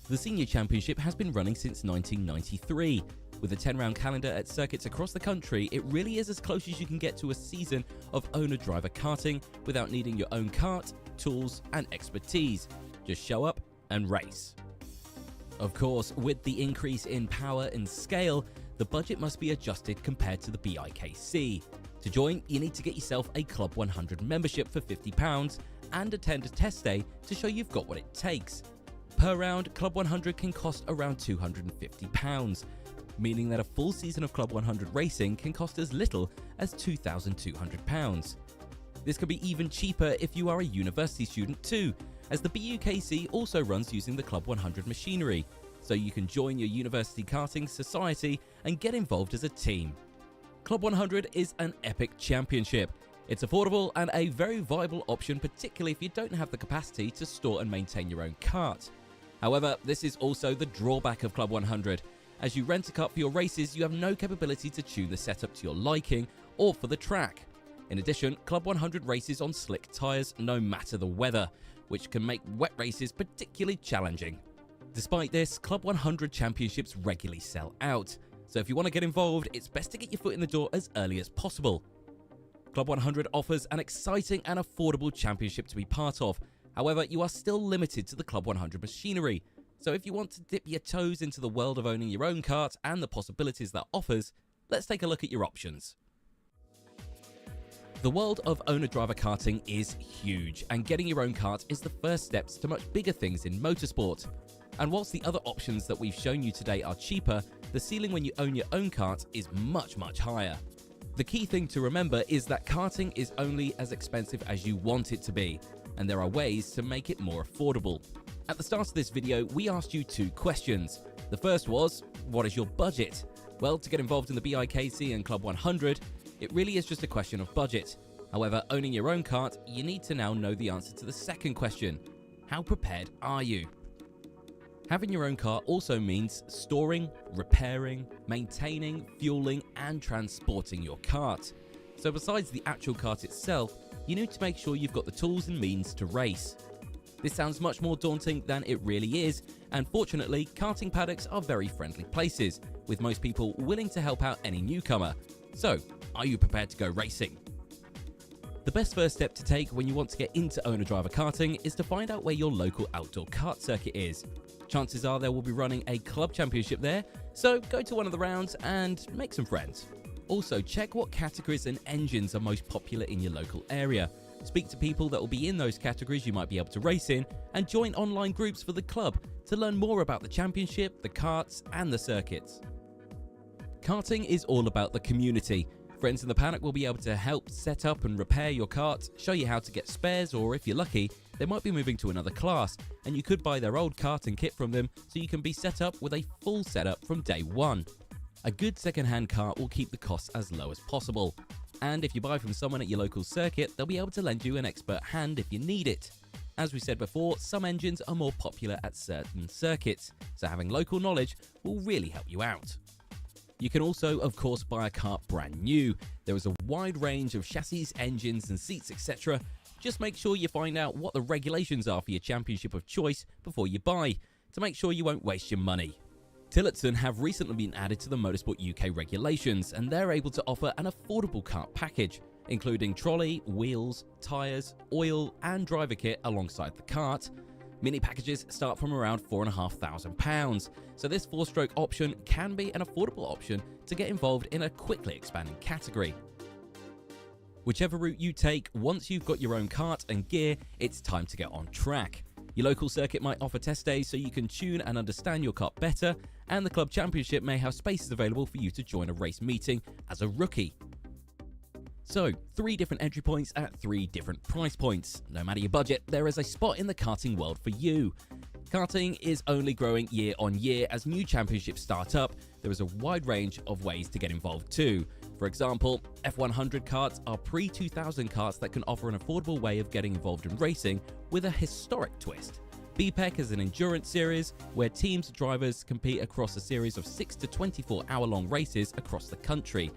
The Senior Championship has been running since 1993. With a 10-round calendar at circuits across the country, it really is as close as you can get to a season of owner-driver karting without needing your own kart, tools, and expertise. Just show up and race. Of course, with the increase in power and scale, the budget must be adjusted compared to the BIKC. To join, you need to get yourself a Club 100 membership for £50 and attend a test day to show you've got what it takes. Per round, Club 100 can cost around £250, meaning that a full season of Club 100 racing can cost as little as £2,200. This could be even cheaper if you are a university student too, as the BUKC also runs using the Club 100 machinery, so you can join your university karting society and get involved as a team. Club 100 is an epic championship. It's affordable and a very viable option, particularly if you don't have the capacity to store and maintain your own kart. However, this is also the drawback of Club 100. As you rent a kart for your races, you have no capability to tune the setup to your liking or for the track. In addition, Club 100 races on slick tyres no matter the weather, which can make wet races particularly challenging. Despite this, Club 100 championships regularly sell out, so if you want to get involved, it's best to get your foot in the door as early as possible. Club 100 offers an exciting and affordable championship to be part of. However, you are still limited to the Club 100 machinery, so if you want to dip your toes into the world of owning your own kart and the possibilities that offers, let's take a look at your options. The world of owner-driver karting is huge, and getting your own kart is the first steps to much bigger things in motorsport. And whilst the other options that we've shown you today are cheaper, the ceiling when you own your own kart is much higher. The key thing to remember is that karting is only as expensive as you want it to be, and there are ways to make it more affordable. At the start of this video, we asked you 2 questions. The first was, what is your budget? Well, to get involved in the BIKC and Club 100, it really is just a question of budget. However, owning your own kart, you need to now know the answer to the second question. How prepared are you? Having your own car also means storing, repairing, maintaining, fueling, and transporting your kart. So besides the actual kart itself, you need to make sure you've got the tools and means to race. This sounds much more daunting than it really is, and fortunately, karting paddocks are very friendly places, with most people willing to help out any newcomer. So, are you prepared to go racing? The best first step to take when you want to get into owner-driver karting is to find out where your local outdoor kart circuit is. Chances are they will be running a club championship there, so go to one of the rounds and make some friends. Also, check what categories and engines are most popular in your local area. Speak to people that will be in those categories you might be able to race in, and join online groups for the club to learn more about the championship, the karts, and the circuits. Karting is all about the community. Friends in the paddock will be able to help set up and repair your kart, show you how to get spares, or if you're lucky, they might be moving to another class, and you could buy their old kart and kit from them so you can be set up with a full setup from day one. A good second-hand kart will keep the costs as low as possible. And if you buy from someone at your local circuit, they'll be able to lend you an expert hand if you need it. As we said before, some engines are more popular at certain circuits, so having local knowledge will really help you out. You can also, of course, buy a kart brand new. There is a wide range of chassis, engines and seats, etc. Just make sure you find out what the regulations are for your championship of choice before you buy, to make sure you won't waste your money. Tillotson have recently been added to the Motorsport UK regulations, and they're able to offer an affordable kart package, including trolley, wheels, tyres, oil and driver kit alongside the kart. Mini packages start from around £4,500, so this 4-stroke option can be an affordable option to get involved in a quickly expanding category. Whichever route you take, once you've got your own kart and gear, it's time to get on track. Your local circuit might offer test days so you can tune and understand your kart better, and the club championship may have spaces available for you to join a race meeting as a rookie. So, 3 different entry points at 3 different price points. No matter your budget, there is a spot in the karting world for you. Karting is only growing year on year as new championships start up. There is a wide range of ways to get involved too. For example, F100 karts are pre-2000 karts that can offer an affordable way of getting involved in racing with a historic twist. BPEC is an endurance series where teams and drivers compete across a series of 6 to 24 hour-long races across the country.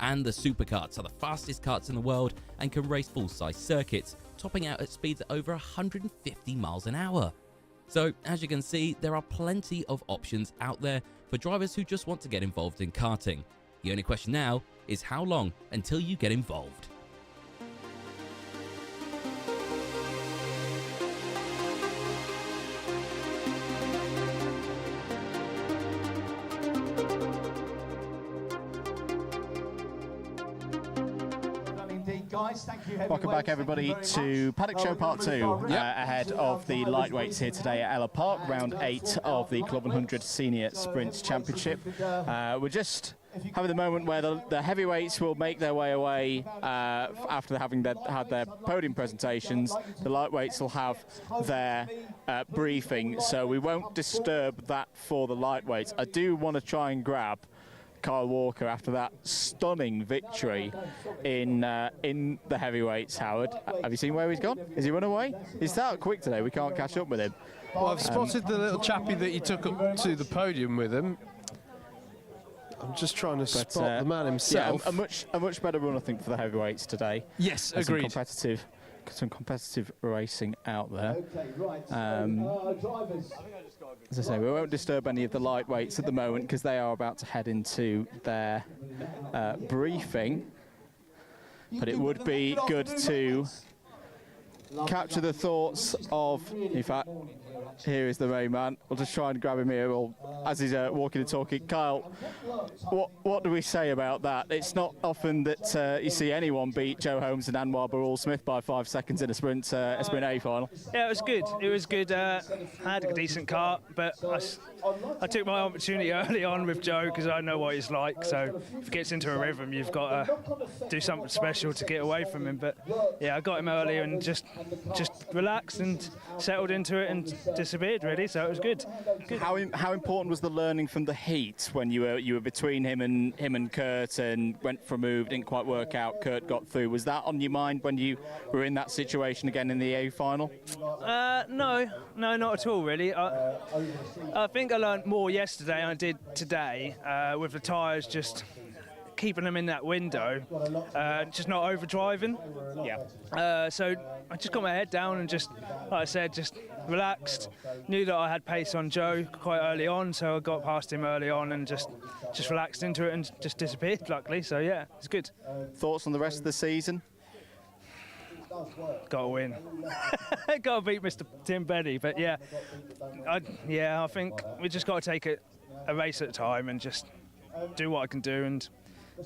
And the superkarts are the fastest karts in the world and can race full-size circuits, topping out at speeds at over 150 miles an hour. So, as you can see, there are plenty of options out there for drivers who just want to get involved in karting. The only question now is how long until you get involved. Welcome back, everybody, to Paddock Show Part 2, ahead of the lightweights here today at Ellough Park, round 8 of the CLUB100 Senior Sprints Championship. We're just having the moment where the heavyweights will make their way away after having had their podium presentations. The lightweights will have their briefing, so we won't disturb that for the lightweights. I do want to try and grab Kyle Walker after that stunning victory in the heavyweights. Howard, have you seen where he's gone? Has he run away? He's that quick today, we can't catch up with him. Well, I've spotted the little chappie that he took up to the podium with him. I'm just trying to spot the man himself. Yeah, a much better run, I think, for the heavyweights today. Yes, agreed. Some competitive racing out there. As I say, we won't disturb any of the lightweights at the moment because they are about to head into their briefing. But it would be good to capture the thoughts of, in fact, here is the main man. We'll just try and grab him here as he's walking and talking. Kyle, what do we say about that? It's not often that you see anyone beat Joe Holmes and Anwar Barul-Smith by 5 seconds in a sprint A final. Yeah, it was good. It was good. I had a decent kart, but I took my opportunity early on with Joe because I know what he's like. So if he gets into a rhythm, you've got to do something special to get away from him. But yeah, I got him early and just relaxed and settled into it and disappeared really. So it was good. How important was the learning from the heat when you were between him and Kurt and went for a move, didn't quite work out, Kurt got through? Was that on your mind when you were in that situation again in the A final? No, not at all really. I think I learned more yesterday than I did today with the tyres just keeping them in that window, just not overdriving. Yeah. So I just got my head down and just, like I said, just relaxed. Knew that I had pace on Joe quite early on, so I got past him early on and just relaxed into it and just disappeared, luckily. So yeah, it's good. Thoughts on the rest of the season? Got to win. Got to beat Mr. Tim Benny, but yeah, I think we just got to take it a race at a time and just do what I can do and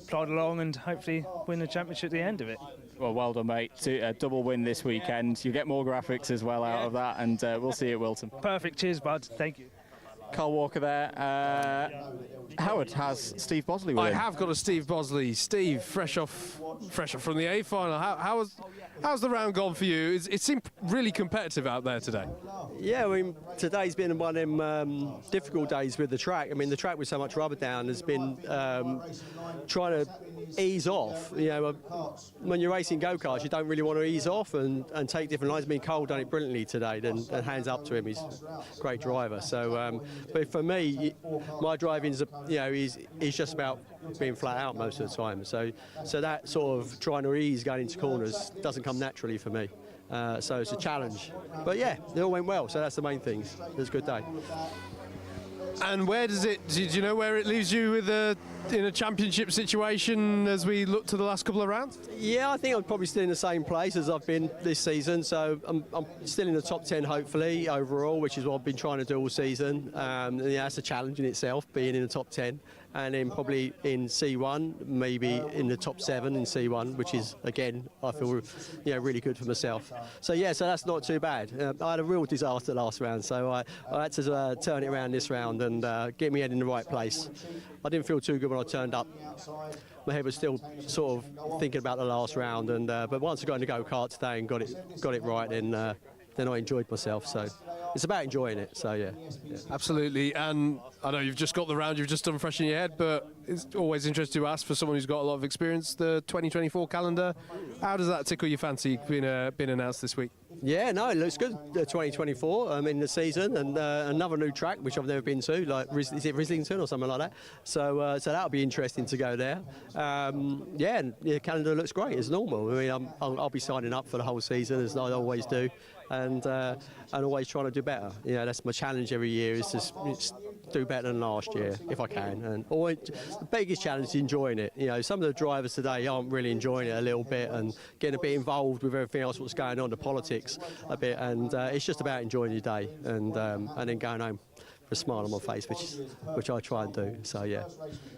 plod along and hopefully win the championship at the end of it. Well done, mate. A double win this weekend. You get more graphics as well out of that, and we'll see you at Wilton. Perfect. Cheers, bud. Thank you. Kyle Walker there. Howard has Steve Bosley with him. I have got a Steve Bosley. Steve, fresh off from the A final. How's the round gone for you? It seemed really competitive out there today. Yeah, I mean, today's been one of them difficult days with the track. I mean, the track with so much rubber down has been trying to ease off. You know, when you're racing go-karts, you don't really want to ease off and take different lines. I mean, Cole done it brilliantly today, and hands up to him. He's a great driver. So, but for me, my driving's, he's just about being flat out most of the time. So that sort of trying to ease going into corners doesn't come naturally for me. So it's a challenge. But yeah, it all went well, so that's the main thing. It was a good day. And where does it, do you know where it leaves you with in a championship situation as we look to the last couple of rounds? Yeah, I think I'm probably still in the same place as I've been this season, so I'm still in the top 10 hopefully overall, which is what I've been trying to do all season. Yeah, that's a challenge in itself, being in the top 10. and then probably in C1, maybe in the top 7 in C1, which is, again, I feel really good for myself. So yeah, so that's not too bad. I had a real disaster last round, so I had to turn it around this round and get my head in the right place. I didn't feel too good when I turned up. My head was still sort of thinking about the last round, and but once I got in the go-kart today and got it right, then I enjoyed myself. So it's about enjoying it. So yeah. Absolutely. And I know you've just got the round you've just done fresh in your head, but it's always interesting to ask for someone who's got a lot of experience. The 2024 calendar, how does that tickle your fancy being announced this week? Yeah, no, it looks good. 2024 in the season, and another new track which I've never been to, like is it Rislington or something like that? So that'll be interesting to go there. Yeah, and the calendar looks great as normal. I mean, I'll be signing up for the whole season as I always do, and always trying to do better. You know, that's my challenge every year, is to do better than last year if I can. And always, the biggest challenge is enjoying it. You know, some of the drivers today aren't really enjoying it a little bit and getting a bit involved with everything else what's going on, the politics a bit, and it's just about enjoying your day and then going home with a smile on my face, which I try and do. So yeah,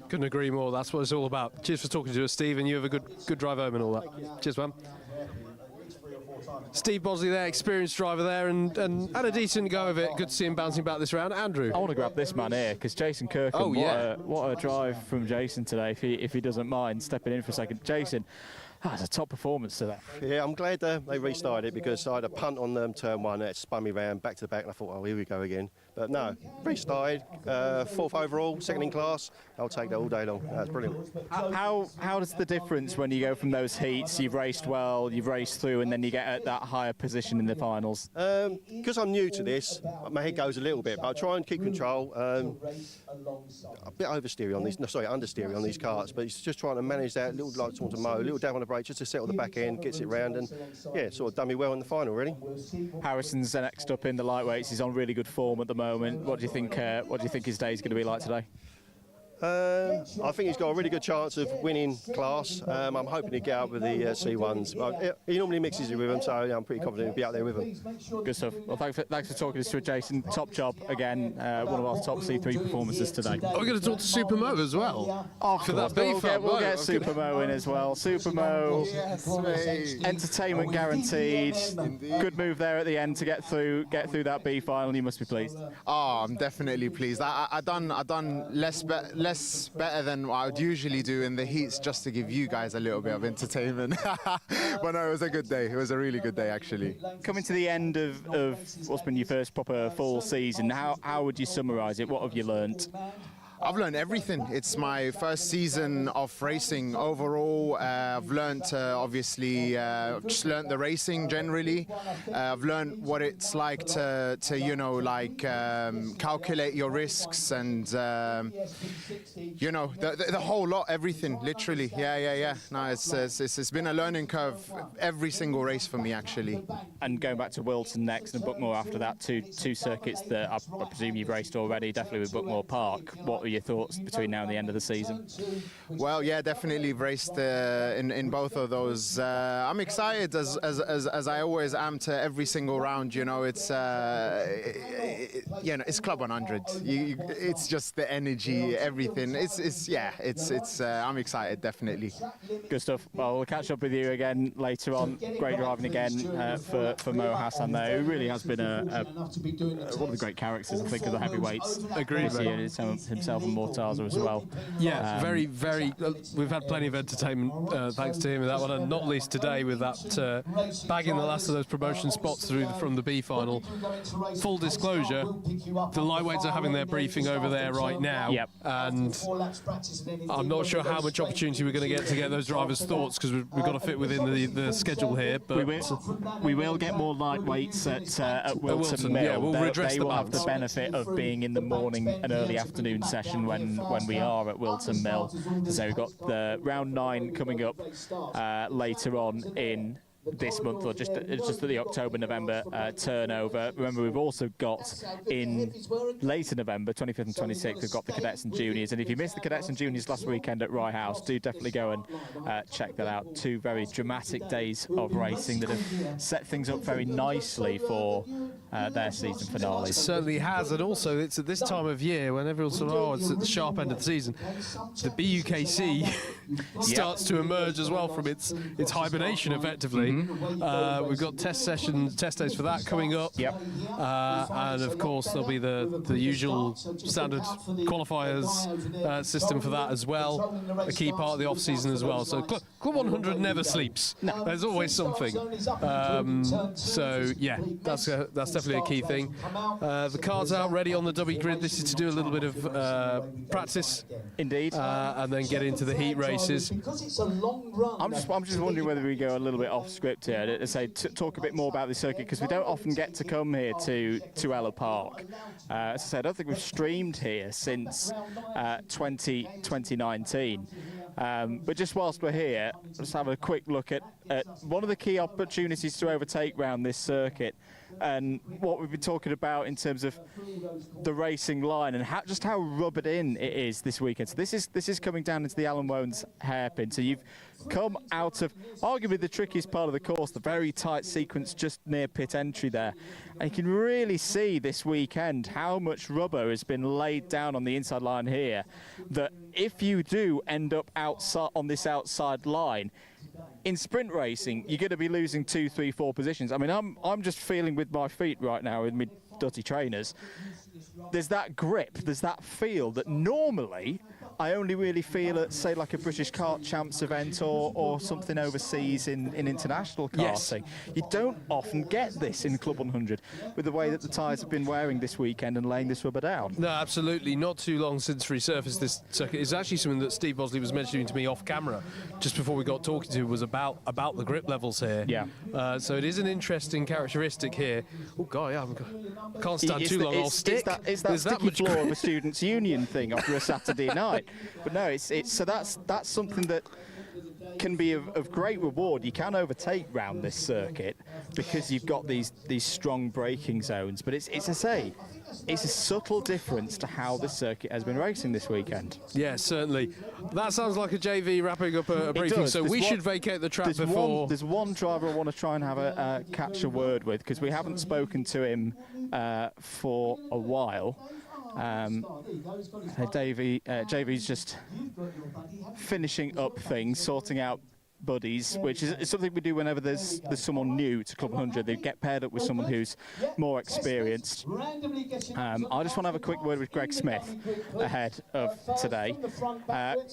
couldn't agree more. That's what it's all about. Cheers for talking to us, Steve, and you have a good drive home and all that. Cheers, man. Steve Bosley there, experienced driver there, and had a decent go of it. Good to see him bouncing back this round. Andrew, I want to grab this man here, because Jason Kirkham, what a drive from Jason today, if he doesn't mind stepping in for a second. Jason, that's a top performance today. Yeah, I'm glad they restarted it, because I had a punt on turn 1 that spun me round back to the back, and I thought, oh, here we go again. But no, restarted, 4th overall, 2nd in class. I'll take that all day long. That's brilliant. How does the difference when you go from those heats, you've raced well, you've raced through, and then you get at that higher position in the finals? Because I'm new to this, my head goes a little bit, but I try and keep control. A bit understeering on these karts, but it's just trying to manage that, little like towards the mow, a little down on the brake just to settle the back end, gets it round, and yeah, sort of done me well in the final, really. Harrison's next up in the lightweights. He's on really good form at the moment. What do you think his day is going to be like today? I think he's got a really good chance of winning class. I'm hoping to get out with the C1s. But he normally mixes it with them, so I'm pretty confident he'll be out there with them. Good stuff. Well, thanks for talking to us, Jason. Top job again. One of our top C3 performances today. Are we going to talk to Supermo as well? For that we'll get Supermo in as well. Supermo, yes, entertainment guaranteed. Good move there at the end to get through that B final. You must be pleased. Oh, I'm definitely pleased. I done less better than what I would usually do in the heats, just to give you guys a little bit of entertainment. But no, it was a good day. It was a really good day, actually. Coming to the end of what's been your first proper full season, how would you summarise it? What have you learnt? I've learned everything. It's my first season of racing overall. I've learned, obviously, just learned the racing generally. I've learned what it's like to calculate your risks and, the whole lot, everything, literally. Yeah. No, it's been a learning curve every single race for me, actually. And going back to Wilton next and Bookmore after that, two circuits that I presume you've raced already, definitely with Bookmore Park. What are your thoughts between now and the end of the season? Well, yeah, definitely raced in both of those. I'm excited as I always am to every single round. It's it's Club 100. It's just the energy, everything. I'm excited, definitely. Good stuff. Well, we'll catch up with you again later on. Great driving again for Mo Hassan there, who really has been one of the great characters, I think, of the heavyweights. Agreed. Himself and Mortaza as well. Yeah, very. We've had plenty of entertainment thanks to him with that one, and not least today with that bagging the last of those promotion spots from the B final. Full disclosure, the lightweights are having their briefing over there right now. Yep. And I'm not sure how much opportunity we're going to get those drivers' thoughts, because we've got to fit within the schedule here. But we will get more lightweights at Wilton Mill. Yeah, we'll redress they will have the benefit of being in the morning and early afternoon session when we are at Wilton Mill. So we've got the round 9 coming up later on in this month, or just the October-November turnover. Remember, we've also got in later November, 25th and 26th, we've got the Cadets and Juniors. And if you missed the Cadets and Juniors last weekend at Rye House, do definitely go and check that out. 2 very dramatic days of racing that have set things up very nicely for their season finale. It certainly has, and also it's at this time of year when everyone's sort of, oh, it's at the sharp end of the season. The BUKC starts to emerge as well from its hibernation, effectively. We've got test days for that coming up. And of course there'll be the usual standard qualifiers system for that as well. A key part of the off season as well. So Club 100 never sleeps. No. There's always something. So yeah, that's definitely a key thing. The car's out ready on the W grid. This is to do a little bit of practice. Indeed. And then get into the heat races. I'm just wondering whether we go a little bit off script here to say talk a bit more about the circuit, because we don't often get to come here to Ellough Park. As I said, I don't think we've streamed here since 2019. But just whilst we're here, let's have a quick look at one of the key opportunities to overtake round this circuit, and what we've been talking about in terms of the racing line and just how rubbered in it is this weekend. So this is coming down into the Alan Wones hairpin. So you've come out of arguably the trickiest part of the course, the very tight sequence just near pit entry there. And you can really see this weekend how much rubber has been laid down on the inside line here, that if you do end up outside on this outside line, in sprint racing, you're going to be losing 2, 3, 4 positions. I mean, I'm just feeling with my feet right now with my dirty trainers. There's that grip, there's that feel that normally I only really feel at, say, like a British Kart Champs event or something overseas in international karting. Yes. You don't often get this in Club 100 with the way that the tyres have been wearing this weekend and laying this rubber down. No, absolutely. Not too long since resurfaced this circuit. It's actually something that Steve Bosley was mentioning to me off camera just before we got talking to, was about the grip levels here. Yeah. So it is an interesting characteristic here. Oh, God, yeah, I can't stand too long. I'll stick. Is that sticky floor of a students' union thing after a Saturday night? But no, so that's something that can be of great reward. You can overtake round this circuit because you've got these strong braking zones. But it's a subtle difference to how the circuit has been racing this weekend. Yeah, certainly. That sounds like a JV wrapping up a briefing. So we should vacate the track before. There's one driver I want to try and have catch a word with, because we haven't spoken to him for a while. JV's just finishing up things, sorting out buddies, which is something we do whenever there's someone new to Club 100. They get paired up with someone who's more experienced. I just want to have a quick word with Greg Smith ahead of today.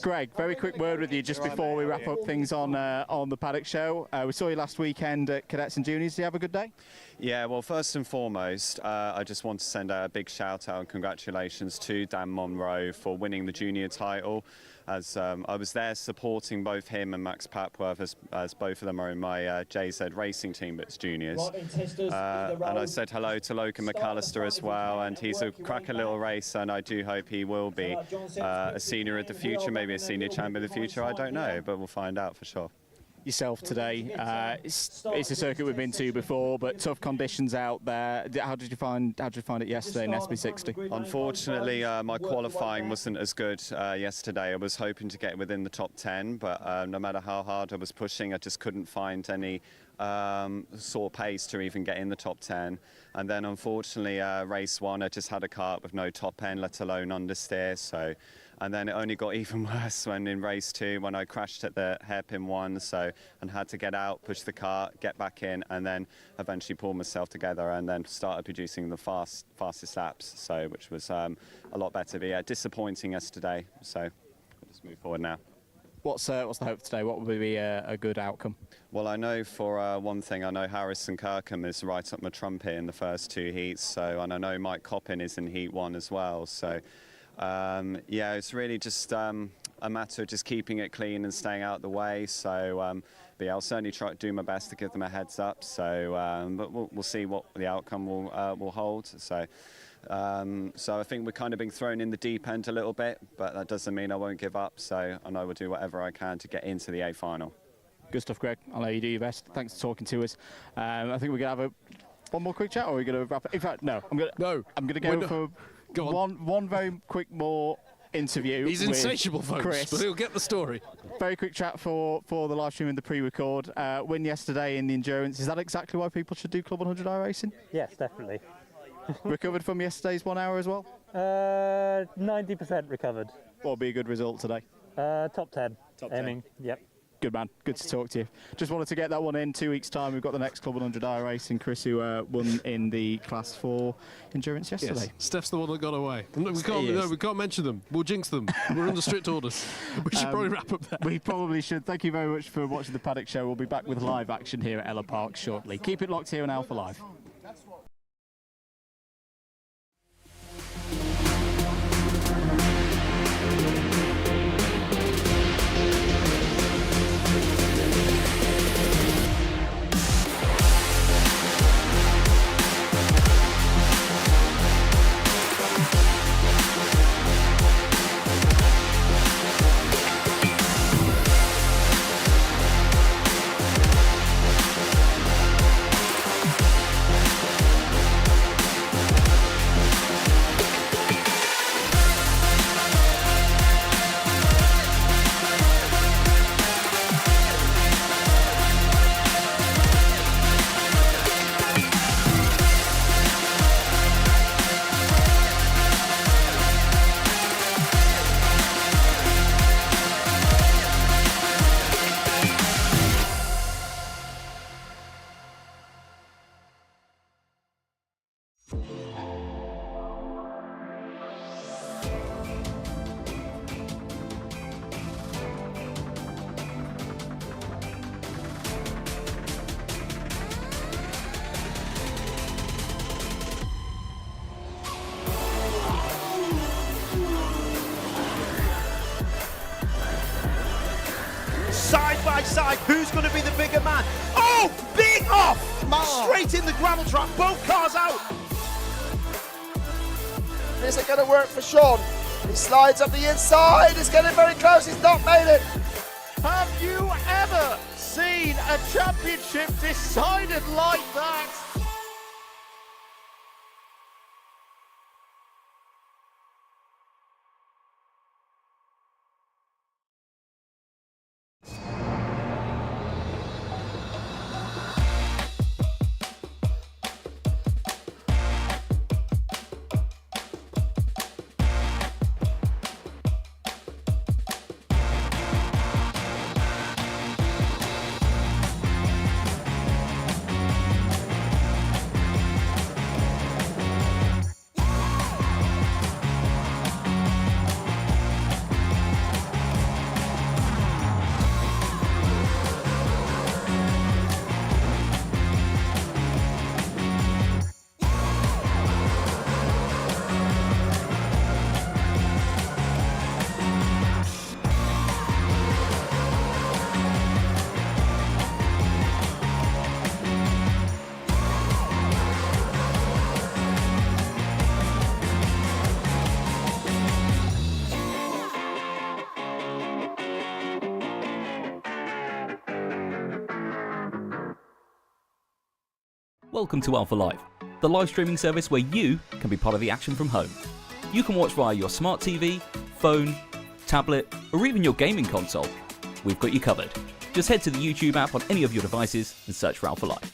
Greg, very quick word with you just before we wrap up things on the Paddock Show. We saw you last weekend at Cadets and Juniors. Did you have a good day? Yeah, well, first and foremost, I just want to send out a big shout out and congratulations to Dan Monroe for winning the junior title. As I was there supporting both him and Max Papworth, as both of them are in my JZ racing team, but it's juniors. And I said hello to Logan McAllister as well, and he's a cracker little racer, and I do hope he will be a senior of the future, maybe a senior champion of the future, I don't know, but we'll find out for sure. Yourself today, it's a circuit we've been to before, but tough conditions out there. How did you find it yesterday in SB60? Unfortunately, my qualifying wasn't as good yesterday. I was hoping to get within the top 10, but no matter how hard I was pushing, I just couldn't find any sort of pace to even get in the top 10. And then unfortunately, race 1, I just had a kart with no top end, let alone understeer. So. And then it only got even worse when in race 2, when I crashed at the hairpin 1, and had to get out, push the car, get back in, and then eventually pull myself together and then started producing the fastest laps, which was a lot better. But yeah, disappointing yesterday, so we'll just move forward now. What's the hope today? What would be a good outcome? Well, I know for one thing, I know Harrison Kirkham is right up my trumpet in the first 2 heats, and I know Mike Coppin is in heat 1 as well, so. Yeah, it's really just a matter of just keeping it clean and staying out of the way. So, but yeah, I'll certainly try to do my best to give them a heads up. So, but we'll see what the outcome will hold. So I think we're kind of being thrown in the deep end a little bit, but that doesn't mean I won't give up. So, and I will do whatever I can to get into the A final. Good stuff, Greg. I'll let you do your best. Thanks for talking to us. I think we're going to have one more quick chat, or are we going to wrap it? In fact, no. I'm going to go for one very quick more interview. He's with insatiable, folks, Chris. but he'll get the story. Very quick chat for the live stream and the pre-record. Win yesterday in the endurance. Is that exactly why people should do Club 100 iRacing? Yes, definitely. Recovered from yesterday's 1 hour as well? 90% recovered. What would be a good result today? Top 10. Top 10. Aiming, yep. Good man, good to talk to you. Just wanted to get that one in. 2 weeks' time, we've got the next Club 100 iRacing. Chris, who won in the Class 4 endurance yesterday. Yes. Steph's the one that got away. No, we can't mention them. We'll jinx them. We're under strict orders. We should probably wrap up there. We probably should. Thank you very much for watching the Paddock Show. We'll be back with live action here at Ellough Park shortly. Keep it locked here on Alpha Live. Side by side, who's going to be the bigger man? Oh, big off! Straight in the gravel trap, both cars out. Is it going to work for Sean? He slides up the inside, it's getting very close, he's not made it. Have you ever seen a championship decided like that? Welcome to Alpha Live, the live streaming service where you can be part of the action from home. You can watch via your smart TV, phone, tablet, or even your gaming console. We've got you covered. Just head to the YouTube app on any of your devices and search for Alpha Live.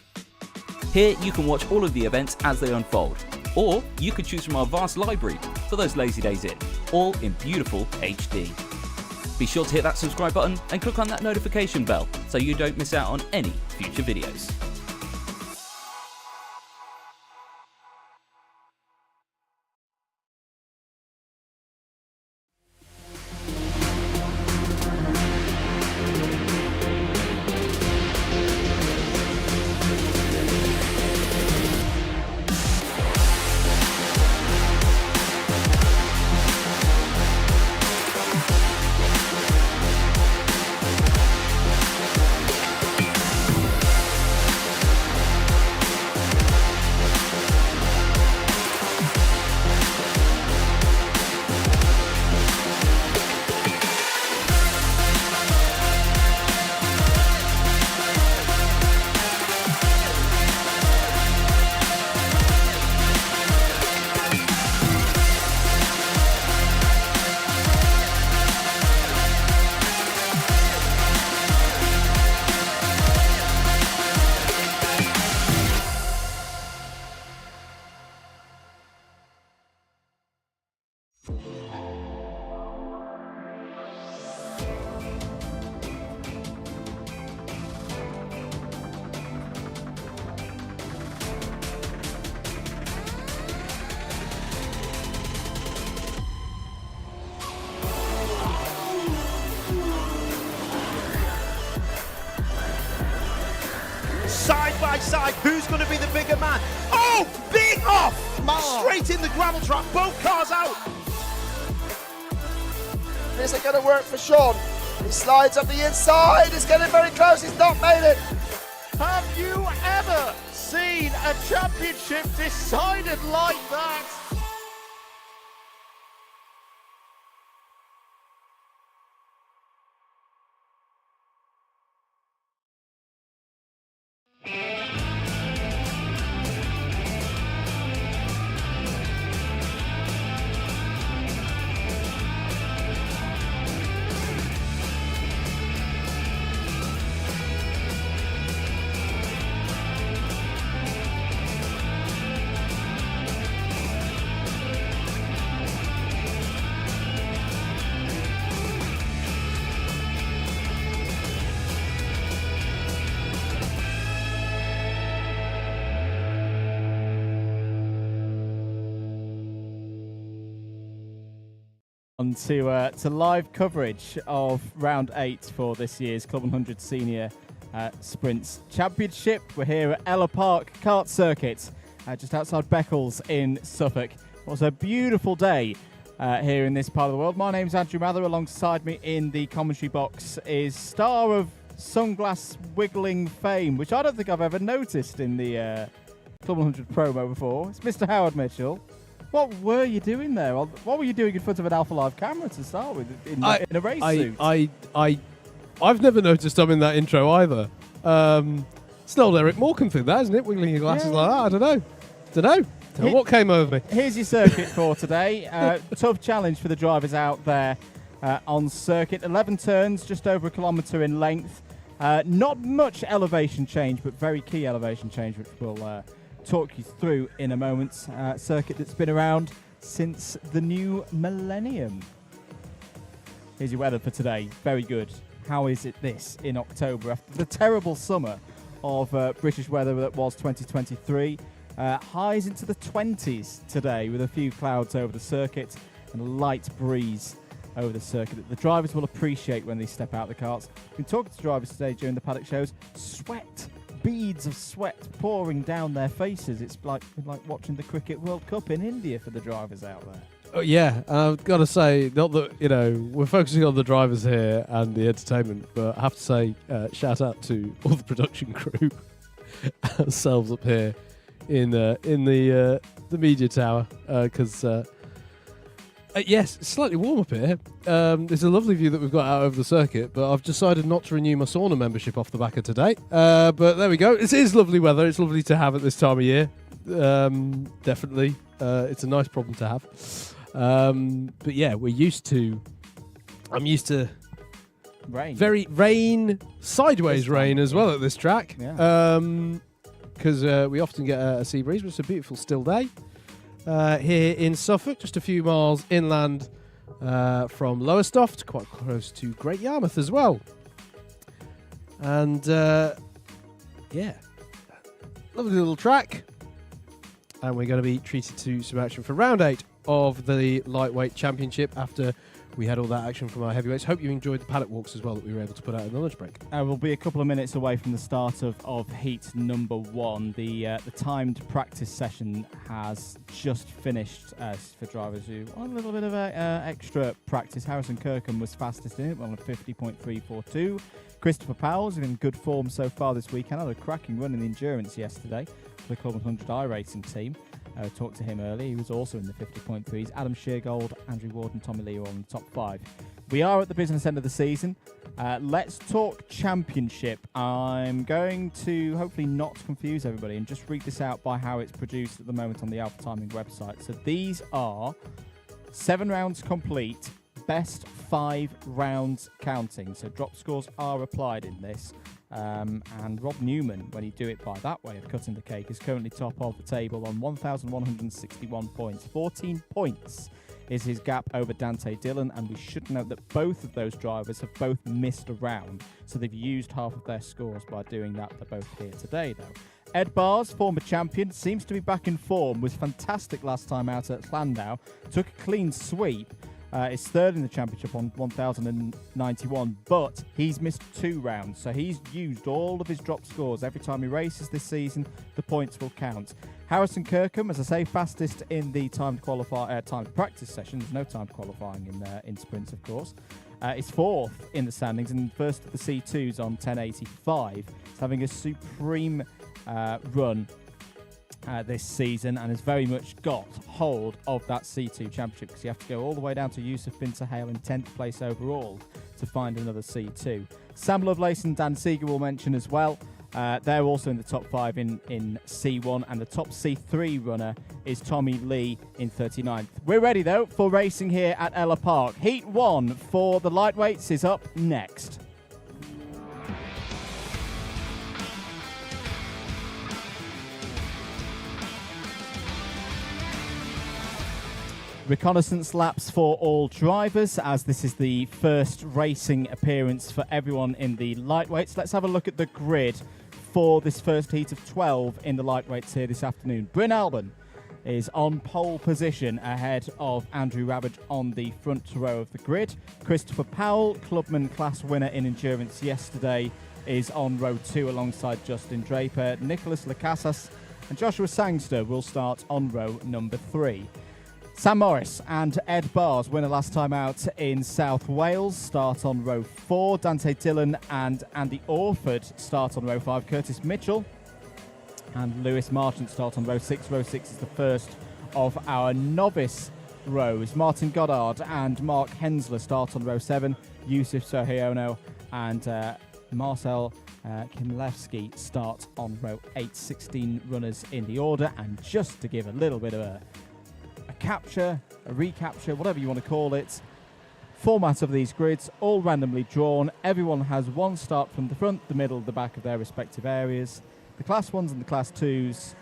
Here you can watch all of the events as they unfold, or you could choose from our vast library for those lazy days in, all in beautiful HD. Be sure to hit that subscribe button and click on that notification bell so you don't miss out on any future videos. by side. Who's going to be the bigger man? Oh, big off! Straight in the gravel trap. Both cars out. Is it going to work for Sean? He slides up the inside. It's getting very close. He's not made it. Have you ever seen a championship decided like that? On to live coverage of round 8 for this year's CLUB100 Senior Sprints Championship. We're here at Ellough Park Kart Circuit, just outside Beccles in Suffolk. It was a beautiful day here in this part of the world. My name's Andrew Mather. Alongside me in the commentary box is star of sunglass wiggling fame, which I don't think I've ever noticed in the CLUB100 promo before. It's Mr. Howard Mitchell. What were you doing there? What were you doing in front of an Alpha Live camera to start with in a race suit? I've never noticed I'm in that intro either. It's an old Eric Morecambe thing, that, isn't it? Wiggling your glasses like that. I don't know. What came over me? Here's your circuit for today. Tough challenge for the drivers out there on circuit. 11 turns, just over 1 kilometre in length. Not much elevation change, but very key elevation change, which we'll talk you through in a moment. Circuit that's been around since the new millennium. Here's your weather for today. Very good. How is it this in October after the terrible summer of British weather that was 2023? Highs into the 20s today with a few clouds over the circuit and a light breeze over the circuit that the drivers will appreciate when they step out the karts. We've been talking to drivers today during the paddock shows. Sweat. Beads of sweat pouring down their faces. It's like watching the Cricket World Cup in India for the drivers out there. Oh, yeah, I've got to say, not that, we're focusing on the drivers here and the entertainment, but I have to say, shout out to all the production crew, ourselves up here in the media tower, because yes, it's slightly warm up here. There's a lovely view that we've got out over the circuit, but I've decided not to renew my sauna membership off the back of today. But there we go. It is lovely weather. It's lovely to have at this time of year. Definitely. It's a nice problem to have. But yeah, I'm used to rain. Sideways rain as well at this track. Yeah. Because we often get a sea breeze, but it's a beautiful still day. Here in Suffolk, just a few miles inland from Lowestoft, quite close to Great Yarmouth as well. And yeah, lovely little track. And we're going to be treated to some action for round 8 of the lightweight championship after we had all that action from our heavyweights. Hope you enjoyed the paddock walks as well that we were able to put out in the lunch break. We'll be a couple of minutes away from the start of heat number 1. The timed practice session has just finished for drivers who want a little bit of extra practice. Harrison Kirkham was fastest in it on a 50.342. Christopher Powell's in good form so far this weekend. Had a cracking run in the endurance yesterday for the CLUB100 iRacing team. Talked to him earlier. He was also in the 50.3s. Adam Sheargold, Andrew Ward and Tommy Lee are on the top 5. We are at the business end of the season. Let's talk championship. I'm going to hopefully not confuse everybody and just read this out by how it's produced at the moment on the Alpha Timing website. So these are 7 rounds complete, best 5 rounds counting. So drop scores are applied in this. And Rob Newman, when you do it by that way of cutting the cake, is currently top of the table on 1,161 points. 14 points is his gap over Dante Dillon, and we should note that both of those drivers have both missed a round, so they've used half of their scores by doing that. They're both here today, though. Ed Bars, former champion, seems to be back in form, was fantastic last time out at Llandau, took a clean sweep is third in the championship on 1,091, but he's missed 2 rounds, so he's used all of his drop scores. Every time he races this season, the points will count. Harrison Kirkham, as I say, fastest in the timed practice sessions. No timed qualifying in sprints, of course. Is 4th in the standings and first of the C2s on 10.85. He's having a supreme run this season and has very much got hold of that C2 championship, because you have to go all the way down to Yusuf bin Sahel in 10th place overall to find another C2. Sam Lovelace and Dan Seeger will mention as well. They're also in the top 5 in C1, and the top C3 runner is Tommy Lee in 39th. We're ready, though, for racing here at Ellough Park. Heat 1 for the lightweights is up next. Reconnaissance laps for all drivers, as this is the first racing appearance for everyone in the lightweights. Let's have a look at the grid for this first heat of 12 in the lightweights here this afternoon. Bryn Alban is on pole position ahead of Andrew Rabbage on the front row of the grid. Christopher Powell, Clubman class winner in endurance yesterday, is on row 2 alongside Justin Draper. Nicholas Lacasas and Joshua Sangster will start on row number 3. Sam Morris and Ed Bars, winner last time out in South Wales, start on row 4. Dante Dillon and Andy Orford start on row 5. Curtis Mitchell and Lewis Marchant start on row 6. Row 6 is the first of our novice rows. Martin Goddard and Mark Hensler start on row 7. Yusuf Sohiono and Marcel Kimlevsky start on row 8. 16 runners in the order, and just to give a little bit of a capture, a recapture, whatever you want to call it. Format of these grids, all randomly drawn. Everyone has one start from the front, the middle, the back of their respective areas. The class 1s and the class 2s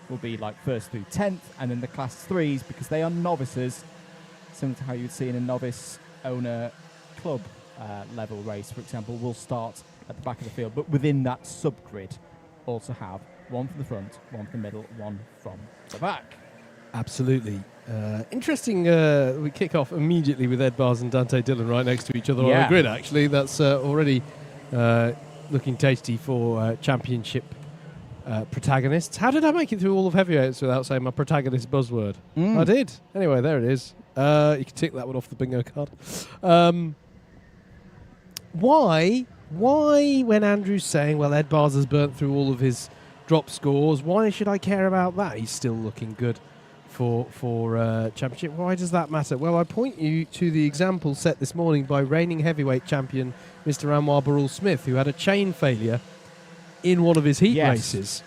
will be like 1st through 10th, and then the class 3s, because they are novices, similar to how you would see in a novice owner club level race, for example, will start at the back of the field, but within that subgrid also have one from the front, one from the middle, one from the back. Absolutely. Interesting, we kick off immediately with Ed Bars and Dante Dillon right next to each other on the grid, actually. That's already looking tasty for championship protagonists. How did I make it through all of heavyweights without saying my protagonist buzzword? I did. Anyway, there it is. You can tick that one off the bingo card. Why, when Andrew's saying, well, Ed Bars has burnt through all of his drop scores, why should I care about that? He's still looking good for championship. Why does that matter? Well, I point you to the example set this morning by reigning heavyweight champion Mr. Anwar Barul Smith, who had a chain failure in one of his heat races.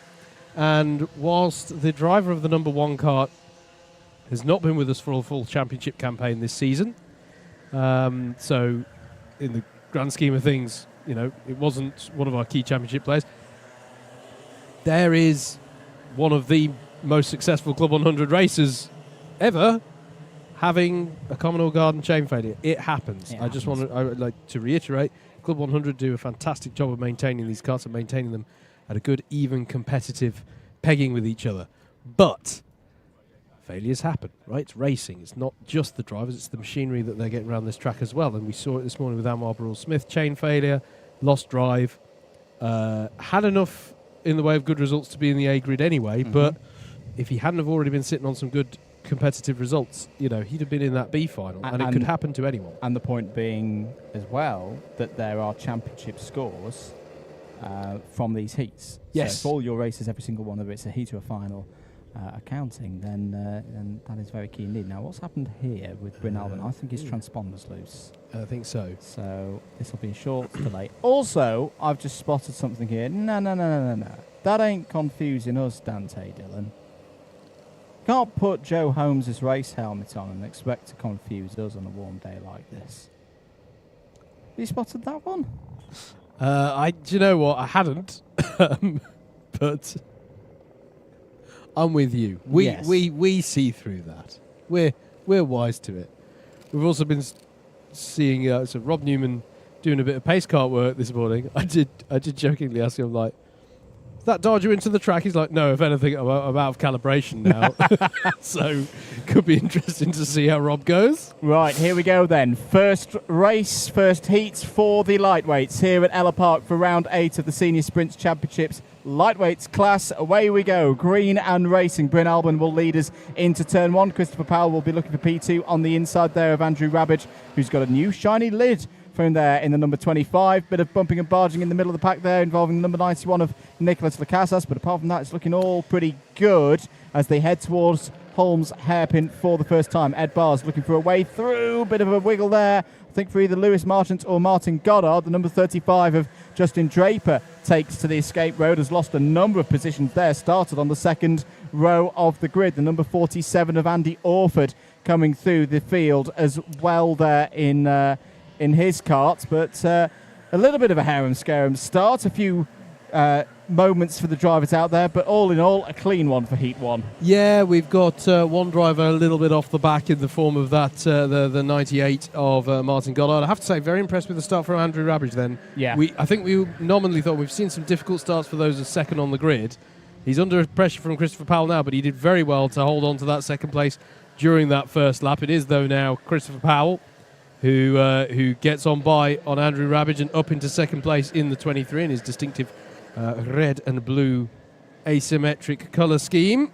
And whilst the driver of the number 1 kart has not been with us for a full championship campaign this season, so in the grand scheme of things, you know, it wasn't one of our key championship players. There is one of the most successful Club 100 racers ever having a Commodore Garden chain failure. It happens. I would like to reiterate, Club 100 do a fantastic job of maintaining these karts and maintaining them at a good, even, competitive pegging with each other. But failures happen, right? It's racing. It's not just the drivers, it's the machinery that they're getting around this track as well. And we saw it this morning with Anwar Barul Smith. Chain failure, lost drive, had enough in the way of good results to be in the A grid anyway, but if he hadn't have already been sitting on some good competitive results, you know, he'd have been in that B final, and it could happen to anyone. And the point being as well that there are championship scores from these heats. Yes. So if all your races, every single one of it's a heat or a final, are counting, then that is very key indeed. Now, what's happened here with Bryn Alban? I think his transponder's loose. I think so. So this will be a short delay. Also, I've just spotted something here. No. That ain't confusing us, Dante Dillon. Can't put Joe Holmes' race helmet on and expect to confuse us on a warm day like this. Have you spotted that one? Do you know what? I hadn't, but I'm with you. We see through that. We're wise to it. We've also been seeing so Rob Newman doing a bit of pace kart work this morning. I did jokingly ask him, like, does that dodge you into the track? He's like, no, if anything, I'm out of calibration now. So could be interesting to see how Rob goes. Right, here we go then. First race, first heats for the lightweights here at Ellough Park for round 8 of the Senior Sprints Championships. Lightweights class, away we go. Green and racing. Bryn Albin will lead us into turn 1. Christopher Powell will be looking for P2 on the inside there of Andrew Rabbage, who's got a new shiny lid from there in the number 25. Bit of bumping and barging in the middle of the pack there involving the number 91 of Nicholas Lacasas, but apart from that, it's looking all pretty good as they head towards Holmes hairpin for the first time. Ed Bars looking for a way through, bit of a wiggle there, I think, for either Lewis Marchant or Martin Goddard. The number 35 of Justin Draper takes to the escape road, has lost a number of positions there, started on the second row of the grid. The number 47 of Andy Orford coming through the field as well there in his cart, but a little bit of a harum-scarum start, a few moments for the drivers out there, but all in all, a clean one for Heat 1. Yeah, we've got one driver a little bit off the back in the form of that, the 98 of Martin Goddard. I have to say, very impressed with the start from Andrew Rabbage then. Yeah. I think we nominally thought we've seen some difficult starts for those as second on the grid. He's under pressure from Christopher Powell now, but he did very well to hold on to that second place during that first lap. It is, though, now Christopher Powell who gets on by on Andrew Rabbage and up into second place in the 23 in his distinctive red and blue asymmetric colour scheme.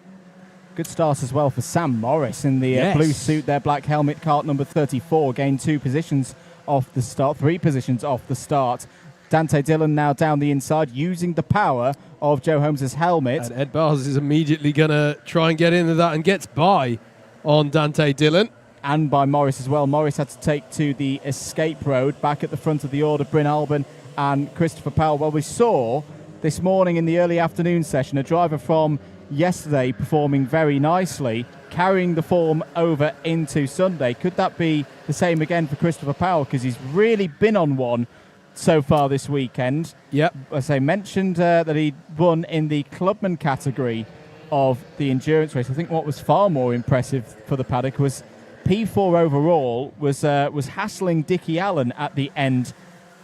Good start as well for Sam Morris in the blue suit there, black helmet, cart number 34, gained 2 positions off the start, 3 positions off the start. Dante Dillon now down the inside using the power of Joe Holmes' helmet. And Ed Bars is immediately going to try and get into that and gets by on Dante Dillon. And by Morris as well. Morris had to take to the escape road. Back at the front of the order, Bryn Albin and Christopher Powell. Well, we saw this morning in the early afternoon session a driver from yesterday performing very nicely, carrying the form over into Sunday. Could that be the same again for Christopher Powell? Because he's really been on one so far this weekend. Yep. As I mentioned that he won in the clubman category of the endurance race. I think what was far more impressive for the paddock was P4 overall was hassling Dickie Allen at the end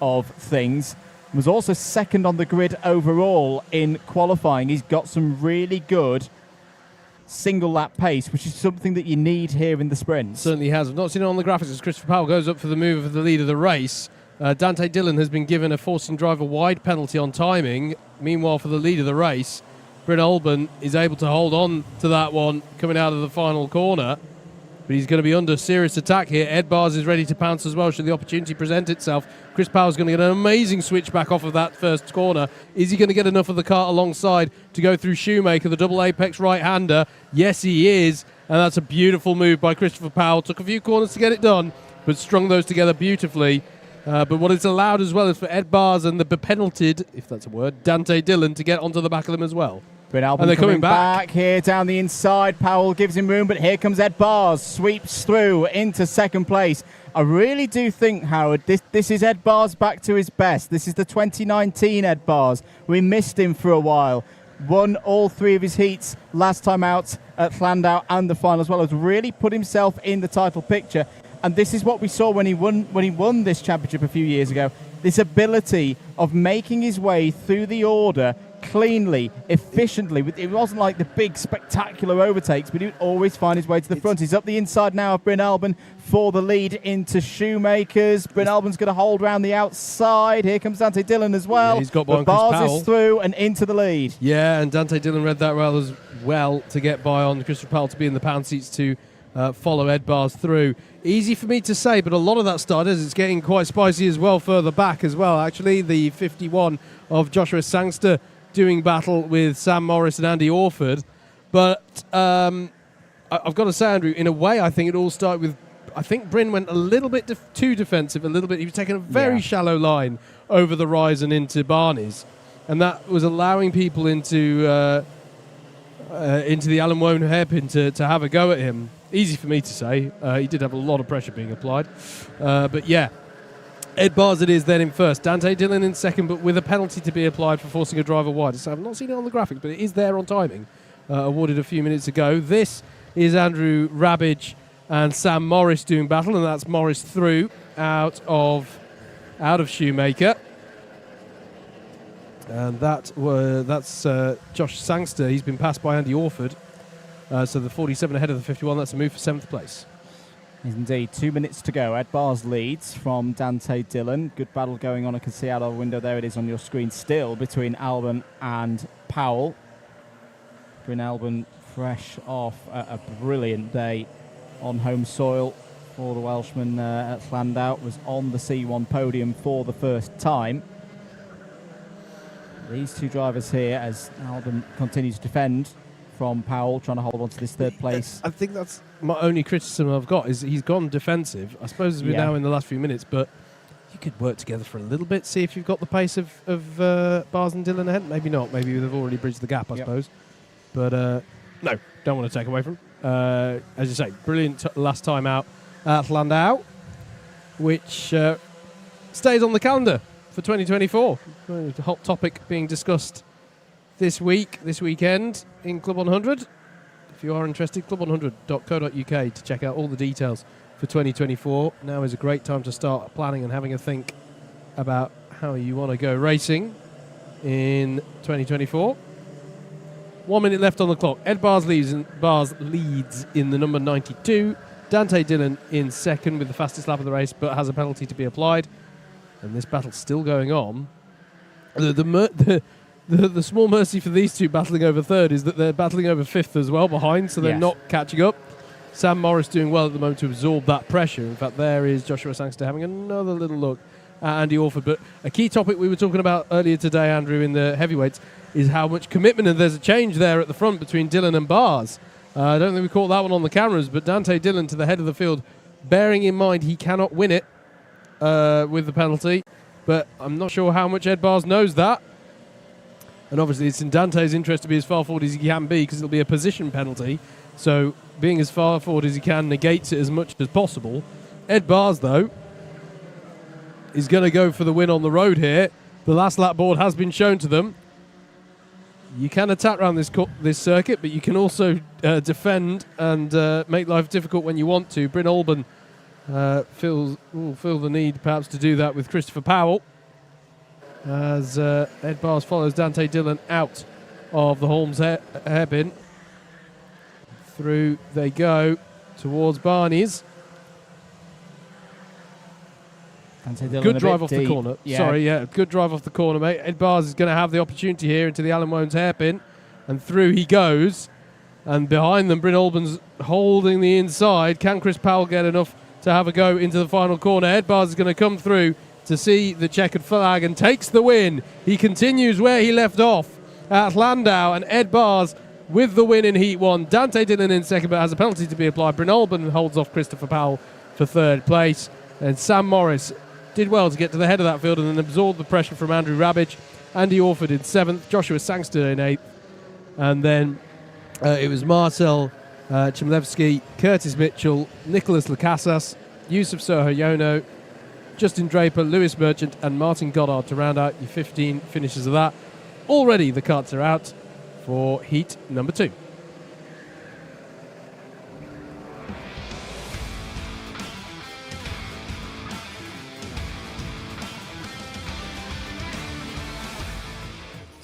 of things. Was also second on the grid overall in qualifying. He's got some really good single lap pace, which is something that you need here in the sprint. Certainly has. I've not seen it on the graphics as Christopher Powell goes up for the move of the lead of the race. Dante Dillon has been given a forcing driver wide penalty on timing. Meanwhile, for the lead of the race, Bryn Albin is able to hold on to that one coming out of the final corner. But he's going to be under serious attack here. Ed Bars is ready to pounce as well should the opportunity present itself. Chris Powell's going to get an amazing switch back off of that first corner. Is he going to get enough of the cart alongside to go through Shoemaker, the double apex right-hander? Yes, he is. And that's a beautiful move by Christopher Powell. Took a few corners to get it done, but strung those together beautifully. But what it's allowed as well is for Ed Bars and the bepenalted, if that's a word, Dante Dillon to get onto the back of them as well. Bryn Albin and they're coming back here down the inside. Powell gives him room, but here comes Ed Bars, sweeps through into second place. I really do think, Howard, this is Ed Bars back to his best. This is the 2019 Ed Bars. We missed him for a while. Won all 3 of his heats last time out at Llandau and the final as well. Has really put himself in the title picture. And this is what we saw when he won this championship a few years ago. This ability of making his way through the order cleanly, efficiently. It wasn't like the big spectacular overtakes, but he would always find his way to the front. He's up the inside now of Bryn Albin for the lead into Shoemakers. Bryn Albin's going to hold round the outside. Here comes Dante Dillon as well. Yeah, he's got by on Bars Chris Powell. is through and into the lead. Yeah, and Dante Dillon read that well as well to get by on Christopher Powell to be in the pound seats to follow Ed Bars through. Easy for me to say, but a lot of that starters, it's getting quite spicy as well further back as well. Actually, the 51 of Joshua Sangster doing battle with Sam Morris and Andy Orford. But I've got to say, Andrew, in a way, I think it all started with, I think Bryn went a little bit too defensive, a little bit. He was taking a very shallow line over the rise and into Barney's. And that was allowing people into the Alan Wone hairpin to have a go at him. Easy for me to say. He did have a lot of pressure being applied. But yeah, Ed Bars it is then in first. Dante Dillon in second, but with a penalty to be applied for forcing a driver wide. So I've not seen it on the graphics, but it is there on timing. Awarded a few minutes ago. This is Andrew Rabbage and Sam Morris doing battle, and that's Morris through out of Shoemaker. And that's Josh Sangster. He's been passed by Andy Orford. So the 47 ahead of the 51. That's a move for 7th place. Indeed, 2 minutes to go. Ed Bars leads from Dante Dillon. Good battle going on. I can see out of the window. There it is on your screen still between Albon and Powell. Bryn Albon fresh off a brilliant day on home soil for the Welshman at Llandow. Was on the C1 podium for the first time. These two drivers here as Albon continues to defend from Powell, trying to hold on to this 3rd place. I think that's my only criticism I've got, is he's gone defensive. I suppose we're now in the last few minutes, but you could work together for a little bit, see if you've got the pace of Bars and Dillon ahead. Maybe not. Maybe they've already bridged the gap, I suppose. But no, don't want to take away from him. As you say, brilliant last time out at Llandow, which stays on the calendar for 2024. The hot topic being discussed this weekend in Club 100. If you are interested, club100.co.uk to check out all the details for 2024. Now is a great time to start planning and having a think about how you want to go racing in 2024. 1 minute left on the clock. Ed Bars leads in the number 92. Dante Dillon in 2nd with the fastest lap of the race, but has a penalty to be applied. And this battle's still going on. The small mercy for these two battling over 3rd is that they're battling over 5th as well behind, so they're not catching up. Sam Morris doing well at the moment to absorb that pressure. In fact, there is Joshua Sangster having another little look at Andy Orford. But a key topic we were talking about earlier today, Andrew, in the heavyweights, is how much commitment, and there's a change there at the front between Dillon and Bars. I don't think we caught that one on the cameras, but Dante Dillon to the head of the field, bearing in mind he cannot win it with the penalty. But I'm not sure how much Ed Bars knows that. And obviously it's in Dante's interest to be as far forward as he can be, because it'll be a position penalty. So being as far forward as he can negates it as much as possible. Ed Bars, though, is going to go for the win on the road here. The last lap board has been shown to them. You can attack around this circuit, but you can also defend and make life difficult when you want to. Bryn Albon will feel the need perhaps to do that with Christopher Powell, as Ed Bars follows Dante Dillon out of the Holmes hairpin. Through they go towards Barney's. Good drive off the corner. Good drive off the corner, mate. Ed Bars is going to have the opportunity here into the Alan Wones hairpin, and through he goes. And behind them, Bryn Albon's holding the inside. Can Chris Powell get enough to have a go into the final corner? Ed Bars is going to come through to see the checkered flag and takes the win. He continues where he left off at Llandow, and Ed Bars with the win in Heat 1. Dante Dillon in 2nd, but has a penalty to be applied. Bryn Albon holds off Christopher Powell for 3rd place. And Sam Morris did well to get to the head of that field and then absorb the pressure from Andrew Rabbage. Andy Orford in 7th, Joshua Sangster in 8th. And then it was Marcel Chmlevski, Curtis Mitchell, Nicholas Lacasas, Yusuf Sohayono, Justin Draper, Lewis Merchant, and Martin Goddard to round out your 15 finishes of that. Already the carts are out for heat number 2.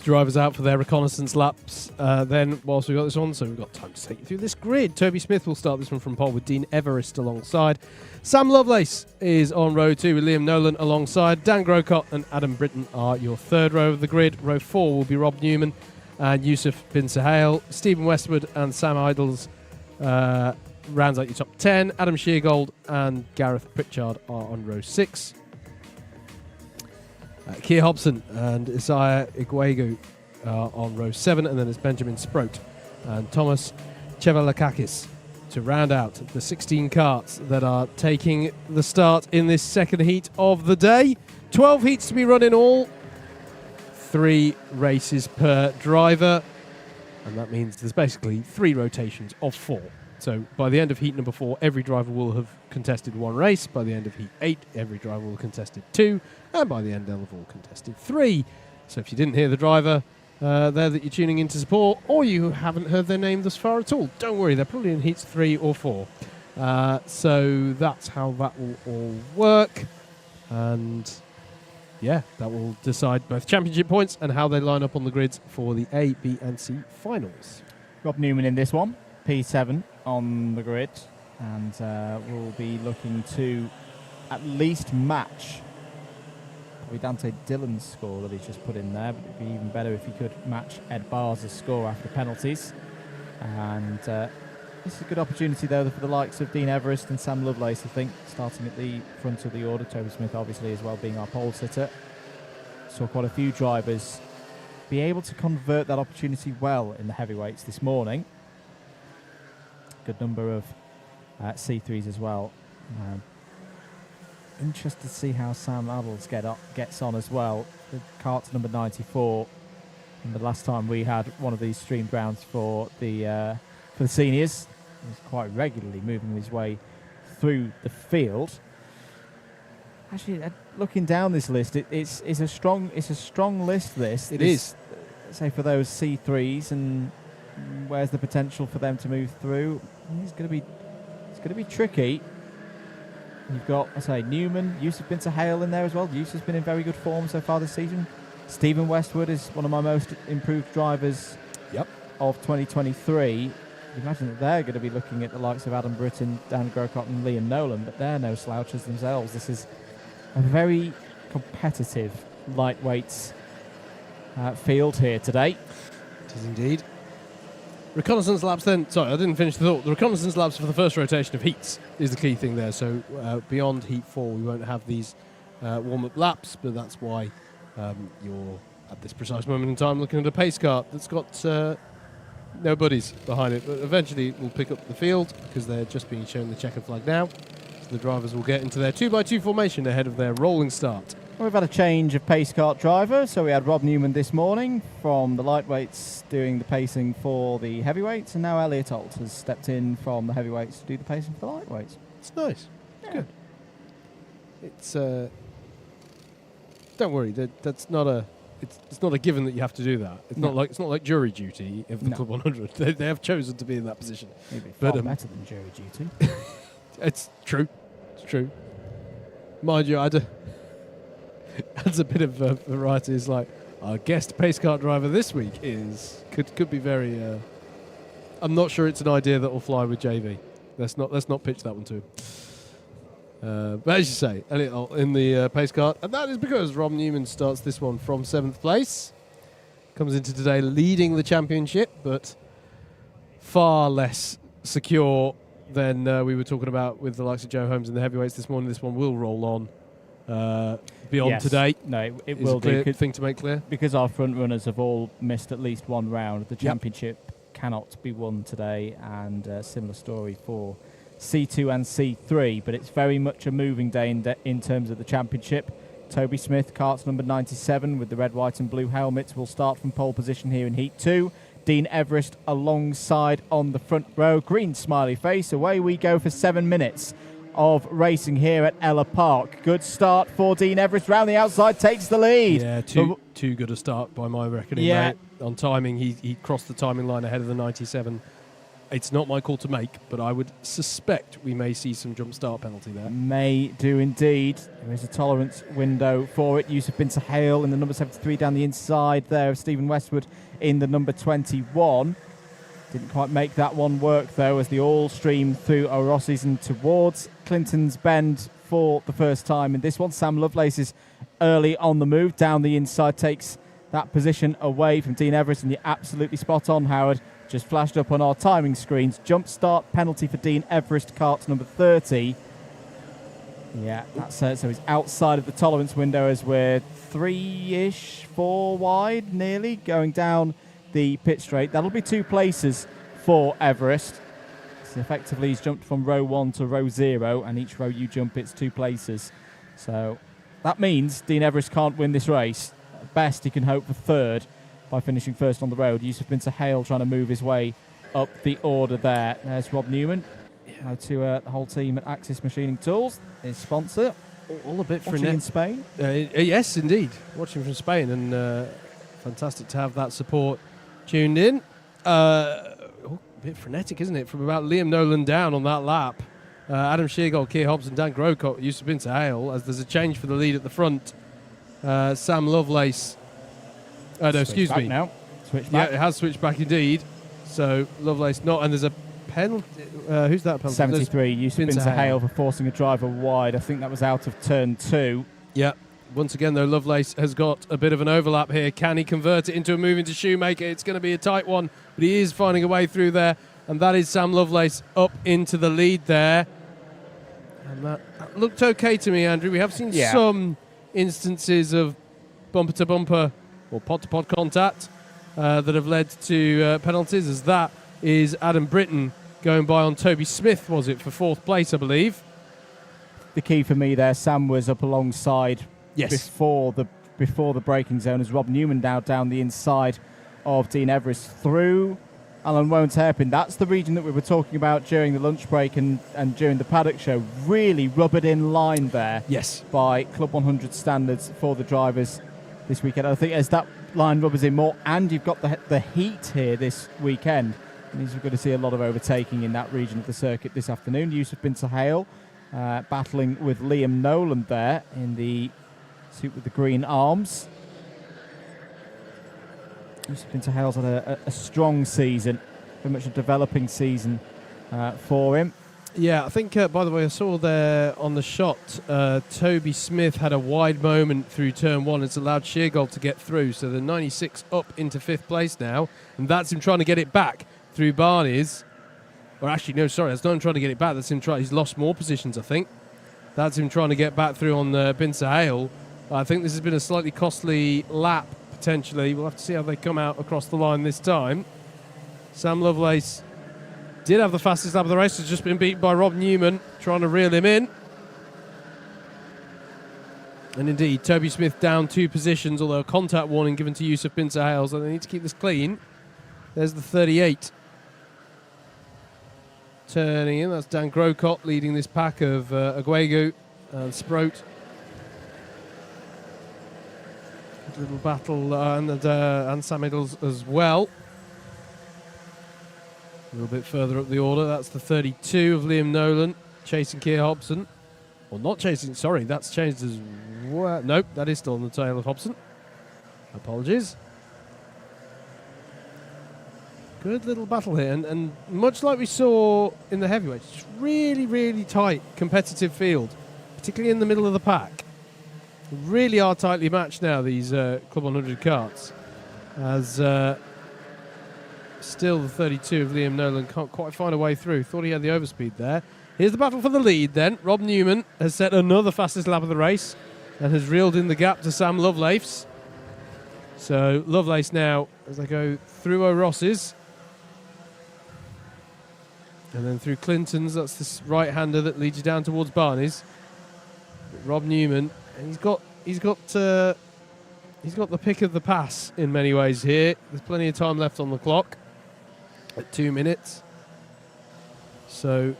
Drivers out for their reconnaissance laps then whilst we've got this on, so we've got time to take you through this grid. Toby Smith will start this one from pole with Dean Everest alongside. Sam Lovelace is on row 2 with Liam Nolan alongside. Dan Grocott and Adam Britton are your 3rd row of the grid. Row 4 will be Rob Newman and Yusuf bin Sahel. Stephen Westwood and Sam Idles rounds out your top 10. Adam Sheargold and Gareth Pritchard are on row 6. Keir Hobson and Isaiah Iguegu are on row 7, and then there's Benjamin Sproat and Thomas Chevalakakis to round out the 16 karts that are taking the start in this second heat of the day. 12 heats to be run in all, 3 races per driver, and that means there's basically 3 rotations of 4. So by the end of heat number 4, every driver will have contested 1 race. By the end of heat 8, every driver will have contested 2. And by the end, they'll have all contested 3. So if you didn't hear the driver there that you're tuning in to support, or you haven't heard their name thus far at all, don't worry, they're probably in heats 3 or 4. So that's how that will all work. And yeah, that will decide both championship points and how they line up on the grids for the A, B and C finals. Rob Newman in this one. P7 on the grid, and we'll be looking to at least match probably Dante Dillon's score that he's just put in there, but it'd be even better if he could match Ed Barrs' score after penalties. And this is a good opportunity, though, for the likes of Dean Everest and Sam Lovelace, I think, starting at the front of the order. Toby Smith, obviously, as well, being our pole sitter. Saw quite a few drivers be able to convert that opportunity well in the heavyweights this morning. Good number of C3s as well. Interested to see how Sam Adels gets on as well. The kart's number 94. And the last time we had one of these streamed rounds for the seniors, he was quite regularly moving his way through the field. Actually, looking down this list, it's a strong list. It is. Say for those C3s, and where's the potential for them to move through? It's going to be tricky. You've got, I say, Newman, Yusuf Bin Sahel in there as well. Yusuf's been in very good form so far this season. Stephen Westwood is one of my most improved drivers of 2023. You imagine that they're going to be looking at the likes of Adam Britton, Dan Grocott and Liam Nolan, but they're no slouches themselves. This is a very competitive lightweights field here today. It is indeed. Reconnaissance laps then. Sorry, I didn't finish the thought. The reconnaissance laps for the first rotation of heats is the key thing there. So beyond heat 4, we won't have these warm-up laps, but that's why you're at this precise moment in time looking at a pace car that's got no buddies behind it. But eventually we'll pick up the field because they're just being shown the checkered flag now. So the drivers will get into their 2x2 formation ahead of their rolling start. We've had a change of pace kart driver, so we had Rob Newman this morning from the lightweights doing the pacing for the heavyweights, and now Elliot Holt has stepped in from the heavyweights to do the pacing for the lightweights. It's nice. It's good. It's don't worry, that's not a it's not a given that you have to do that. It's not like jury duty of the Club 100. They have chosen to be in that position. Maybe far better than jury duty. It's true. It's true. Mind you, adds a bit of variety. Is like our guest pace kart driver this week could be very. I'm not sure it's an idea that will fly with JV. Let's not pitch that one to him. But as you say, Elliot in the pace kart, and that is because Rob Newman starts this one from 7th place. Comes into today leading the championship, but far less secure than we were talking about with the likes of Joe Holmes in the heavyweights this morning. This one will roll on beyond today. No, it will do. Good thing to make clear. Because our front runners have all missed at least one round. The championship cannot be won today, and similar story for C2 and C3, but it's very much a moving day in terms of the championship. Toby Smith, karts number 97 with the red, white and blue helmets, will start from pole position here in Heat 2. Dean Everest alongside on the front row. Green smiley face. Away we go for 7 minutes of racing here at Ellough Park. Good start for Dean Everest. Round the outside, takes the lead. Yeah, too good a start by my reckoning, mate. On timing, he crossed the timing line ahead of the 97. It's not my call to make, but I would suspect we may see some jump start penalty there. May do indeed. There is a tolerance window for it. Yusuf Bin Sahel in the number 73 down the inside there of Stephen Westwood in the number 21. Didn't quite make that one work, though, as the all stream through O'Rossi's and towards Clinton's Bend for the first time in this one. Sam Lovelace is early on the move. Down the inside, takes that position away from Dean Everest, and you're absolutely spot on, Howard. Just flashed up on our timing screens. Jump start penalty for Dean Everest, kart number 30. Yeah, that's so he's outside of the tolerance window as we're 3-ish, 4 wide, nearly, going down the pit straight. That'll be 2 places for Everest. So effectively, he's jumped from row 1 to row 0, and each row you jump, it's 2 places. So that means Dean Everest can't win this race. At best, he can hope for 3rd by finishing first on the road. Yusuf Bin Sahel trying to move his way up the order there. There's Rob Newman. Hello to the whole team at Axis Machining Tools, his sponsor. All a bit Watching in Spain. Yes, indeed. Watching from Spain, and fantastic to have that support tuned in. A bit frenetic, isn't it? From about Liam Nolan down on that lap. Adam Sheargold, Keir Hobson, Dan Grocott, Yusuf Bin Sahel, as there's a change for the lead at the front. Sam Lovelace. No, excuse me. Now. Switch back. Yeah, it has switched back indeed. So Lovelace not, and there's a penalty. Who's that penalty? 73. Yusuf Binta Hale for forcing a driver wide. I think that was out of turn 2. Yeah. Once again, though, Lovelace has got a bit of an overlap here. Can he convert it into a move into Shoemaker? It's going to be a tight one, but he is finding a way through there. And that is Sam Lovelace up into the lead there. And that looked okay to me, Andrew. We have seen some instances of bumper-to-bumper or pod-to-pod contact that have led to penalties, as that is Adam Britton going by on Toby Smith, was it, for 4th place, I believe. The key for me there, Sam was up alongside before the braking zone, as Rob Newman now down the inside of Dean Everest through Alan Wone's hairpin. That's the region that we were talking about during the lunch break and during the paddock show. Really rubbered in line there by Club 100 standards for the drivers this weekend. I think as that line rubbers in more, and you've got the heat here this weekend, it means we're going to see a lot of overtaking in that region of the circuit this afternoon. Yusuf Binta Hale battling with Liam Nolan there in the suit with the green arms. Yusuf Binta Hale's had a strong season, very much a developing season for him. Yeah, I think, by the way, I saw there on the shot, Toby Smith had a wide moment through turn 1. It's allowed Sheargold to get through. So the 96 up into 5th place now. And that's him trying to get it back through Barney's. Or actually, no, sorry, that's not him trying to get it back. That's him he's lost more positions, I think. That's him trying to get back through on Binta Hale. I think this has been a slightly costly lap, potentially. We'll have to see how they come out across the line this time. Sam Lovelace did have the fastest lap of the race. Has just been beaten by Rob Newman, trying to reel him in. And indeed, Toby Smith down 2 positions, although a contact warning given to Yusuf Binta Hale, so they need to keep this clean. There's the 38. Turning in, that's Dan Grocott leading this pack of Aguegu and Sproat. Good little battle, and Sam Iddles as well. A little bit further up the order, that's the 32 of Liam Nolan, chasing Keir Hobson. Or not chasing, sorry, that's changed as well. Nope, that is still on the tail of Hobson. Apologies. Good little battle here, and much like we saw in the heavyweights, it's really, really tight, competitive field, particularly in the middle of the pack. Really are tightly matched now, these Club 100 karts, as still the 32 of Liam Nolan can't quite find a way through. Thought he had the overspeed there. Here's the battle for the lead then. Rob Newman has set another fastest lap of the race and has reeled in the gap to Sam Lovelace. So Lovelace now, as they go through O'Ross's, and then through Clinton's, that's this right-hander that leads you down towards Barney's. Rob Newman, and he's got the pick of the pass in many ways here. There's plenty of time left on the clock at 2 minutes. So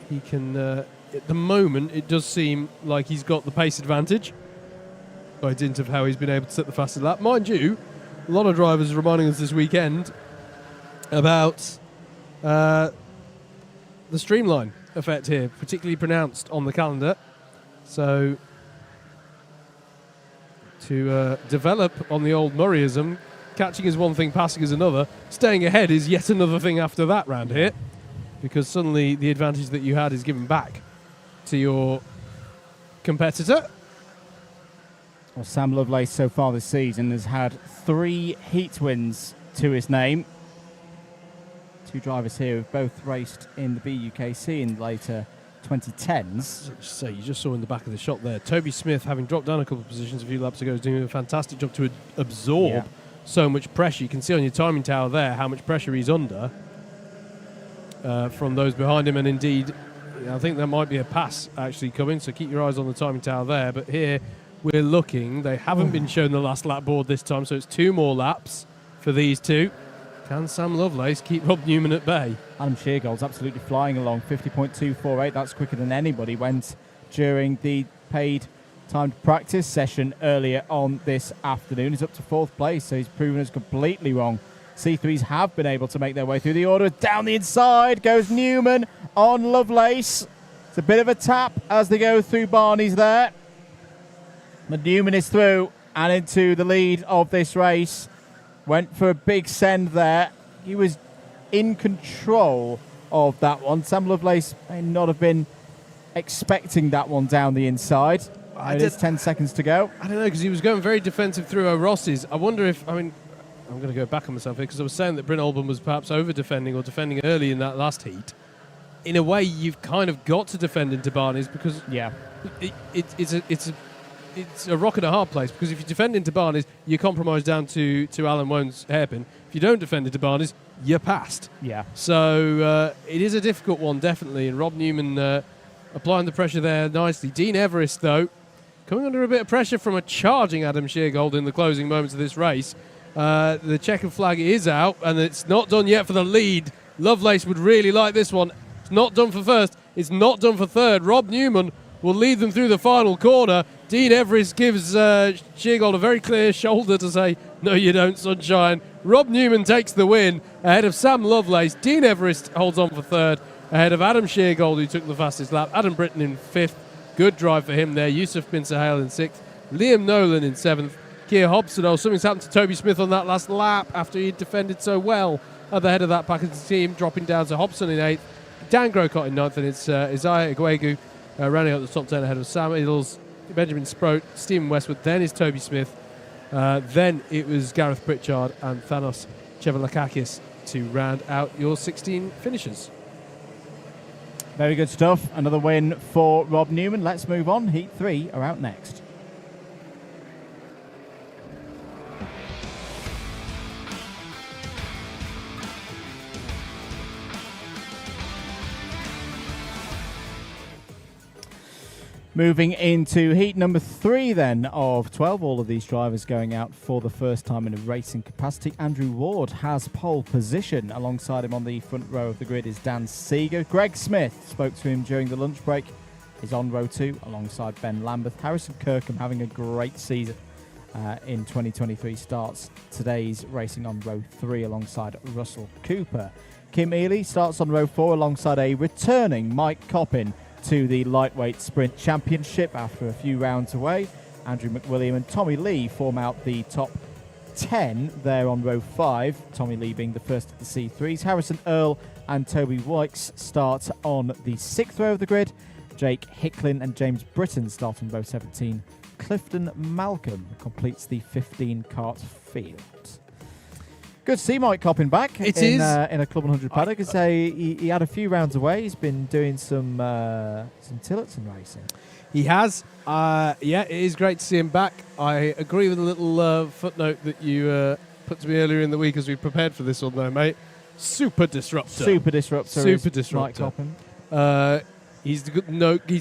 he can, at the moment, it does seem like he's got the pace advantage by dint of how he's been able to set the fastest lap. Mind you, a lot of drivers are reminding us this weekend about the streamline effect here, particularly pronounced on the calendar. So to develop on the old Murrayism, catching is one thing, passing is another. Staying ahead is yet another thing after that round here, because suddenly the advantage that you had is given back to your competitor. Well, Sam Lovelace so far this season has had 3 heat wins to his name. 2 drivers here have both raced in the BUKC in later 2010s. So you just saw in the back of the shot there, Toby Smith, having dropped down a couple of positions a few laps ago, is doing a fantastic job to absorb so much pressure. You can see on your timing tower there how much pressure he's under from those behind him, and indeed I think there might be a pass actually coming, so keep your eyes on the timing tower there. But here we're looking, they haven't been shown the last lap board this time, so it's 2 more laps for these two. Can Sam Lovelace keep Rob Newman at bay? Adam Sheargold's absolutely flying along, 50.248. That's quicker than anybody went during the paid timed practice session earlier on this afternoon. He's up to 4th place, so he's proven us completely wrong. C3s have been able to make their way through the order. Down the inside goes Newman on Lovelace. It's a bit of a tap as they go through Barney's there. But Newman is through and into the lead of this race. Went for a big send there. He was in control of that one. Sam Lovelace may not have been expecting that one down the inside. It is 10 seconds to go. I don't know, because he was going very defensive through O'Ross's. I wonder if, I'm going to go back on myself here, because I was saying that Bryn Olban was perhaps over-defending or defending early in that last heat. In a way, you've kind of got to defend into Barney's, because it's a rock and a hard place, because if you defend into Barney's, you compromise down to Alan Wone's hairpin. If you don't defend into Barney's, you're passed. Yeah. So it is a difficult one, definitely, and Rob Newman applying the pressure there nicely. Dean Everest, though, coming under a bit of pressure from a charging Adam Sheargold in the closing moments of this race. The checkered flag is out, and it's not done yet for the lead. Lovelace would really like this one. It's not done for first. It's not done for third. Rob Newman will lead them through the final corner. Dean Everest gives Sheargold a very clear shoulder to say, no, you don't, sunshine. Rob Newman takes the win ahead of Sam Lovelace. Dean Everest holds on for third ahead of Adam Sheargold, who took the fastest lap. Adam Britton in fifth. Good drive for him there. Yusuf bin Sahel in sixth. Liam Nolan in seventh. Keir Hobson. Oh, something's happened to Toby Smith on that last lap after he defended so well at the head of that Packers team, dropping down to Hobson in eighth. Dan Grocott in ninth, and it's Isaiah Iguegu rounding out the top 10 ahead of Sam Idles, Benjamin Sproat, Stephen Westwood. Then is Toby Smith. Then it was Gareth Pritchard and Thanos Chevalakakis to round out your 16 finishers. Very good stuff. Another win for Rob Newman. Let's move on. Heat 3 are out next. Moving into heat number 3 then of 12, all of these drivers going out for the first time in a racing capacity. Andrew Ward has pole position. Alongside him on the front row of the grid is Dan Seeger. Greg Smith, spoke to him during the lunch break, is on row 2 alongside Ben Lambeth. Harrison Kirkham having a great season in 2023, starts today's racing on row 3 alongside Russell Cooper. Kim Ely starts on row 4 alongside a returning Mike Coppin to the lightweight sprint championship after a few rounds away. Andrew McWilliam and Tommy Lee form out the top 10 there on row 5, Tommy Lee being the first of the C3s. Harrison Earl and Toby Wykes start on the 6th row of the grid. Jake Hicklin and James Britton start on row 17. Clifton Malcolm completes the 15 kart field. Good to see Mike Coppin back in a Club 100 paddock. He had a few rounds away. He's been doing some Tillotson racing. He has. Yeah, it is great to see him back. I agree with a little footnote that you put to me earlier in the week as we prepared for this one, though, mate. Super disruptor. Super disruptor. Mike Coppin. He's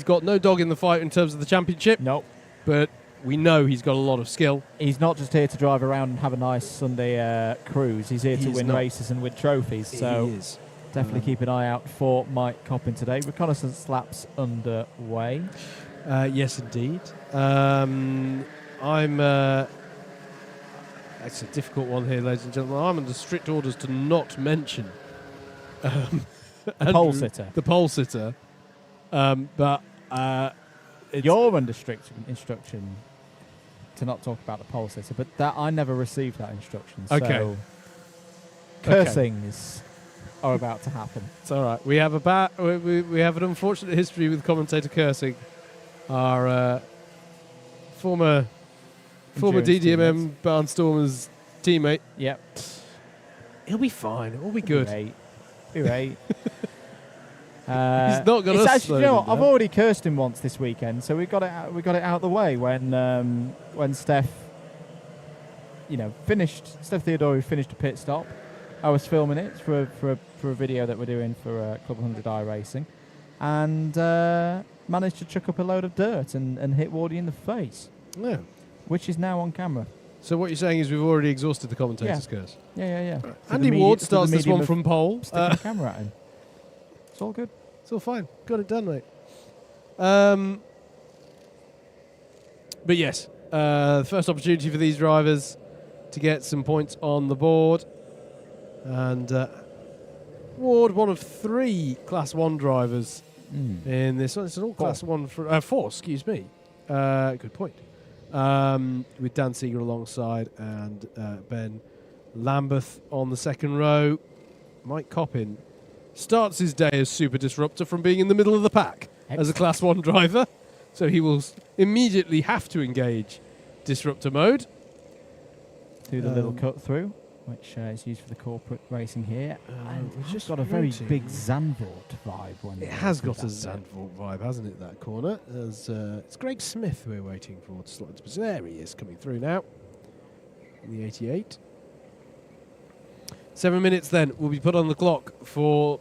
got no dog in the fight in terms of the championship. Nope. But we know he's got a lot of skill. He's not just here to drive around and have a nice Sunday cruise. He's here to win races and win trophies. So definitely keep an eye out for Mike Coppin today. Reconnaissance laps underway. Yes, indeed. It's a difficult one here, ladies and gentlemen. I'm under strict orders to not mention the pole sitter. The pole sitter. But you're under strict instruction to not talk about the pole sitter, but that I never received that instruction. Okay. So cursings are about to happen. It's all right. We have we have an unfortunate history with commentator cursing. Our former DDMM Barnstormers teammate. Yep. He'll be fine. It'll be good. Be right. He's not going to. Actually, you know what? I've already cursed him once this weekend, so we got it out of the way when Steph, Steph Theodori finished a pit stop. I was filming it for a video that we're doing for Club 100 iRacing, and managed to chuck up a load of dirt and hit Wardy in the face. Yeah. Which is now on camera. So what you're saying is we've already exhausted the commentator's curse. Yeah. Right. Andy Ward starts this one from pole. Sticking the camera at him. It's all good. It's all fine. Got it done, mate. But yes, the first opportunity for these drivers to get some points on the board. And Ward, one of 3 Class 1 drivers in this one. It's an all Class 1 for 4, excuse me. Good point. With Dan Seeger alongside and Ben Lambeth on the second row. Mike Coppin starts his day as Super Disruptor from being in the middle of the pack as a Class 1 driver. So he will immediately have to engage Disruptor mode. Do the little cut through, which is used for the corporate racing here. And it's just got a very big Zandvoort vibe. When It has got a Zandvoort vibe, hasn't it, that corner? It's Greg Smith we're waiting for to slot into position. There he is, coming through now. In the 88. 7 minutes then will be put on the clock for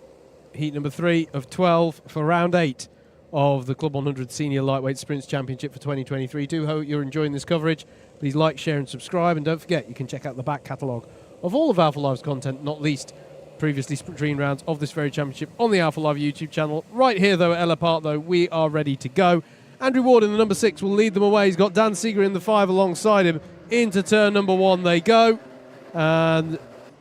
heat number 3 of 12 for round 8 of the Club 100 Senior Lightweight Sprints Championship for 2023. Do hope you're enjoying this coverage. Please like, share and subscribe, and don't forget you can check out the back catalogue of all of Alpha Live's content, not least previously screen rounds of this very championship on the Alpha Live YouTube channel. Right here though at Ellough Park though, we are ready to go. Andrew Ward in the number 6 will lead them away. He's got Dan Seeger in the 5 alongside him. Into turn number 1 they go, and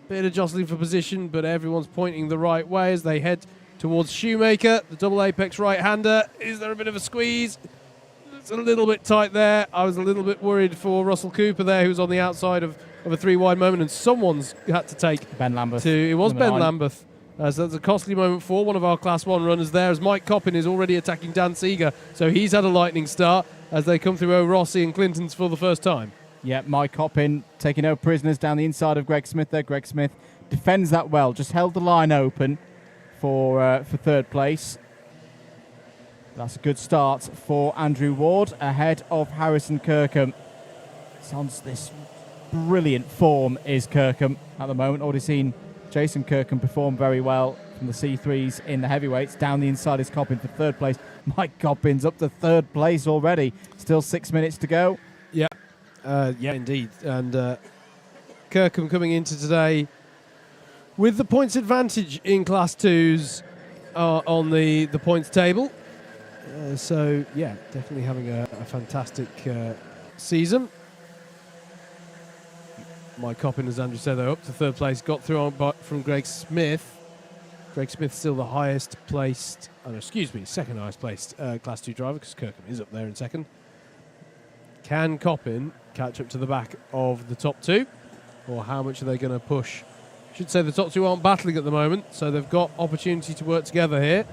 bit of jostling for position, but everyone's pointing the right way as they head towards Shoemaker, the double apex right-hander. Is there a bit of a squeeze? It's a little bit tight there. I was a little bit worried for Russell Cooper there, who's on the outside of a 3-wide moment, and someone's had to take Ben Lambeth. It was Ben 9. Lambeth. So that's a costly moment for one of our Class 1 runners there, as Mike Coppin is already attacking Dan Seeger. So he's had a lightning start as they come through O'Rossi and Clinton's for the first time. Yeah, Mike Coppin taking no prisoners down the inside of Greg Smith there. Greg Smith defends that well, just held the line open for third place. That's a good start for Andrew Ward ahead of Harrison Kirkham. Sounds this brilliant form is Kirkham at the moment. Already seen Jason Kirkham perform very well from the C3s in the heavyweights. Down the inside is Coppin for third place. Mike Coppin's up to third place already. Still 6 minutes to go. Yeah, yeah, indeed. And Kirkham coming into today with the points advantage in Class 2s on the points table. So, yeah, definitely having a fantastic season. Mike Coppin, as Andrew said, though, up to third place, got through on from Greg Smith. Greg Smith still the highest placed, second highest placed Class 2 driver, because Kirkham is up there in second. Can Coppin catch up to the back of the top 2? Or how much are they going to push? I should say the top 2 aren't battling at the moment, so they've got opportunity to work together here.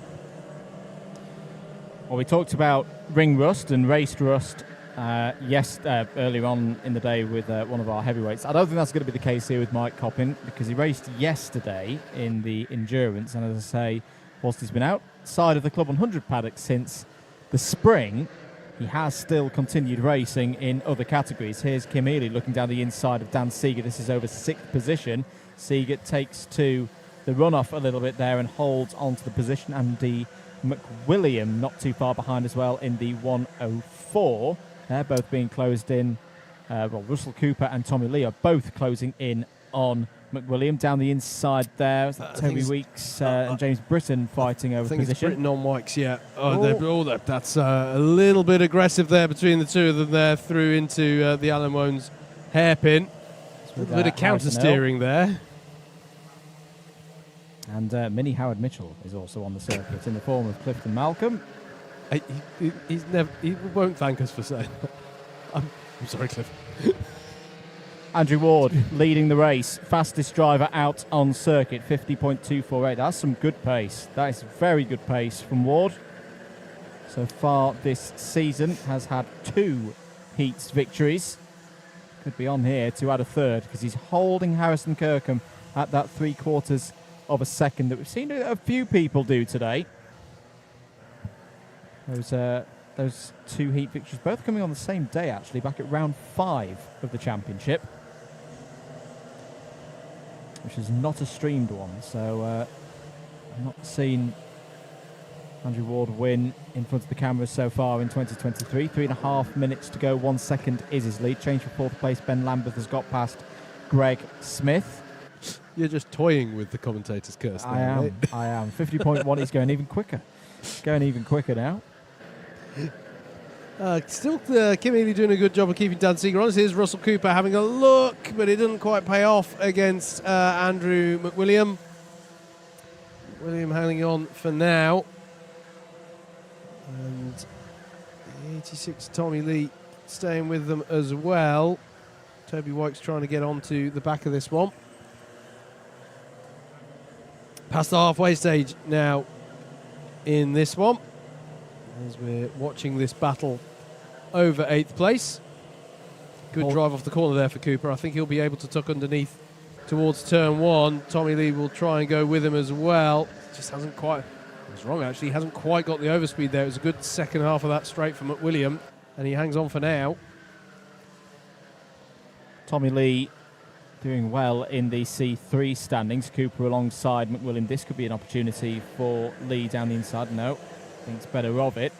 Well, we talked about ring rust and race rust earlier on in the day with one of our heavyweights. I don't think that's going to be the case here with Mike Coppin, because he raced yesterday in the endurance, and as I say, whilst he's been outside of the Club 100 paddock since the spring, he has still continued racing in other categories. Here's Kim Ely looking down the inside of Dan Seeger. This is over 6th position. Seeger takes to the runoff a little bit there and holds onto the position. Andy McWilliam not too far behind as well in the 104. They're both being closed in. Russell Cooper and Tommy Lee are both closing in on McWilliam. Down the inside there, Toby Weeks and James Britton fighting over I think position. it's Britton on Wikes, yeah. That's a little bit aggressive there between the two of them there, through into the Alan Wones hairpin. A little bit of counter steering there. And Mini Howard Mitchell is also on the circuit in the form of Clifton Malcolm. He won't thank us for saying that. I'm sorry, Cliff. Andrew Ward leading the race, fastest driver out on circuit, 50.248. That's some good pace. That is very good pace from Ward. So far this season has had 2 heats victories. Could be on here to add a third, because he's holding Harrison Kirkham at that 3/4 of a second that we've seen a few people do today. Those 2 heat victories, both coming on the same day actually, back at round 5 of the championship, which is not a streamed one. So I've not seen Andrew Ward win in front of the cameras so far in 2023. 3.5 minutes to go, 1 second is his lead. Change for 4th place, Ben Lambeth has got past Greg Smith. You're just toying with the commentator's curse. I am. 50.1 is going even quicker. Going even quicker now. Still, Kim Ely doing a good job of keeping Dan Seeger on. Here's Russell Cooper having a look, but it didn't quite pay off against Andrew McWilliam. William hanging on for now. And the 86 Tommy Lee staying with them as well. Toby White's trying to get onto the back of this one. Past the halfway stage now in this one, as we're watching this battle over 8th place. Good drive off the corner there for Cooper. I think he'll be able to tuck underneath towards turn 1. Tommy Lee will try and go with him as well. Just hasn't quite... I was wrong, actually. He hasn't quite got the overspeed there. It was a good second half of that straight for McWilliam, and he hangs on for now. Tommy Lee doing well in the C3 standings. Cooper alongside McWilliam. This could be an opportunity for Lee down the inside. No, thinks better of it.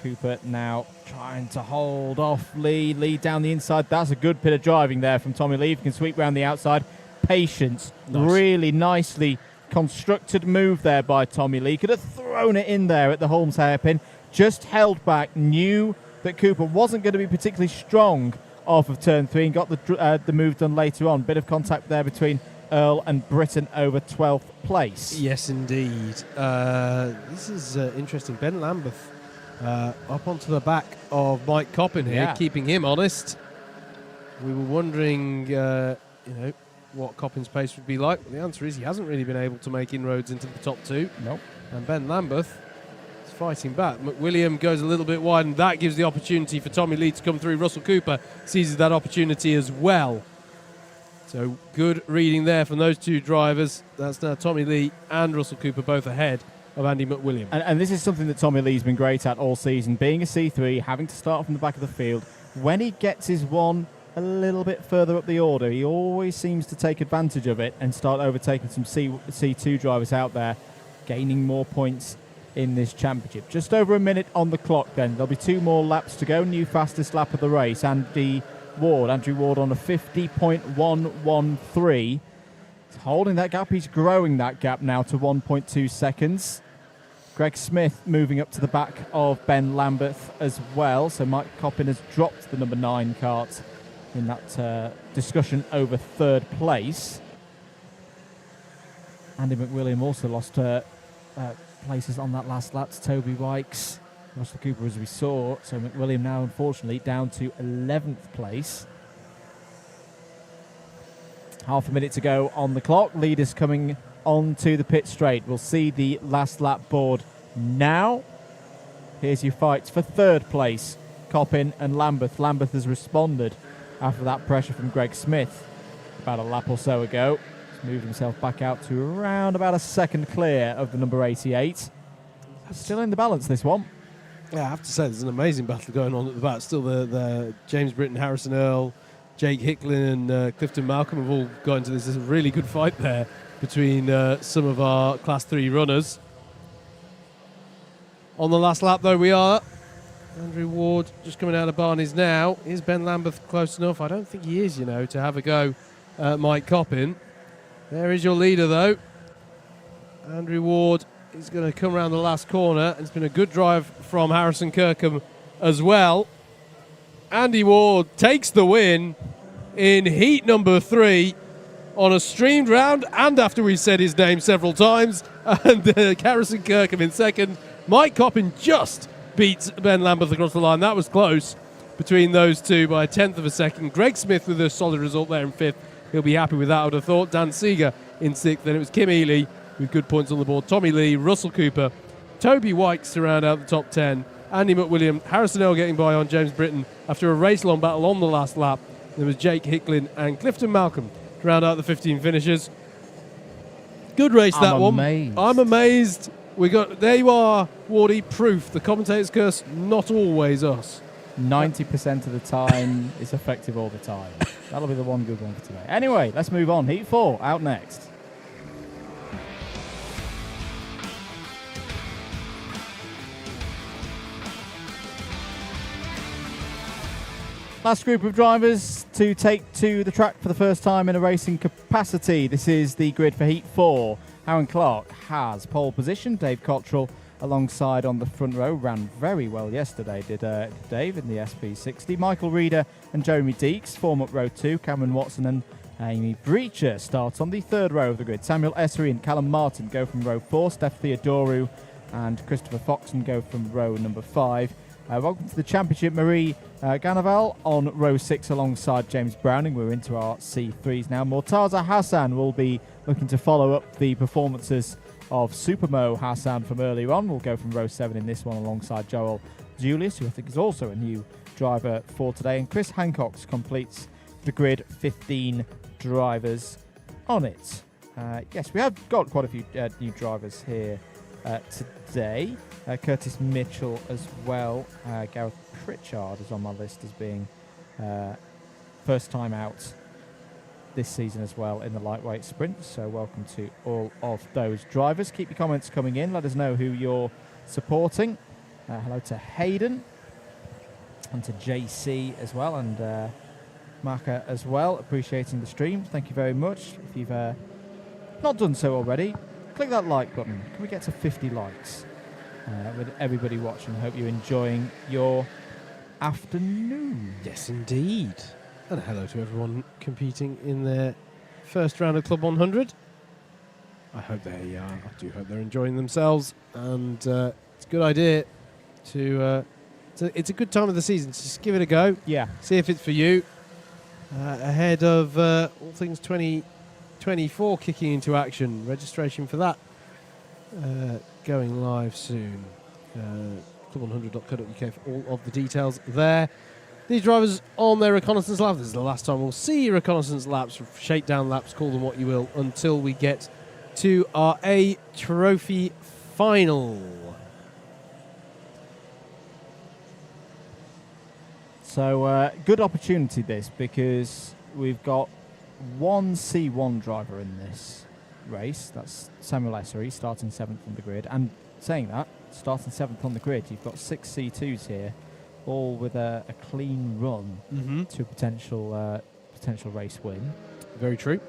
Cooper now trying to hold off Lee. Lee down the inside. That's a good bit of driving there from Tommy Lee. If he can sweep round the outside. Patience. Nice. Really nicely constructed move there by Tommy Lee. Could have thrown it in there at the Holmes hairpin. Just held back. Knew that Cooper wasn't going to be particularly strong off of turn 3 and got the move done later on. Bit of contact there between Earl and Britton over 12th place. Yes, indeed. This is interesting. Ben Lambeth up onto the back of Mike Coppin here, keeping him honest. We were wondering, what Coppin's pace would be like. The answer is he hasn't really been able to make inroads into the top 2. Nope. And Ben Lambeth is fighting back. McWilliam goes a little bit wide, and that gives the opportunity for Tommy Lee to come through. Russell Cooper seizes that opportunity as well. So good reading there from those two drivers. That's now Tommy Lee and Russell Cooper both ahead of Andy McWilliam. And this is something that Tommy Lee's been great at all season, being a C3, having to start from the back of the field. When he gets his one a little bit further up the order, he always seems to take advantage of it and start overtaking some C2 drivers out there, gaining more points in this championship. Just over a minute on the clock then. There'll be 2 more laps to go. New fastest lap of the race. Andrew Ward on a 50.113. He's holding that gap. He's growing that gap now to 1.2 seconds. Greg Smith moving up to the back of Ben Lambeth as well. So Mike Coppin has dropped the number 9 kart in that discussion over 3rd place. Andy McWilliam also lost places on that last lap to Toby Wykes. Russell Cooper, as we saw. So McWilliam now, unfortunately, down to 11th place. Half a minute to go on the clock. Leaders coming onto the pit straight. We'll see the last lap board now. Here's your fights for 3rd place. Coppin and Lambeth. Lambeth has responded after that pressure from Greg Smith about a lap or so ago. He's moved himself back out to around about a second clear of the number 88. Still in the balance, this one. Yeah, I have to say, there's an amazing battle going on at the back. Still the James Britton, Harrison Earl, Jake Hicklin and Clifton Malcolm have all got into this. There's a really good fight there between some of our Class 3 runners. On the last lap, though, we are. Andrew Ward just coming out of Barney's now. Is Ben Lambeth close enough? I don't think he is, to have a go at Mike Coppin. There is your leader, though. Andrew Ward is going to come around the last corner. It's been a good drive from Harrison Kirkham as well. Andy Ward takes the win in heat number 3 on a streamed round and after we said his name several times. And Harrison Kirkham in second. Mike Coppin just beats Ben Lambeth across the line. That was close between those two by a 1/10 of a second. Greg Smith with a solid result there in 5th. He'll be happy with that, I would have thought. Dan Seeger in 6th. Then it was Kim Ely with good points on the board. Tommy Lee, Russell Cooper, Toby Wykes to round out the top 10. Andy McWilliam, Harrison Earl getting by on James Britton after a race-long battle on the last lap. There was Jake Hicklin and Clifton Malcolm to round out the 15 finishers. Good race, that one. I'm amazed. There you are, Wardy, proof. The commentator's curse, not always us. 90% of the time it's effective all the time. That'll be the one good one for today. Anyway, let's move on. Heat 4 out next. Last group of drivers to take to the track for the first time in a racing capacity. This is the grid for Heat 4. Aaron Clark has pole position. Dave Cottrell alongside on the front row. Ran very well yesterday, did Dave, in the SP60. Michael Reeder and Jeremy Deeks form up row 2. Cameron Watson and Amy Breacher start on the 3rd row of the grid. Samuel Essery and Callum Martin go from row 4. Steph Theodoru and Christopher Foxon go from row number 5. Welcome to the championship, Marie Ganaval on row 6 alongside James Browning. We're into our C3s now. Mortaza Hassan will be looking to follow up the performances of Supermo Hassan from earlier on. We'll go from row 7 in this one alongside Joel Julius, who I think is also a new driver for today. And Chris Hancock completes the grid, 15 drivers on it. Yes, we have got quite a few new drivers here today. Curtis Mitchell as well. Gareth Pritchard is on my list as being first time out this season as well in the lightweight sprint. So welcome to all of those drivers. Keep your comments coming in. Let us know who you're supporting. Hello to Hayden and to JC as well, and Maka as well, appreciating the stream. Thank you very much. If you've not done so already, click that like button. Can we get to 50 likes with everybody watching? Hope you're enjoying your afternoon. Yes, indeed. And hello to everyone competing in their first round of Club 100. I hope I do hope they're enjoying themselves, and it's a good idea to. It's a good time of the season to just give it a go. Yeah. See if it's for you. Ahead of all things 2024 kicking into action. Registration for that going live soon. Club100.co.uk for all of the details there. These drivers on their reconnaissance lap. This is the last time we'll see reconnaissance laps, shakedown laps, call them what you will, until we get to our A Trophy final. So good opportunity this, because we've got one C1 driver in this race. That's Samuel Essery, starting 7th on the grid. And saying that, starting 7th on the grid, you've got 6 C2s here, all with a clean run to a potential race win. Very true.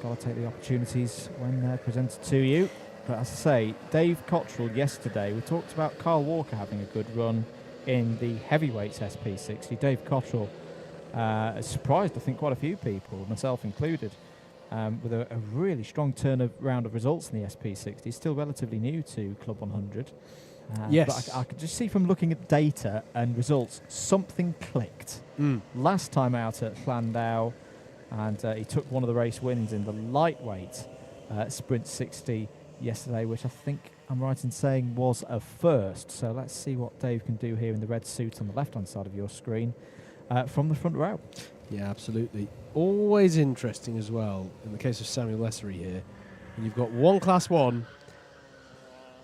Got to take the opportunities when they're presented to you. But as I say, Dave Cottrell yesterday, we talked about Carl Walker having a good run in the heavyweights SP60. Dave Cottrell surprised, I think, quite a few people, myself included, with a really strong round of results in the SP60. He's still relatively new to Club 100. Yes. But I could just see from looking at data and results, something clicked. Last time out at Llandau, and he took one of the race wins in the lightweight Sprint 60 yesterday, which I think I'm right in saying was a first. So let's see what Dave can do here in the red suit on the left-hand side of your screen from the front row. Yeah, absolutely. Always interesting as well, in the case of Samuel Essery here. And you've got one Class 1.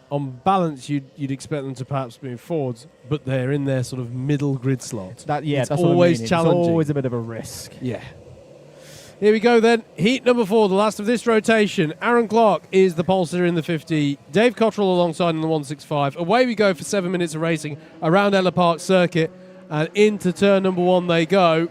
On balance, you'd expect them to perhaps move forwards, but they're in their sort of middle grid slot. That's always what I mean. challenging. It's always a bit of a risk. Yeah. Here we go then. Heat number 4, the last of this rotation. Aaron Clark is the pole sitter in the 50. Dave Cottrell alongside in the 165. Away we go for 7 minutes of racing around Ellough Park Circuit. And into turn number 1 they go.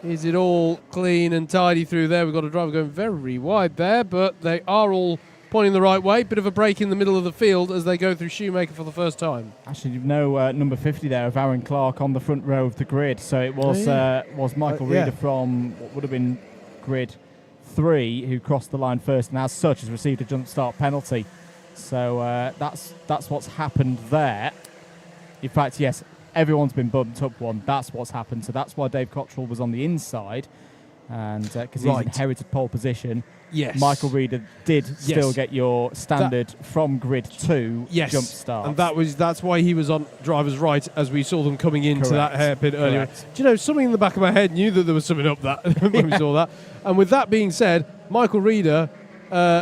Is it all clean and tidy through there? We've got a driver going very wide there, but they are all pointing the right way. Bit of a break in the middle of the field as they go through Shoemaker for the first time. Actually, no number 50 there of Aaron Clark on the front row of the grid. So it was was Michael Reeder from what would have been grid 3 who crossed the line first, and as such has received a jump start penalty. So that's what's happened there. In fact, yes, everyone's been bumped up one. That's what's happened. So that's why Dave Cottrell was on the inside, and because he's inherited pole position. Yes. Michael Reeder did still get your standard from grid 2 jump start. And that's why he was on driver's right as we saw them coming into that hairpin earlier. Do you know, something in the back of my head knew that there was something up that when we saw that. And with that being said, Michael Reeder,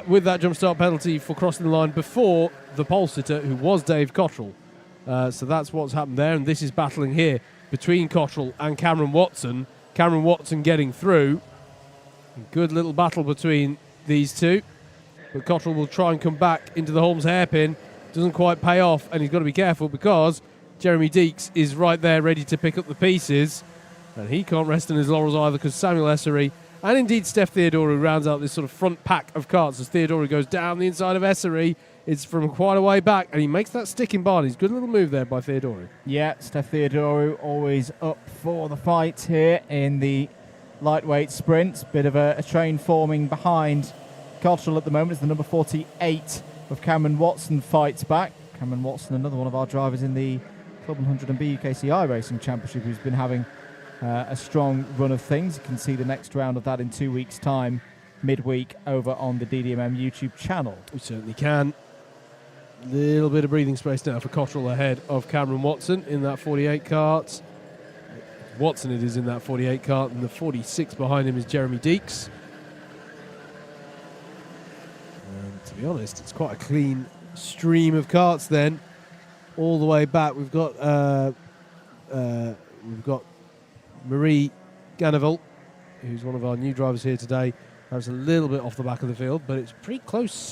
with that jump start penalty for crossing the line before the pole sitter, who was Dave Cottrell. So that's what's happened there. And this is battling here between Cottrell and Cameron Watson. Cameron Watson getting through. Good little battle between these two. But Cottrell will try and come back into the Holmes hairpin. Doesn't quite pay off, and he's got to be careful because Jeremy Deeks is right there ready to pick up the pieces. And he can't rest on his laurels either, because Samuel Essery and indeed Steph Theodore rounds out this sort of front pack of carts as Theodore goes down the inside of Essery. It's from quite a way back, and he makes that stick in Barney's. Good little move there by Theodore. Yeah, Steph Theodore always up for the fight here in the lightweight sprint. Bit of a train forming behind Cottrell at the moment as the number 48 of Cameron Watson fights back. Cameron Watson, another one of our drivers in the CLUB100 and BUKCI Racing Championship, who's been having a strong run of things. You can see the next round of that in 2 weeks' time, midweek, over on the DDMM YouTube channel. We certainly can. Little bit of breathing space now for Cottrell ahead of Cameron Watson in that 48 kart. Watson it is in that 48 kart, and the 46 behind him is Jeremy Deeks. And to be honest, it's quite a clean stream of karts then, all the way back. We've got Marie Ganneval, who's one of our new drivers here today. That's a little bit off the back of the field, but it's pretty close,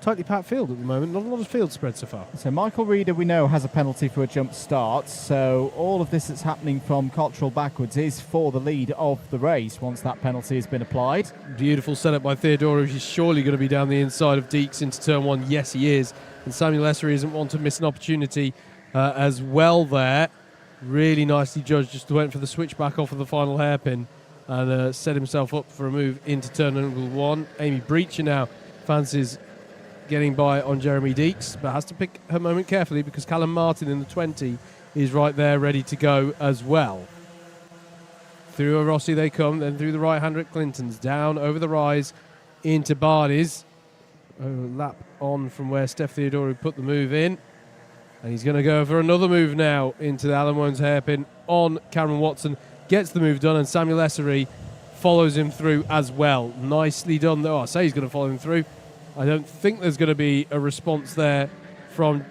tightly packed field at the moment. Not a lot of field spread so far. So Michael Reeder, we know, has a penalty for a jump start. So all of this that's happening from Cottrell backwards is for the lead of the race once that penalty has been applied. Beautiful setup by Theodora. He's surely going to be down the inside of Deeks into turn one. Yes, he is. And Samuel Essery isn't one to miss an opportunity as well there. Really nicely judged. Just went for the switchback off of the final hairpin and set himself up for a move into turn number one. Amy Breacher now fancies getting by on Jeremy Deeks, but has to pick her moment carefully because Callum Martin in the 20 is right there ready to go as well. Through Rossi they come, then through the right-hander at Clinton's, down over the rise into Barney's. A lap on from where Steph Theodore put the move in. And he's going to go for another move now into the Alan Wones hairpin on Cameron Watson. Gets the move done, and Samuel Essery follows him through as well. Nicely done, though. I say he's going to follow him through. I don't think there's going to be a response there from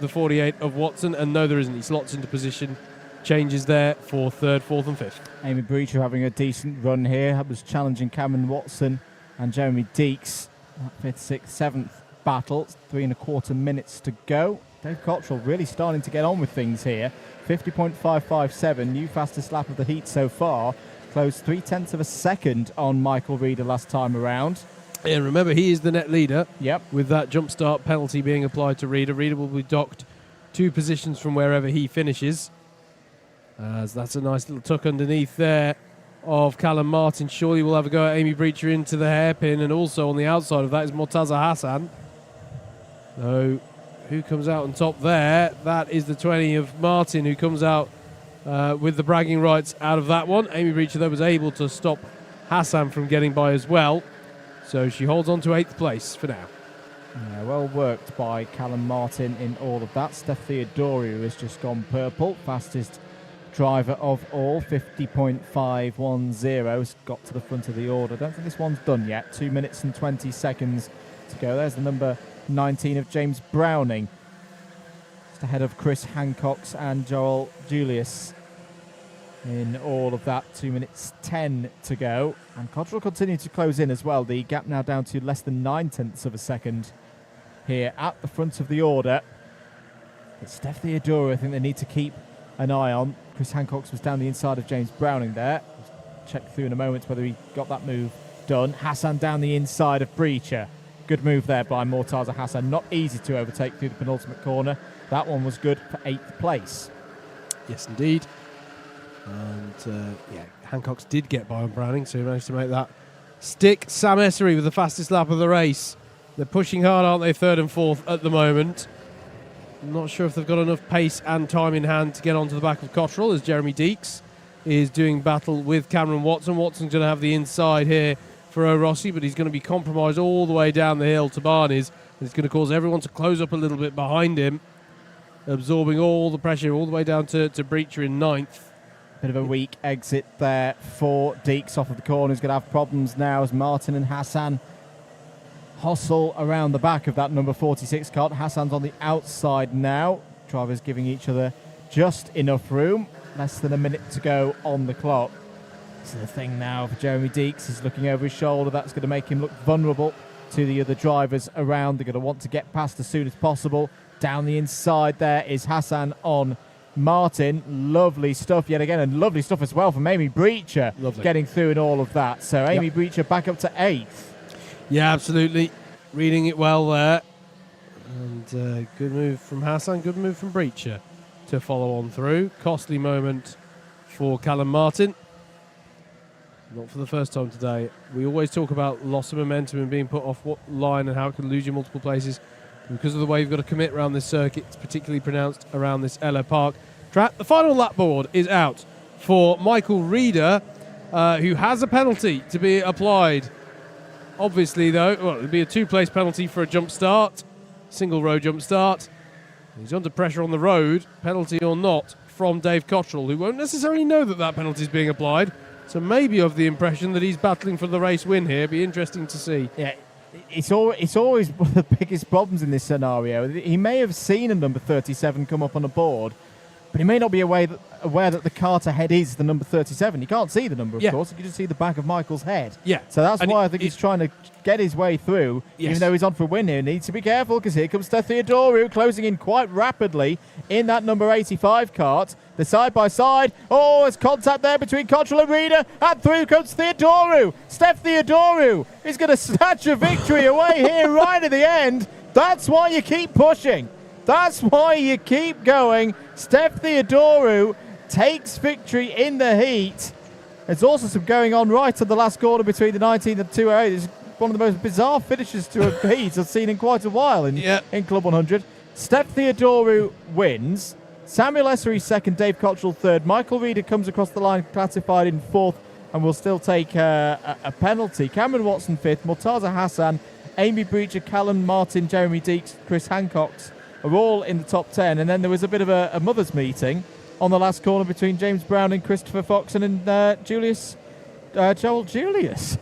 the 48 of Watson, and no, there isn't. He slots into position, changes there for third, fourth, and fifth. Amy Breacher having a decent run here. Was challenging Cameron Watson and Jeremy Deeks. Fifth, sixth, seventh battle. 3.25 minutes to go. Dave Cottrell really starting to get on with things here. 50.557, new fastest lap of the heat so far. Closed 0.3 of a second on Michael Reeder last time around. Yeah, remember, he is the net leader. Yep. With that jump start penalty being applied to Reeder. Reeder will be docked 2 positions from wherever he finishes. As that's a nice little tuck underneath there of Callum Martin. Surely we'll have a go at Amy Breacher into the hairpin, and also on the outside of that is Mortaza Hassan. So who comes out on top there? That is the 20 of Martin, who comes out with the bragging rights out of that one. Amy Breacher, though, was able to stop Hassan from getting by as well. So she holds on to 8th place for now. Yeah, well worked by Callum Martin in all of that. Steph Theodore has just gone purple. Fastest driver of all, 50.510. Has got to the front of the order. I don't think this one's done yet. 2 minutes and 20 seconds to go. There's the number 19 of James Browning. Just ahead of Chris Hancock's and Joel Julius in all of that. 2 minutes 10 to go. And Cottrell continue to close in as well. The gap now down to less than 0.9 of a second here at the front of the order. But Steph Theodore, I think they need to keep an eye on. Chris Hancock's was down the inside of James Browning there. Check through in a moment whether he got that move done. Hassan down the inside of Breacher. Good move there by Mortaza Hassan. Not easy to overtake through the penultimate corner. That one was good for 8th place. Yes, indeed. And Hancock's did get by on Browning, so he managed to make that stick. Sam Essery with the fastest lap of the race. They're pushing hard, aren't they, 3rd and 4th at the moment. I'm not sure if they've got enough pace and time in hand to get onto the back of Cottrell, as Jeremy Deeks is doing battle with Cameron Watson. Watson's going to have the inside here for O'Rossi, but he's going to be compromised all the way down the hill to Barney's, and it's going to cause everyone to close up a little bit behind him, absorbing all the pressure all the way down to Breacher in 9th. Bit of a weak exit there for Deeks off of the corner. He's going to have problems now as Martin and Hassan hustle around the back of that number 46 cart. Hassan's on the outside now. Drivers giving each other just enough room. Less than a minute to go on the clock. So the thing now for Jeremy Deeks is looking over his shoulder. That's going to make him look vulnerable to the other drivers around. They're going to want to get past as soon as possible. Down the inside there is Hassan on Martin. Lovely stuff yet again, and lovely stuff as well from Amy Breacher. Lovely. Getting through in all of that. So Amy Breacher back up to 8th. Yeah, absolutely. Reading it well there. And good move from Hassan, good move from Breacher to follow on through. Costly moment for Callum Martin. Not for the first time today. We always talk about loss of momentum and being put off what line and how it can lose you multiple places. Because of the way you've got to commit around this circuit, it's particularly pronounced around this Ellough Park track. The final lap board is out for Michael Reeder, who has a penalty to be applied. Obviously, though, well, it'll be a two-place penalty for a jump start, single row jump start. He's under pressure on the road, penalty or not, from Dave Cottrell, who won't necessarily know that that penalty is being applied. So maybe of the impression that he's battling for the race win here. Be interesting to see. Yeah, it's always one of the biggest problems in this scenario. He may have seen a number 37 come up on a board, but he may not be aware that the cart ahead is the number 37. You can't see the number, of course. You can just see the back of Michael's head. Yeah. So that's why I think he's trying to get his way through, even though he's on for a win here. He needs to be careful because here comes Steph Theodoru closing in quite rapidly in that number 85 cart. They're side by side. Oh, there's contact there between Cottrell and Reeder. And through comes Theodoru. Steph Theodoru is going to snatch a victory away here right at the end. That's why you keep pushing. That's why you keep going. Steph Theodoru takes victory in the heat. There's also some going on right at the last corner between the 19th and 208. It's one of the most bizarre finishes to a heat I've seen in quite a while in Club 100. Steph Theodoru wins. Samuel Essery second, Dave Cottrell third. Michael Reeder comes across the line classified in fourth and will still take a penalty. Cameron Watson fifth. Murtaza Hassan, Amy Breacher, Callum Martin, Jeremy Deeks, Chris Hancock are all in the top 10. And then there was a bit of a mothers' meeting on the last corner between James Brown and Christopher Foxon and Joel Julius.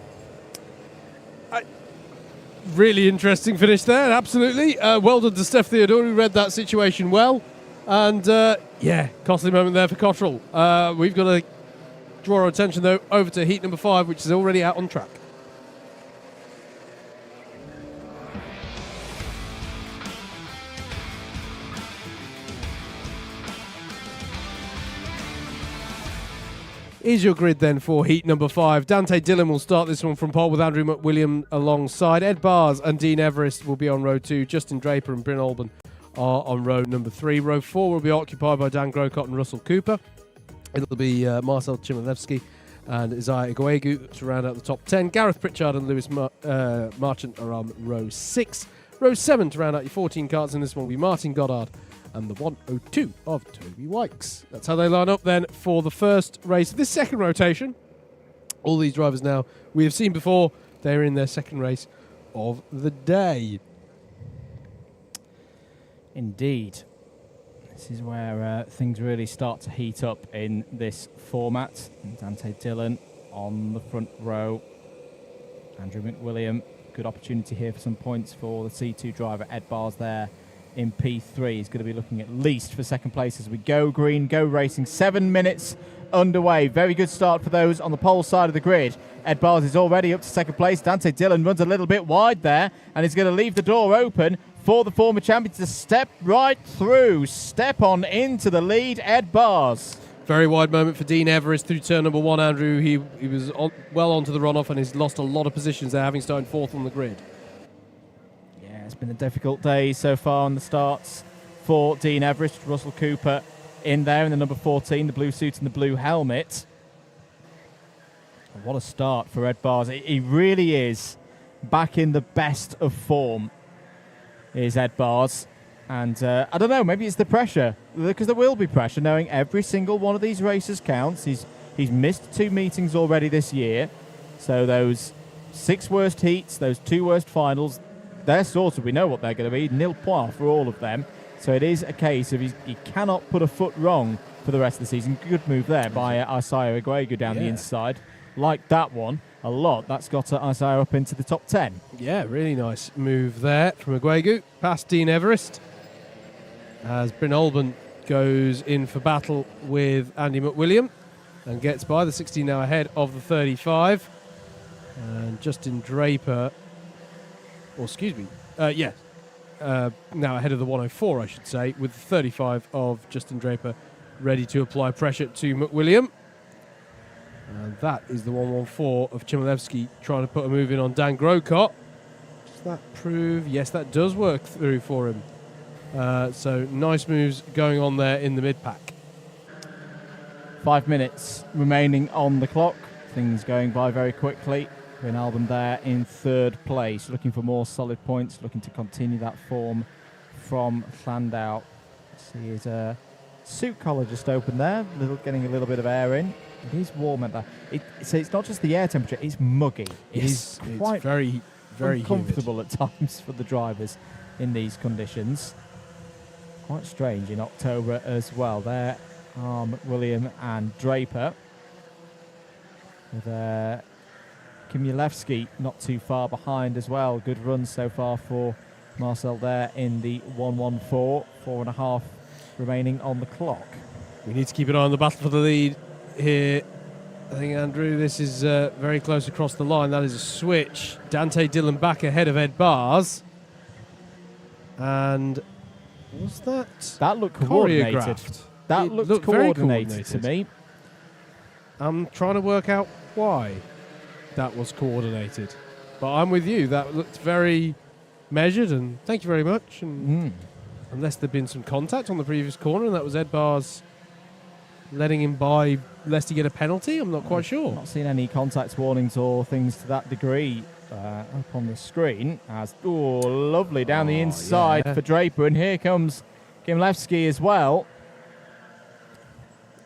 Really interesting finish there, absolutely. Well done to Steph Theodore, who read that situation well. And, costly moment there for Cottrell. We've got to draw our attention, though, over to heat number 5, which is already out on track. Is your grid then for heat number 5. Dante Dillon will start this one from pole with Andrew McWilliam alongside. Ed Bars and Dean Everest will be on row 2. Justin Draper and Bryn Olban are on row number 3. Row 4 will be occupied by Dan Grocott and Russell Cooper. It'll be Marcel Chmielewski and Isaiah Iguegu to round out the top 10. Gareth Pritchard and Lewis Marchant are on row 6. Row 7 to round out your 14 carts in this one will be Martin Goddard and the 102 of Toby Wykes. That's how they line up then for the first race of this second rotation. All these drivers now we have seen before. They're in their second race of the day. Indeed. This is where things really start to heat up in this format. Dante Dillon on the front row. Andrew McWilliam, good opportunity here for some points for the C2 driver. Ed Bars there in P3. He's going to be looking at least for second place as we go green, go racing. 7 minutes underway. Very good start for those on the pole side of the grid. Ed Bars is already up to second place. Dante Dillon runs a little bit wide there and is going to leave the door open for the former champion to step right through, step on into the lead. Ed Bars. Very wide moment for Dean Everest through turn number 1, Andrew. He was well onto the runoff and he's lost a lot of positions there, having started 4th on the grid. It's been a difficult day so far on the starts for Dean Everest. Russell Cooper in there in the number 14, the blue suit and the blue helmet. What a start for Ed Bars. He really is back in the best of form, is Ed Bars. And I don't know, maybe it's the pressure, because there will be pressure knowing every single one of these races counts. He's missed 2 meetings already this year. So those 6 worst heats, those 2 worst finals, they're sorted. We know what they're going to be. Nil point for all of them. So it is a case of he cannot put a foot wrong for the rest of the season. Good move there by Isaiah Iguegu down the inside. Like that one a lot. That's got Isaiah up into the top 10. Yeah, really nice move there from Iguegu. Past Dean Everest. As Bryn Olban goes in for battle with Andy McWilliam and gets by. The 16 now ahead of the 35. And Justin Draper... Or excuse me, now ahead of the 104, I should say, with the 35 of Justin Draper ready to apply pressure to McWilliam. And that is the 114 of Chmielewski trying to put a move in on Dan Grocott. Does that prove? Yes, that does work through for him. So nice moves going on there in the mid-pack. 5 minutes remaining on the clock. Things going by very quickly. Wijnaldum there in third place, looking for more solid points, looking to continue that form from Landau. See his suit collar just open there, getting a little bit of air in. It is warm at that. So it's not just the air temperature; it's muggy. It is quite it's very uncomfortable at times for the drivers in these conditions. Quite strange in October as well. There are McWilliam and Draper. With Kimulevsky not too far behind as well. Good run so far for Marcel there in the 1:14, 4.5 remaining on the clock. We need to keep an eye on the battle for the lead here. I think, Andrew, this is very close across the line. That is a switch. Dante Dillon back ahead of Ed Bars. And was that? That looked coordinated. Choreographed? That It looked very coordinated to me. I'm trying to work out why that was coordinated. But I'm with you. That looked very measured, and thank you very much. And unless there'd been some contact on the previous corner, and that was Ed Bars letting him by, lest he get a penalty, I'm not quite sure. Not seen any contact warnings or things to that degree up on the screen. As lovely down the inside for Draper, and here comes Kimlevsky as well.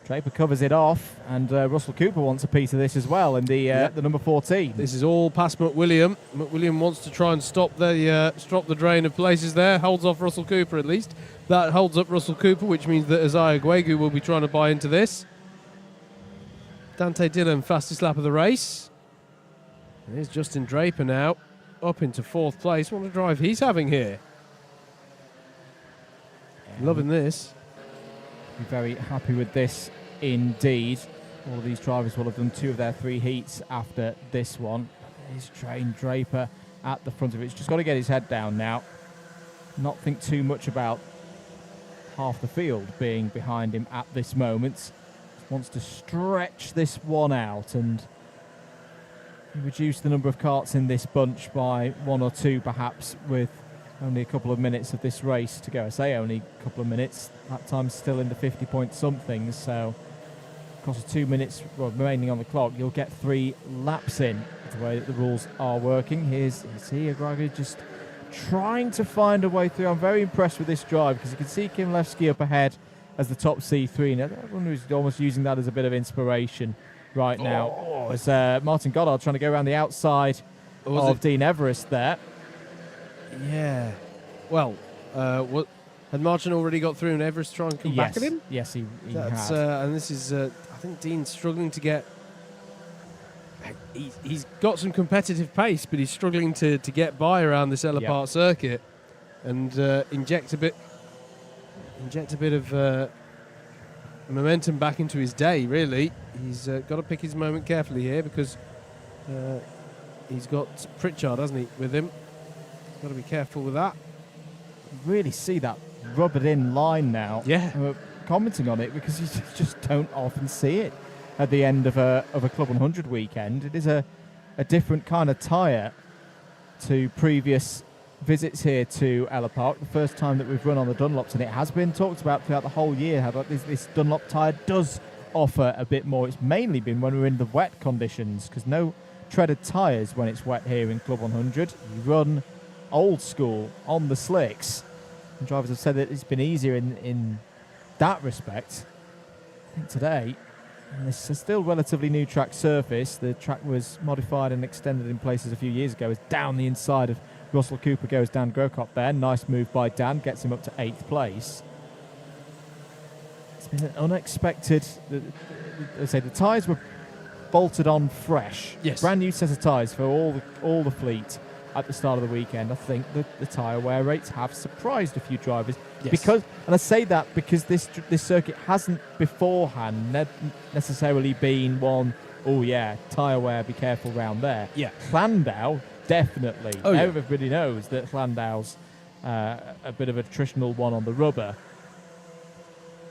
Draper covers it off, and Russell Cooper wants a piece of this as well in the number 14. This is all past McWilliam. McWilliam wants to try and stop the drain of places there. Holds off Russell Cooper at least. That holds up Russell Cooper, which means that Isaiah Guegu will be trying to buy into this. Dante Dillon, fastest lap of the race. There's Justin Draper now, up into 4th place. What a drive he's having here. Loving this. Be very happy with this indeed. All of these drivers will have done 2 of their 3 heats after this one. He's trained Draper at the front of it. He's just got to get his head down now. Not think too much about half the field being behind him at this moment. Just wants to stretch this one out and reduce the number of karts in this bunch by 1 or 2 perhaps, with only a couple of minutes of this race to go. I say only a couple of minutes. That time's still in the 50 point something, so across the 2 minutes remaining on the clock, you'll get 3 laps in. That's the way that the rules are working. Here's Agragi just trying to find a way through. I'm very impressed with this drive because you can see Kimlevsky up ahead as the top C3. Now, everyone who's almost using that as a bit of inspiration right now. As Martin Goddard trying to go around the outside of Dean Everest there. Yeah. Well, had Martin already got through and Everest trying to come back at him? Yes, he has. And this is, I think Dean's struggling to get... He's got some competitive pace, but he's struggling to get by around this Ellough Park circuit and inject a bit of momentum back into his day, really. He's got to pick his moment carefully here because he's got Pritchard, hasn't he, with him. Got to be careful with that. Really see that rubbered in line now. Yeah. Commenting on it because you just don't often see it at the end of a Club 100 weekend. It is a different kind of tyre to previous visits here to Ellough Park. The first time that we've run on the Dunlops, and it has been talked about throughout the whole year how this Dunlop tyre does offer a bit more. It's mainly been when we're in the wet conditions because no treaded tyres when it's wet here in Club 100. You run old school on the slicks. And drivers have said that it's been easier in that respect. I think today, and this is still relatively new track surface. The track was modified and extended in places a few years ago. It's down the inside of Russell Cooper goes Dan Grocott there. Nice move by Dan, gets him up to 8th place. It's been an unexpected... Let's say the tyres were bolted on fresh. Yes. Brand new set of tyres for all the fleet at the start of the weekend. I think the tyre wear rates have surprised a few drivers. Yes. Because, and I say that because this circuit hasn't beforehand necessarily been one, tyre wear, be careful round there. Yeah. Landau, definitely. Oh, yeah. Everybody knows that Landau's a bit of a traditional one on the rubber.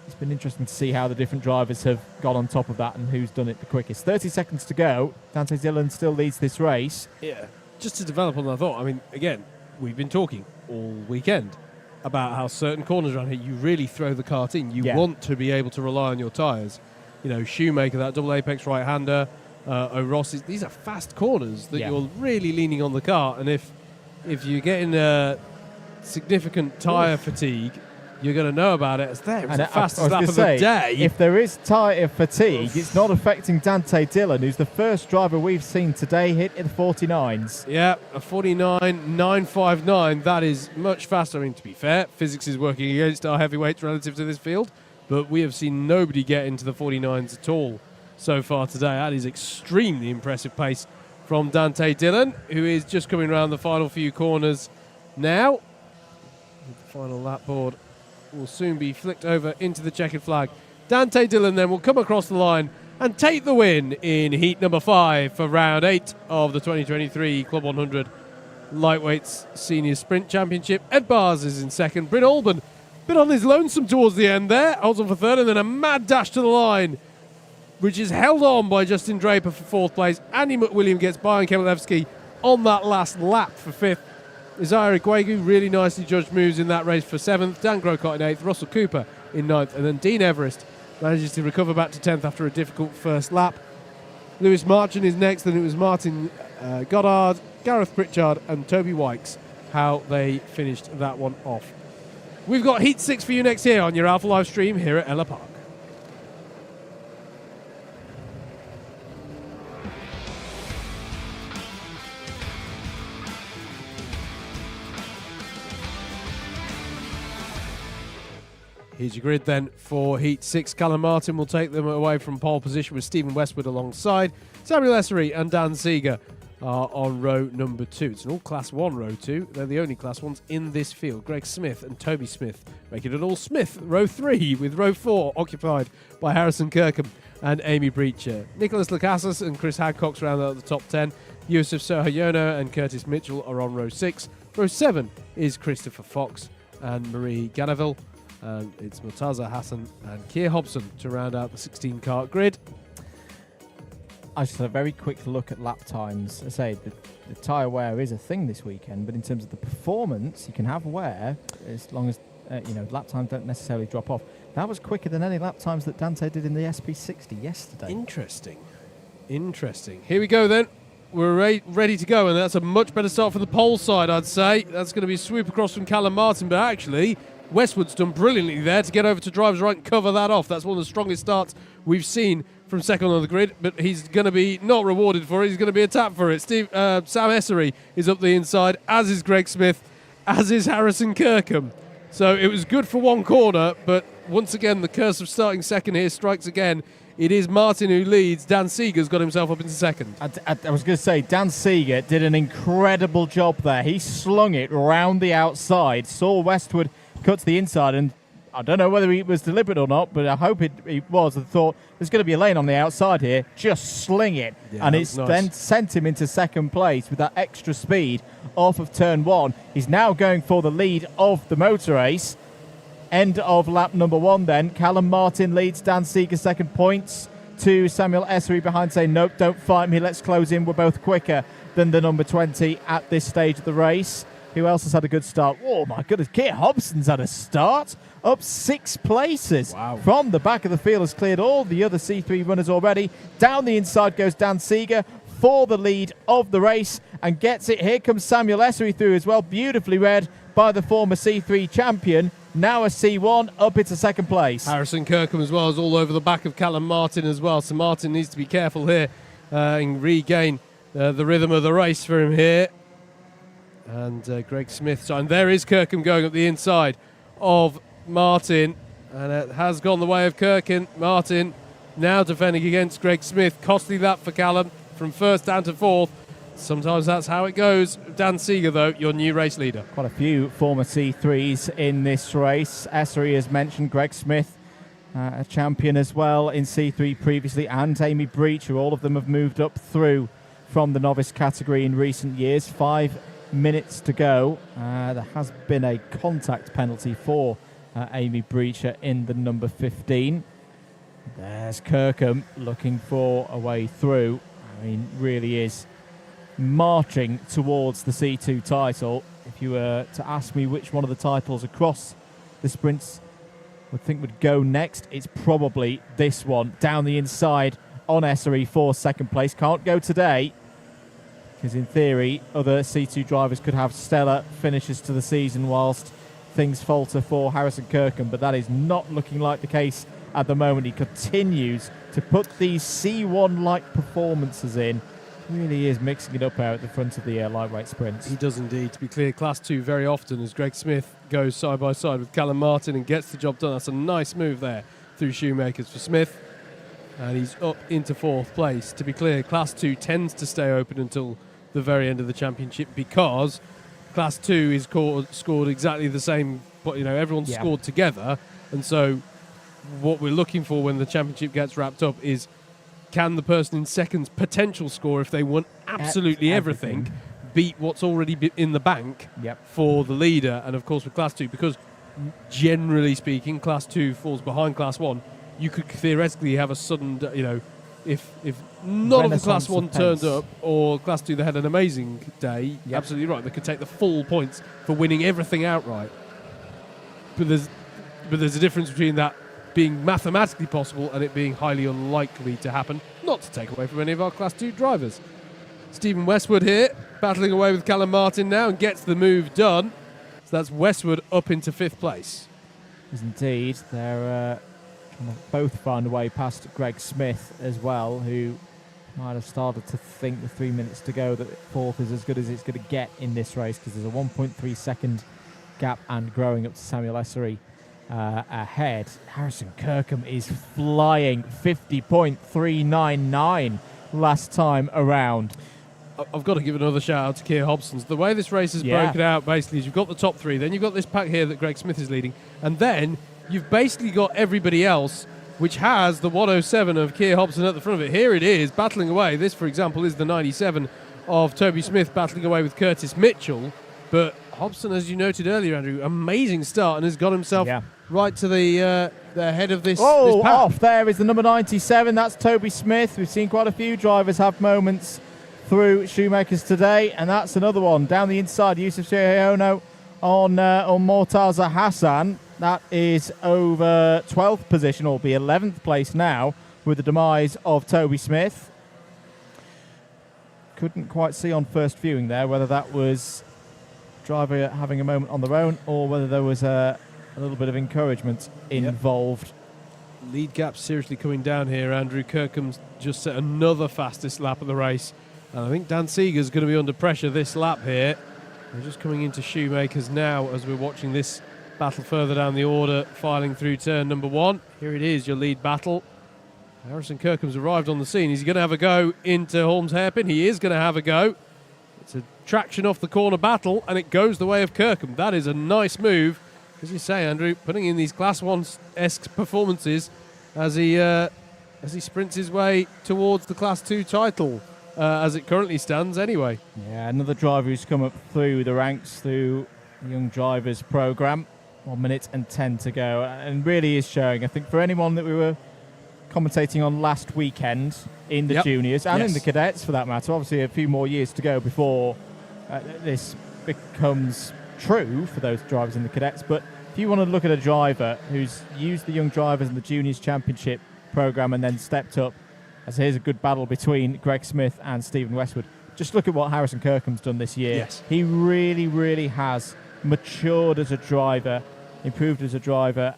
It's been interesting to see how the different drivers have got on top of that and who's done it the quickest. 30 seconds to go. Dante Dillon still leads this race. Yeah. Just to develop on that thought, I mean, again, we've been talking all weekend about how certain corners around here, you really throw the kart in. You want to be able to rely on your tyres. You know, Shoemaker, that double apex right-hander, O'Ross. These are fast corners that Yeah. you're really leaning on the car, and if you're getting significant tyre fatigue, you're going to know about it. It's there. It was the fastest lap of the day. If there is tyre fatigue, it's not affecting Dante Dillon, who's the first driver we've seen today hit in the 49s. Yeah, a 49.959. That is much faster. I mean, to be fair, physics is working against our heavyweights relative to this field, but we have seen nobody get into the 49s at all so far today. That is extremely impressive pace from Dante Dillon, who is just coming around the final few corners now. The final lap board will soon be flicked over into the checkered flag. Dante Dillon then will come across the line and take the win in heat number 5 for round 8 of the 2023 Club 100 Lightweights Senior Sprint Championship. Ed Bars is in second. Bryn Olban, bit on his lonesome towards the end there, holds on for third, and then a mad dash to the line, which is held on by Justin Draper for fourth place. Andy McWilliam gets Byron Kemelevsky on that last lap for fifth. Isaiah Iguegu really nicely judged moves in that race for 7th. Dan Grocott in 8th. Russell Cooper in 9th. And then Dean Everest manages to recover back to 10th after a difficult first lap. Lewis Marchand is next, and it was Martin Goddard, Gareth Pritchard and Toby Wykes how they finished that one off. We've got Heat 6 for you next here on your Alpha Live stream here at Ellough Park. Here's your grid then for Heat 6. Callum Martin will take them away from pole position with Stephen Westwood alongside. Samuel Essery and Dan Seeger are on row number 2. It's an all Class 1 row 2. They're the only Class 1s in this field. Greg Smith and Toby Smith make it an all Smith row 3, with row 4 occupied by Harrison Kirkham and Amy Breacher. Nicholas Lacasas and Chris Hadcock's round out the top 10. Yusuf Sohayono and Curtis Mitchell are on row 6. Row 7 is Christopher Fox and Marie Ganaville. And it's Murtaza Hassan and Keir Hobson to round out the 16-car grid. I just had a very quick look at lap times. I say the tyre wear is a thing this weekend, but in terms of the performance, you can have wear as long as lap times don't necessarily drop off. That was quicker than any lap times that Dante did in the SP60 yesterday. Interesting. Here we go then. We're ready to go, and that's a much better start for the pole side, I'd say. That's going to be a swoop across from Callum Martin, but actually Westwood's done brilliantly there to get over to driver's right and cover that off. That's one of the strongest starts we've seen from second on the grid, but he's going to be not rewarded for it. He's going to be a tap for it. Sam Essery is up the inside, as is Greg Smith, as is Harrison Kirkham. So it was good for one corner, but once again, the curse of starting second here strikes again. It is Martin who leads. Dan Seeger's got himself up into second. I was going to say, Dan Seeger did an incredible job there. He slung it round the outside, saw Westwood cut to the inside, and I don't know whether it was deliberate or not, but I hope it was, and thought there's going to be a lane on the outside here, just sling it. Yeah, and it's nice. then sent him into second place with that extra speed off of turn 1. He's now going for the lead of the motor race. End of lap number 1 then. Callum Martin leads Dan Seeger second, points to Samuel Essery behind, saying, nope, don't fight me, let's close in. We're both quicker than the number 20 at this stage of the race. Who else has had a good start? Oh, my goodness. Keir Hobson's had a start. Up 6 places. Wow. From the back of the field, has cleared all the other C3 runners already. Down the inside goes Dan Seeger for the lead of the race and gets it. Here comes Samuel Essery through as well. Beautifully read by the former C3 champion. Now a C1 up into second place. Harrison Kirkham as well is all over the back of Callum Martin as well. So Martin needs to be careful here and regain the rhythm of the race for him here. And Greg Smith. And there is Kirkham going up the inside of Martin. And it has gone the way of Kirkham. Martin now defending against Greg Smith. Costly that for Callum from first down to fourth. Sometimes that's how it goes. Dan Seeger, though, your new race leader. Quite a few former C3s in this race. Essery has mentioned, Greg Smith, a champion as well in C3 previously, and Amy Breacher. All of them have moved up through from the novice category in recent years. 5 minutes to go. There has been a contact penalty for Amy Breacher in the number 15. There's Kirkham looking for a way through. I mean, really is marching towards the C2 title. If you were to ask me which one of the titles across the sprints would go next, it's probably this one. Down the inside on Essery for second place. Can't go today, because in theory, other C2 drivers could have stellar finishes to the season whilst things falter for Harrison Kirkham, but that is not looking like the case at the moment. He continues to put these C1-like performances in. Really is mixing it up out at the front of the lightweight sprints. He does indeed. To be clear, Class 2 very often as Greg Smith goes side by side with Callum Martin and gets the job done. That's a nice move there through Shoemakers for Smith. And he's up into 4th place. To be clear, Class 2 tends to stay open until the very end of the championship because Class 2 is scored exactly the same, but everyone's scored together. And so what we're looking for when the championship gets wrapped up is, can the person in second's potential score, if they won absolutely everything, beat what's already in the bank for the leader? And of course with Class 2, because generally speaking Class 2 falls behind Class 1, you could theoretically have a sudden, if none of the Class 1 turned up, or Class 2 they had an amazing day, absolutely right, they could take the full points for winning everything outright. But there's a difference between that being mathematically possible and it being highly unlikely to happen, not to take away from any of our Class 2 drivers. Stephen Westwood here, battling away with Callum Martin now and gets the move done. So that's Westwood up into 5th place. Yes, indeed. They're both found a way past Greg Smith as well, who might have started to think with 3 minutes to go that 4th is as good as it's going to get in this race, because there's a 1.3 second gap and growing up to Samuel Essery ahead. Harrison Kirkham is flying, 50.399 last time around. I've got to give another shout out to Keir Hobson's. The way this race is broken out basically is you've got the top 3, then you've got this pack here that Greg Smith is leading, and then you've basically got everybody else which has the 107 of Keir Hobson at the front of it. Here it is, battling away. This, for example, is the 97 of Toby Smith battling away with Curtis Mitchell. But Hobson, as you noted earlier, Andrew, amazing start and has got himself right to the head of this. Oh, this pack. Off there is the number 97. That's Toby Smith. We've seen quite a few drivers have moments through Shoemakers today, and that's another one. Down the inside, Yusuf Shehono on Mortaza Hassan. That is over 12th position, or be 11th place now, with the demise of Toby Smith. Couldn't quite see on first viewing there whether that was driver having a moment on their own or whether there was a little bit of encouragement involved. Lead gap seriously coming down here. Andrew Kirkham's just set another fastest lap of the race. And I think Dan Seeger's going to be under pressure this lap here. We're just coming into Shoemakers now as we're watching this battle further down the order, filing through turn number 1. Here it is, your lead battle. Harrison Kirkham's arrived on the scene. He's going to have a go into Holmes Hairpin. He is going to have a go. It's a traction off the corner battle, and it goes the way of Kirkham. That is a nice move. As you say, Andrew, putting in these Class 1-esque performances as he sprints his way towards the Class 2 title, as it currently stands anyway. Yeah, another driver who's come up through the ranks through the Young Drivers programme. 1 minute and 10 to go, and really is showing. I think for anyone that we were commentating on last weekend in the juniors and in the cadets for that matter, obviously a few more years to go before this becomes true for those drivers in the cadets, but if you want to look at a driver who's used the Young Drivers and the Juniors Championship programme and then stepped up, as here's a good battle between Greg Smith and Stephen Westwood, just look at what Harrison Kirkham's done this year. Yes. He really, really has matured as a driver, improved as a driver,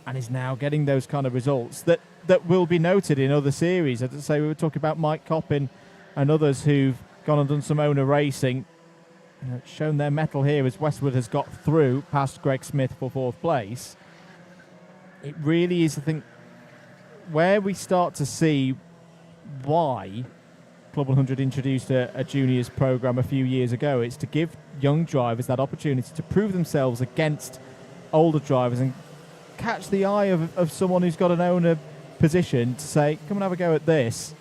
and is now getting those kind of results that will be noted in other series. As I say, we were talking about Mike Coppin and others who've gone and done some owner racing, shown their mettle here as Westwood has got through past Greg Smith for 4th place. It really is, I think, where we start to see why CLUB100 introduced a juniors program a few years ago. It's to give young drivers that opportunity to prove themselves against older drivers and catch the eye of someone who's got an owner position to say, come and have a go at this,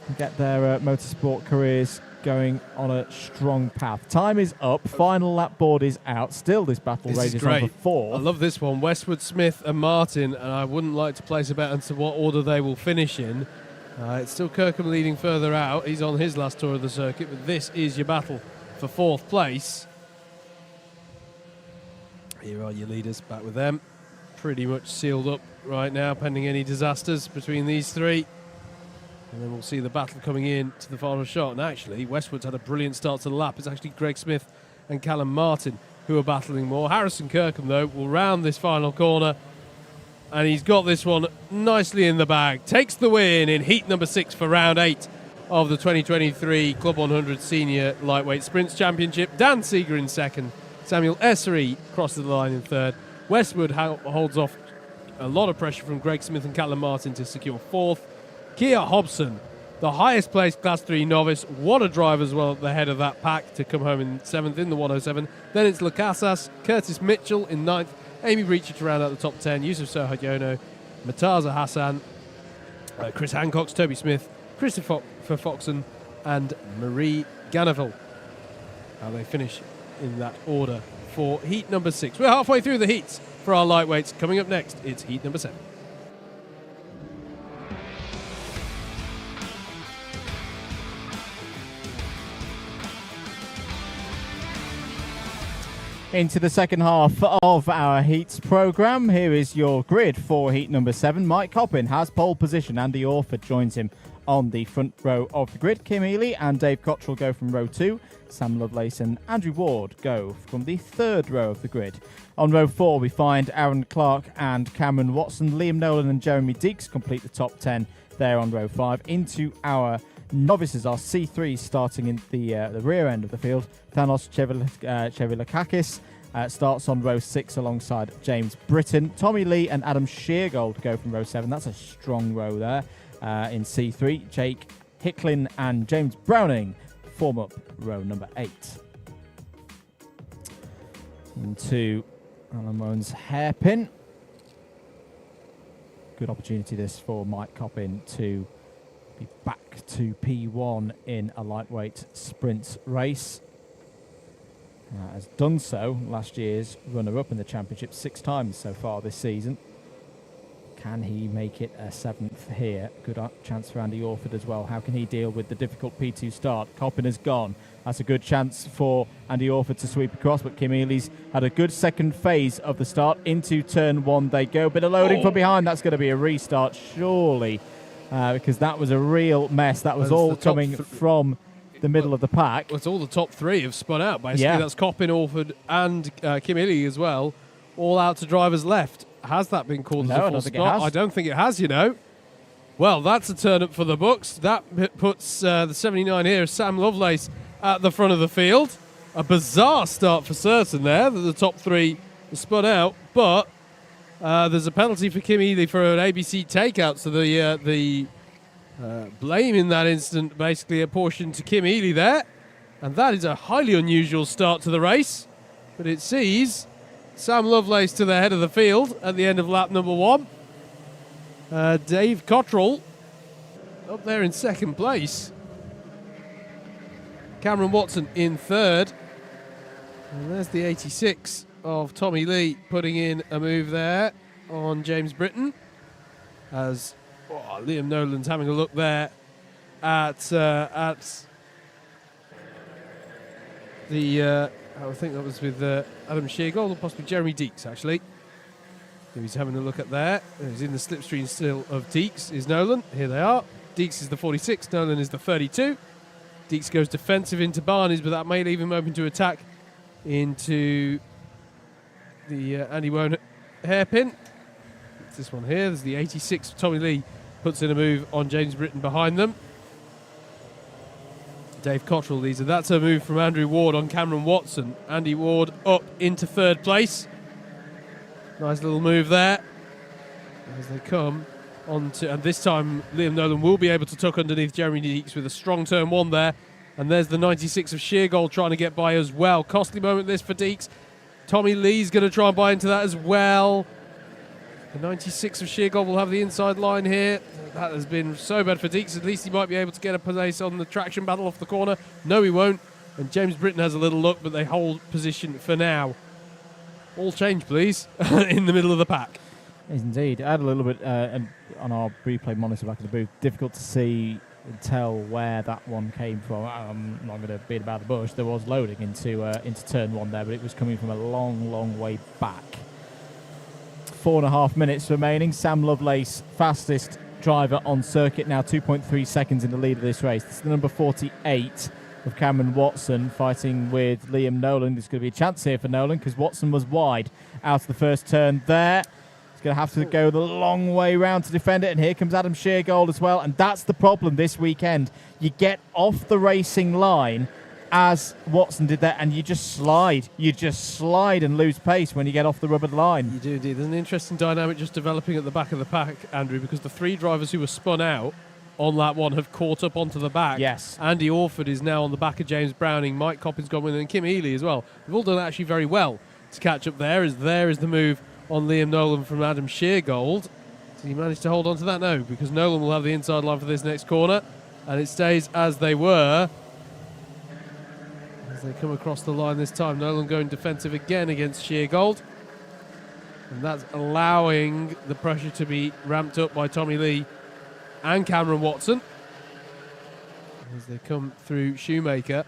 and get their motorsport careers going on a strong path. Time is up. Final lap board is out. Still this battle rages on for 4. I love this one. Westwood, Smith and Martin, and I wouldn't like to place a bet as to what order they will finish in. It's still Kirkham leading further out. He's on his last tour of the circuit, but this is your battle for 4th place. Here are your leaders, back with them. Pretty much sealed up right now, pending any disasters between these three. And then we'll see the battle coming in to the final shot. And actually, Westwood's had a brilliant start to the lap. It's actually Greg Smith and Callum Martin who are battling more. Harrison Kirkham, though, will round this final corner. And he's got this one nicely in the bag. Takes the win in heat number 6 for round 8 of the 2023 Club 100 Senior Lightweight Sprints Championship. Dan Seeger in second. Samuel Essery crosses the line in third. Westwood holds off a lot of pressure from Greg Smith and Callum Martin to secure fourth. Kia Hobson, the highest placed Class 3 novice. What a drive as well at the head of that pack to come home in 7th in the 107. Then it's Lukasas, Curtis Mitchell in 9th. Amy Breacher to round out the top 10. Yusuf Sohayono, Mataza Hassan, Chris Hancock, Toby Smith, Christopher Foxon, and Marie Ganeville. How they finish in that order for heat number 6. We're halfway through the heats for our lightweights. Coming up next, it's heat number 7. Into the second half of our heats programme. Here is your grid for heat number 7. Mike Coppin has pole position. Andy Orford joins him on the front row of the grid. Kim Ely and Dave Cottrell go from row 2. Sam Lovelace and Andrew Ward go from the third row of the grid. On row 4 we find Aaron Clark and Cameron Watson. Liam Nolan and Jeremy Deeks complete the top 10 there on row 5. Into our novices, our C3 starting in the rear end of the field. Thanos Chevilakakis starts on row 6 alongside James Britton. Tommy Lee and Adam Sheargold go from row 7. That's a strong row there. In C3, Jake Hicklin and James Browning form up row number 8. Into Alan Moan's hairpin. Good opportunity this for Mike Coppin to be back to P1 in a lightweight sprint race. Has done so last year's runner-up in the championship 6 times so far this season. Can he make it a 7th here? Good chance for Andy Orford as well. How can he deal with the difficult P2 start? Coppin has gone. That's a good chance for Andy Orford to sweep across, but Kim Ely's had a good second phase of the start. Into turn 1 they go. Bit of loading from behind. That's going to be a restart, surely, because that was a real mess. That was all coming from the middle of the pack. Well, it's all the top 3 have spun out, basically. Yeah. That's Coppin, Orford, and Kim Ely as well, all out to drivers left. Has that been called as a full stop? I don't think it has, you know. Well, that's a turn up for the books. That puts the 79 here, Sam Lovelace, at the front of the field. A bizarre start for certain there, that the top 3 spun out, but there's a penalty for Kim Ely for an ABC takeout, so the blame in that instant basically apportioned to Kim Ely there, and that is a highly unusual start to the race, but it sees Sam Lovelace to the head of the field at the end of lap number 1. Dave Cottrell up there in second place. Cameron Watson in third. And there's the 86 of Tommy Lee putting in a move there on James Britton. As Liam Nolan's having a look there at the... I think that was with Adam Sheargold or possibly Jeremy Deeks, actually. He's having a look at there. He's in the slipstream still of Deeks is Nolan. Here they are. Deeks is the 46, Nolan is the 32. Deeks goes defensive into Barnes, but that may leave him open to attack into the Andy Wone hairpin. It's this one here. There's the 86. Tommy Lee puts in a move on James Britton behind them. Dave Cottrell leads, and that's a move from Andrew Ward on Cameron Watson. Andy Ward up into third place. Nice little move there as they come on to, and this time Liam Nolan will be able to tuck underneath Jeremy Deeks with a strong turn 1 there. And there's the 96 of Sheargold trying to get by as well. Costly moment this for Deeks. Tommy Lee's going to try and buy into that as well. The 96 of Sheargold will have the inside line here. That has been so bad for Deeks. At least he might be able to get a place on the traction battle off the corner. No, he won't. And James Britton has a little look, but they hold position for now. All change, please, in the middle of the pack. Indeed. I had a little bit on our replay monitor back in the booth. Difficult to see and tell where that one came from. I'm not going to beat about the bush. There was loading into turn 1 there, but it was coming from a long, long way back. 4.5 minutes remaining. Sam Lovelace fastest driver on circuit now, 2.3 seconds in the lead of this race. This is the number 48 of Cameron Watson fighting with Liam Nolan. There's going to be a chance here for Nolan because Watson was wide out of the first turn there. He's going to have to go the long way round to defend it, and here comes Adam Sheargold as well, and that's the problem this weekend. You get off the racing line as Watson did that, and you just slide. You just slide and lose pace when you get off the rubbered line. You do indeed. There's an interesting dynamic just developing at the back of the pack, Andrew, because the 3 drivers who were spun out on lap 1 have caught up onto the back. Yes. Andy Orford is now on the back of James Browning. Mike Coppin's gone with him, and Kim Healy as well. They've all done actually very well to catch up there. There is the move on Liam Nolan from Adam Sheargold. Did he manage to hold on to that? No, because Nolan will have the inside line for this next corner, and it stays as they were. As they come across the line this time, Nolan going defensive again against Sheargold. And that's allowing the pressure to be ramped up by Tommy Lee and Cameron Watson as they come through Shoemaker.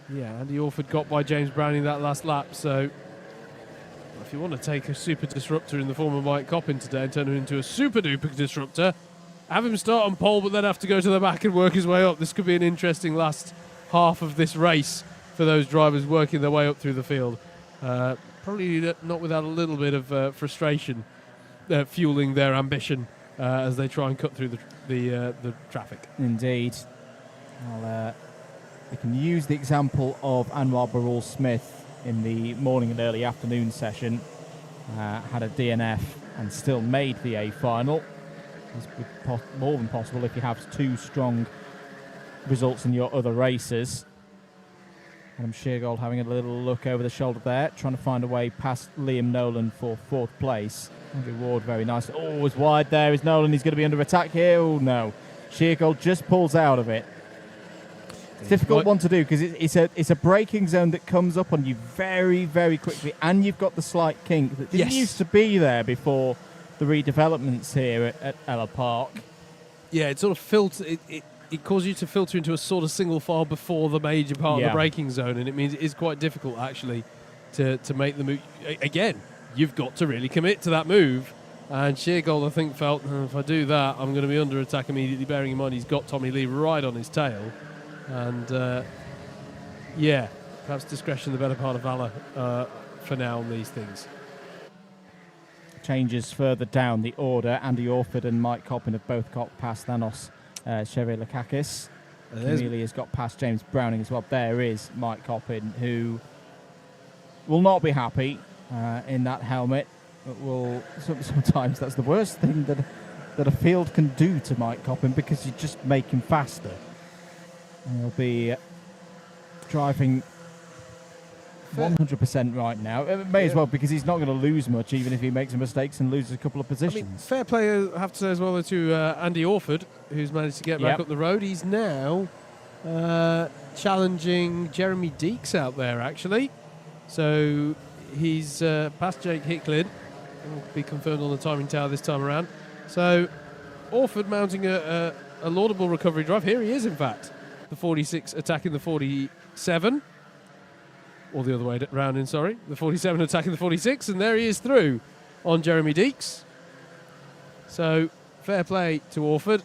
Yeah, Andy Orford got by James Browning that last lap, so if you want to take a super disruptor in the form of Mike Coppin today and turn him into a super duper disruptor, have him start on pole but then have to go to the back and work his way up. This could be an interesting last half of this race for those drivers working their way up through the field. Probably not without a little bit of frustration fueling their ambition as they try and cut through the traffic. Indeed. Well, we can use the example of Anwar Barul Smith in the morning and early afternoon session. Had a DNF and still made the A final. It's more than possible if you have 2 strong results in your other races. Adam Sheargold having a little look over the shoulder there, trying to find a way past Liam Nolan for 4th place. Andrew Ward very nice. Oh, was wide there. Is Nolan? He's going to be under attack here. Oh, no. Sheargold just pulls out of it. It's a difficult one to do because it's a braking zone that comes up on you very, very quickly, and you've got the slight kink that didn't used to be there before the redevelopments here at Ellough Park. Yeah, it sort of it causes you to filter into a sort of single file before the major part of the braking zone, and it means it is quite difficult actually to make the move. Again, you've got to really commit to that move, and Sheargold I think felt, if I do that, I'm going to be under attack immediately, bearing in mind he's got Tommy Lee right on his tail. And, yeah, perhaps discretion the better part of valour for now on these things. Changes further down the order. Andy Orford and Mike Coppin have both got past Thanos Cheve-Lakakis. Keneally has got past James Browning as well. There is Mike Coppin, who will not be happy in that helmet. But will sometimes that's the worst thing that a field can do to Mike Coppin, because you just make him faster. He'll be driving 100% right now. It may as well, because he's not going to lose much, even if he makes some mistakes and loses a couple of positions. I mean, fair play, I have to say as well, to Andy Orford, who's managed to get back up the road. He's now challenging Jeremy Deeks out there, actually. So he's past Jake Hicklin. Will be confirmed on the timing tower this time around. So Orford mounting a laudable recovery drive. Here he is, in fact. The 46 attacking the 47. Or the other way round, sorry. The 47 attacking the 46, and there he is through on Jeremy Deeks. So, fair play to Orford.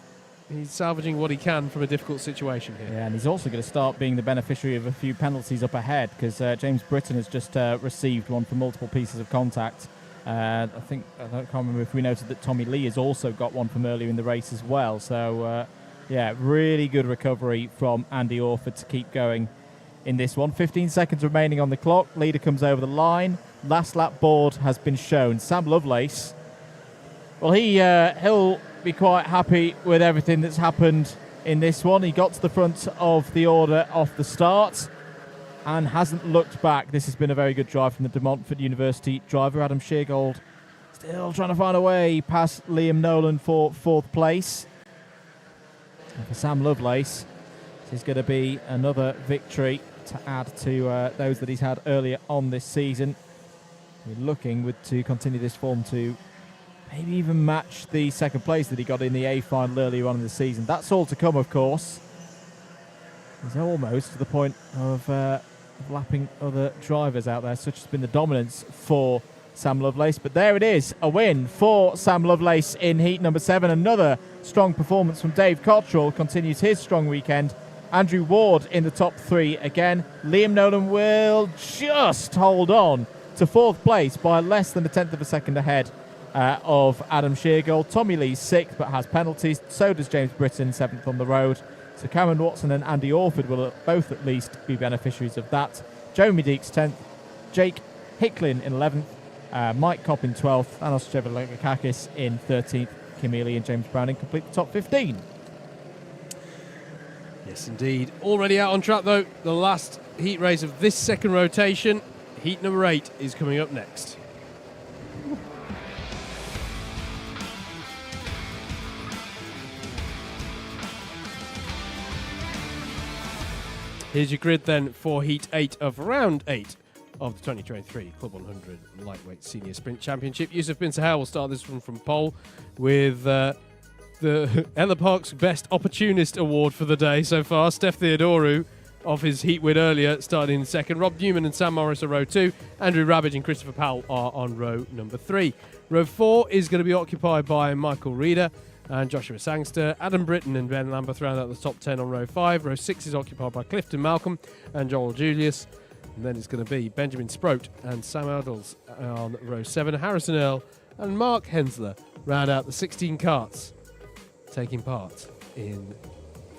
He's salvaging what he can from a difficult situation here. Yeah, and he's also going to start being the beneficiary of a few penalties up ahead, because James Britton has just received one for multiple pieces of contact. I can't remember if we noted that Tommy Lee has also got one from earlier in the race as well. So, yeah, really good recovery from Andy Orford to keep going in this one. 15 seconds remaining on the clock. Leader comes over the line. Last lap board has been shown. Sam Lovelace, well, he'll be quite happy with everything that's happened in this one. He got to the front of the order off the start and hasn't looked back. This has been a very good drive from the De Montfort University driver. Adam Sheargold still trying to find a way past Liam Nolan for 4th place. And for Sam Lovelace, this is going to be another victory to add to those that he's had earlier on this season. We're looking to continue this form to maybe even match the 2nd place that he got in the A final earlier on in the season. That's all to come, of course. He's almost to the point of lapping other drivers out there. Such has been the dominance for Sam Lovelace. But there it is, a win for Sam Lovelace in heat number 7. Another strong performance from Dave Cottrell continues his strong weekend. Andrew Ward in the top 3 again. Liam Nolan will just hold on to 4th place by less than a tenth of a second ahead of Adam Sheargold. Tommy Lee's 6th but has penalties. So does James Britton, 7th on the road. So Cameron Watson and Andy Orford will both at least be beneficiaries of that. Joe Medeek's 10th. Jake Hicklin in 11th. Mike Kopp in 12th. Anos Chevrolet in 13th. Kim Ely and James Browning complete the top 15. Yes, indeed. Already out on track, though. The last heat race of this second rotation. Heat number 8 is coming up next. Here's your grid then for Heat 8 of Round 8 of the 2023 Club 100 Lightweight Senior Sprint Championship. Yusuf Bin Sahel will start this one from pole with the Ellough Park's Best Opportunist Award for the day so far. Steph Theodoru, of his heat win earlier, starting in second. Rob Newman and Sam Morris are row 2. Andrew Rabbage and Christopher Powell are on row number 3. Row 4 is going to be occupied by Michael Reeder and Joshua Sangster. Adam Britton and Ben Lambeth round out the top 10 on row 5. Row 6 is occupied by Clifton Malcolm and Joel Julius. And then it's going to be Benjamin Sproat and Sam Adles on row 7. Harrison Earl and Mark Hensler round out the 16 karts taking part in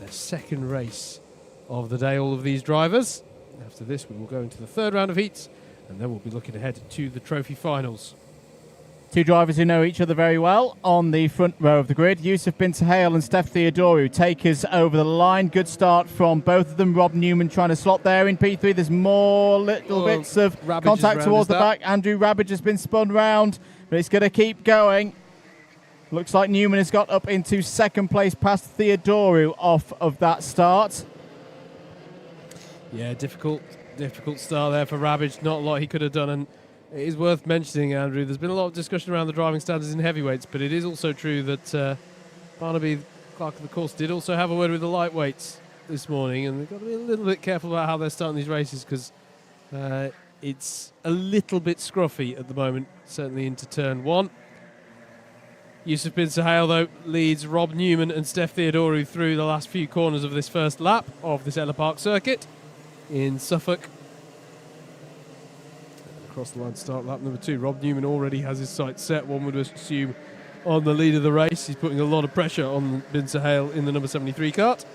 their second race of the day, all of these drivers. After this, we will go into the third round of heats, and then we'll be looking ahead to the trophy finals. 2 drivers who know each other very well on the front row of the grid. Yusuf Bin Sahel and Steph Theodoru take us over the line. Good start from both of them. Rob Newman trying to slot there in P3. There's more little bits of contact towards the back. Andrew Rabbage has been spun round, but it's going to keep going. Looks like Newman has got up into second place past Theodoru off of that start. Yeah, difficult start there for Rabbage. Not a lot he could have done, and it is worth mentioning, Andrew, there's been a lot of discussion around the driving standards in heavyweights, but it is also true that Barnaby, clerk of the course, did also have a word with the lightweights this morning, and they've got to be a little bit careful about how they're starting these races because it's a little bit scruffy at the moment, certainly into turn 1. Yusuf Bin Sahel, though, leads Rob Newman and Steph Theodoru through the last few corners of this first lap of this Ellough Park circuit in Suffolk. Across the line to start lap number 2. Rob Newman already has his sights set, one would assume, on the lead of the race. He's putting a lot of pressure on Bin Sahel in the number 73 kart.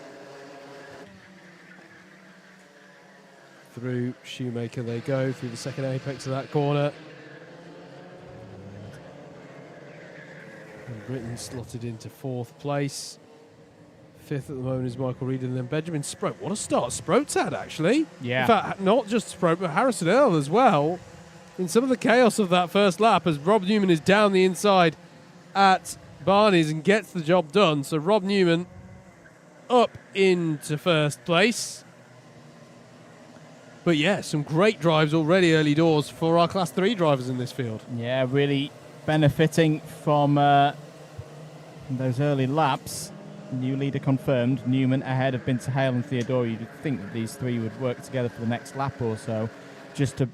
Through Shoemaker they go, through the second apex of that corner. And Britain slotted into 4th place. 5th at the moment is Michael Reed, and then Benjamin Sproat. What a start Sproat's had, actually. Yeah. In fact, not just Sproat, but Harrison Earl as well. In some of the chaos of that first lap, as Rob Newman is down the inside at Barney's and gets the job done. So Rob Newman up into 1st place. But yeah, some great drives already early doors for our Class 3 drivers in this field. Yeah, really benefiting from those early laps. New leader confirmed. Newman ahead of Bin Sahel and Theodoru. You'd think that these 3 would work together for the next lap or so, just to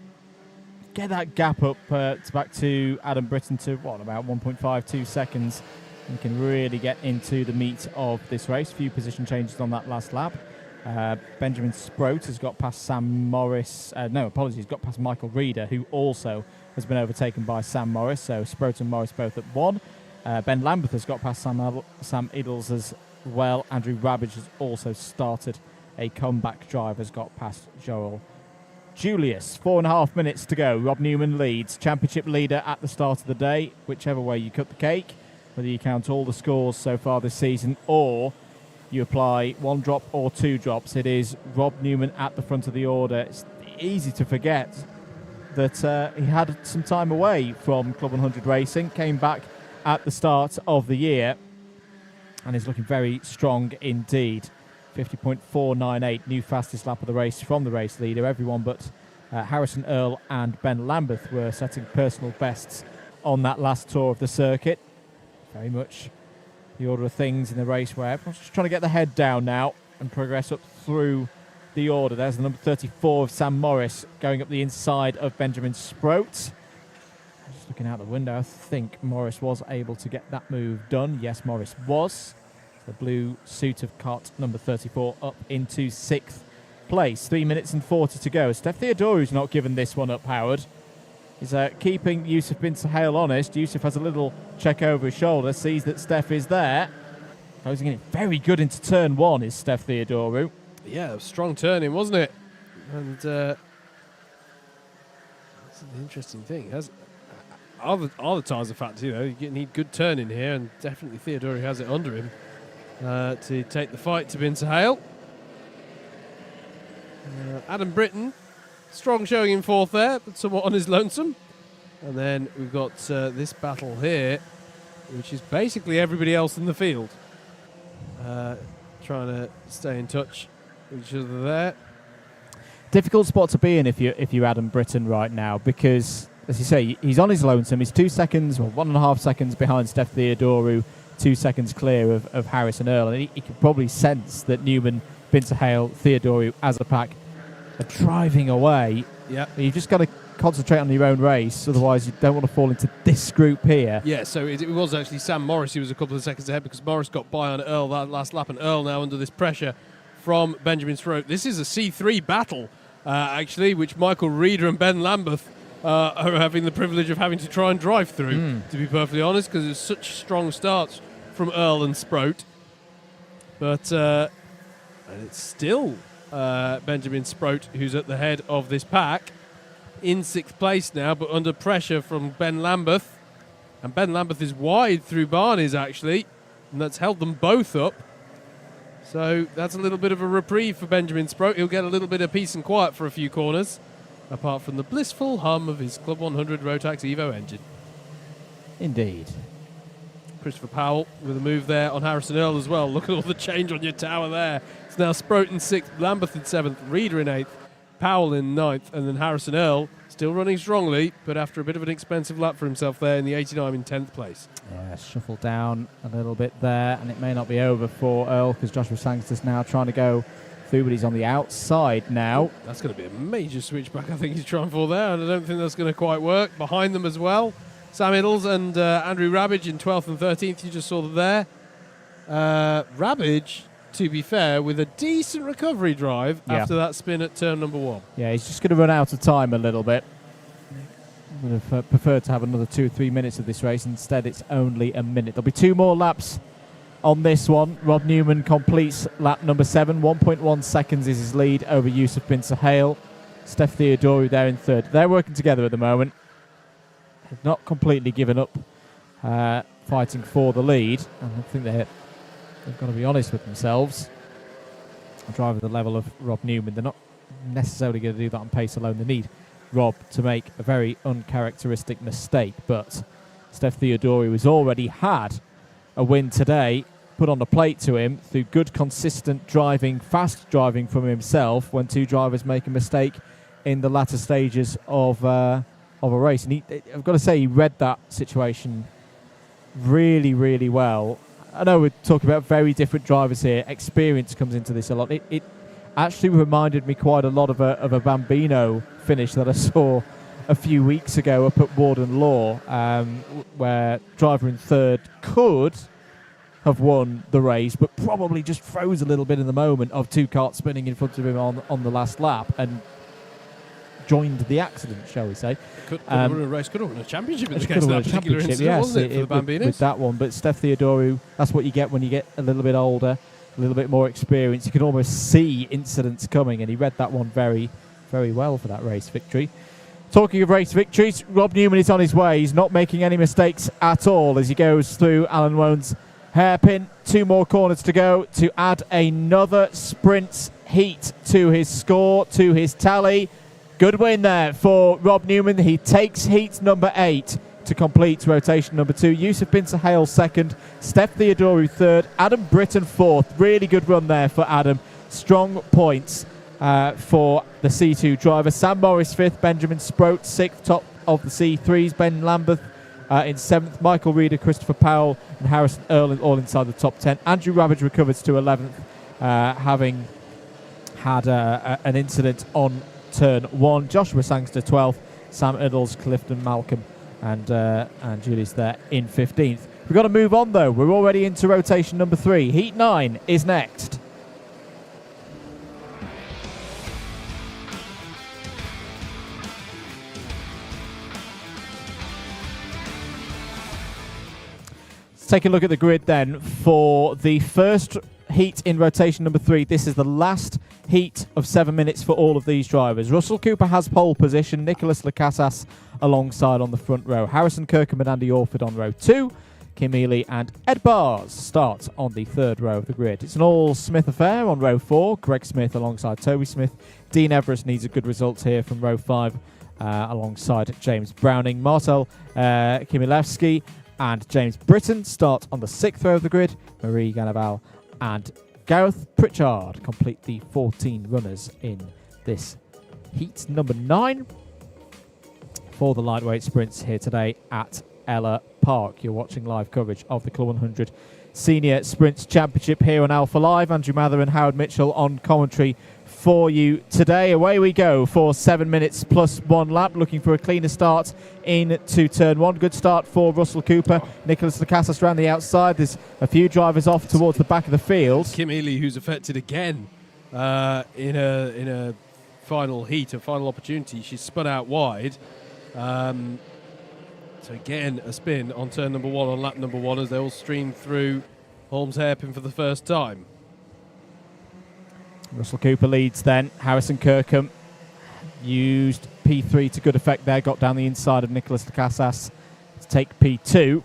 get that gap up back to Adam Britton to, about 1.52 seconds. You can really get into the meat of this race. Few position changes on that last lap. Benjamin Sproat has got past Sam Morris. Got past Michael Reeder, who also has been overtaken by Sam Morris. So Sproat and Morris both at 1. Ben Lambeth has got past Sam Idles as well. Andrew Rabbage has also started a comeback drive, has got past Joel Julius. 4.5 minutes to go. Rob Newman leads. Championship leader at the start of the day, whichever way you cut the cake, whether you count all the scores so far this season or you apply 1 drop or 2 drops. It is Rob Newman at the front of the order. It's easy to forget that he had some time away from Club 100 racing, came back at the start of the year, and is looking very strong indeed. 50.498, new fastest lap of the race from the race leader. Everyone but Harrison Earl and Ben Lambeth were setting personal bests on that last tour of the circuit. Very much the order of things in the race where everyone's just trying to get the head down now and progress up through the order. There's the number 34 of Sam Morris going up the inside of Benjamin Sproat. Just looking out the window, I think Morris was able to get that move done. Yes, Morris was. The blue suit of kart number 34 up into 6th place. 3 minutes and 40 to go. Steph Theodorou's not given this one up, Howard. He's keeping Yusuf bin Sahel honest. Yusuf has a little check over his shoulder, sees that Steph is there. Closing in very good into turn 1 is Steph Theodorou. Yeah, strong turning, wasn't it? And that's an interesting thing. Other times, in fact, you need good turning here, and definitely Theodorou has it under him to take the fight to bin Sahel. Adam Britton, strong showing in 4th there, but somewhat on his lonesome. And then we've got this battle here, which is basically everybody else in the field trying to stay in touch with each other there. Difficult spot to be in if you're Adam Britton right now, because, as you say, he's on his lonesome. He's 2 seconds, or 1.5 seconds behind Steph Theodorou, 2 seconds clear of Harris and Earl. And he could probably sense that Newman, bin Sahel, Theodorou as a pack are driving away. Yeah, you've just got to concentrate on your own race, otherwise you don't want to fall into this group here. Yeah, so it was actually Sam Morris who was a couple of seconds ahead, because Morris got by on Earl that last lap, and Earl now under this pressure from Benjamin Sproat. This is a C3 battle, actually, which Michael Reeder and Ben Lambeth are having the privilege of having to try and drive through, to be perfectly honest, because there's such strong starts from Earl and Sproat. But and it's still Benjamin Sproat who's at the head of this pack, in 6th place now, but under pressure from Ben Lambeth. And Ben Lambeth is wide through Barnes, actually, and that's held them both up. So that's a little bit of a reprieve for Benjamin Sproat. He'll get a little bit of peace and quiet for a few corners, apart from the blissful hum of his Club 100 Rotax Evo engine. Indeed. Christopher Powell with a move there on Harrison Earl as well. Look at all the change on your tower there. It's now Sproat in 6th, Lambeth in 7th, Reeder in 8th, Powell in 9th, and then Harrison Earl still running strongly, but after a bit of an expensive lap for himself there in the 89 in 10th place. Yeah, shuffle down a little bit there, and it may not be over for Earl, because Joshua Sangster's now trying to go through, but he's on the outside now. That's going to be a major switchback, I think he's trying for there, and I don't think that's going to quite work. Behind them as well, Sam Iddles and Andrew Rabbage in 12th and 13th, you just saw them there. Rabbage, to be fair, with a decent recovery drive after that spin at turn number 1. Yeah, he's just going to run out of time a little bit. Would have preferred to have another 2 or 3 minutes of this race. Instead, it's only a minute. There'll be 2 more laps on this one. Rob Newman completes lap number 7. 1.1 seconds is his lead over Yusuf bin Sahel. Steph Theodorou there in 3rd. They're working together at the moment. Have not completely given up fighting for the lead. And I think they've got to be honest with themselves. A driver at the level of Rob Newman, they're not necessarily going to do that on pace alone. They need Rob to make a very uncharacteristic mistake. But Steph Theodorou has already had a win today put on the plate to him through good, consistent driving, fast driving from himself when 2 drivers make a mistake in the latter stages of a race. And I've got to say, he read that situation really, really well. I know we're talking about very different drivers here. Experience comes into this a lot. It actually reminded me quite a lot of a Bambino finish that I saw a few weeks ago up at Warden Law, where driver in 3rd could have won the race, but probably just froze a little bit in the moment of 2 karts spinning in front of him on the last lap and joined the accident, shall we say. Could have won a race, could have won a championship in the case of that particular incident, wasn't it, for the Bambinos? With that one, but Steph Theodorou, that's what you get when you get a little bit older, a little bit more experience. You can almost see incidents coming, and he read that one very, very well for that race victory. Talking of race victories, Rob Newman is on his way. He's not making any mistakes at all as he goes through Alan Wone's hairpin. 2 more corners to go to add another sprint heat to his score, to his tally. Good win there for Rob Newman. He takes heat number 8 to complete rotation number 2. Yusuf bin Sahel 2nd, Steph Theodorou 3rd, Adam Britton 4th. Really good run there for Adam. Strong points for the C2 driver. Sam Morris 5th, Benjamin Sproat 6th, top of the C3s. Ben Lambeth in 7th, Michael Reeder, Christopher Powell and Harrison Earl all inside the top 10. Andrew Rabbage recovers to 11th, having had an incident on turn 1. Joshua Sangster 12th, Sam Iddles, Clifton Malcolm and Julie's there in 15th. We've got to move on, though. We're already into rotation number 3. Heat 9 is next. Let's take a look at the grid then for the first heat in rotation number 3. This is the last heat of 7 minutes for all of these drivers. Russell Cooper has pole position. Nicholas Lacasas alongside on the front row. Harrison Kirkham and Andy Orford on row 2. Kim Ely and Ed Bars start on the 3rd row of the grid. It's an all-Smith affair on row 4. Greg Smith alongside Toby Smith. Dean Everest needs a good result here from row 5 alongside James Browning. Marcel Kimilevsky and James Britton start on the 6th row of the grid. Marie Ganaval and Gareth Pritchard complete the 14 runners in this heat number 9 for the lightweight sprints here today at Ellough Park. You're watching live coverage of the CLUB100 Senior Sprints Championship here on Alpha Live. Andrew Mather and Howard Mitchell on commentary for you today. Away we go for 7 minutes plus 1 lap, looking for a cleaner start into turn 1. Good start for Russell Cooper. Nicholas Lacasas around the outside. There's a few drivers off towards the back of the field. Kim Ely, who's affected again in a final heat, a final opportunity. She's spun out wide. So again, a spin on turn number 1 on lap number 1 as they all stream through Holmes Hairpin for the first time. Russell Cooper leads then. Harrison Kirkham used P3 to good effect there, got down the inside of Nicholas Lacasas to take P2.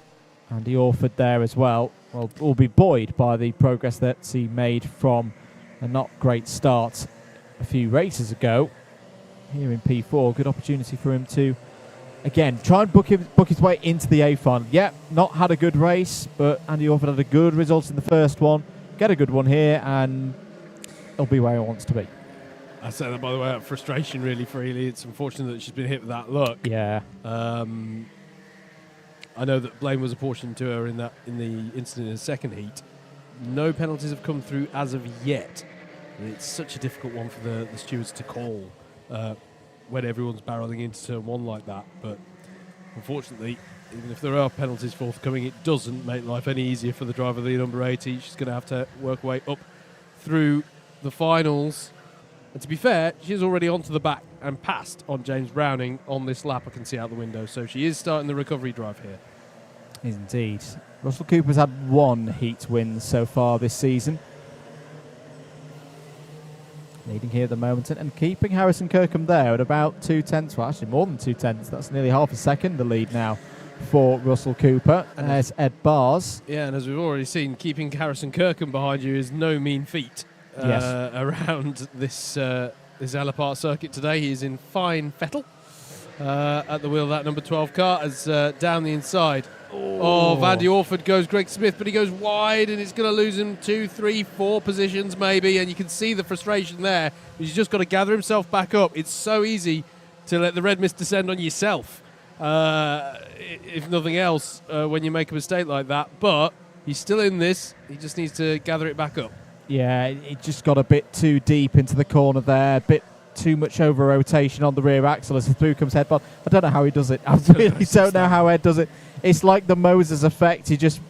Andy Orford there as well. Well, will be buoyed by the progress that he made from a not great start a few races ago. Here in P4, good opportunity for him to, again, try and book his way into the A final. Yeah, not had a good race, but Andy Orford had a good result in the first one. Get a good one here, and he'll be where he wants to be. I say that, by the way, out of frustration, really, for Ely. It's unfortunate that she's been hit with that luck. Yeah. I know that blame was apportioned to her in the incident in the second heat. No penalties have come through as of yet. And it's such a difficult one for the stewards to call when everyone's barrelling into turn 1 like that. But unfortunately, even if there are penalties forthcoming, it doesn't make life any easier for the driver of the number 80. She's going to have to work her way up through the finals. And to be fair, she's already onto the back and passed on James Browning on this lap. I can see out the window. So she is starting the recovery drive here. Indeed. Russell Cooper's had 1 heat win so far this season. Leading here at the moment and keeping Harrison Kirkham there at about 2/10. Well, actually more than 2/10. That's nearly half a second the lead now for Russell Cooper. And there's Ed Bars. Yeah, and as we've already seen, keeping Harrison Kirkham behind you is no mean feat. Yes. Around this Ellough Park circuit today. He is in fine fettle at the wheel of that number 12 car as down the inside of Andy Orford goes Greg Smith, but he goes wide and it's going to lose him 2, 3, 4 positions maybe, and you can see the frustration there. He's just got to gather himself back up. It's so easy to let the red mist descend on yourself, if nothing else, when you make a mistake like that, but he's still in this. He just needs to gather it back up. Yeah, it just got a bit too deep into the corner there, a bit too much over rotation on the rear axle as through comes Ed. But I don't know how he does it. I really don't know how Ed does it. It's like the Moses effect. He just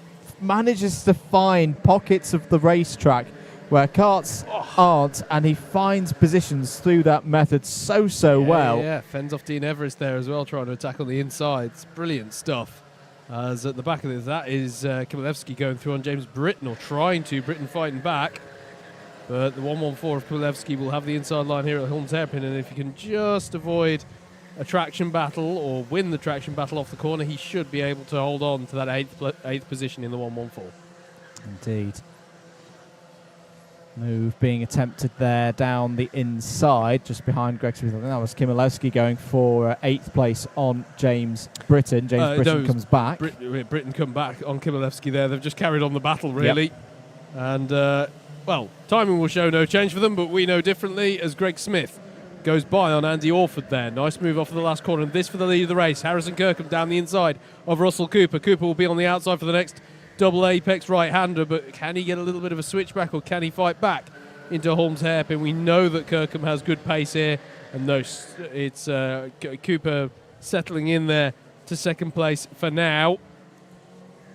manages to find pockets of the racetrack where karts aren't, and he finds positions through that method so well. Yeah, fends off Dean Everest there as well, trying to attack on the inside. It's brilliant stuff. As at the back of this, that is Kimilevsky going through on James Britton, or trying to. Britton fighting back. But the 114 of Kimilevsky will have the inside line here at Holmes Hairpin, and if he can just avoid a traction battle or win the traction battle off the corner, he should be able to hold on to that eighth position in the 114. Indeed. Move being attempted there down the inside, just behind Greg Smith. I think that was Kimilevsky going for 8th place on James Britton. Britton comes back. Britton come back on Kimilevsky there. They've just carried on the battle, really. Yep. And, well, timing will show no change for them, but we know differently as Greg Smith goes by on Andy Orford there. Nice move off of the last corner, and this for the lead of the race. Harrison Kirkham down the inside of Russell Cooper. Cooper will be on the outside for the next double apex right-hander, but can he get a little bit of a switchback, or can he fight back into Holmes Hairpin? We know that Kirkham has good pace here, and no, it's Cooper settling in there to second place for now.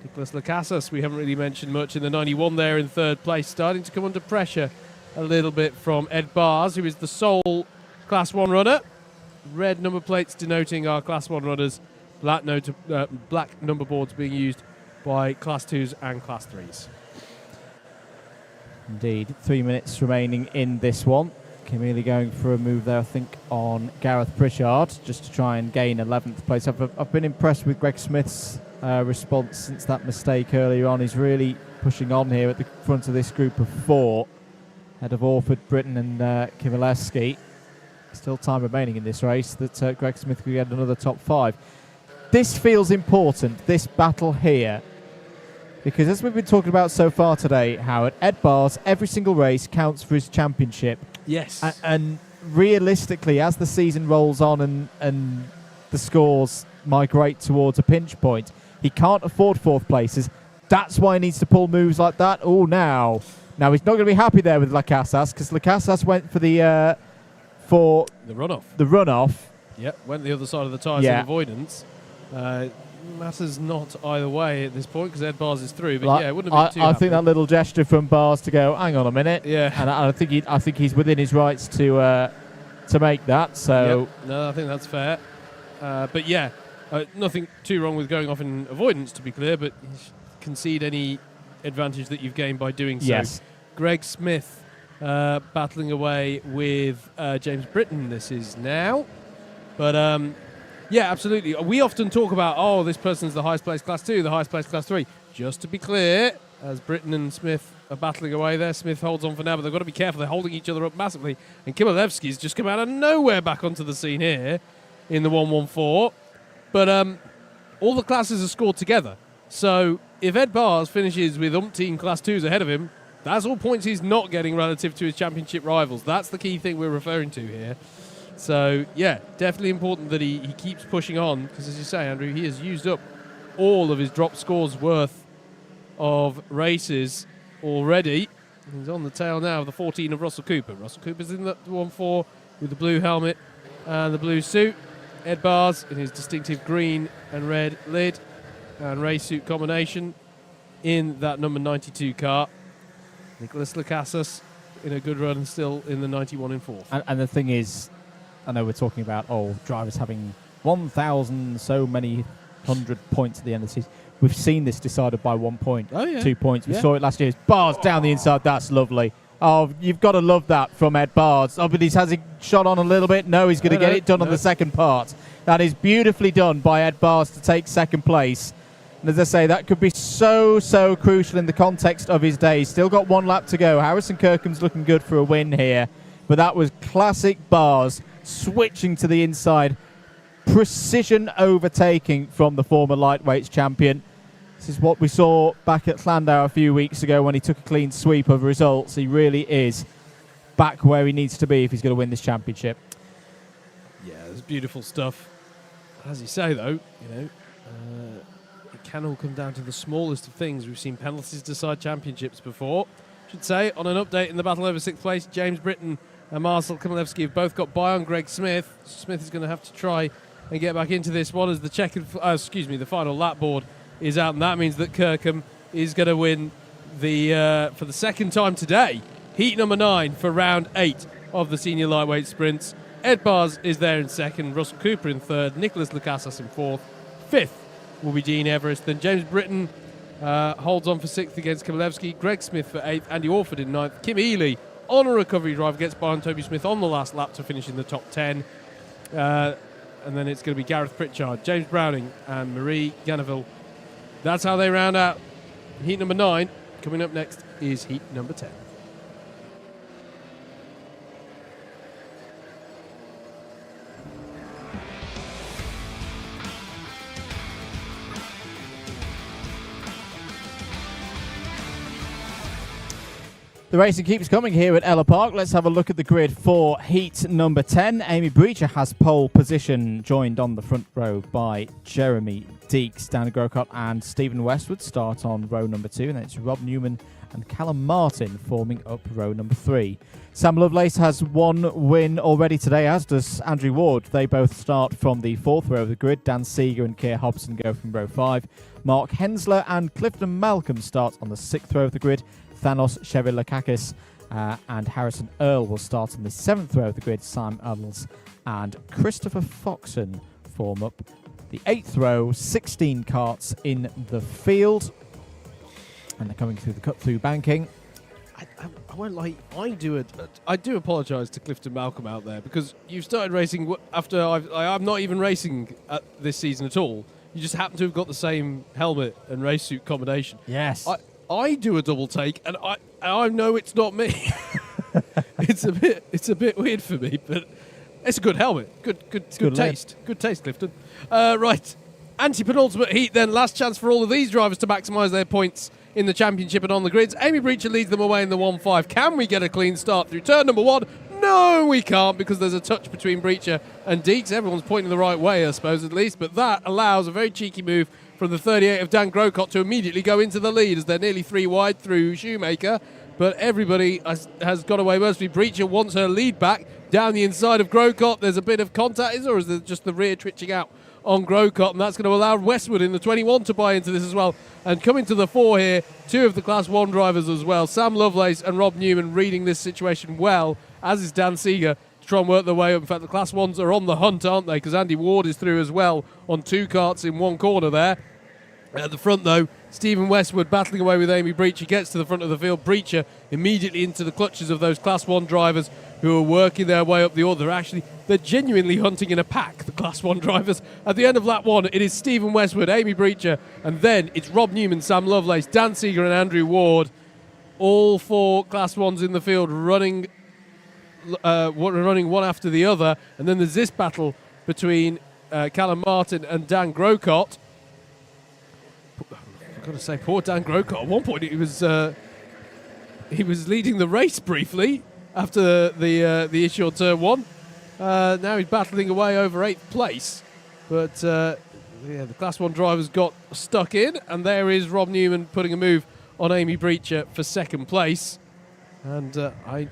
Nicholas Lacasas, we haven't really mentioned much in the 91 there in third place, starting to come under pressure a little bit from Ed Bars, who is the sole Class 1 runner. Red number plates denoting our Class 1 runners, black number boards being used by Class 2s and Class 3s. Indeed, 3 minutes remaining in this one. Kim Ely going for a move there, I think, on Gareth Pritchard, just to try and gain 11th place. I've been impressed with Greg Smith's response since that mistake earlier on. He's really pushing on here at the front of this group of 4, ahead of Orford, Britton and Kowalewski. Still time remaining in this race that Greg Smith could get another top 5. This feels important, this battle here, because as we've been talking about so far today, Howard, Ed Bars, every single race counts for his championship. Yes. And realistically, as the season rolls on and the scores migrate towards a pinch point, he can't afford 4th places. That's why he needs to pull moves like that. Oh, now he's not going to be happy there with Lacasas, because Lacasas went for the runoff. Yep, went the other side of the tyres in avoidance. Matters not either way at this point because Ed Bars is through, but it wouldn't have been too I think that little gesture from Bars to go, hang on a minute, and I think he's within his rights to make that. So no, I think that's fair. But nothing too wrong with going off in avoidance, to be clear, but concede any advantage that you've gained by doing so. Yes. Greg Smith battling away with James Britton. This is now, but. Yeah, absolutely. We often talk about, this person's the highest placed Class 2, the highest placed Class 3. Just to be clear, as Britton and Smith are battling away there, Smith holds on for now, but they've got to be careful. They're holding each other up massively. And Kowalewski's just come out of nowhere back onto the scene here in the 114. But all the classes are scored together. So if Ed Bars finishes with umpteen Class 2s ahead of him, that's all points he's not getting relative to his championship rivals. That's the key thing we're referring to here. So, definitely important that he keeps pushing on because, as you say, Andrew, he has used up all of his drop scores worth of races already. He's on the tail now of the 14 of Russell Cooper. Russell Cooper's in the 1-4 with the blue helmet and the blue suit. Ed Bars in his distinctive green and red lid and race suit combination in that number 92 car. Nicholas Lacasas in a good run still in the 91 in 4th. And the thing is, I know we're talking about drivers having 1,000 so many 100 points at the end of the season. We've seen this decided by 1 point, 2 points. We saw it last year. Bars down the inside. That's lovely. Oh, you've got to love that from Ed Bars. Oh, but has he shot on a little bit? No, he's going to get it done on the second part. That is beautifully done by Ed Bars to take second place. And as I say, that could be so crucial in the context of his day. He's still got 1 lap to go. Harrison Kirkham's looking good for a win here. But that was classic Bars switching to the inside. Precision overtaking from the former lightweights champion. This is what we saw back at Llandau a few weeks ago when he took a clean sweep of results. He really is back where he needs to be if he's going to win this championship. Yeah, it's beautiful stuff. As you say, though, it can all come down to the smallest of things. We've seen penalties decide championships before. Should say, on an update in the battle over 6th place, James Britton and Marcel Kowalewski have both got by on Greg Smith. Smith is going to have to try and get back into this one as the final lap board is out, and that means that Kirkham is going to win for the second time today, heat number 9 for round 8 of the senior lightweight sprints. Ed Bars is there in second, Russell Cooper in third, Nicholas Lacasas in 4th. 5th will be Dean Everest. Then James Britton holds on for 6th against Kowalewski, Greg Smith for 8th, Andy Orford in 9th, Kim Ely on a recovery drive gets by on Toby Smith on the last lap to finish in the top 10. And then it's going to be Gareth Pritchard, James Browning and Marie Ganeville. That's how they round out heat number 9. Coming up next is heat number 10. The racing keeps coming here at Ellough Park. Let's have a look at the grid for heat number 10. Amy Breacher has pole position, joined on the front row by Jeremy Deeks. Dan Grocott and Stephen Westwood start on row number 2, and then it's Rob Newman and Callum Martin forming up row number 3. Sam Lovelace has one win already today, as does Andrew Ward. They both start from the 4th row of the grid. Dan Seeger and Keir Hobson go from row 5. Mark Hensler and Clifton Malcolm start on the 6th row of the grid. Thanos Chevilakakis and Harrison Earl will start on the 7th row of the grid. Sam Adels and Christopher Foxon form up the 8th row. 16 carts in the field, and they're coming through the cut-through banking. I won't lie, I do apologise to Clifton Malcolm out there, because you've started racing after I'm not even racing this season at all. You just happen to have got the same helmet and race suit combination. Yes. I do a double take, and I know it's not me. It's a bit weird for me, but it's a good helmet. Good taste. Good taste, Clifton. Right, anti-penultimate heat then. Last chance for all of these drivers to maximise their points in the championship and on the grids. Amy Breacher leads them away in the 1-5. Can we get a clean start through turn number 1? No, we can't, because there's a touch between Breacher and Deeks. Everyone's pointing the right way, I suppose, at least, but that allows a very cheeky move from the 38 of Dan Grocott to immediately go into the lead, as they're nearly 3 wide through Shoemaker. But everybody has got away mostly. Breacher wants her lead back down the inside of Grocott. There's a bit of contact, or is there just the rear twitching out on Grocott? And that's going to allow Westwood in the 21 to buy into this as well. And coming to the 4 here, 2 of the Class 1 drivers as well. Sam Lovelace and Rob Newman reading this situation well, as is Dan Seeger, to try and work their way up. In fact, the Class 1s are on the hunt, aren't they? Because Andy Ward is through as well on 2 carts in one corner there. At the front, though, Stephen Westwood battling away with Amy Breacher gets to the front of the field. Breacher immediately into the clutches of those Class 1 drivers who are working their way up the order. They're genuinely hunting in a pack, the Class 1 drivers. At the end of lap 1, it is Stephen Westwood, Amy Breacher, and then it's Rob Newman, Sam Lovelace, Dan Seeger and Andrew Ward. All 4 Class 1s in the field running one after the other. And then there's this battle between Callum Martin and Dan Grocott. I've got to say, poor Dan Grocott. At one point, he was leading the race briefly after the issue on turn 1. Now he's battling away over 8th place. But the Class 1 drivers got stuck in, and there is Rob Newman putting a move on Amy Breacher for 2nd place. And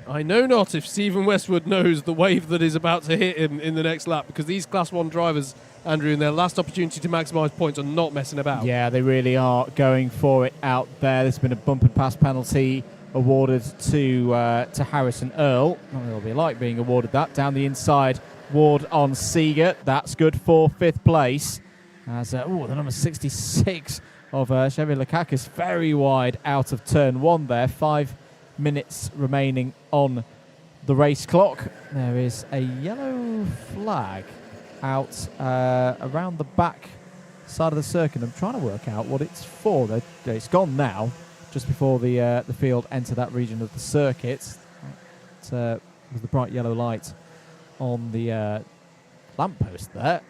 I know not if Stephen Westwood knows the wave that is about to hit him in the next lap, because these Class 1 drivers, Andrew, in their last opportunity to maximise points, are not messing about. Yeah, they really are going for it out there. There's been a bump and pass penalty awarded to Harrison Earl. It'll be like being awarded that. Down the inside, Ward on Seeger. That's good for 5th place. As the number 66 of Chevilakakis very wide out of turn 1 there. 5 minutes remaining on the race clock. There is a yellow flag out around the back side of the circuit. I'm trying to work out what it's for. It's gone now, just before the field enter that region of the circuit. It was the bright yellow light on the lamppost there.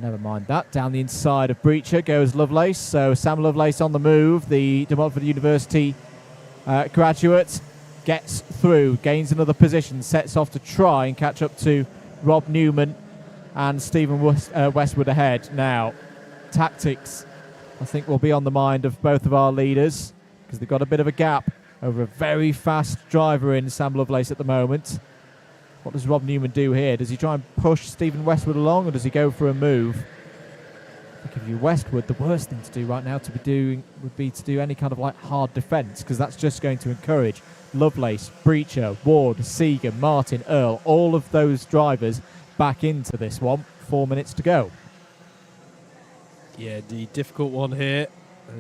Never mind that. Down the inside of Breacher goes Lovelace. So Sam Lovelace on the move. The De Montfort University graduate gets through, gains another position, sets off to try and catch up to Rob Newman and Stephen Westwood ahead. Now, tactics, I think, will be on the mind of both of our leaders, because they've got a bit of a gap over a very fast driver in Sam Lovelace at the moment. What does Rob Newman do here? Does he try and push Stephen Westwood along, or does he go for a move? I think if you're Westwood, the worst thing to do right now would be to do any kind of hard defence, because that's just going to encourage Lovelace, Breacher, Ward, Seeger, Martin, Earl, all of those drivers back into this one. 4 minutes to go. Yeah, the difficult one here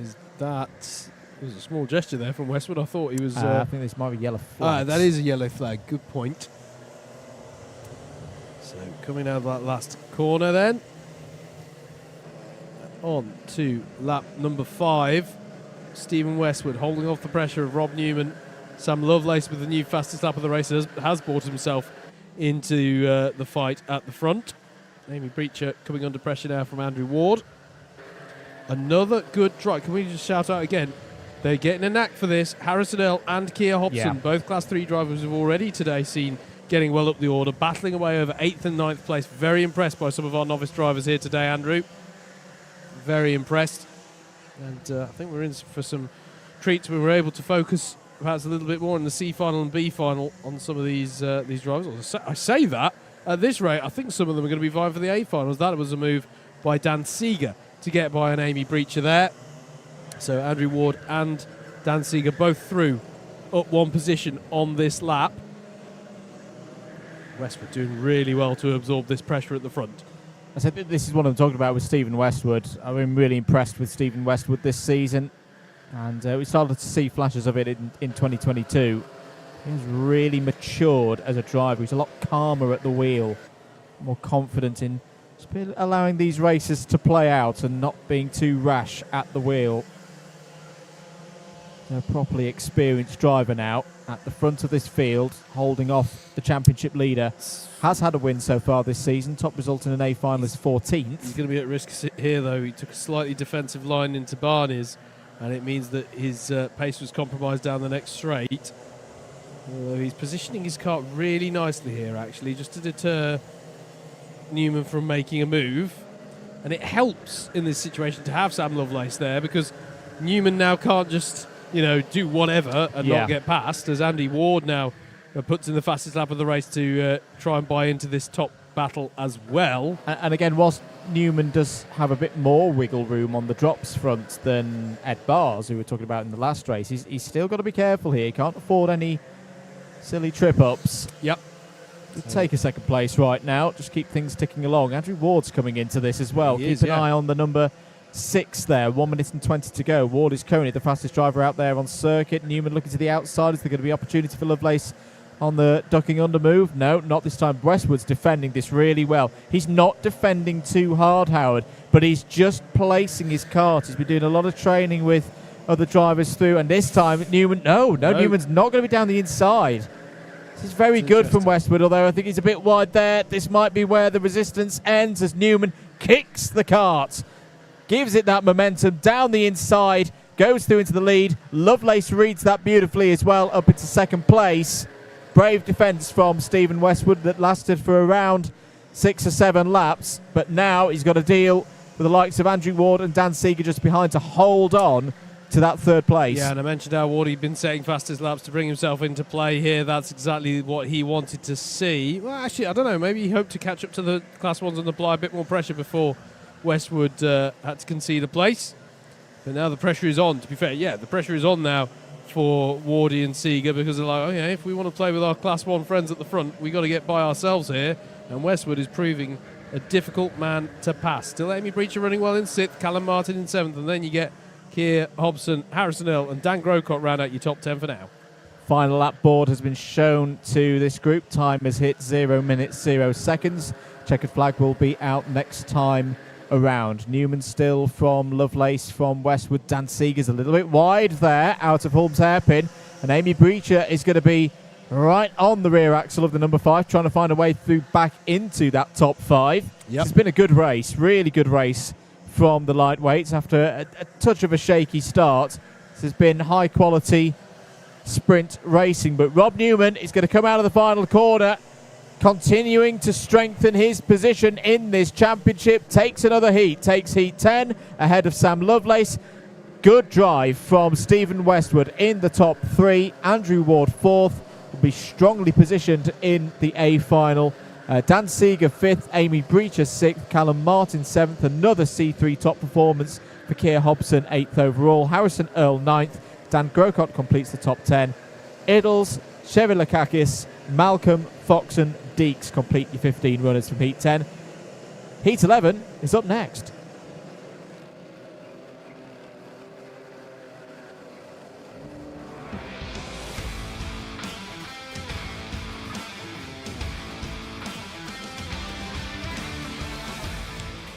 is that it was a small gesture there from Westwood. I thought he was. I think this might be yellow flag. That is a yellow flag. Good point. So coming out of that last corner then. On to lap number 5. Stephen Westwood holding off the pressure of Rob Newman. Sam Lovelace, with the new fastest lap of the race, has brought himself into the fight at the front. Amy Breacher coming under pressure now from Andrew Ward. Another good try. Can we just shout out again? They're getting a knack for this. Harrison Earl and Keir Hobson, Yeah. both Class 3 drivers, have already today seen getting well up the order, battling away over 8th and 9th place. Very impressed by some of our novice drivers here today, Andrew. Very impressed. And I think we're in for some treats. We were able to focus perhaps a little bit more in the C final and B final on some of these drivers. I say that. At this rate, I think some of them are going to be vying for the A finals. That was a move by Dan Seeger to get by an Amy Breacher there. So Andrew Ward and Dan Seeger both through up one position on this lap. Westwood doing really well to absorb this pressure at the front. I said this is what I'm talking about with Stephen Westwood. I've been really impressed with Stephen Westwood this season, and we started to see flashes of it in 2022. He's really matured as a driver. He's a lot calmer at the wheel, more confident in just allowing these races to play out and not being too rash at the wheel. A properly experienced driver now at the front of this field, holding off the championship leader. Has had a win so far this season. Top result in an A final is 14th. He's going to be at risk here, though. He took a slightly defensive line into Barney's, and it means that his pace was compromised down the next straight. Although he's positioning his car really nicely here, actually, just to deter Newman from making a move. And it helps in this situation to have Sam Lovelace there, because Newman now can't just, do whatever and not get past, as Andy Ward now puts in the fastest lap of the race to try and buy into this top battle as well. And again, whilst Newman does have a bit more wiggle room on the drops front than Ed Bars, who we were talking about in the last race, he's still got to be careful here. He can't afford any silly trip-ups. Yep. Take a second place right now. Just keep things ticking along. Andrew Ward's coming into this as well. Keep an eye on the number 6 there. 1 minute and 20 to go. Ward is currently the fastest driver out there on circuit. Newman looking to the outside. Is there going to be opportunity for Lovelace on the ducking under move? No, not this time. Westwood's defending this really well. He's not defending too hard, Howard, but he's just placing his kart. He's been doing a lot of training with other drivers through, and this time Newman's not going to be down the inside. This is very good from Westwood, although I think he's a bit wide there. This might be where the resistance ends as Newman kicks the kart, gives it that momentum down the inside, goes through into the lead. Lovelace reads that beautifully as well, up into second place. Brave defence from Stephen Westwood that lasted for around 6 or 7 laps, but now he's got to deal with the likes of Andrew Ward and Dan Seeger just behind to hold on to that third place. Yeah, and I mentioned how Ward had been setting fastest laps to bring himself into play here. That's exactly what he wanted to see. Well, actually, I don't know. Maybe he hoped to catch up to the Class 1s and apply a bit more pressure before Westwood had to concede a place. But now the pressure is on, to be fair. Yeah, the pressure is on now for Wardy and Seeger, because they're like, okay, if we want to play with our Class 1 friends at the front, we got to get by ourselves here. And Westwood is proving a difficult man to pass. Still Amy Breacher running well in 6th, Callum Martin in 7th, and then you get Keir Hobson, Harrison Earl, and Dan Grocott round out your top 10 for now. Final lap board has been shown to this group. Time has hit 0 minutes, 0 seconds. Checkered flag will be out next time around. Newman still from Lovelace from Westwood. Dan Seeger's a little bit wide there, out of Holmes hairpin. And Amy Breacher is going to be right on the rear axle of the number 5, trying to find a way through back into that top 5. Yep. It's been a good race, really good race from the lightweights after a touch of a shaky start. This has been high quality sprint racing, but Rob Newman is going to come out of the final corner, continuing to strengthen his position in this championship. Takes another heat, takes heat 10 ahead of Sam Lovelace. Good drive from Stephen Westwood in the top 3. Andrew Ward 4th, will be strongly positioned in the A final. Dan Seeger 5th, Amy Breacher 6th, Callum Martin 7th, another C3 top performance for Keir Hobson 8th overall, Harrison Earl 9th, Dan Grocott completes the top 10, Iddles, Chevilakakis, Malcolm, Foxon, Deeks complete your 15 runners from Heat 10. Heat 11 is up next.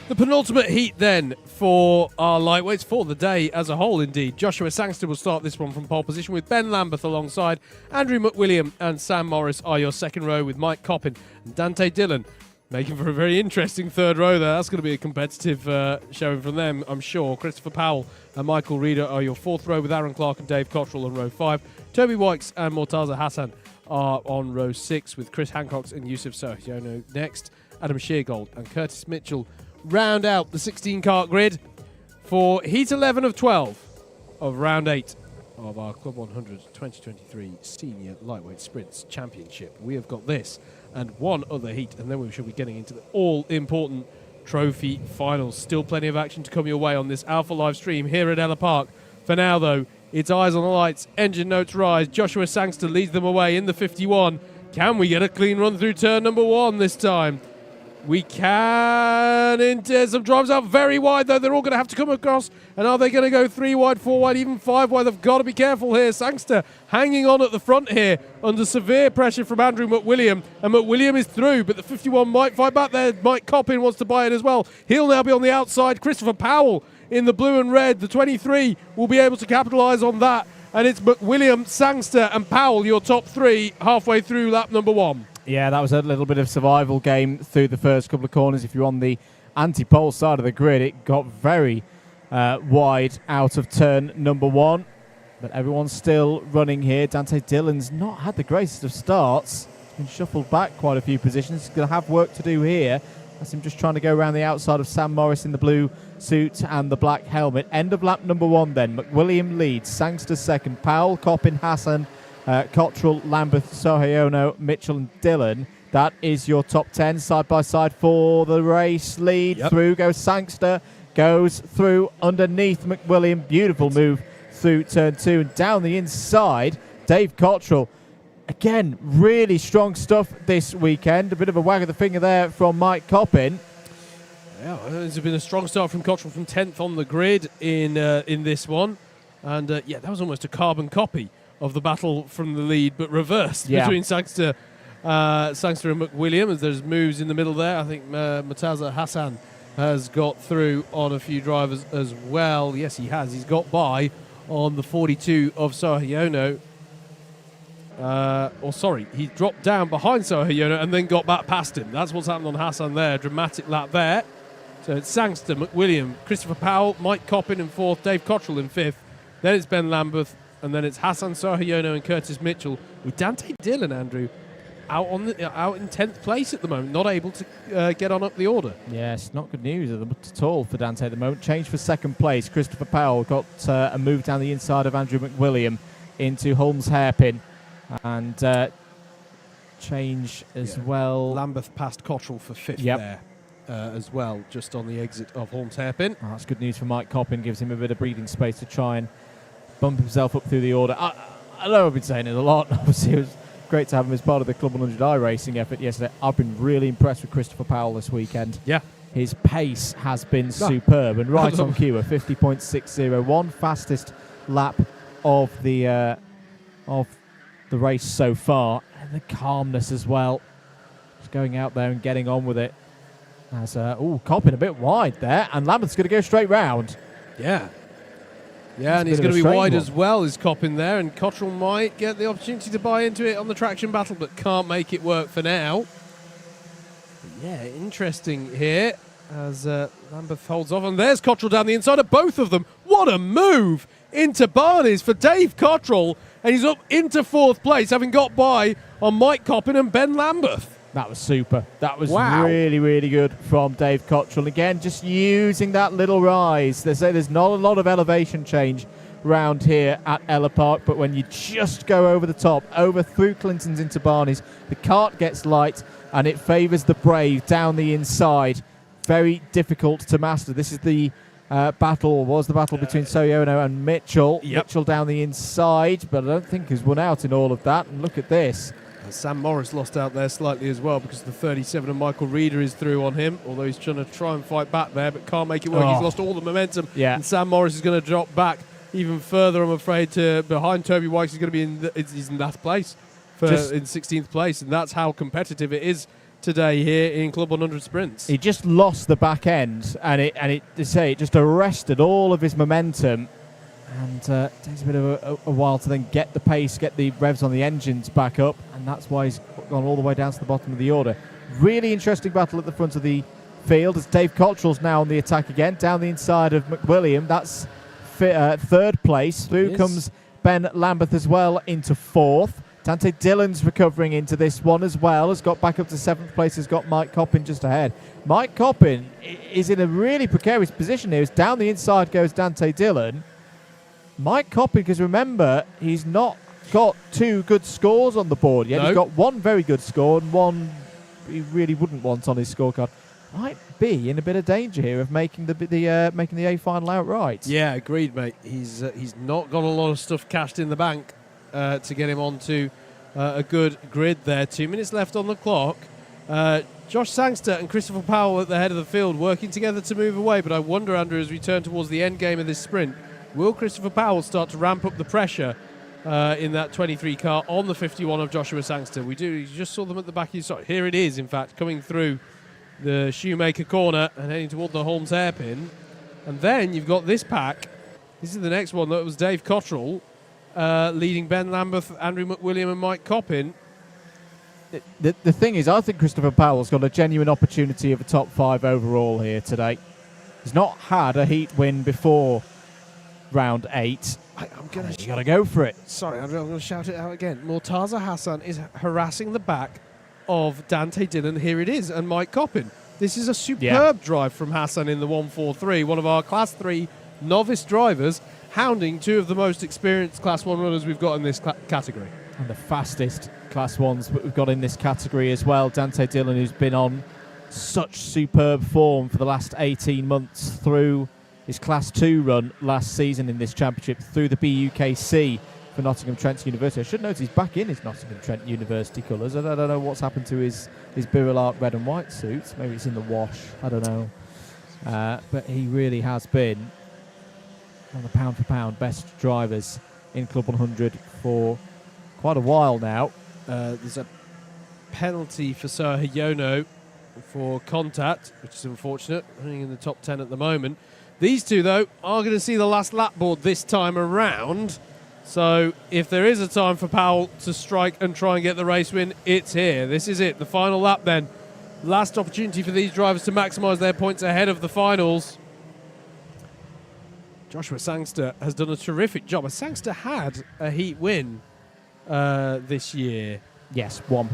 The penultimate heat then for our lightweights, for the day as a whole indeed. Joshua Sangster will start this one from pole position with Ben Lambeth alongside Andrew McWilliam, and Sam Morris are your second row with Mike Coppin and Dante Dillon Making for a very interesting third row there. That's going to be a competitive showing from them, I'm sure. Christopher Powell and Michael Reeder are your fourth row with Aaron Clark and Dave Cottrell on row 5. Toby Wykes and Mortaza Hassan are on row 6 with Chris Hancocks and Yusuf Sohyono next. Adam Sheargold and Curtis Mitchell round out the 16-cart grid for Heat 11 of 12 of round 8 of our Club 100 2023 Senior Lightweight Sprints Championship. We have got this and one other heat, and then we shall be getting into the all-important trophy finals. Still plenty of action to come your way on this Alpha live stream here at Ellough Park. For now, though, it's eyes on the lights, engine notes rise. Joshua Sangster leads them away in the 51. Can we get a clean run through turn number 1 this time? We can. Into some drives out very wide, though. They're all going to have to come across. And are they going to go 3 wide, 4 wide, even 5 wide? They've got to be careful here. Sangster hanging on at the front here under severe pressure from Andrew McWilliam. And McWilliam is through, but the 51 might fight back there. Mike Coppin wants to buy it as well. He'll now be on the outside. Christopher Powell in the blue and red. The 23 will be able to capitalise on that. And it's McWilliam, Sangster and Powell, your top 3 halfway through lap number 1. Yeah, that was a little bit of survival game through the first couple of corners. If you're on the anti-pole side of the grid, it got very wide out of turn number 1. But everyone's still running here. Dante Dillon's not had the greatest of starts. He's been shuffled back quite a few positions. He's going to have work to do here. That's him just trying to go around the outside of Sam Morris in the blue suit and the black helmet. End of lap number 1 then. McWilliam leads. Sangster second. Powell, Coppin, Hassan, Cottrell, Lambeth, Sohyono, Mitchell and Dillon. That is your top 10 side by side for the race. Lead through goes Sangster, goes through underneath McWilliam. Beautiful move through turn 2 and down the inside. Dave Cottrell. Again, really strong stuff this weekend. A bit of a wag of the finger there from Mike Coppin. Yeah, it's been a strong start from Cottrell from 10th on the grid in this one. And yeah, that was almost a carbon copy of the battle from the lead, but reversed between Sangster and McWilliam, as there's moves in the middle there. I think Mortaza Hassan has got through on a few drivers as well. Yes, he has. He's got by on the 42 of Sohyono. He dropped down behind Sohyono and then got back past him. That's what's happened on Hassan there. Dramatic lap there. So it's Sangster, McWilliam, Christopher Powell, Mike Coppin in 4th, Dave Cottrell in 5th. Then it's Ben Lambeth, and then it's Hassan Sohyono and Curtis Mitchell, with Dante Dillon, Andrew, out in 10th place at the moment, not able to get on up the order. Yes, not good news at all for Dante at the moment. Change for second place. Christopher Powell got a move down the inside of Andrew McWilliam into Holmes Hairpin, and change as well. Lambeth passed Cottrell for 5th there as well, just on the exit of Holmes Hairpin. Oh, that's good news for Mike Coppin. Gives him a bit of breathing space to try and bump himself up through the order. I know I've been saying it a lot. Obviously, it was great to have him as part of the Club 100 iRacing effort yesterday. I've been really impressed with Christopher Powell this weekend. Yeah. His pace has been superb and right on cue. A 50.601, fastest lap of the race so far. And the calmness as well. Just going out there and getting on with it. As Coppin a bit wide there, and Lambeth's going to go straight round. Yeah. Yeah, and he's going to be wide as well as Coppin there, and Cottrell might get the opportunity to buy into it on the traction battle, but can't make it work for now. But yeah, interesting here as Lambeth holds off, and there's Cottrell down the inside of both of them. What a move into Barney's for Dave Cottrell, and he's up into 4th place, having got by on Mike Coppin and Ben Lambeth. That was super. That was really, really good from Dave Cottrell. Again, just using that little rise. They say there's not a lot of elevation change round here at Ellough Park, but when you just go over the top, over through Clinton's into Barney's, the kart gets light and it favours the brave down the inside. Very difficult to master. This is the battle between Sohyono and Mitchell. Mitchell down the inside, but I don't think he's won out in all of that. And look at this. Sam Morris lost out there slightly as well because the 37 of Michael Reeder is through on him, although he's trying to try and fight back there, but can't make it work. He's lost all the momentum, and Sam Morris is going to drop back even further, I'm afraid, to behind Toby Wykes. He's going to be he's in that place, in 16th place, and that's how competitive it is today here in Club 100 Sprints. He just lost the back end, and it just arrested all of his momentum. And takes a bit of a while to then get the pace, get the revs on the engines back up, and that's why he's gone all the way down to the bottom of the order. Really interesting battle at the front of the field as Dave Cottrell's now on the attack again, down the inside of McWilliam. That's third place. Through comes Ben Lambeth as well into fourth. Dante Dillon's recovering into this one as well. Has got back up to seventh place. Has got Mike Coppin just ahead. Mike Coppin is in a really precarious position here. As down the inside goes Dante Dillon. Mike Coppin, because remember, he's not got 2 good scores on the board yet. No. He's got 1 very good score and 1 he really wouldn't want on his scorecard. Might be in a bit of danger here of making the A final outright. Yeah, agreed, mate. He's not got a lot of stuff cashed in the bank to get him onto a good grid there. 2 minutes left on the clock. Josh Sangster and Christopher Powell at the head of the field working together to move away, but I wonder, Andrew, as we turn towards the end game of this sprint, will Christopher Powell start to ramp up the pressure in that 23 car on the 51 of Joshua Sangster? You just saw them at the back of your side. Here it is, in fact, coming through the Shoemaker corner and heading toward the Holmes hairpin. And then you've got this pack. This is the next one. That was Dave Cottrell leading Ben Lambeth, Andrew McWilliam and Mike Coppin. The thing is, I think Christopher Powell's got a genuine opportunity of a top 5 overall here today. He's not had a heat win before round 8. You got to go for it. Sorry, Andrew, I'm going to shout it out again. Mortaza Hassan is harassing the back of Dante Dillon. Here it is, and Mike Coppin. This is a superb drive from Hassan in the 143, one of our Class 3 novice drivers, hounding 2 of the most experienced Class 1 runners we've got in this category. And the fastest Class 1s that we've got in this category as well. Dante Dillon, who's been on such superb form for the last 18 months through his Class 2 run last season in this championship, through the BUKC for Nottingham Trent University. I should note he's back in his Nottingham Trent University colours. I don't know what's happened to his Birrell Art red and white suit. Maybe it's in the wash. I don't know. But he really has been one of the pound-for-pound best drivers in Club 100 for quite a while now. There's a penalty for Sahayono for contact, which is unfortunate, running in the top 10 at the moment. These two, though, are going to see the last lap board this time around. So if there is a time for Powell to strike and try and get the race win, it's here. This is it, the final lap then. Last opportunity for these drivers to maximise their points ahead of the finals. Joshua Sangster has done a terrific job. Sangster had a heat win this year. Yes, 1.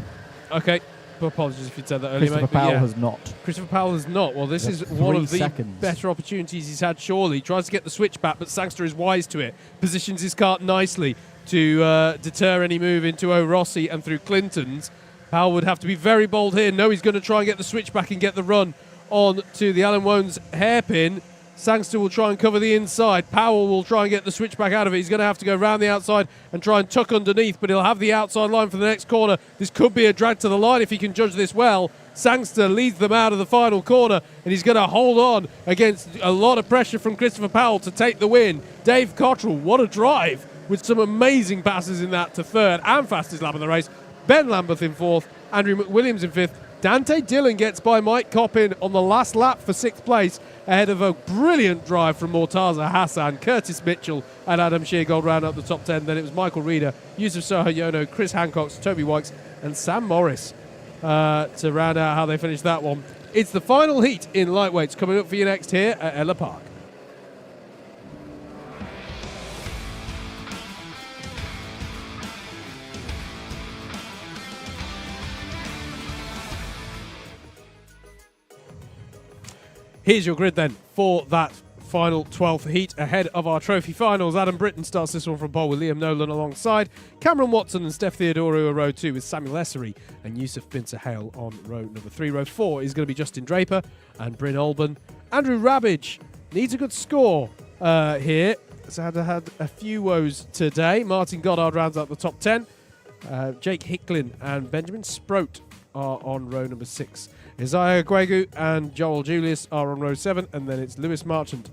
Okay. Apologies if you'd said that earlier, Christopher mate. Powell has not. Christopher Powell has not. Well, this is one of the better opportunities he's had, surely. Tries to get the switch back, but Sangster is wise to it. Positions his kart nicely to deter any move into O'Rossi and through Clinton's. Powell would have to be very bold here. No, he's going to try and get the switch back and get the run on to the Alan Wones hairpin. Sangster will try and cover the inside. Powell will try and get the switch back out of it. He's going to have to go round the outside and try and tuck underneath, but he'll have the outside line for the next corner. This could be a drag to the line if he can judge this well. Sangster leads them out of the final corner, and he's going to hold on against a lot of pressure from Christopher Powell to take the win. Dave Cottrell, what a drive, with some amazing passes in that to third and fastest lap of the race. Ben Lambeth in fourth, Andrew McWilliams in fifth. Dante Dillon gets by Mike Coppin on the last lap for sixth place, ahead of a brilliant drive from Mortaza Hassan, Curtis Mitchell, and Adam Sheargold round up the top 10. Then it was Michael Reeder, Yusuf Sahayono, Chris Hancock, Toby Wykes, and Sam Morris to round out how they finished that one. It's the final heat in lightweights coming up for you next here at Ellough Park. Here's your grid then for that final 12th heat ahead of our trophy finals. Adam Britton starts this one from pole with Liam Nolan alongside Cameron Watson and Steph Theodorou at row 2 with Samuel Essery and Yusuf Binter Hale on row number 3. Row 4 is going to be Justin Draper and Bryn Olban. Andrew Rabbage needs a good score here. So had a few woes today. Martin Goddard rounds out the top 10. Jake Hicklin and Benjamin Sproat are on row number 6. Isaiah Guegu and Joel Julius are on row 7, and then it's Lewis Marchant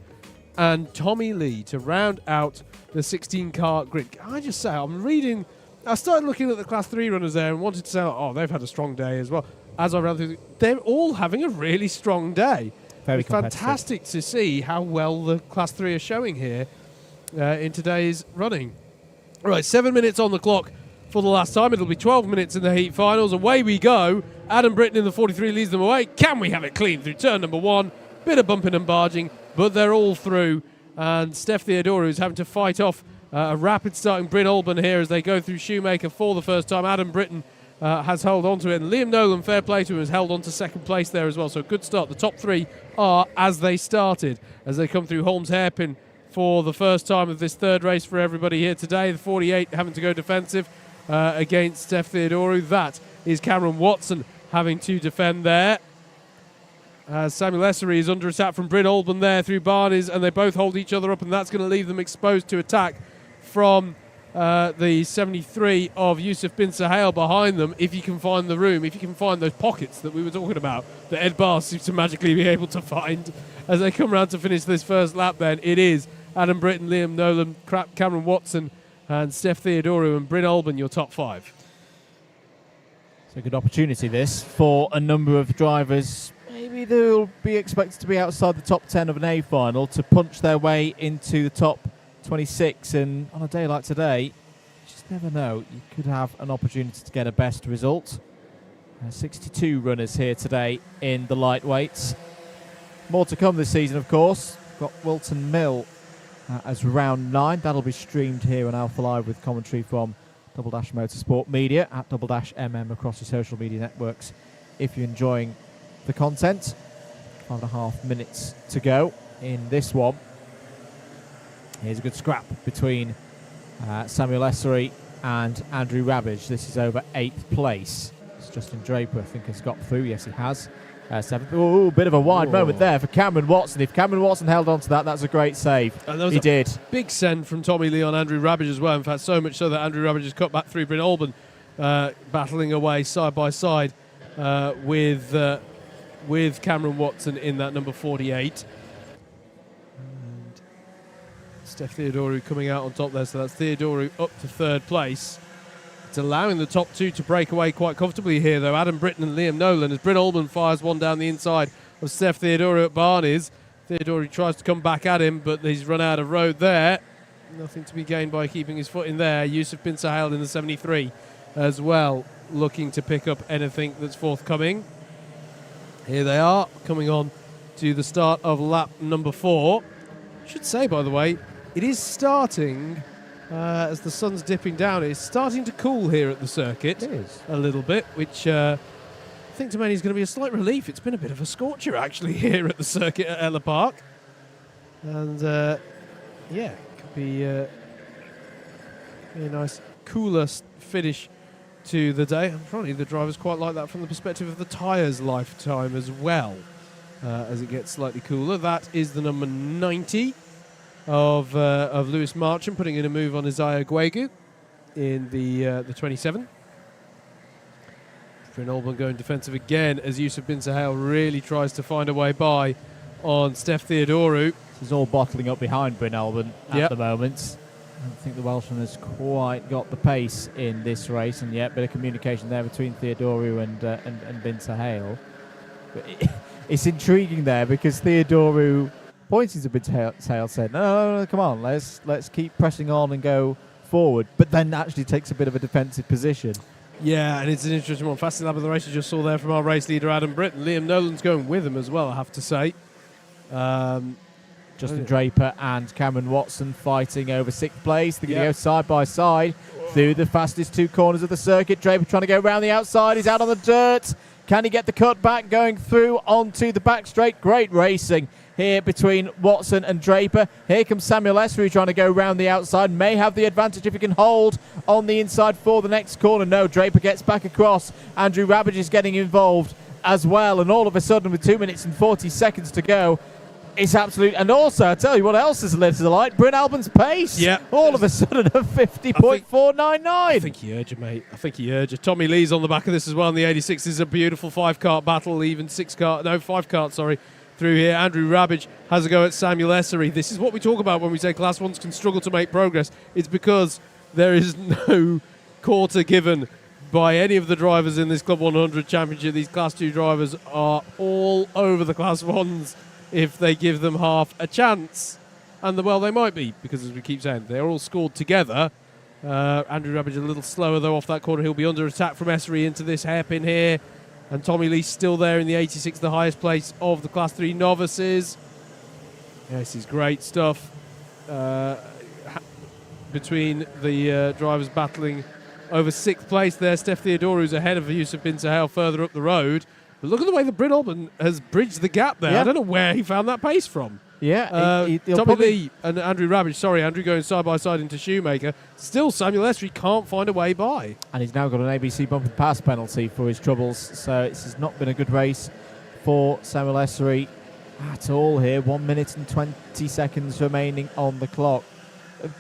and Tommy Lee to round out the 16-car grid. Can I just say, I started looking at the Class 3 runners there and wanted to say, oh, they've had a strong day as well. As I ran through, they're all having a really strong day. Very it's fantastic to see how well the Class 3 are showing here in today's running. All right, 7 minutes on the clock for the last time. It'll be 12 minutes in the heat finals. Away we go. Adam Britton in the 43 leads them away. Can we have it clean through turn number 1? Bit of bumping and barging, but they're all through. And Steph Theodorou is having to fight off a rapid starting Bryn Olban here as they go through Shoemaker for the first time. Adam Britton has held on to it. And Liam Nolan, fair play to him, has held on to second place there as well. So a good start. The top 3 are as they started, as they come through Holmes Hairpin for the first time of this third race for everybody here today. The 48 having to go defensive against Steph Theodorou. That is Cameron Watson having to defend there. Samuel Essery is under attack from Bryn Olban there through Barnes, and they both hold each other up, and that's going to leave them exposed to attack from the 73 of Yusuf bin Sahel behind them, if you can find the room, if you can find those pockets that we were talking about, that Ed Barr seems to magically be able to find as they come around to finish this first lap then. It is Adam Britton, Liam Nolan, Cameron Watson, and Steph Theodorou and Bryn Olban, your top 5. It's a good opportunity, this, for a number of drivers. Maybe they'll be expected to be outside the top 10 of an A final to punch their way into the top 26. And on a day like today, you just never know. You could have an opportunity to get a best result. 62 runners here today in the lightweights. More to come this season, of course. Got Wilton Mill as round 9. That'll be streamed here on Alpha Live with commentary from Double Dash Motorsport Media at Double Dash MM across your social media networks if you're enjoying the content. 5.5 minutes to go in this one. Here's a good scrap between Samuel Essery and Andrew Rabbage. This is over 8th place. It's Justin Draper, I think, has got through. Yes, he has. 7th. Ooh, bit of a wide moment there for Cameron Watson. If Cameron Watson held on to that, that's a great save. He did. Big send from Tommy Lee on Andrew Rabbage as well. In fact, so much so that Andrew Rabbage has cut back through Bryn Olban, battling away side by side with Cameron Watson in that number 48. And Steph Theodorou coming out on top there, so that's Theodorou up to 3rd place. It's allowing the top 2 to break away quite comfortably here, though. Adam Britton and Liam Nolan, as Bryn Olban fires one down the inside of Steph Theodorou at Barnes. Theodorou tries to come back at him, but he's run out of road there. Nothing to be gained by keeping his foot in there. Yusuf bin Sahel in the 73 as well, looking to pick up anything that's forthcoming. Here they are, coming on to the start of lap number 4. I should say, by the way, it is starting, as the sun's dipping down, it's starting to cool here at the circuit. It is. A little bit, which I think to many is going to be a slight relief. It's been a bit of a scorcher, actually, here at the circuit at Ellough Park. And, yeah, could be a nice, cooler finish to the day. And probably the drivers quite like that from the perspective of the tyres' lifetime as well, as it gets slightly cooler. That is the number 90 of Lewis Marchand, putting in a move on Isaiah Guegu in the 27. Bryn Olban going defensive again as Yusuf bin Sahel really tries to find a way by on Steph Theodorou. This is all bottling up behind Bryn Olban at the moment. I don't think the Welshman has quite got the pace in this race, and yet a bit of communication there between Theodorou and bin Sahel. But it's intriguing there because Theodorou, pointing to bin Sahel, said, no, come on, let's keep pressing on and go forward, but then actually takes a bit of a defensive position. Yeah, and it's an interesting one. Fastest lap of the race you just saw there from our race leader, Adam Britton. Liam Nolan's going with him as well, I have to say. Justin Draper and Cameron Watson fighting over 6th place. They're going to go side by side through the fastest 2 corners of the circuit. Draper trying to go around the outside. He's out on the dirt. Can he get the cut back going through onto the back straight? Great racing here between Watson and Draper. Here comes Samuel Essery trying to go around the outside. May have the advantage if he can hold on the inside for the next corner. No, Draper gets back across. Andrew Rabbage is getting involved as well. And all of a sudden, with 2 minutes and 40 seconds to go, it's absolute. And also, I tell you what else has led to the light. Bryn Olban's pace. Yeah. All of a sudden, a 50.499. I think he heard you, mate. I think he heard you. Tommy Lee's on the back of this as well. And the 86 is a beautiful 5-kart battle, even 5-kart, sorry, through here. Andrew Rabbage has a go at Samuel Essery. This is what we talk about when we say Class 1s can struggle to make progress. It's because there is no quarter given by any of the drivers in this Club 100 Championship. These Class 2 drivers are all over the Class 1s if they give them half a chance. And, well, they might be, because as we keep saying, they're all scored together. Andrew Rabbage a little slower, though, off that corner. He'll be under attack from Essery into this hairpin here. And Tommy Lee still there in the 86th, the highest place of the Class 3 novices. Yeah, this is great stuff. Between the drivers battling over 6th place there. Steph Theodore, who's ahead of Yusuf Bin Sahel further up the road. But look at the way that Bryn Alban has bridged the gap there. Yeah. I don't know where he found that pace from. Yeah, Tommy Lee and Andrew Rabbage. Sorry, Andrew going side by side into Shoemaker. Still, Samuel Essery can't find a way by. And he's now got an ABC bump and pass penalty for his troubles. So this has not been a good race for Samuel Essery at all here. 1 minute and 20 seconds remaining on the clock.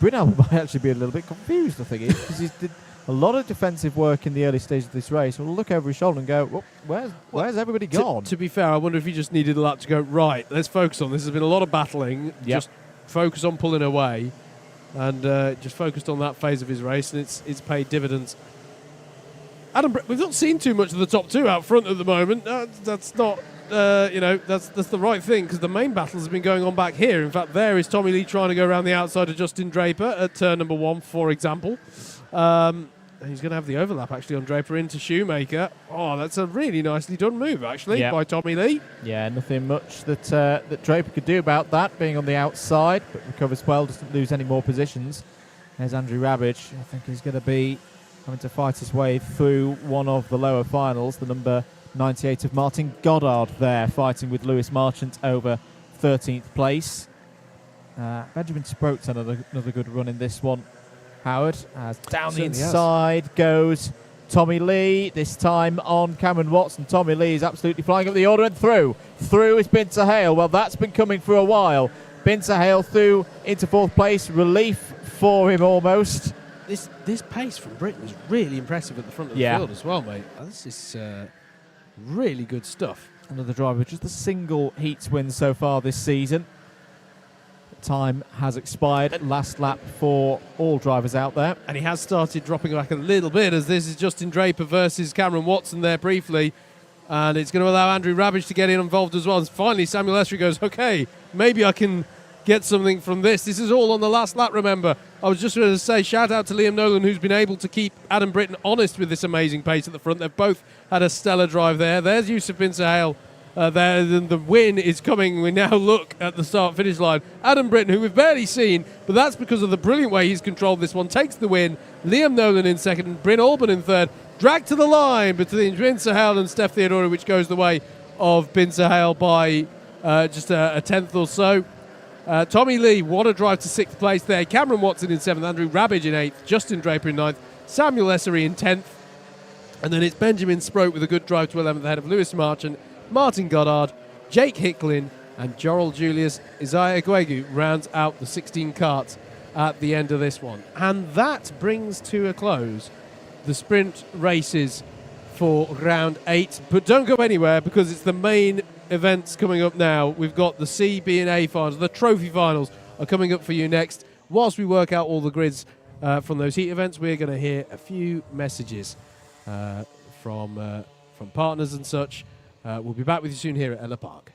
Bryn Alban might actually be a little bit confused, I think, because he's did a lot of defensive work in the early stages of this race. We'll look over his shoulder and go, where's everybody gone? To be fair, I wonder if he just needed a lap to go, right, let's focus on this. There's been a lot of battling. Yep. Just focus on pulling away. And just focused on that phase of his race, and it's paid dividends. We've not seen too much of the top two out front at the moment. That's not, that's the right thing, because the main battles have been going on back here. In fact, there is Tommy Lee trying to go around the outside of Justin Draper at turn number 1, for example. He's going to have the overlap, actually, on Draper into Shoemaker. Oh, that's a really nicely done move, actually, by Tommy Lee. Yeah, nothing much that Draper could do about that, being on the outside, but recovers well, doesn't lose any more positions. There's Andrew Rabbage. I think he's going to be having to fight his way through one of the lower finals, the number 98 of Martin Goddard there, fighting with Lewis Marchant over 13th place. Benjamin Sproats had another good run in this one. Howard, as down the inside goes Tommy Lee, this time on Cameron Watson. Tommy Lee is absolutely flying up the order and through. Through is Bin Sahel. Well, that's been coming for a while. Bin Sahel through into 4th place. Relief for him almost. This pace from Britain is really impressive at the front of the field as well, mate. This is really good stuff. Another driver, just a single heats win so far this season. Time has expired. Last lap for all drivers out there. And he has started dropping back a little bit, as this is Justin Draper versus Cameron Watson there briefly. And it's going to allow Andrew Rabbage to get involved as well. And finally, Samuel Essery goes, okay, maybe I can get something from this. This is all on the last lap, remember. I was just going to say, shout out to Liam Nolan, who's been able to keep Adam Britton honest with this amazing pace at the front. They've both had a stellar drive there. There's Yusuf Bin Sahel. There, the win is coming. We now look at the start-finish line. Adam Britton, who we've barely seen, but that's because of the brilliant way he's controlled this one, takes the win. Liam Nolan in second, and Bryn Alban in third. Dragged to the line between Bin Sahel and Steph Theodore, which goes the way of Bin Sahel by just a tenth or so. Tommy Lee, what a drive to 6th place there. Cameron Watson in 7th, Andrew Rabbage in 8th, Justin Draper in 9th, Samuel Essery in 10th. And then it's Benjamin Sproat with a good drive to 11th ahead of Lewis Marchant. Martin Goddard, Jake Hicklin, and Jorrel Julius Isaiah rounds out the 16 carts at the end of this one. And that brings to a close the sprint races for round 8. But don't go anywhere, because it's the main events coming up now. We've got the C, B, and A finals. The trophy finals are coming up for you next. Whilst we work out all the grids from those heat events, we're going to hear a few messages from partners and such. We'll be back with you soon here at Ellough Park.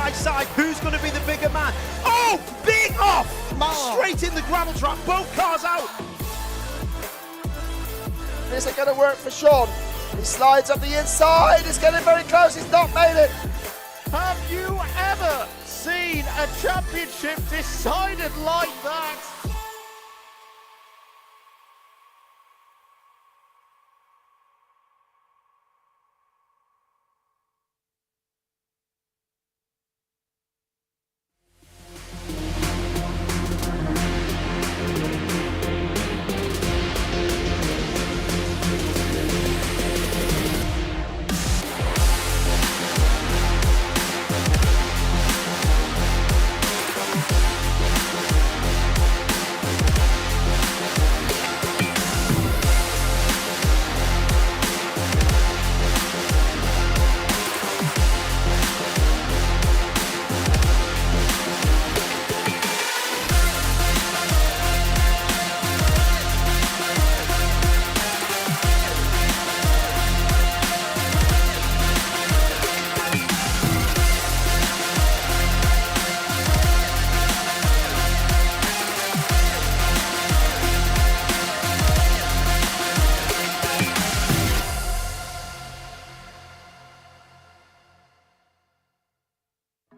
by side. Who's going to be the bigger man? Oh, big off! Straight in the gravel trap. Both cars out. Is it going to work for Sean? He slides up the inside. It's getting very close. He's not made it. Have you ever seen a championship decided like that?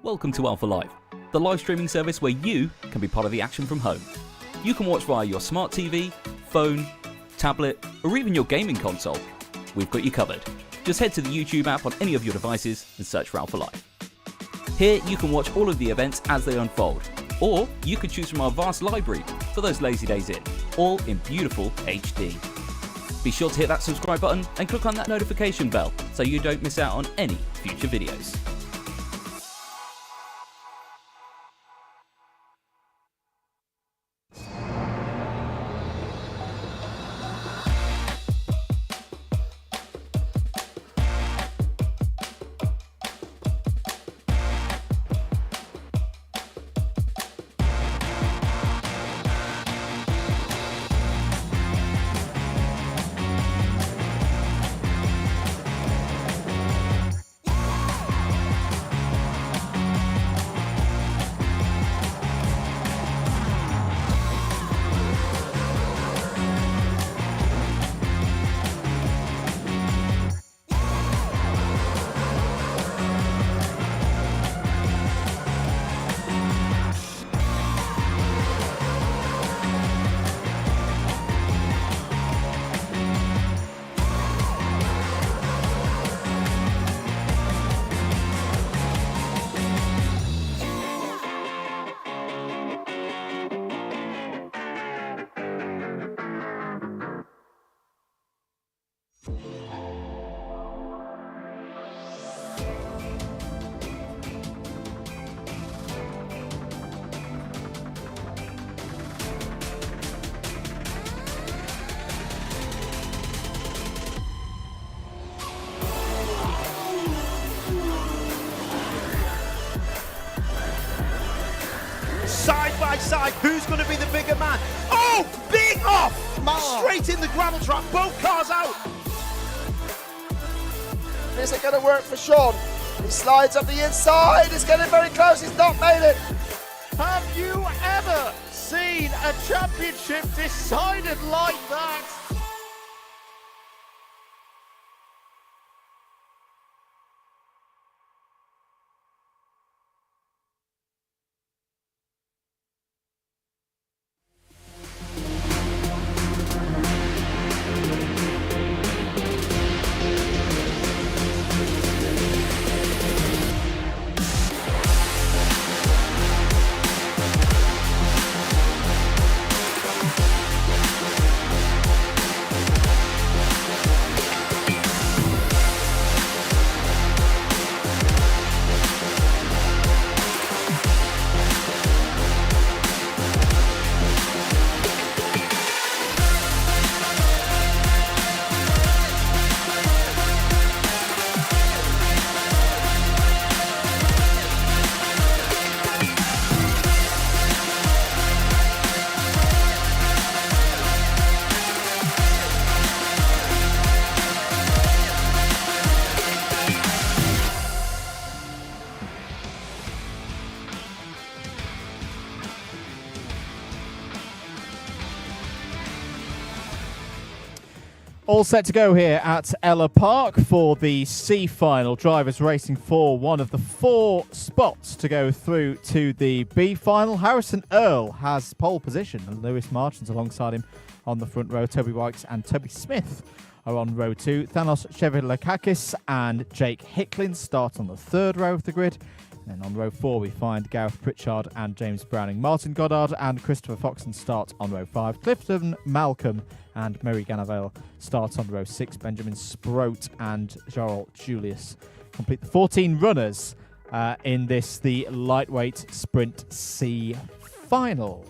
Welcome to Alpha Live, the live streaming service where you can be part of the action from home. You can watch via your smart TV, phone, tablet, or even your gaming console. We've got you covered. Just head to the YouTube app on any of your devices and search for Alpha Live. Here you can watch all of the events as they unfold, or you can choose from our vast library for those lazy days in, all in beautiful HD. Be sure to hit that subscribe button and click on that notification bell so you don't miss out on any future videos. Side by side, who's going to be the bigger man? Oh, big off! Straight in the gravel trap, both cars out. Is it going to work for Sean? He slides up the inside. It's getting very close. He's not made it. Have you ever seen a championship decided like that? All set to go here at Ellough Park for the C final. Drivers racing for one of the 4 spots to go through to the B final. Harrison Earl has pole position and Lewis Marchant alongside him on the front row. Toby Wykes and Toby Smith are on row 2. Thanos Chevilakakis and Jake Hicklin start on the 3rd row of the grid. And then on row 4 we find Gareth Pritchard and James Browning. Martin Goddard and Christopher Foxton start on row 5. Clifton Malcolm and Mary Ganavale start on row 6. Benjamin Sproat and Jarl Julius complete the 14 runners in this, the lightweight sprint C final.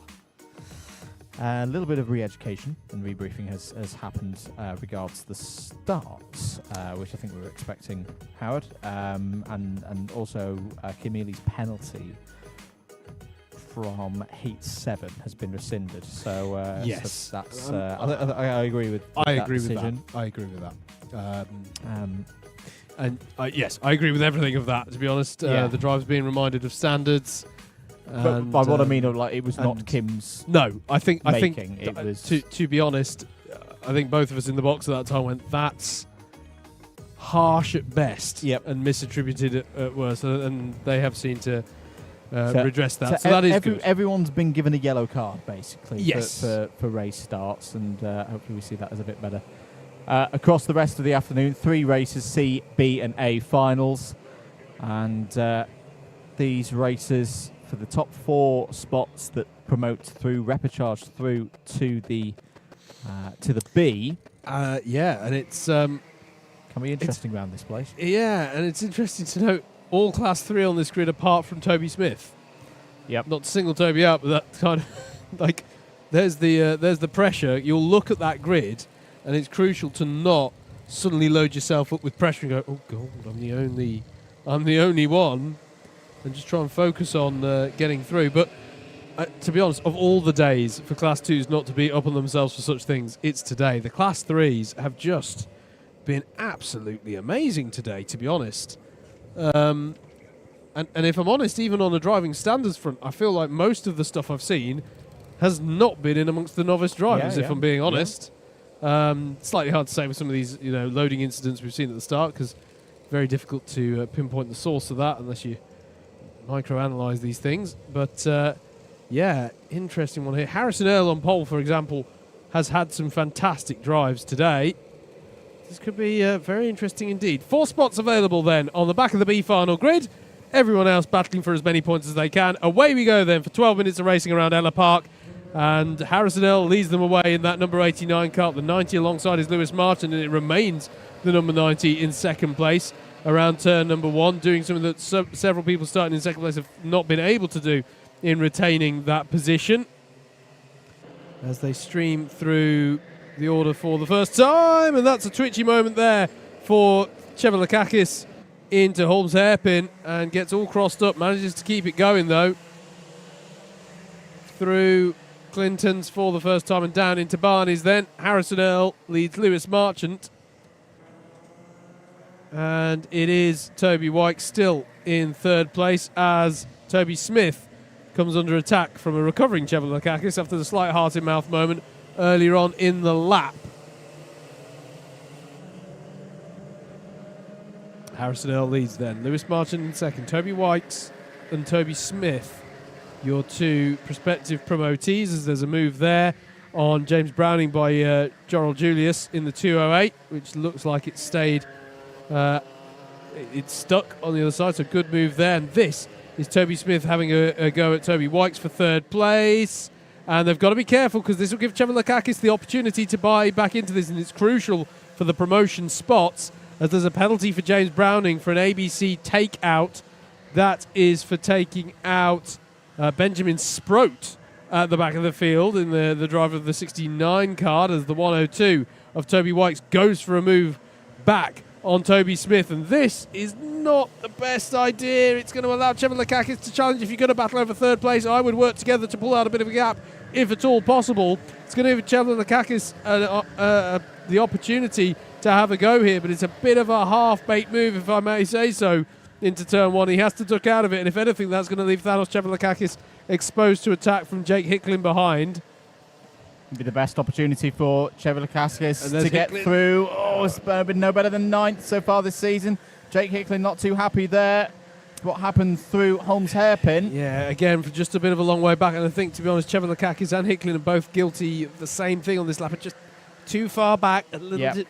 A little bit of re-education and rebriefing has happened regards the starts, which I think we were expecting, Howard, and also Kim Ely's penalty from Heat 7 has been rescinded. So yes, so that's I agree with I that agree decision. with that. I agree with that. And yes, I agree with everything of that. To be honest, Yeah. the driver's being reminded of standards. But by what I mean, like, it was not Kim's. No, I think it was to be honest. I think both of us in the box at that time went, that's harsh at best, and misattributed at worst, and they have seen to redress that. So that is good. Everyone's been given a yellow card, basically, Yes. for race starts, and hopefully we see that as a bit better. Across the rest of the afternoon, 3 races, C, B and A finals, and these races for the top 4 spots that promote through repechage through to the B. Yeah, and it's can be interesting around this place. Yeah, and it's interesting to note all Class 3 on this grid apart from Toby Smith. Yep. Not to single Toby out, but that kind of like there's the pressure. You'll look at that grid, and it's crucial to not suddenly load yourself up with pressure and go, oh god, I'm the only one, and just try and focus on getting through. But to be honest, of all the days for Class 2s not to be up on themselves for such things, it's today. The Class 3s have just been absolutely amazing today, to be honest. And if I'm honest, even on the driving standards front, I feel like most of the stuff I've seen has not been in amongst the novice drivers, if I'm being honest. Slightly hard to say with some of these loading incidents we've seen at the start, because very difficult to pinpoint the source of that unless you microanalyze these things. But yeah, interesting one here. Harrison Earl on pole, for example, has had some fantastic drives today. This could be very interesting indeed. 4 spots available then on the back of the B final grid. Everyone else battling for as many points as they can. Away we go then for 12 minutes of racing around Ellough Park. And Harrison Earl leads them away in that number 89 car. The 90 alongside is Lewis Martin, and it remains the number 90 in second place around turn number 1, doing something that several people starting in second place have not been able to do in retaining that position. As they stream through the order for the first time, and that's a twitchy moment there for Chevilakakis into Holmes hairpin, and gets all crossed up, manages to keep it going though. Through Clinton's for the first time and down into Barney's then. Harrison Earl leads Lewis Marchant. And it is Toby Wykes still in third place as Toby Smith comes under attack from a recovering Chevilakakis after the slight heart-in-mouth moment earlier on in the lap. Harrison Earl leads then. Lewis Marchant in second. Toby Wykes and Toby Smith, your 2 prospective promotees, as there's a move there on James Browning by Jarl Julius in the 208, which looks like it stayed. It's stuck on the other side, so good move there. And this is Toby Smith having a go at Toby Wykes for third place. And they've got to be careful, because this will give Chevilakakis the opportunity to buy back into this, and it's crucial for the promotion spots, as there's a penalty for James Browning for an ABC takeout. That is for taking out Benjamin Sproat at the back of the field in the driver of the 69 card, as the 102 of Toby Wykes goes for a move back on Toby Smith, and this is not the best idea. It's going to allow Chevilakakis to challenge. If you're going to battle over third place, I would work together to pull out a bit of a gap, if at all possible. It's going to give Chevilakakis the opportunity to have a go here, but it's a bit of a half-baked move, if I may say so, into turn 1. He has to duck out of it, and if anything, that's going to leave Thanos Chevilakakis exposed to attack from Jake Hicklin behind. Be the best opportunity for Chevrolet to get Hicklin. through. Oh, it's been no better than 9th so far this season. Jake Hicklin not too happy there. What happened through Holmes hairpin? Yeah, again, for just a bit of a long way back. And I think, to be honest, Chevrolet and Hicklin are both guilty of the same thing on this lap. Just too far back. A little bit.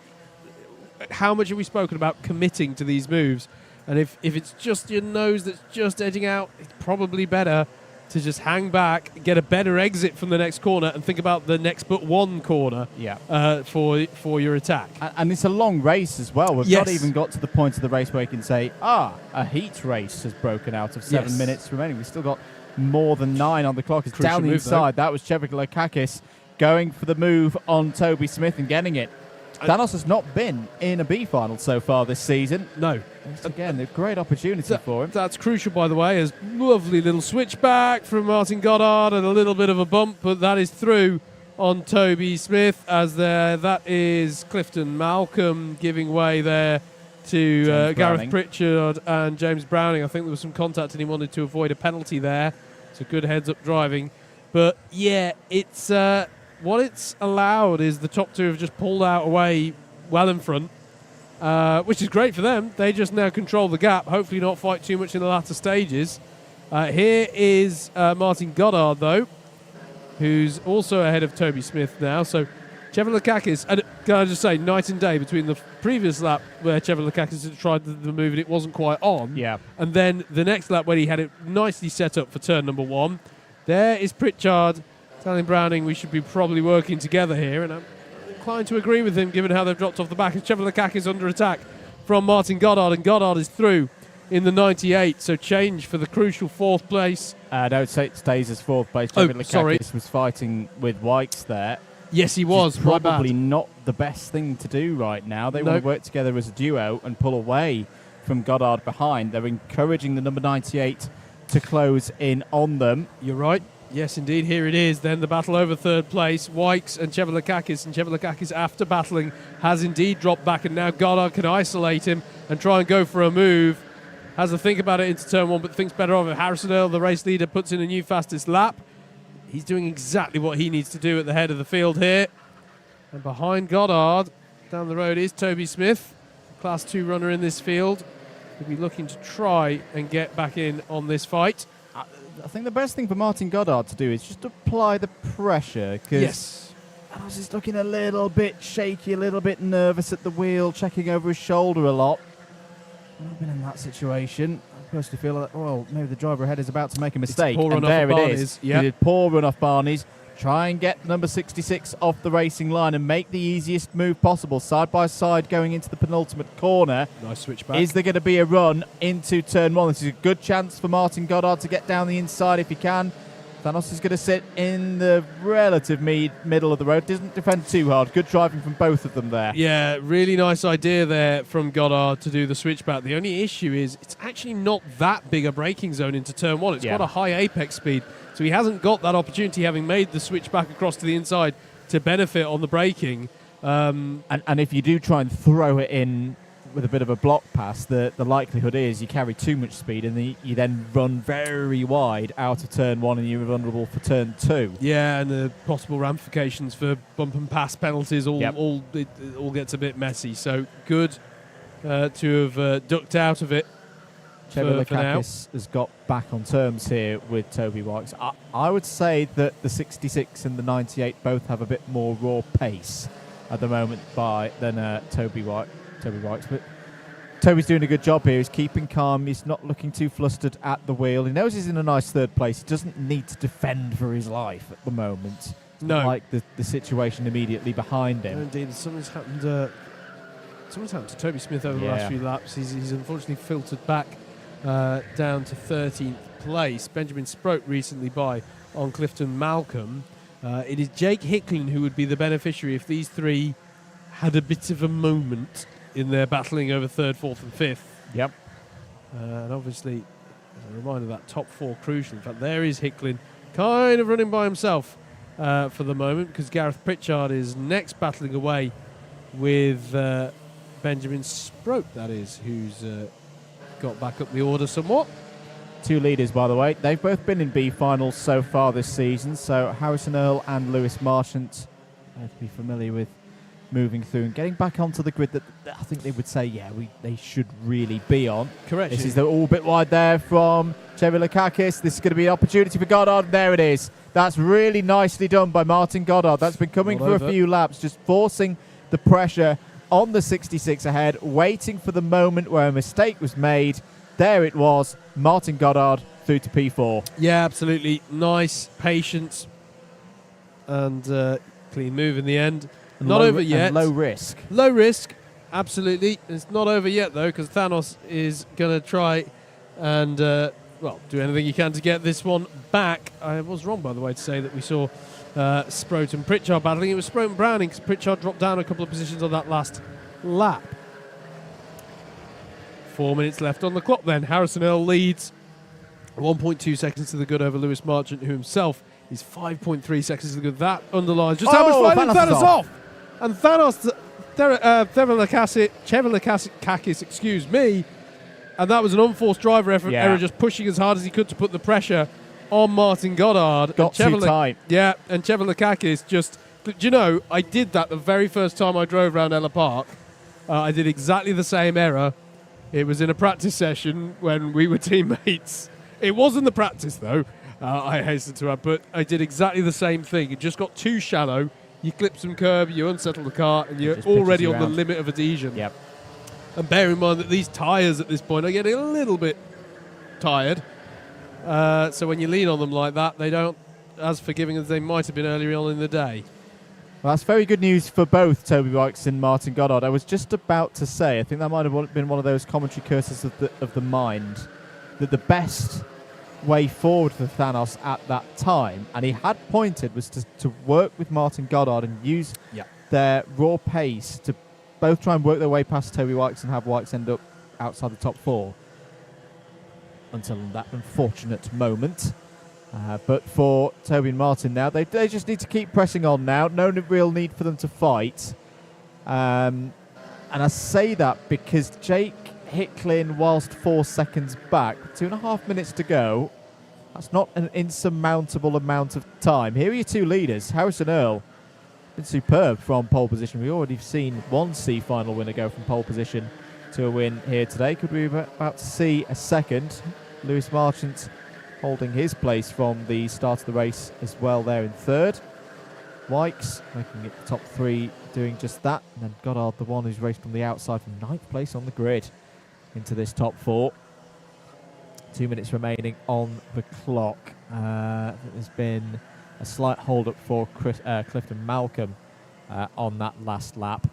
How much have we spoken about committing to these moves? And if it's just your nose that's just edging out, it's probably better to just hang back, get a better exit from the next corner, and think about the next but one corner for your attack. And it's a long race as well. We've not even got to the point of the race where you can say, a heat race has broken out of 7 minutes remaining. We've still got more than 9 on the clock. It's down the inside. That was Chevrolet going for the move on Toby Smith and getting it. Danos has not been in a B final so far this season. No. Again, a great opportunity for him. That's crucial, by the way, as lovely little switchback from Martin Goddard and a little bit of a bump, but that is through on Toby Smith as that is Clifton Malcolm giving way there to Gareth Pritchard and James Browning. I think there was some contact and he wanted to avoid a penalty there. So good heads-up driving. But, yeah, it's... what it's allowed is the top two have just pulled out away well in front, which is great for them. They just now control the gap, hopefully not fight too much in the latter stages. Here is Martin Goddard, though, who's also ahead of Toby Smith now. So Chevrolet, and can I just say, night and day between the previous lap where Chevrolet had tried the move and it wasn't quite on, and then the next lap where he had it nicely set up for turn number 1. There is Pritchard telling Browning we should be probably working together here, and I'm inclined to agree with him given how they've dropped off the back. As Chevrolet is under attack from Martin Goddard, and Goddard is through in the 98, so change for the crucial 4th place. No, it stays as 4th place. Chevrolet was fighting with Wykes there. Yes, he was. Probably not the best thing to do right now. They want to work together as a duo and pull away from Goddard behind. They're encouraging the number 98 to close in on them. You're right. Yes, indeed. Here it is. Then the battle over 3rd place. Wykes and Chevrolet, and Chevrolet, after battling, has indeed dropped back, and now Goddard can isolate him and try and go for a move. Has a think about it into turn 1, but thinks better of it. Harrisondale, the race leader, puts in a new fastest lap. He's doing exactly what he needs to do at the head of the field here. And behind Goddard, down the road, is Toby Smith, Class 2 runner in this field. He'll be looking to try and get back in on this fight. I think the best thing for Martin Goddard to do is just apply the pressure, because Danos is looking a little bit shaky, a little bit nervous at the wheel, checking over his shoulder a lot. I've been in that situation. I personally feel like, well, maybe the driver ahead is about to make a mistake. And there it is. He did poor run off Barney's. Try and get number 66 off the racing line and make the easiest move possible. Side by side going into the penultimate corner. Nice switch back. Is there going to be a run into turn 1? This is a good chance for Martin Goddard to get down the inside if he can. Danos is going to sit in the relative middle of the road. Doesn't defend too hard. Good driving from both of them there. Yeah, really nice idea there from Goddard to do the switchback. The only issue is it's actually not that big a braking zone into turn 1. It's got a high apex speed. So he hasn't got that opportunity, having made the switch back across to the inside, to benefit on the braking. And if you do try and throw it in with a bit of a block pass, the likelihood is you carry too much speed and you then run very wide out of turn 1 and you're vulnerable for turn 2. Yeah, and the possible ramifications for bump and pass penalties, it all gets a bit messy. So good to have ducked out of it. Chevrolet has got back on terms here with Toby Wykes. I would say that the 66 and the 98 both have a bit more raw pace at the moment than Toby Wykes. But Toby's doing a good job here. He's keeping calm. He's not looking too flustered at the wheel. He knows he's in a nice 3rd place. He doesn't need to defend for his life at the moment. No. Like the situation immediately behind him. No, indeed, something's happened to Toby Smith over the last few laps. He's unfortunately filtered back down to 13th place. Benjamin Sproat recently on Clifton Malcolm. It is Jake Hicklin who would be the beneficiary if these three had a bit of a moment in their battling over 3rd, 4th and 5th. Yep. And obviously, as a reminder, that top 4 crucial. In fact, there is Hicklin kind of running by himself for the moment, because Gareth Pritchard is next battling away with Benjamin Sproat, that is, who's got back up the order somewhat. two leaders, by the way. They've both been in B finals so far this season. So Harrison Earl and Lewis Marchant, both be familiar with moving through and getting back onto the grid that I think they would say, they should really be on. Correct. This is all a bit wide there from Chevilakakis. This is going to be an opportunity for Goddard. There it is. That's really nicely done by Martin Goddard. That's been coming for a few laps, just forcing the pressure on the 66 ahead, waiting for the moment where a mistake was made. There it was. Martin Goddard through to P4. Yeah, absolutely. Nice, patience, and clean move in the end. Not over yet. Low risk. Low risk, absolutely. It's not over yet, though, because Thanos is going to try and, do anything he can to get this one back. I was wrong, by the way, to say that we saw Sproat and Pritchard battling. It was Sproat and Browning, because Pritchard dropped down a couple of positions on that last lap. 4 minutes left on the clock then. Harrison Earl leads 1.2 seconds to the good over Lewis Marchant, who himself is 5.3 seconds to the good. That underlines just how much flying Thanos off. And Thanos, Chevilakakis, excuse me, and that was an unforced driver error, just pushing as hard as he could to put the pressure on Martin Goddard. Got too tight. Yeah, and Chevilakakis just, do you know, I did that the very first time I drove around Ellough Park. I did exactly the same error. It was in a practice session when we were teammates. It wasn't the practice, though, I hasten to add, but I did exactly the same thing. It just got too shallow. You clip some curb, you unsettle the car, and you're already on the limit of adhesion. Yep. And bear in mind that these tyres at this point are getting a little bit tired. So when you lean on them like that, they don't as forgiving as they might have been earlier on in the day. Well, that's very good news for both Toby Bikes and Martin Goddard. I was just about to say, I think that might have been one of those commentary curses of the mind, that the best way forward for Thanos at that time, and he had pointed, was to work with Martin Goddard and use their raw pace to both try and work their way past Toby Wykes and have Wykes end up outside the top 4 until that unfortunate moment. But for Toby and Martin now, they just need to keep pressing on now. No real need for them to fight. And I say that because Jake Hicklin, whilst 4 seconds back, 2.5 minutes to go, that's not an insurmountable amount of time. Here are your two leaders. Harrison Earl, been superb from pole position. We've already seen one C final winner go from pole position to a win here today. Could we be about to see a second? Lewis Marchant holding his place from the start of the race as well there in third. Wykes making it the top 3, doing just that. And then Goddard, the one who's raced from the outside from 9th place on the grid into this top 4. 2 minutes remaining on the clock. There's been a slight hold-up for Clifton Malcolm on that last lap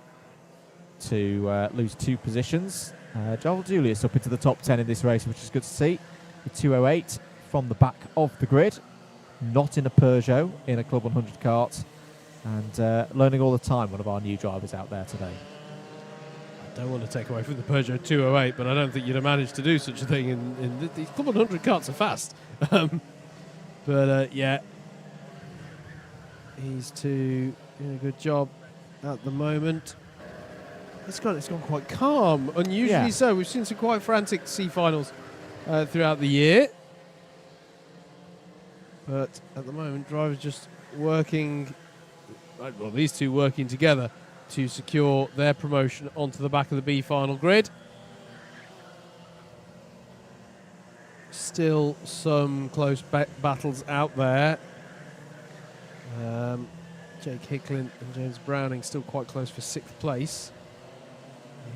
to lose 2 positions. Joel Julius up into the top 10 in this race, which is good to see. With 2:08 from the back of the grid. Not in a Peugeot, in a Club 100 kart. And learning all the time, one of our new drivers out there today. I don't want to take away from the Peugeot 208, but I don't think you'd have managed to do such a thing. In these Club 100 karts are fast. Yeah, he's doing a good job at the moment. It's gone quite calm, unusually so. We've seen some quite frantic C finals throughout the year. But at the moment, drivers just working, well, these two working together to secure their promotion onto the back of the B final grid. Still some close battles out there. Jake Hicklin and James Browning still quite close for 6th place.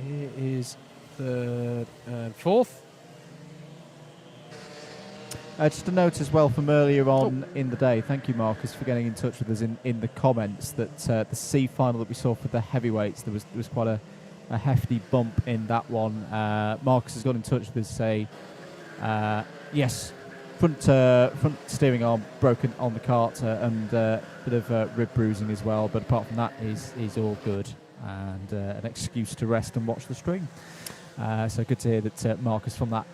Here is 3rd and 4th. Just a note as well from earlier on in the day. Thank you, Marcus, for getting in touch with us in the comments. That the C final that we saw for the heavyweights, there was quite a hefty bump in that one. Marcus has got in touch with us to say, yes, front steering arm broken on the kart and a bit of rib bruising as well. But apart from that, he's all good and an excuse to rest and watch the stream. So good to hear that Marcus, from that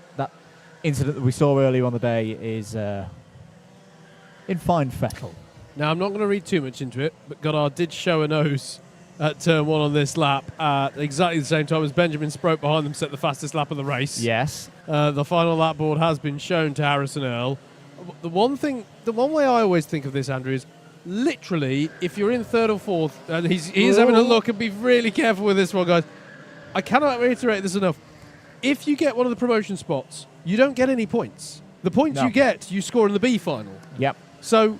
incident that we saw earlier on the day, is in fine fettle. Now, I'm not going to read too much into it, but Goddard did show a nose at turn 1 on this lap at exactly the same time as Benjamin Sproat behind them set the fastest lap of the race. Yes. The final lap board has been shown to Harrison Earl. The one way I always think of this, Andrew, is literally if you're in 3rd or 4th, and he is having a look, and be really careful with this one, guys. I cannot reiterate this enough. If you get one of the promotion spots, you don't get any points. The points you get, you score in the B final. Yep. So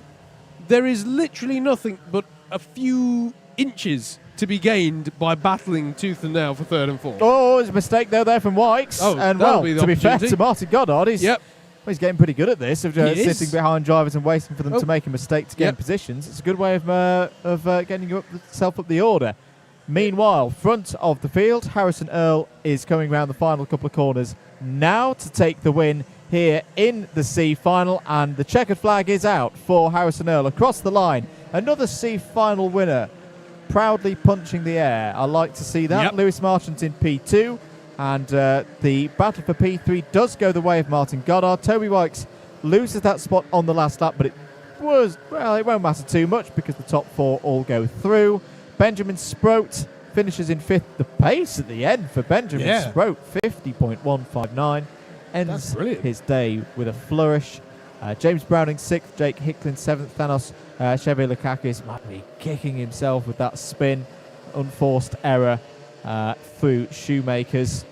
there is literally nothing but a few inches to be gained by battling tooth and nail for 3rd and 4th. Oh, there's a mistake there from Wykes. Oh, and that'll well, be the to be fair opportunity. to Martin Goddard, he's getting pretty good at this, of sitting behind drivers and waiting for them to make a mistake to gain positions. It's a good way of getting yourself up the order. Meanwhile, front of the field, Harrison Earl is coming around the final couple of corners now to take the win here in the C final, and the checkered flag is out for Harrison Earl across the line. Another C final winner, proudly punching the air. I like to see that. Yep. Lewis Marchant in P2, and the battle for P3 does go the way of Martin Goddard. Toby Wykes loses that spot on the last lap, but it won't matter too much because the top 4 all go through. Benjamin Sproat finishes in 5th. The pace at the end for Benjamin Sproat, 50.159, ends his day with a flourish. James Browning 6th, Jake Hicklin 7th, Thanos Chevy-Lukakis might be kicking himself with that spin. Unforced error through Shoemakers.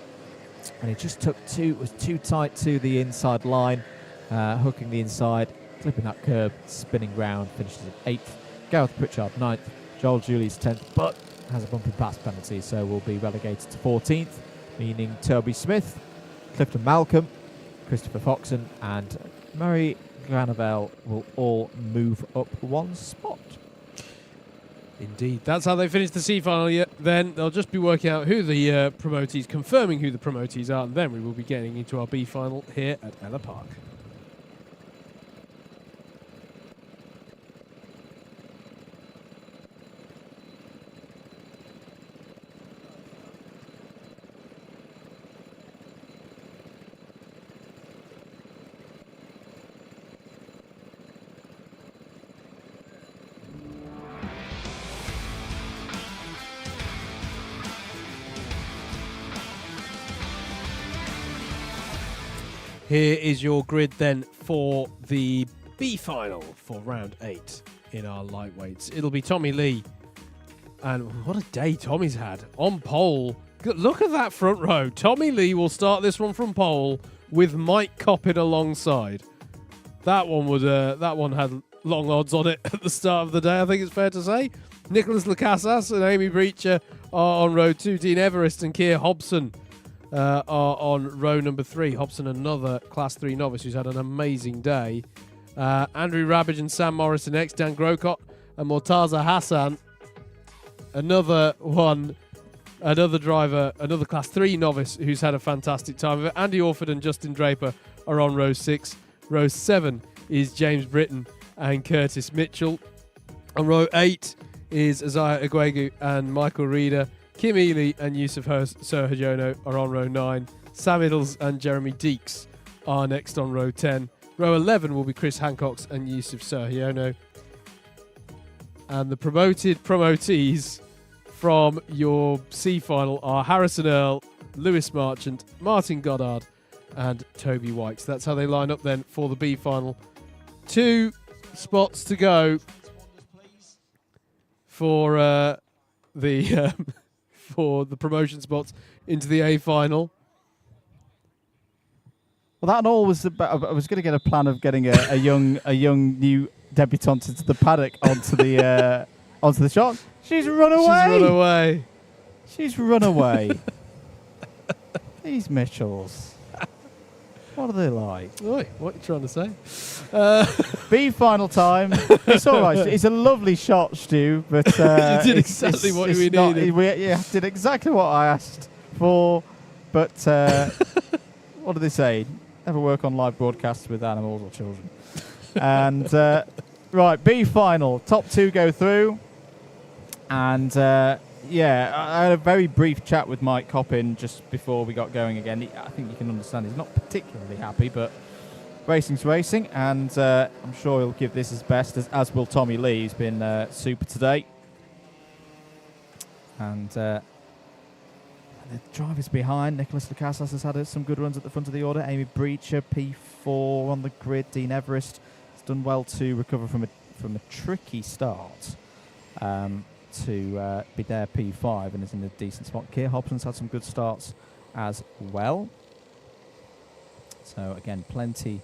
And he just was too tight to the inside line, hooking the inside, clipping that curb, spinning round, finishes in 8th. Gareth Pritchard 9th, Joel Julius 10th, but has a bumping pass penalty, so will be relegated to 14th, meaning Toby Smith, Clifton Malcolm, Christopher Foxon, and Murray Granavel will all move up 1 spot. Indeed. That's how they finish the C final. Then they'll just be working out who the promotees, confirming who the promotees are, and then we will be getting into our B final here at Ellough Park. Here is your grid then for the B final for round 8 in our lightweights. It'll be Tommy Lee. And what a day Tommy's had. On pole. Look at that front row. Tommy Lee will start this one from pole with Mike Coppin alongside. That one had long odds on it at the start of the day, I think it's fair to say. Nicholas Lacasas and Amy Breacher are on row 2. Dean Everest and Keir Hobson are on row number 3. Hobson, another Class 3 novice who's had an amazing day. Andrew Rabbage and Sam Morrison next. Dan Grocott and Mortaza Hassan. Another driver, another Class 3 novice who's had a fantastic time. Andy Orford and Justin Draper are on row 6. Row 7 is James Britton and Curtis Mitchell. On row 8 is Isaiah Aguegu and Michael Reeder. Kim Ely and Yusuf Serhajono are on row 9. Sam Iddles and Jeremy Deeks are next on row 10. Row 11 will be Chris Hancocks and Yusuf Serhajono. And the promotees from your C final are Harrison Earl, Lewis Marchant, Martin Goddard, and Toby Wykes. That's how they line up then for the B final. 2 spots to go for for the promotion spots into the A final. Well, that all was about. I was going to get a plan of getting a young new debutant into the paddock onto the shot. She's run away. She's run away. These Mitchells. What are they like? Oi, what are you trying to say? B final time. It's all right. It's a lovely shot, Stu, but you did exactly what we needed. Did exactly what I asked for, but what do they say? Never work on live broadcasts with animals or children. And right, B final. Top 2 go through, and I had a very brief chat with Mike Coppin just before we got going again. I think you can understand he's not particularly happy, but racing's racing, and I'm sure he'll give this his best, as will Tommy Lee. He's been super today. And the drivers behind, Nicholas Lacasas has had some good runs at the front of the order. Amy Breacher, P4 on the grid. Dean Everest has done well to recover from a tricky start to be there P5 and is in a decent spot. Keir Hobson's had some good starts as well. So again, plenty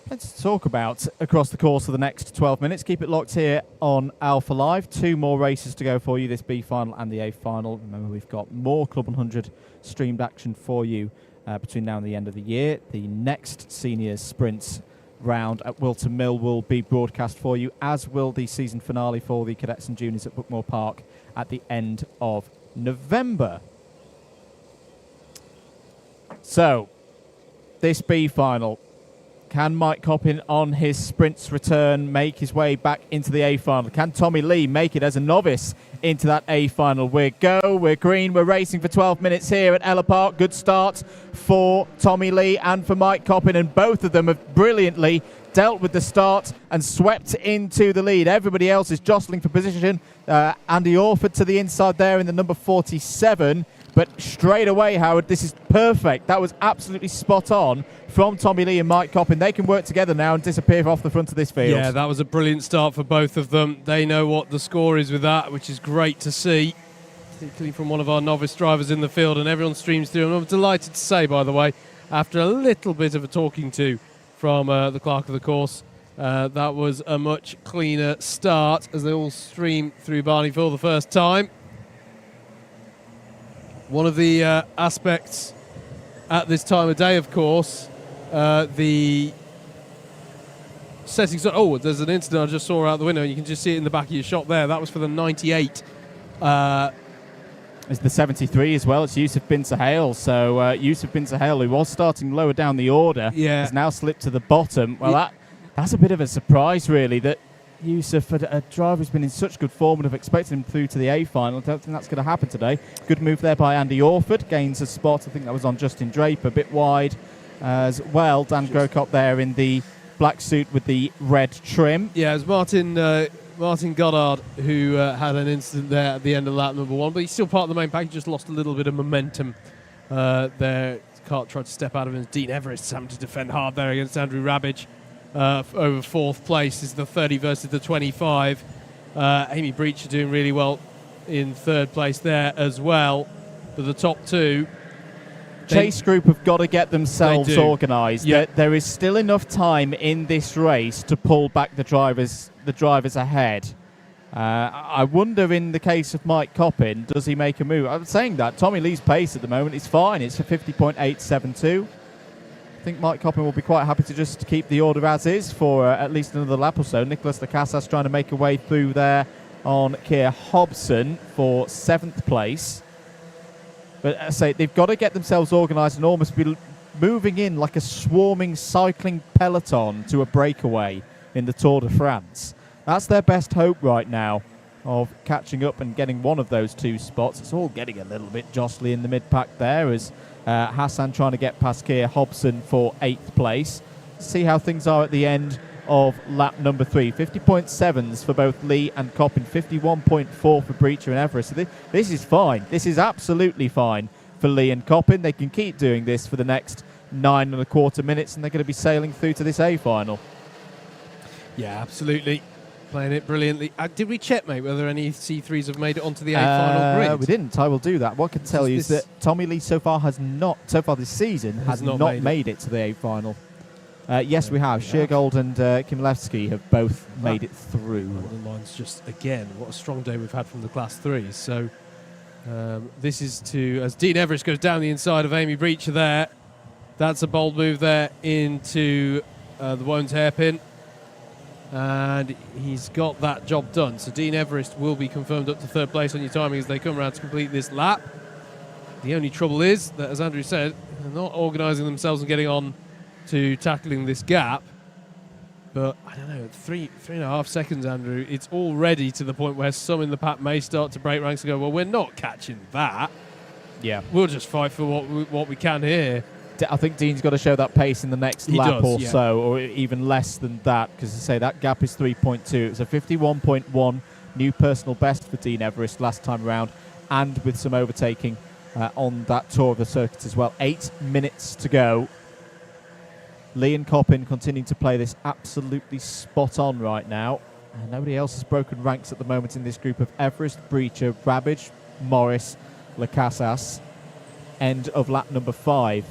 to talk about across the course of the next 12 minutes. Keep it locked here on Alpha Live. 2 more races to go for you, this B final and the A final. Remember, we've got more Club 100 streamed action for you between now and the end of the year. The next seniors sprints round at Wilton Mill will be broadcast for you, as will the season finale for the cadets and juniors at Bookmoor Park at the end of November. So, this B final. Can Mike Coppin on his sprints return make his way back into the A final? Can Tommy Lee make it as a novice into that A final? We're go, we're green, we're racing for 12 minutes here at Ellough Park. Good start for Tommy Lee and for Mike Coppin, and both of them have brilliantly dealt with the start and swept into the lead. Everybody else is jostling for position. Andy Orford to the inside there in the number 47. But straight away, Howard, this is perfect. That was absolutely spot on from Tommy Lee and Mike Coppin. They can work together now and disappear off the front of this field. Yeah, that was a brilliant start for both of them. They know what the score is with that, which is great to see, particularly from one of our novice drivers in the field, and everyone streams through. And I'm delighted to say, by the way, after a little bit of a talking to from the clerk of the course, that was a much cleaner start as they all stream through Barney for the first time. One of the aspects at this time of day, of course, the settings. Oh, there's an incident I just saw out the window. You can just see it in the back of your shot there. That was for the 98. It's the 73 as well. It's Yusuf bin Sahel. So Yusuf bin Sahel, who was starting lower down the order, has now slipped to the bottom. Well, that's a bit of a surprise, really, that Yusuf, a driver who's been in such good form, would have expected him through to the A final. I don't think that's going to happen today. Good move there by Andy Orford. Gains a spot. I think that was on Justin Draper, a bit wide as well. Dan Grocott there in the black suit with the red trim. Yeah, it was Martin Goddard who had an incident there at the end of lap number 1, but he's still part of the main pack. He just lost a little bit of momentum there. Kart tried to step out of him. Dean Everest having to defend hard there against Andrew Rabbage. Over 4th place is the 30 versus the 25. Amy Breacher doing really well in 3rd place there as well. But the top 2, Chase Group have got to get themselves organised. Yep. There is still enough time in this race to pull back the drivers ahead. I wonder, in the case of Mike Coppin, does he make a move? I'm saying that Tommy Lee's pace at the moment is fine. It's a 50.872. I think Mike Coppin will be quite happy to just keep the order as is for at least another lap or so. Nicholas Lacasas trying to make a way through there on Keir Hobson for 7th place. But as I say, they've got to get themselves organised and almost be moving in like a swarming cycling peloton to a breakaway in the Tour de France. That's their best hope right now of catching up and getting one of those 2 spots. It's all getting a little bit jostly in the mid-pack there as Hassan trying to get past Keir Hobson for 8th place. See how things are at the end of lap number 3. 50.7s for both Lee and Coppin, 51.4 for Breacher and Everest. So this is fine. This is absolutely fine for Lee and Coppin. They can keep doing this for the next 9.25 minutes, and they're going to be sailing through to this A final. Yeah, absolutely. Playing it brilliantly. Did we check, mate, whether any C3s have made it onto the A final grid? We didn't. I will do that. What I can tell you is that Tommy Lee so far this season has not made it to the A final. Yes, we have. Sheargold and Kimlevsky have both made it through. The line's just, again, what a strong day we've had from the Class 3s. So this is as Dean Everest goes down the inside of Amy Breacher there. That's a bold move there into the Wones hairpin. And he's got that job done. So Dean Everest will be confirmed up to 3rd place on your timing as they come around to complete this lap. The only trouble is that, as Andrew said, they're not organising themselves and getting on to tackling this gap. But, I don't know, 3.5 seconds, Andrew. It's already to the point where some in the pack may start to break ranks and go, well, we're not catching that. Yeah. We'll just fight for what we can here. I think Dean's got to show that pace in the next lap or so, or even less than that, because, as I say, that gap is 3.2. It's a 51.1 New personal best for Dean Everest last time around, and with some overtaking on that tour of the circuit as well. 8 minutes to go. Liam Coppin continuing to play this absolutely spot on right now. Nobody else has broken ranks at the moment in this group of Everest, Breacher, Babbage, Morris, Lacasas. End of lap number 5.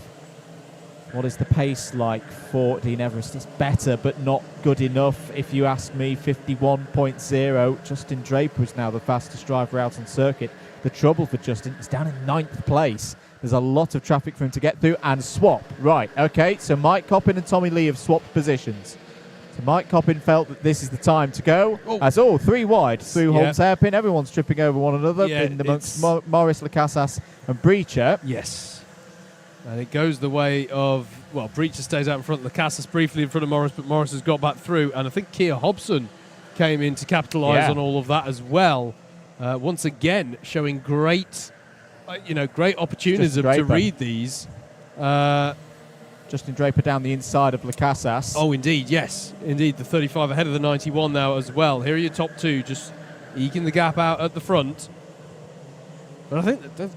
What is the pace like for Dean Everest? It's better, but not good enough, if you ask me. 51.0. Justin Draper is now the fastest driver out on circuit. The trouble for Justin is down in 9th place. There's a lot of traffic for him to get through and swap. Right, okay, so Mike Coppin and Tommy Lee have swapped positions. So Mike Coppin felt that this is the time to go. As 3 wide through Holmes hairpin. Everyone's tripping over one another in amongst Morris, Lacasas and Breacher. Yes. And it goes the way of, well, Breacher stays out in front, Lacasas briefly in front of Morris, but Morris has got back through. And I think Keir Hobson came in to capitalise on all of that as well. Once again, showing great, great opportunism to read these. Justin Draper down the inside of Lacasas. Oh, indeed, yes. Indeed, the 35 ahead of the 91 now as well. Here are your top 2, just eking the gap out at the front. But I think that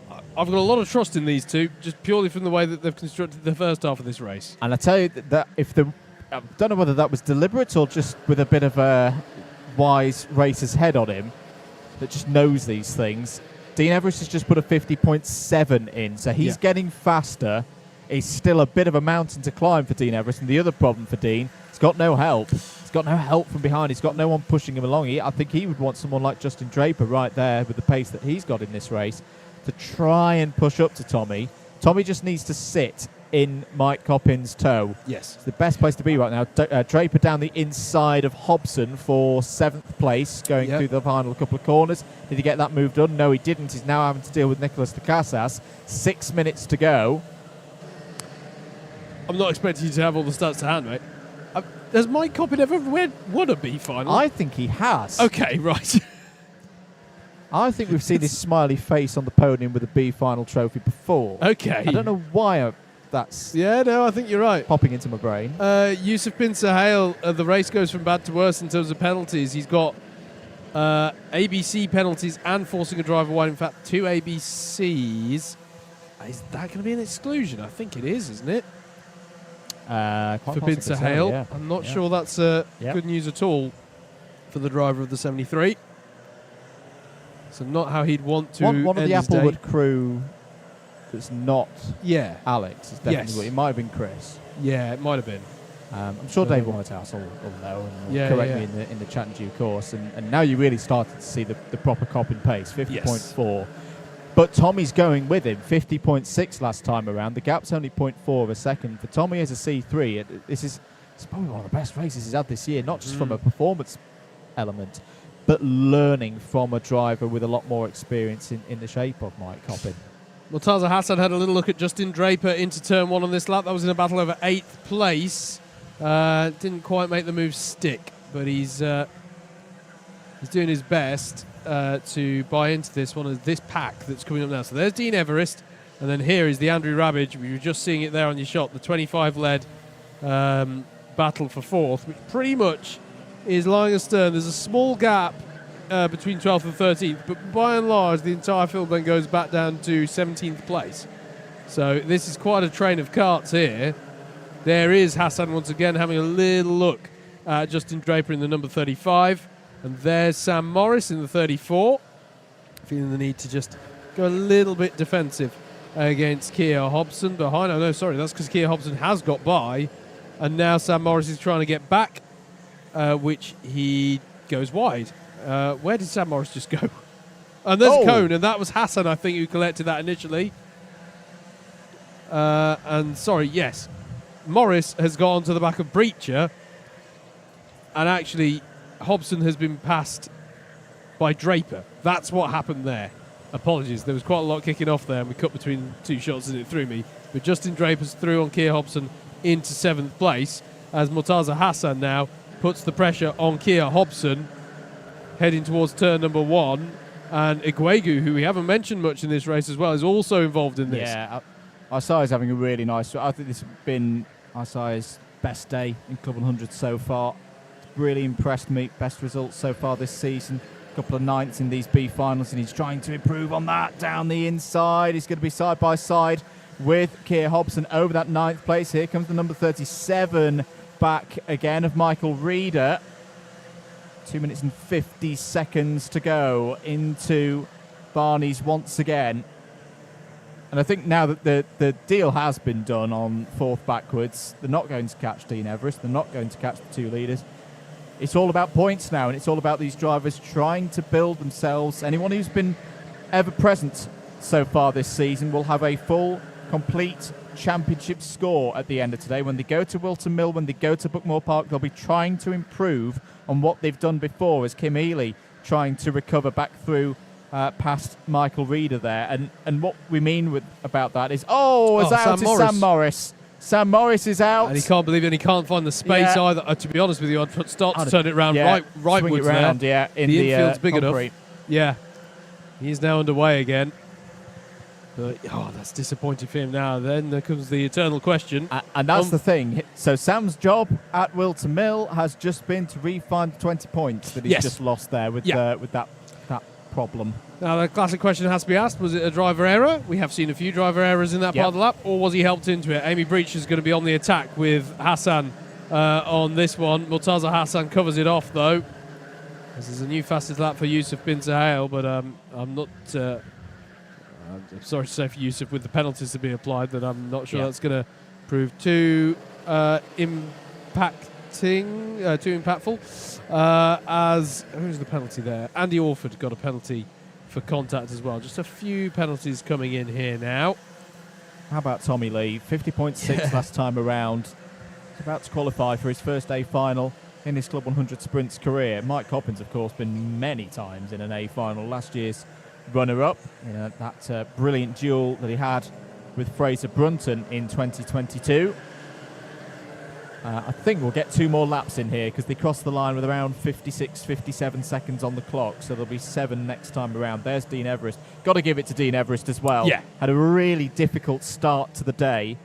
I've got a lot of trust in these two, just purely from the way that they've constructed the first half of this race. And I tell you that if I don't know whether that was deliberate or just with a bit of a wise racer's head on him that just knows these things. Dean Everest has just put a 50.7 in, so he's getting faster. It's still a bit of a mountain to climb for Dean Everest, and the other problem for Dean, he's got no help. He's got no help from behind. He's got no one pushing him along. I think he would want someone like Justin Draper right there with the pace that he's got in this race to try and push up to Tommy. Tommy just needs to sit in Mike Coppin's toe. Yes. It's the best place to be right now. Draper down the inside of Hobson for 7th place, going through the final couple of corners. Did he get that move done? No, he didn't. He's now having to deal with Nicolas Lacasas. 6 minutes to go. I'm not expecting you to have all the stats to hand, mate. Has Mike Coppin ever won a B final? I think he has. Okay, right. I think we've seen his smiley face on the podium with a B final trophy before. Okay. I don't know why that's I think you're right. Popping into my brain. Yusuf bin Sahel, the race goes from bad to worse in terms of penalties. He's got ABC penalties and forcing a driver wide. In fact, 2 ABCs. Is that going to be an exclusion? I think it is, isn't it? For bin Sahel. I'm not sure that's good news at all for the driver of the 73. So not how he'd want to One of end the his day. Applewood crew that's not Alex. It's definitely it might have been Chris. Yeah, it might have been. I'm sure Dave Whitehouse will know and correct me in the chat in due course. And now you really started to see the proper Coppin pace, 50.4. But Tommy's going with him, 50.6 last time around. The gap's only 0.4 of a second. For Tommy as a C3, it's probably one of the best races he's had this year, not just from a performance element, but learning from a driver with a lot more experience in the shape of Mike Coppin. Murtaza Hassan had a little look at Justin Draper into turn 1 on this lap. That was in a battle over 8th place. Didn't quite make the move stick, but he's doing his best to buy into this pack that's coming up now. So there's Dean Everest, and then here is the Andrew Rabbage. We were just seeing it there on your shot, the 25-led battle for 4th, which pretty much is lying astern. There's a small gap between 12th and 13th, but by and large, the entire field then goes back down to 17th place. So this is quite a train of carts here. There is Hassan once again having a little look at Justin Draper in the number 35. And there's Sam Morris in the 34, feeling the need to just go a little bit defensive against Keir Hobson behind. Oh, no, sorry, that's because Keir Hobson has got by. And now Sam Morris is trying to get back, which he goes wide. Where did Sam Morris just go? And there's Cone, and that was Hassan, I think, who collected that initially. And sorry, yes, Morris has gone to the back of Breacher, and actually Hobson has been passed by Draper. That's what happened there. Apologies, there was quite a lot kicking off there, and we cut between 2 shots and it threw me. But Justin Draper's through on Keir Hobson into 7th place, as Murtaza Hassan now puts the pressure on Keir Hobson, heading towards turn number 1. And Iguegu, who we haven't mentioned much in this race as well, is also involved in this. Yeah, Isaiah's having a really nice... I think this has been Isaiah's best day in CLUB100 so far. really impressed me. Best results so far this season. A couple of ninths in these B finals, and he's trying to improve on that. Down the inside, he's going to be side by side with Keir Hobson over that 9th place. Here comes the number 37 back again of Michael Reeder. 2 minutes and 50 seconds to go into Barney's once again. And I think now that the deal has been done on 4th backwards, they're not going to catch Dean Everest, they're not going to catch the 2 leaders. It's all about points now, and it's all about these drivers trying to build themselves. Anyone who's been ever present so far this season will have a full, complete championship score at the end of today. When they go to Wilton Mill, when they go to Bookmore Park, they'll be trying to improve on what they've done before, as Kim Healy trying to recover back through past Michael Reeder there. And what we mean about that is, Sam Morris. Sam Morris is out. And he can't believe it, and he can't find the space either. To be honest with you, I'd start to turn it around rightwards there. In the infield's big concrete. enough. Yeah. He's now underway again. But, that's disappointing for him now. Then there comes the eternal question. And that's the thing. So Sam's job at Wilton Mill has just been to re-find the 20 points that he's just lost there with that problem. Now, the classic question has to be asked, was it a driver error? We have seen a few driver errors in that part of the lap, or was he helped into it? Amy Breach is going to be on the attack with Hassan on this one. Murtaza Hassan covers it off, though. This is a new fastest lap for Yusuf bin Sahel, but I'm not... I'm sorry to say for Yusuf, with the penalties to be applied, that I'm not sure that's going to prove too impactful. As who's the penalty there? Andy Orford got a penalty for contact as well. Just a few penalties coming in here now. How about Tommy Lee? 50.6 last time around. He's about to qualify for his first A final in his Club 100 Sprints career. Mike Coppins, of course, been many times in an A final. Last year's runner-up in that brilliant duel that he had with Fraser Brunton in 2022. I think we'll get 2 more laps in here because they crossed the line with around 56, 57 seconds on the clock, so there'll be 7 next time around. There's Dean Everest. Got to give it to Dean Everest as well. Yeah. Had a really difficult start to the day,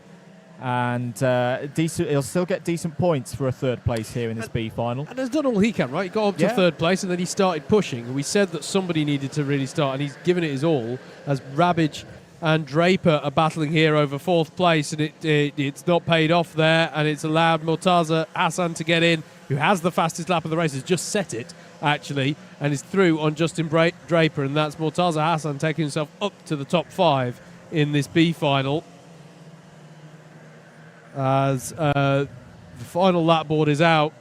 and he'll still get decent points for a 3rd place here in this B final. And has done all he can, right? He got up to 3rd place, and then he started pushing. We said that somebody needed to really start, and he's given it his all, as Rabbage and Draper are battling here over 4th place, and it's not paid off there, and it's allowed Murtaza Hassan to get in, who has the fastest lap of the race, has just set it, actually, and is through on Justin Draper, and that's Murtaza Hassan taking himself up to the top 5 in this B final. As the final lap board is out,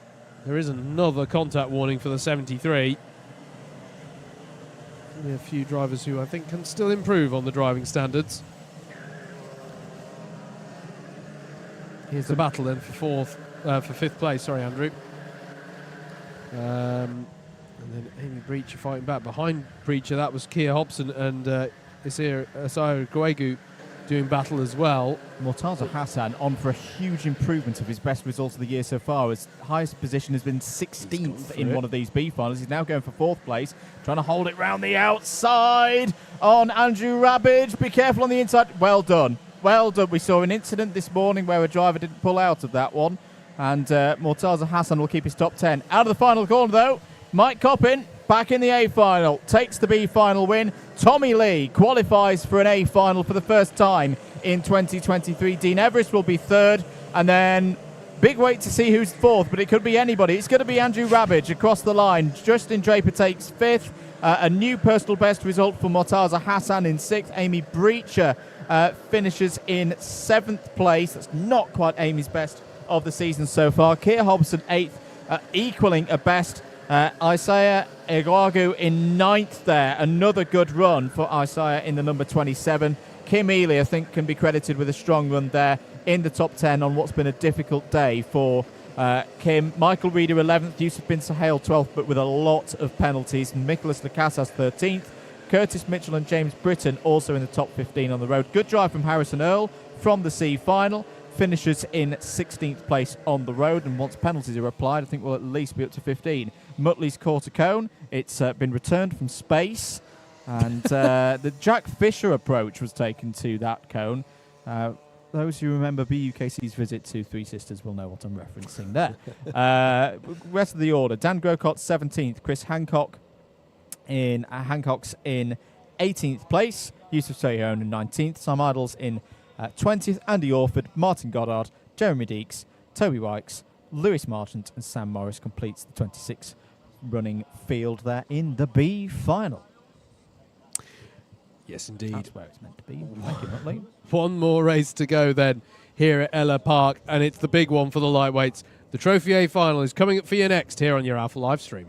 there is another contact warning for the 73. A few drivers who I think can still improve on the driving standards. Here's the battle then for 5th place. Sorry, Andrew. And then Amy Breacher fighting back. Behind Breacher, that was Keir Hobson and Isaiah Guegu doing battle as well. Murtaza Hassan on for a huge improvement of his best result of the year so far. His highest position has been 16th in one of these B finals. He's now going for 4th place, trying to hold it round the outside on Andrew Rabbage. Be careful on the inside. Well done. Well done. We saw an incident this morning where a driver didn't pull out of that one, and Murtaza Hassan will keep his top 10. Out of the final corner, though, Mike Coppin back in the A final, takes the B final win. Tommy Lee qualifies for an A final for the first time in 2023. Dean Everest will be 3rd, and then big wait to see who's 4th, but it could be anybody. It's going to be Andrew Rabbage across the line. Justin Draper takes 5th. A new personal best result for Murtaza Hassan in 6th. Amy Breacher finishes in 7th place. That's not quite Amy's best of the season so far. Keir Hobson 8th, equaling a best. Isaiah Eguagu in 9th there. Another good run for Isaiah in the number 27. Kim Healy, I think, can be credited with a strong run there in the top 10 on what's been a difficult day for Kim. Michael Reeder 11th, Yusuf bin Sahel 12th, but with a lot of penalties. And Nicholas Lacasas 13th. Curtis Mitchell and James Britton also in the top 15 on the road. Good drive from Harrison Earl from the C final. Finishes in 16th place on the road, and once penalties are applied, I think we'll at least be up to 15. Mutley's quarter cone, it's been returned from space, and the Jack Fisher approach was taken to that cone. those who remember BUKC's visit to Three Sisters will know what I'm referencing there. Rest of the order: Dan Grocott 17th, Chris Hancock's in 18th place, Yusuf Seyhoun in 19th, Sam Idles in 20th, Andy Orford, Martin Goddard, Jeremy Deeks, Toby Wykes, Lewis Marchant and Sam Morris completes the 26 running field there in the B final. Yes, indeed. That's where it's meant to be. Thank you, Nutley. One more race to go then here at Ellough Park, and it's the big one for the lightweights. The Trophy A final is coming up for you next here on your Alpha live stream.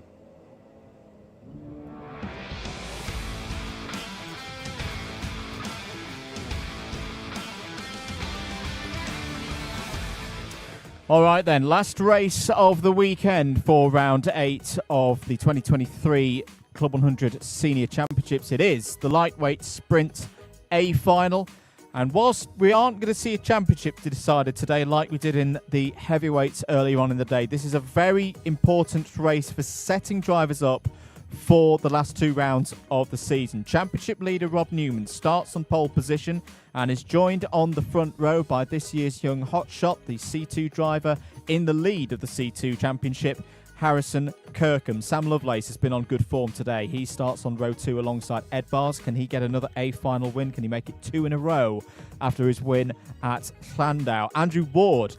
All right then, last race of the weekend for round 8 of the 2023 Club 100 Senior Championships. It is the lightweight sprint A final. And whilst we aren't going to see a championship decided today like we did in the heavyweights earlier on in the day, this is a very important race for setting drivers up for the last 2 rounds of the season. Championship leader Rob Newman starts on pole position and is joined on the front row by this year's young hotshot, the C2 driver in the lead of the C2 Championship, Harrison Kirkham. Sam Lovelace has been on good form today. He starts on row 2 alongside Ed Bars. Can he get another A final win? Can he make it 2 in a row after his win at Llandow? Andrew Ward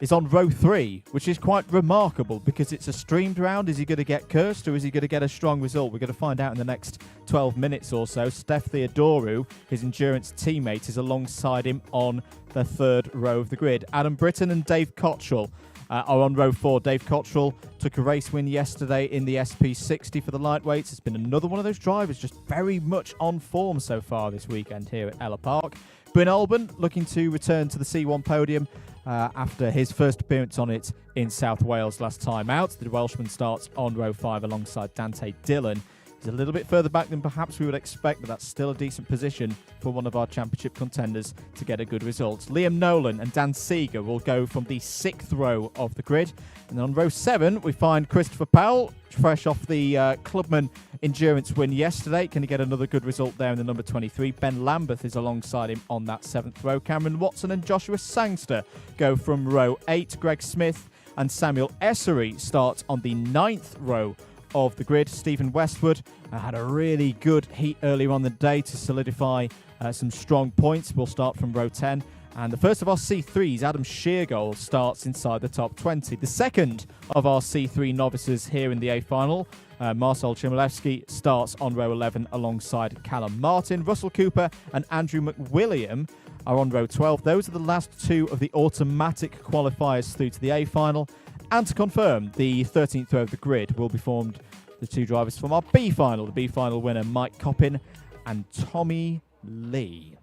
is on row 3, which is quite remarkable because it's a streamed round. Is he going to get cursed or is he going to get a strong result? We're going to find out in the next 12 minutes or so. Steph Theodorou, his endurance teammate, is alongside him on the 3rd row of the grid. Adam Britton and Dave Cottrell are on row 4. Dave Cottrell took a race win yesterday in the SP60 for the lightweights. It's been another one of those drivers just very much on form so far this weekend here at Ellough Park. Bryn Alban looking to return to the C1 podium after his first appearance on it in South Wales last time out. The Welshman starts on row 5 alongside Dante Dillon. He's a little bit further back than perhaps we would expect, but that's still a decent position for one of our championship contenders to get a good result. Liam Nolan and Dan Seeger will go from the 6th row of the grid. And then on row 7, we find Christopher Powell, fresh off the Clubman endurance win yesterday. Can he get another good result there in the number 23? Ben Lambeth is alongside him on that 7th row. Cameron Watson and Joshua Sangster go from row 8. Greg Smith and Samuel Essery start on the 9th row of the grid. Stephen Westwood had a really good heat earlier on the day to solidify some strong points. We'll start from row 10. And the first of our C3s, Adam Sheargold, starts inside the top 20. The second of our C3 novices here in the A final, Marcel Chmielewski, starts on row 11 alongside Callum Martin. Russell Cooper and Andrew McWilliam are on row 12. Those are the last 2 of the automatic qualifiers through to the A final. And to confirm, the 13th row of the grid will be formed the 2 drivers from our B final. The B final winner, Mike Coppin and Tommy Lee.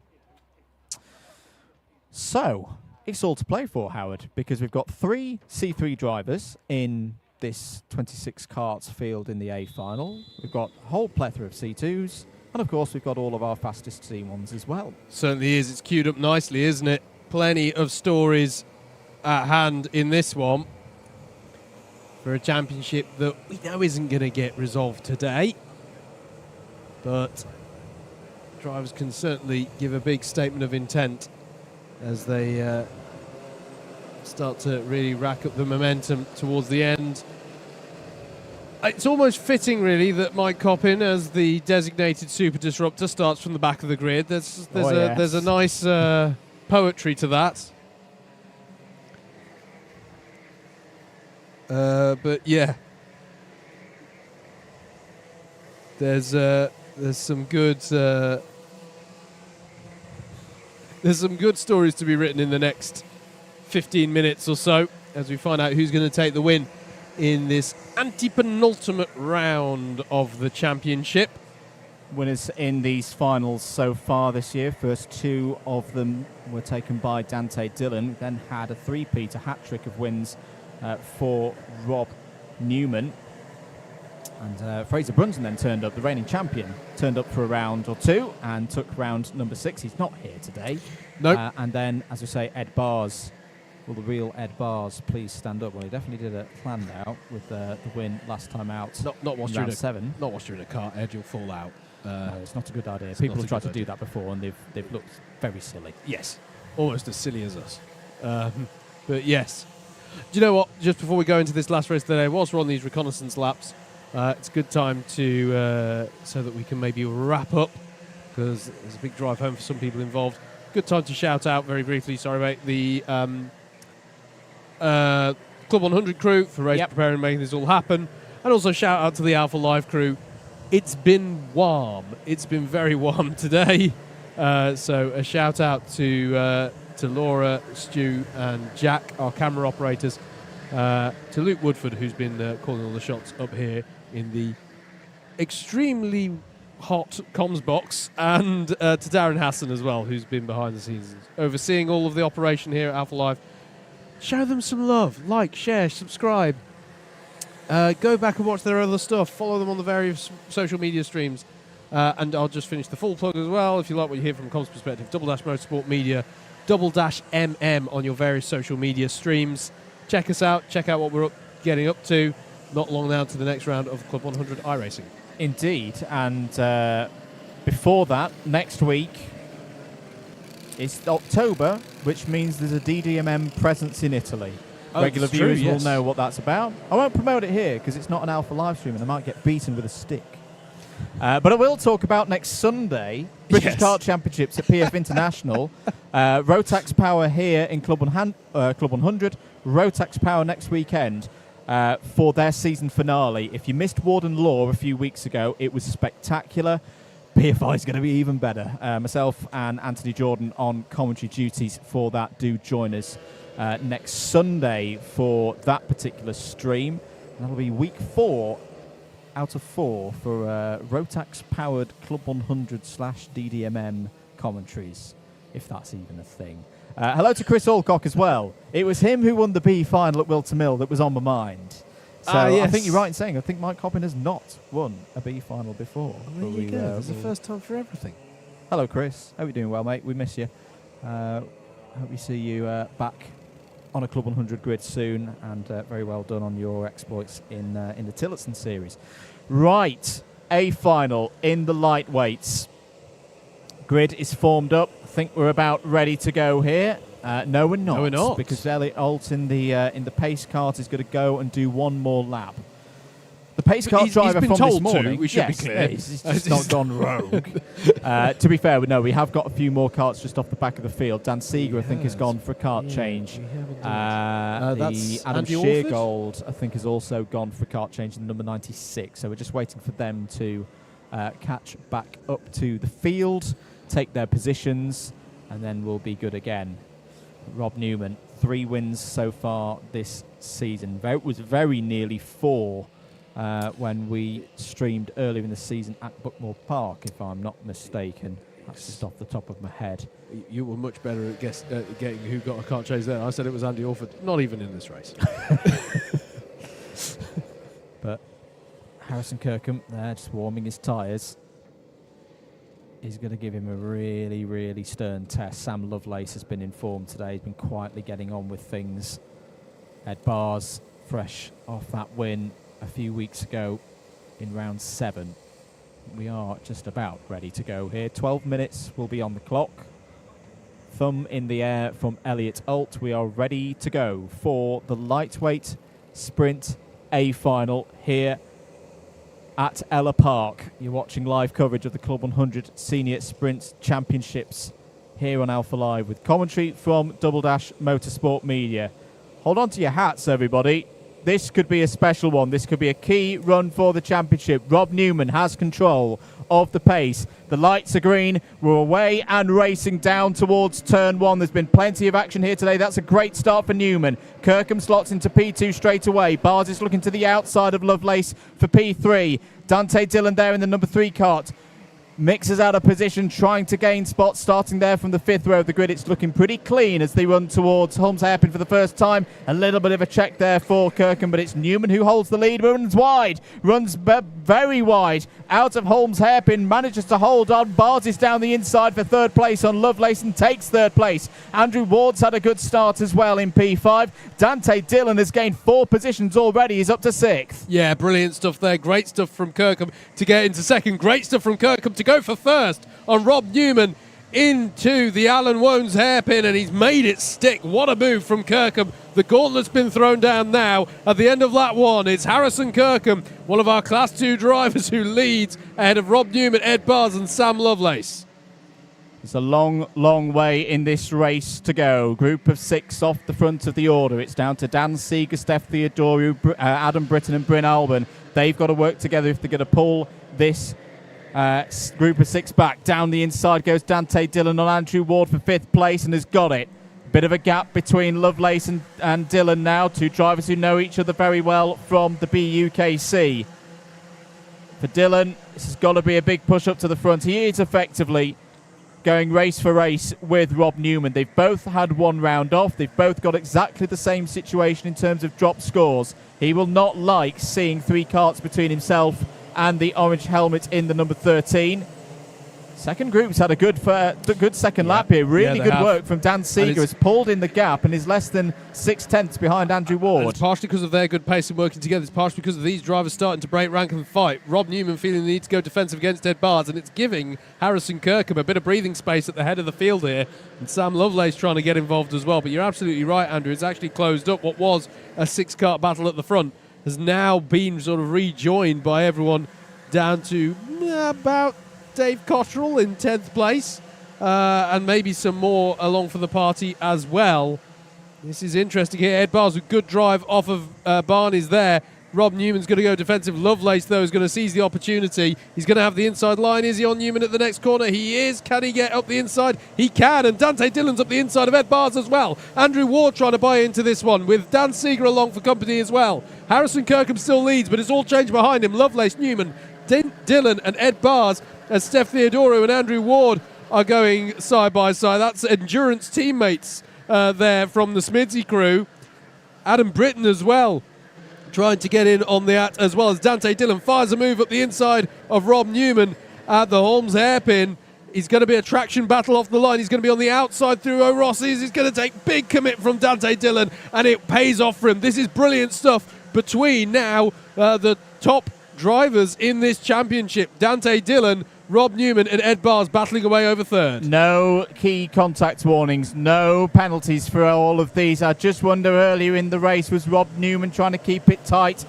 So, it's all to play for, Howard, because we've got 3 C3 drivers in this 26 karts field in the A final. We've got a whole plethora of C2s, and of course we've got all of our fastest C1s as well. Certainly is. It's queued up nicely, isn't it? Plenty of stories at hand in this one for a championship that we know isn't going to get resolved today. But drivers can certainly give a big statement of intent as they start to really rack up the momentum towards the end. It's almost fitting, really, that Mike Coppin, as the designated super disruptor, starts from the back of the grid. There's a nice poetry to that. But yeah, there's some good stories to be written in the next 15 minutes or so as we find out who's going to take the win in this anti-penultimate round of the championship. Winners in these finals so far this year. First 2 of them were taken by Dante Dillon, then had a 3-peat, a hat-trick of wins for Rob Newman. And Fraser Brunson then turned up, the reigning champion, turned up for a round or 2 and took round number 6. He's not here today. Nope. And then, as we say, Ed Bars. Will the real Ed Bars please stand up? Well, he definitely did at Llandow with the win last time out. Not whilst round 7. Not whilst you're in a kart, Ed, you'll fall out. No, it's not a good idea. People have tried to do that before and they've looked very silly. Yes. almost as silly as us. But yes. Do you know what? Just before we go into this last race of the day, whilst we're on these reconnaissance laps, it's a good time to so that we can maybe wrap up, because there's a big drive home for some people involved. Good time to shout out very briefly, sorry mate, the Club 100 crew for race preparing and making this all happen, and also shout out to the Alpha Live crew. It's been warm. It's been very warm today, so a shout out to Laura, Stu and Jack, our camera operators, to Luke Woodford, who's been calling all the shots up here in the extremely hot comms box, and to Darren Hassan as well, who's been behind the scenes overseeing all of the operation here at Alpha Live. Show them some love, like, share, subscribe, go back and watch their other stuff, follow them on the various social media streams, and I'll just finish the full plug as well. If you like what you hear from a comms perspective, Double Dash Motorsport Media, Double Dash MM on your various social media streams. Check us out, check out what we're getting up to. Not long now to the next round of Club 100 iRacing. Indeed, and before that, next week, it's October, which means there's a DDMM presence in Italy. Regular viewers will know what that's about. I won't promote it here because it's not an Alpha live stream and I might get beaten with a stick. But I will talk about next Sunday, British Kart Championships at PF International. Rotax Power here in Club 100. Rotax Power next weekend for their season finale. If you missed Warden Law a few weeks ago, it was spectacular. PFI is going to be even better. Myself and Anthony Jordan on commentary duties for that. Do join us next Sunday for that particular stream. That'll be week 4 out of 4 for Rotax-powered Club 100/DDMM commentaries, if that's even a thing. Hello to Chris Alcock as well. It was him who won the B final at Wilton Mill that was on my mind. So I think you're right in saying I think Mike Coppin has not won a B final before. There you go. There's a first time for everything. Hello, Chris. Hope you're doing well, mate. We miss you. Hope we see you back on a Club 100 grid soon, and very well done on your exploits in the Tillotson series. Right, A final in the lightweights. Grid is formed up. I think we're about ready to go here. No, we're not. No, we're not. Because Elliot Alt in the pace cart is going to go and do one more lap. The pace car driver he's been from told this morning. to, we should be clear. He's just not gone rogue. To be fair, we have got a few more carts just off the back of the field. Dan Seeger, I think, has gone for a cart change. That's Adam Andy Sheargold, I think, has also gone for a cart change in number 96. So we're just waiting for them to catch back up to the field, take their positions, and then we'll be good again. Rob Newman, 3 wins so far this season. It was very nearly 4 when we streamed earlier in the season at Buckmore Park, if I'm not mistaken. That's just off the top of my head. You were much better at getting who got a cart chase there. I said it was Andy Orford, not even in this race. But Harrison Kirkham there, just warming his tyres. He's going to give him a really, really stern test. Sam Lovelace has been informed today. He's been quietly getting on with things. Ed Bars, fresh off that win a few weeks ago in round 7. We are just about ready to go here. 12 minutes will be on the clock. Thumb in the air from Elliot Alt. We are ready to go for the lightweight sprint A final here at Ellough Park. You're watching live coverage of the Club 100 Senior Sprint Championships here on Alpha Live with commentary from Double Dash Motorsport Media. Hold on to your hats, everybody. This could be a special one. This could be a key run for the championship. Rob Newman has control of the pace. The lights are green. We're away and racing down towards turn 1. There's been plenty of action here today. That's a great start for Newman. Kirkham slots into P2 straight away. Bars is looking to the outside of Lovelace for P3. Dante Dillon there in the number 3 cart. Mixes out of position, trying to gain spots, starting there from the 5th row of the grid. It's looking pretty clean as they run towards Holmes Hairpin for the first time. A little bit of a check there for Kirkham, but it's Newman who holds the lead. Runs wide, runs very wide. Out of Holmes Hairpin, manages to hold on. Bars is down the inside for 3rd place on Lovelace and takes 3rd place. Andrew Ward's had a good start as well in P5. Dante Dillon has gained 4 positions already. He's up to 6th. Yeah, brilliant stuff there. Great stuff from Kirkham to get into 2nd. Great stuff from Kirkham to go for 1st on Rob Newman into the Alan Wones hairpin, and he's made it stick. What a move from Kirkham. The gauntlet's been thrown down now. At the end of lap 1, it's Harrison Kirkham, one of our Class 2 drivers, who leads ahead of Rob Newman, Ed Bars and Sam Lovelace. It's a long, long way in this race to go. Group of 6 off the front of the order. It's down to Dan Seeger, Steph Theodoru, Adam Britton and Bryn Alban. They've got to work together if they're going to pull this group of 6 back. Down the inside goes Dante Dillon on Andrew Ward for 5th place and has got it. Bit of a gap between Lovelace and Dillon now, 2 drivers who know each other very well from the BUKC. For Dillon, this has got to be a big push up to the front. He is effectively going race for race with Rob Newman. They've both had 1 round off. They've both got exactly the same situation in terms of drop scores. He will not like seeing 3 karts between himself and the orange helmet in the number 13. Second group's had a good second lap here. Really good work from Dan Seeger. Has pulled in the gap and is less than 6/10 behind Andrew Ward. And it's partially because of their good pace and working together. It's partially because of these drivers starting to break rank and fight. Rob Newman feeling the need to go defensive against Ed Bars, and it's giving Harrison Kirkham a bit of breathing space at the head of the field here. And Sam Lovelace trying to get involved as well. But you're absolutely right, Andrew. It's actually closed up. What was a 6-kart battle at the front has now been sort of rejoined by everyone down to about Dave Cottrell in 10th place, and maybe some more along for the party as well. This is interesting here. Ed Bars with good drive off of Barney's there. Rob Newman's going to go defensive. Lovelace, though, is going to seize the opportunity. He's going to have the inside line. Is he on Newman at the next corner? He is. Can he get up the inside? He can, and Dante Dillon's up the inside of Ed Bars as well. Andrew Ward trying to buy into this one with Dan Seeger along for company as well. Harrison Kirkham still leads, but it's all changed behind him. Lovelace, Newman, Dillon and Ed Bars, as Steph Theodoru and Andrew Ward are going side by side. That's endurance teammates there from the Smidsy crew. Adam Britton as well, trying to get in on the as well as Dante Dillon fires a move up the inside of Rob Newman at the Holmes hairpin. He's going to be a traction battle off the line. He's going to be on the outside through O'Rossi's. He's going to take big commit from Dante Dillon, and it pays off for him. This is brilliant stuff between now the top drivers in this championship. Dante Dillon, Rob Newman and Ed Bars battling away over third. No key contact warnings, no penalties for all of these. I just wonder earlier in the race, was Rob Newman trying to keep it tight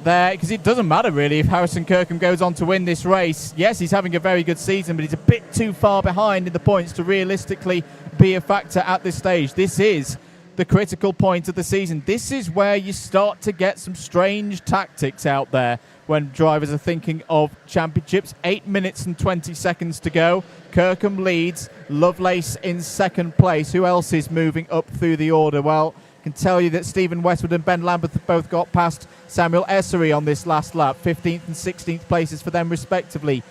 there? Because it doesn't matter really if Harrison Kirkham goes on to win this race. Yes, he's having a very good season, but he's a bit too far behind in the points to realistically be a factor at this stage. This is the critical point of the season. This is where you start to get some strange tactics out there when drivers are thinking of championships. 8 minutes and 20 seconds to go. Kirkham leads, Lovelace in 2nd place. Who else is moving up through the order? Well, I can tell you that Stephen Westwood and Ben Lambert have both got past Samuel Essery on this last lap. 15th and 16th places for them respectively.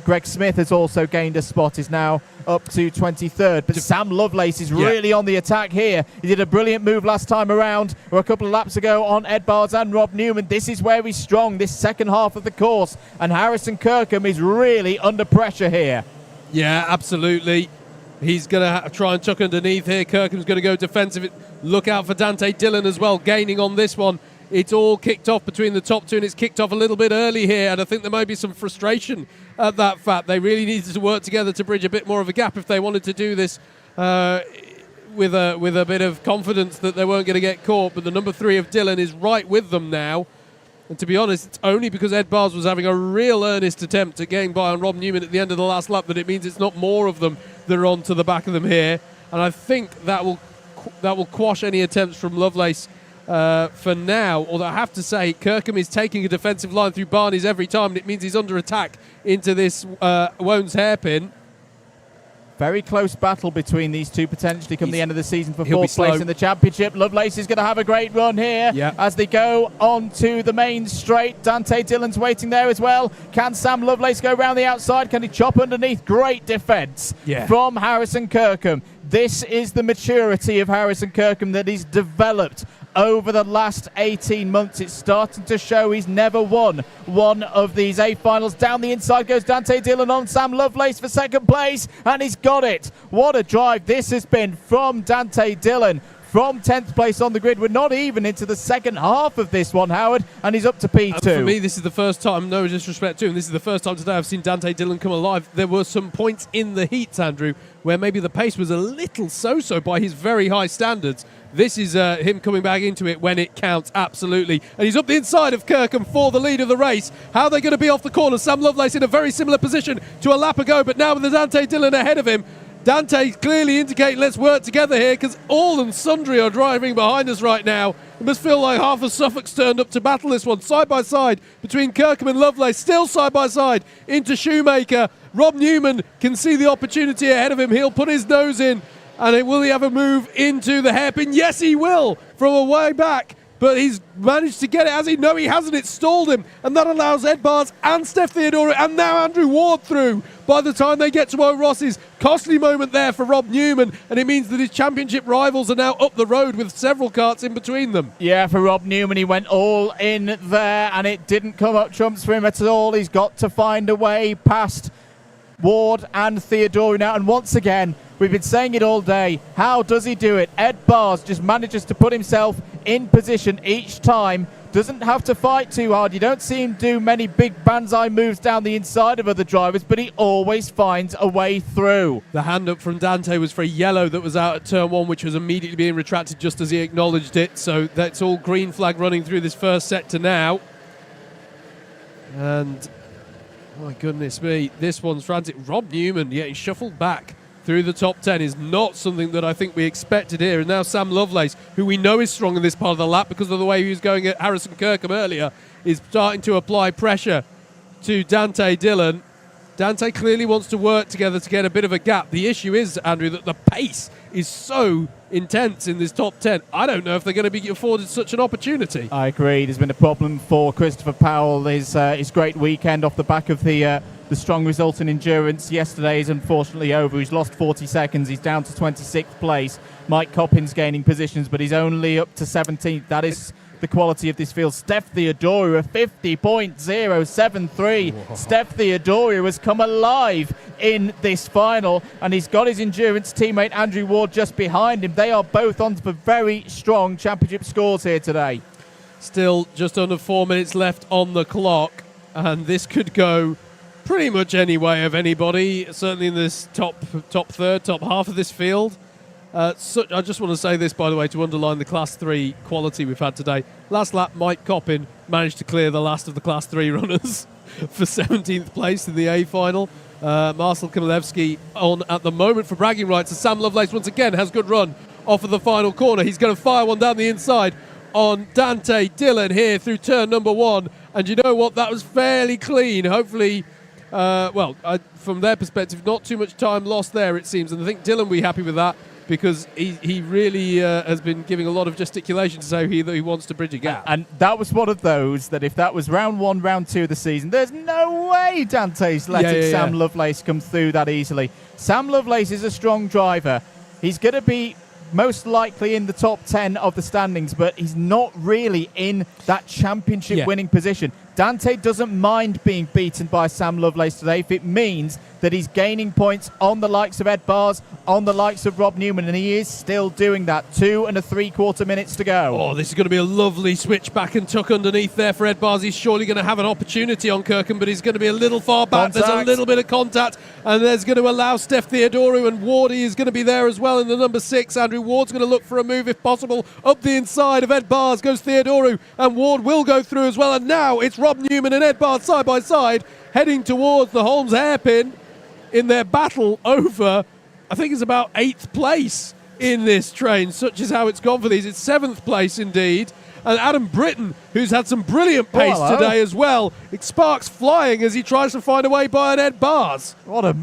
Greg Smith has also gained a spot, is now up to 23rd. But Sam Lovelace is really on the attack here. He did a brilliant move last time around, or a couple of laps ago, on Ed Bars and Rob Newman. This is where he's strong, this second half of the course. And Harrison Kirkham is really under pressure here. Yeah, absolutely. He's going to try and tuck underneath here. Kirkham's going to go defensive. Look out for Dante Dillon as well, gaining on this one. It's all kicked off between the top 2, and it's kicked off a little bit early here, and I think there might be some frustration at that fact. They really needed to work together to bridge a bit more of a gap if they wanted to do this with a bit of confidence that they weren't going to get caught. But the number 3 of Dillon is right with them now. And to be honest, it's only because Ed Bars was having a real earnest attempt at getting by on Rob Newman at the end of the last lap that it means it's not more of them that are on to the back of them here. And I think that will quash any attempts from Lovelace for now. Although I have to say, Kirkham is taking a defensive line through Barney's every time, and it means he's under attack into this Wones hairpin. Very close battle between these two potentially come the end of the season for 4th place in the championship. Lovelace is going to have a great run here as they go on to the main straight. Dante Dillon's waiting there as well. Can Sam Lovelace go around the outside? Can he chop underneath? Great defence from Harrison Kirkham. This is the maturity of Harrison Kirkham that he's developed over the last 18 months. It's starting to show. He's never won one of these A finals. Down the inside goes Dante Dillon on Sam Lovelace for 2nd place, and he's got it. What a drive this has been from Dante Dillon from 10th place on the grid. We're not even into the second half of this one, Howard, and he's up to P2. For me, this is the first time, no disrespect to him, this is the first time today I've seen Dante Dillon come alive. There were some points in the heats, Andrew, where maybe the pace was a little so-so by his very high standards. This is him coming back into it when it counts, absolutely. And he's up the inside of Kirkham for the lead of the race. How are they going to be off the corner? Sam Lovelace in a very similar position to a lap ago, but now with the Dante Dillon ahead of him. Dante clearly indicating let's work together here, because all and sundry are driving behind us right now. It must feel like half of Suffolk's turned up to battle this one. Side by side between Kirkham and Lovelace, still side by side into Shoemaker. Rob Newman can see the opportunity ahead of him. He'll put his nose in, and will he have a move into the hairpin? Yes, he will, from a way back. But he's managed to get it, has he? No, he hasn't. It stalled him. And that allows Ed Bars and Steph Theodore and now Andrew Ward through by the time they get to O'Ross's. Costly moment there for Rob Newman. And it means that his championship rivals are now up the road with several karts in between them. Yeah, for Rob Newman, he went all in there and it didn't come up trumps for him at all. He's got to find a way past Ward and Theodore now. And once again, we've been saying it all day. How does he do it? Ed Bars just manages to put himself in position each time. Doesn't have to fight too hard. You don't see him do many big banzai moves down the inside of other drivers, but he always finds a way through. The hand up from Dante was for a yellow that was out at turn 1, which was immediately being retracted just as he acknowledged it. So that's all green flag running through this first sector now. And my goodness me, this one's frantic. Rob Newman getting shuffled back through the top 10 is not something that I think we expected here. And now Sam Lovelace, who we know is strong in this part of the lap because of the way he was going at Harrison Kirkham earlier, is starting to apply pressure to Dante Dillon. Dante clearly wants to work together to get a bit of a gap. The issue is, Andrew, that the pace is so intense in this top 10. I don't know if they're going to be afforded such an opportunity. I agree. There's been a problem for Christopher Powell. His great weekend off the back of the strong result in endurance yesterday is unfortunately over. He's lost 40 seconds. He's down to 26th place. Mike Coppins gaining positions, but he's only up to 17th. That is the quality of this field. Steph Theodore, a 50.073. Steph Theodore has come alive in this final, and he's got his endurance teammate Andrew Ward just behind him. They are both on for very strong championship scores here today. Still just under 4 minutes left on the clock, and this could go pretty much any way of anybody, certainly in this top third, top half of this field. I just want to say this, by the way, to underline the Class 3 quality we've had today. Last lap, Mike Coppin managed to clear the last of the Class 3 runners for 17th place in the A final. Marcel Kamilevsky on at the moment for bragging rights. And Sam Lovelace, once again, has good run off of the final corner. He's going to fire one down the inside on Dante Dillon here through turn number 1. And you know what? That was fairly clean. Hopefully, from their perspective, not too much time lost there, it seems. And I think Dillon will be happy with that, because he really has been giving a lot of gesticulation to say that he wants to bridge a gap. And that was one of those that if that was round 1, round 2 of the season, there's no way Dante's letting Sam Lovelace come through that easily. Sam Lovelace is a strong driver. He's going to be most likely in the top 10 of the standings, but he's not really in that championship winning position. Dante doesn't mind being beaten by Sam Lovelace today if it means that he's gaining points on the likes of Ed Bars, on the likes of Rob Newman, and he is still doing that. 2 3/4 minutes to go. Oh, this is going to be a lovely switch back and tuck underneath there for Ed Bars. He's surely going to have an opportunity on Kirkham, but he's going to be a little far back. There's a little bit of contact, and there's going to allow Steph Theodore, and Wardy is going to be there as well in the number 6. Andrew Ward's going to look for a move if possible. Up the inside of Ed Bars goes Theodore, and Ward will go through as well. And now it's Rob Newman and Ed Bars side by side, heading towards the Holmes hairpin in their battle over, I think it's about 8th place in this train. Such is how it's gone for these. It's 7th place indeed. And Adam Britton, who's had some brilliant pace today as well. Sparks flying as he tries to find a way by an Ed Bars. What a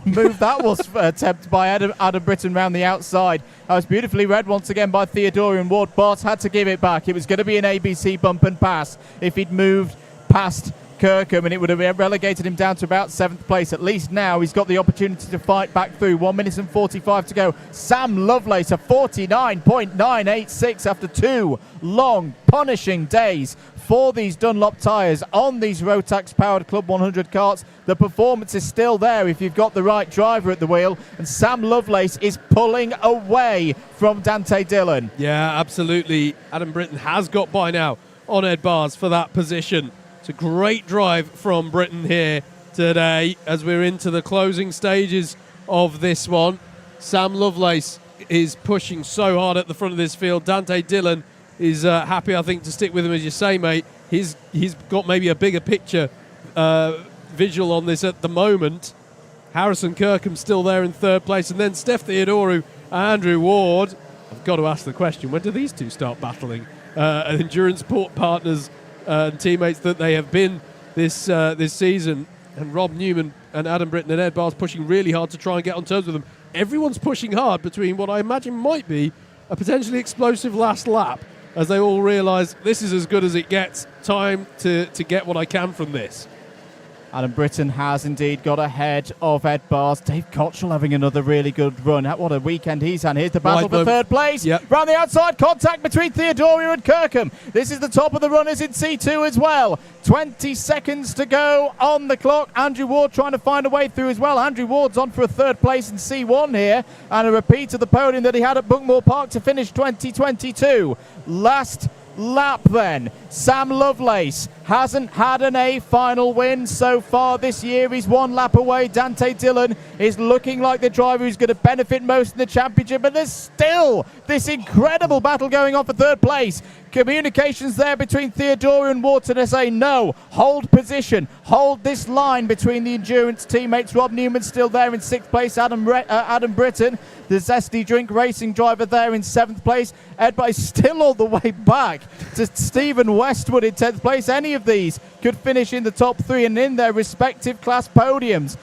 move that was attempted by Adam Britton round the outside. That was beautifully read once again by Theodore, and Ward Bart had to give it back. It was going to be an ABC bump and pass if he'd moved past Kirkham, and it would have relegated him down to about 7th place. At least now he's got the opportunity to fight back through. 1 minute and 45 to go. Sam Lovelace, a 49.986 after 2 long, punishing days for these Dunlop tyres on these Rotax-powered Club 100 karts. The performance is still there if you've got the right driver at the wheel, and Sam Lovelace is pulling away from Dante Dillon. Yeah, absolutely. Adam Britton has got by now on Ed Bars for that position. It's a great drive from Britton here today as we're into the closing stages of this one. Sam Lovelace is pushing so hard at the front of this field. Dante Dillon is happy, I think, to stick with him, as you say, mate. He's got maybe a bigger picture visual on this at the moment. Harrison Kirkham still there in third place, and then Steph Theodoru, Andrew Ward. I've got to ask the question, when do these two start battling? Endurance partners and teammates that they have been this season. And Rob Newman and Adam Britton and Ed Bars pushing really hard to try and get on terms with them. Everyone's pushing hard between what I imagine might be a potentially explosive last lap, as they all realise this is as good as it gets. Time to get what I can from this. Adam Britton has indeed got ahead of Ed Bars. Dave Cottrell having another really good run. What a weekend he's had. Here's the battle for third place. Yep. Round the outside, contact between Theodoru and Kirkham. This is the top of the runners in C2 as well. 20 seconds to go on the clock. Andrew Ward trying to find a way through as well. Andrew Ward's on for a third place in C1 here, and a repeat of the podium that he had at Bookmore Park to finish 2022. Last lap then. Sam Lovelace hasn't had an A final win so far this year. He's one lap away. Dante Dillon is looking like the driver who's going to benefit most in the championship, but there's still this incredible battle going on for third place. Communications there between Theodoru and Wharton to say no, hold position, hold this line between the endurance teammates. Rob Newman still there in sixth place. Adam Britton, the Zesty Drink Racing driver, there in seventh place. Ed Bars still all the way back to Stephen Westwood in 10th place. Any of these could finish in the top three and in their respective class podiums.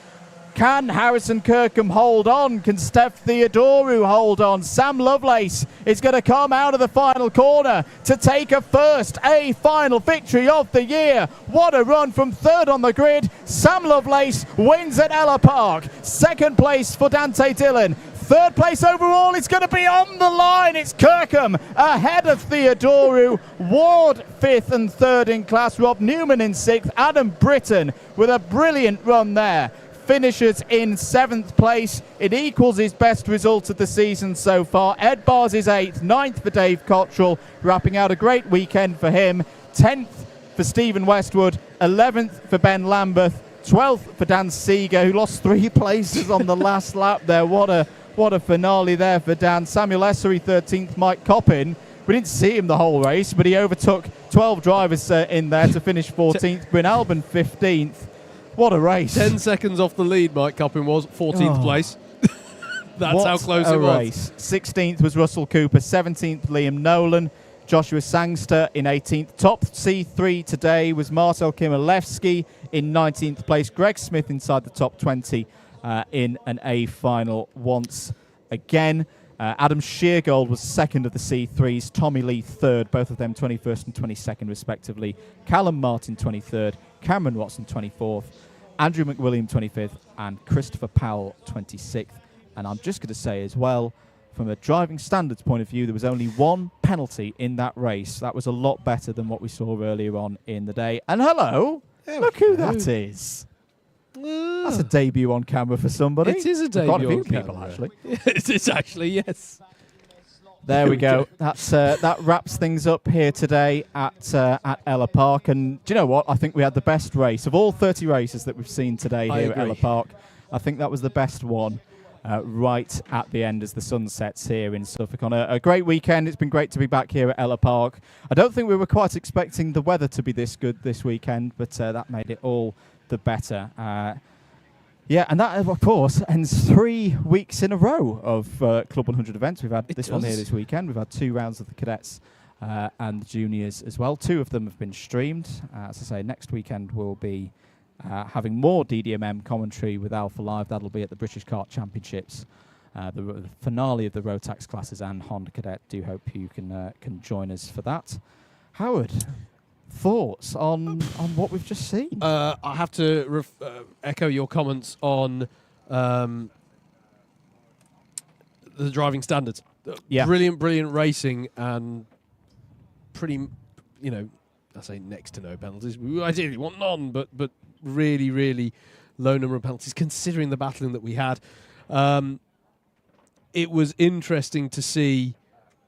Can Harrison Kirkham hold on? Can Steph Theodoru hold on? Sam Lovelace is going to come out of the final corner to take a first A final victory of the year. What a run from third on the grid. Sam Lovelace wins at Ellough Park. Second place for Dante Dillon. Third place overall is going to be on the line. It's Kirkham ahead of Theodoru. Ward fifth and third in class. Rob Newman in sixth. Adam Britton with a brilliant run there finishes in seventh place. It equals his best result of the season so far. Ed Bars is eighth. Ninth for Dave Cottrell, wrapping out a great weekend for him. 10th for Stephen Westwood. 11th for Ben Lambeth. 12th for Dan Seeger, who lost 3 places on the last lap there. What a finale there for Dan. Samuel Essery 13th, Mike Coppin. We didn't see him the whole race, but he overtook 12 drivers in there to finish 14th. Bryn Alban 15th. What a race. 10 seconds off the lead, Mike Coppin was. 14th place. That's how close it was. Race. 16th was Russell Cooper. 17th, Liam Nolan. Joshua Sangster in 18th. Top C3 today was Marcel Kimalewski in 19th place. Greg Smith inside the top 20 in an A final once again. Adam Sheargold was second of the C3s. Tommy Lee third, both of them 21st and 22nd respectively. Callum Martin 23rd. Cameron Watson 24th. Andrew McWilliam 25th. And Christopher Powell 26th. And I'm just going to say as well, from a driving standards point of view, there was only one penalty in that race. That was a lot better than what we saw earlier on in the day. And hello, look who that is. That's a debut on camera for somebody. It is a debut Quite a few on people, camera. actually. It is actually, yes. There we go. That wraps things up here today at Ellough Park. And do you know what? I think we had the best race of all 30 races that we've seen today here at Ellough Park. I think that was the best one. Right at the end as the sun sets here in Suffolk on a great weekend. It's been great to be back here at Ellough Park. I don't think we were quite expecting the weather to be this good this weekend, but that made it all the better. Yeah, and that, of course, ends 3 weeks in a row of Club 100 events. We've had this one here this weekend. We've had 2 rounds of the cadets and the juniors as well. 2 of them have been streamed. As I say, next weekend we'll be having more DDMM commentary with Alpha Live. That'll be at the British Kart Championships, the finale of the Rotax classes and Honda Cadet. Do hope you can join us for that. Howard, thoughts on what we've just seen? I have to echo your comments on the driving standards. Yeah. Brilliant racing and pretty, I say next to no penalties. We ideally want none, but really, really low number of penalties considering the battling that we had. It was interesting to see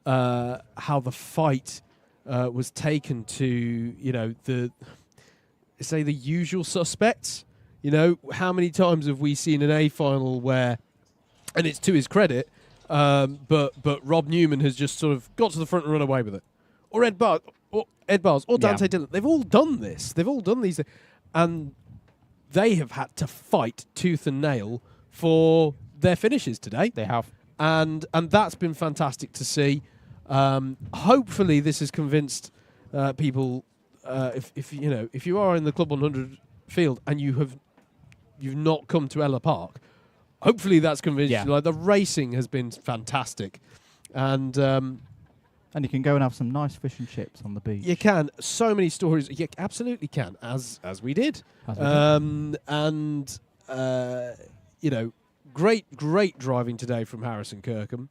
how the fight was taken to, the usual suspects. How many times have we seen an A final where, and it's to his credit, but Rob Newman has just sort of got to the front and run away with it, or Ed Bars, or Dante Dillon. They've all done this. They've all done these, and they have had to fight tooth and nail for their finishes today. They have, and that's been fantastic to see. Hopefully, this has convinced people. If you are in the Club 100 field and you've not come to Ellough Park, hopefully that's convinced you. Like, the racing has been fantastic, and you can go and have some nice fish and chips on the beach. You can. So many stories. You absolutely can, as we did. Great driving today from Harrison Kirkham.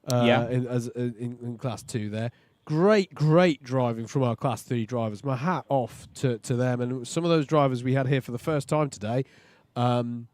In Class 2 there. Great driving from our Class 3 drivers. My hat off to them. And some of those drivers we had here for the first time today, and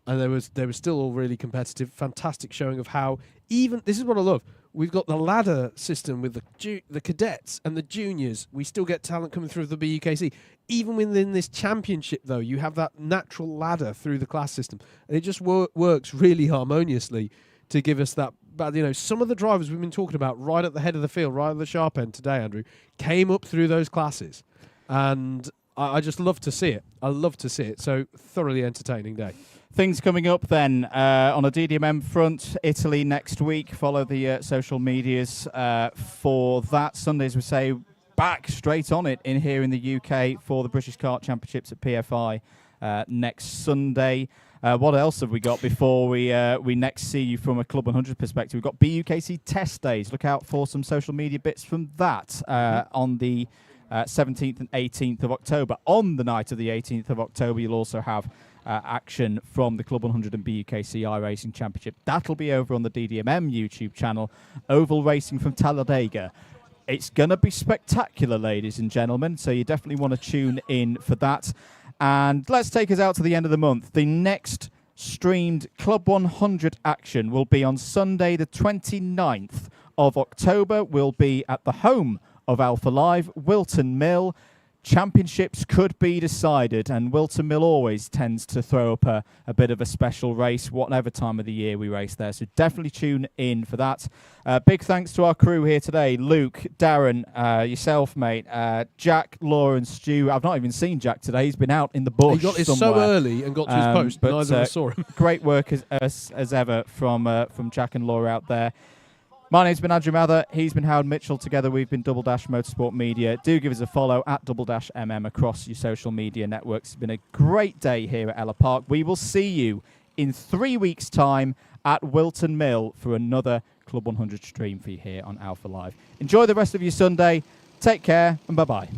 they were still all really competitive. Fantastic showing of how even, this is what I love, we've got the ladder system with the cadets and the juniors. We still get talent coming through the BUKC. Even within this championship, though, you have that natural ladder through the class system. And it just works really harmoniously to give us that. But, some of the drivers we've been talking about right at the head of the field, right at the sharp end today, Andrew, came up through those classes. And I just love to see it. I love to see it. So, thoroughly entertaining day. Things coming up then on a DDMM front. Italy next week. Follow the social medias for that. Sundays, we say, back straight on it in here in the UK for the British Kart Championships at PFI next Sunday. What else have we got before we next see you from a Club 100 perspective? We've got BUKC test days. Look out for some social media bits from that on the 17th and 18th of October. On the night of the 18th of October, you'll also have action from the Club 100 and BUKC iRacing Championship. That'll be over on the DDMM YouTube channel. Oval racing from Talladega. It's going to be spectacular, ladies and gentlemen, so you definitely want to tune in for that. And let's take us out to the end of the month. The next streamed Club 100 action will be on Sunday, the 29th of October. We'll be at the home of Alpha Live, Wilton Mill. Championships could be decided, and Wilton Mill always tends to throw up a bit of a special race, whatever time of the year we race there. So definitely tune in for that. Big thanks to our crew here today. Luke, Darren, yourself, mate, Jack, Laura and Stu. I've not even seen Jack today. He's been out in the bush He got this somewhere. so early and got to his post, but neither of us saw him. Great work as ever from Jack and Laura out there. My name's been Andrew Mather. He's been Howard Mitchell. Together we've been Double Dash Motorsport Media. Do give us a follow at Double Dash MM across your social media networks. It's been a great day here at Ellough Park. We will see you in 3 weeks' time at Wilton Mill for another Club 100 stream for you here on Alpha Live. Enjoy the rest of your Sunday. Take care and bye-bye.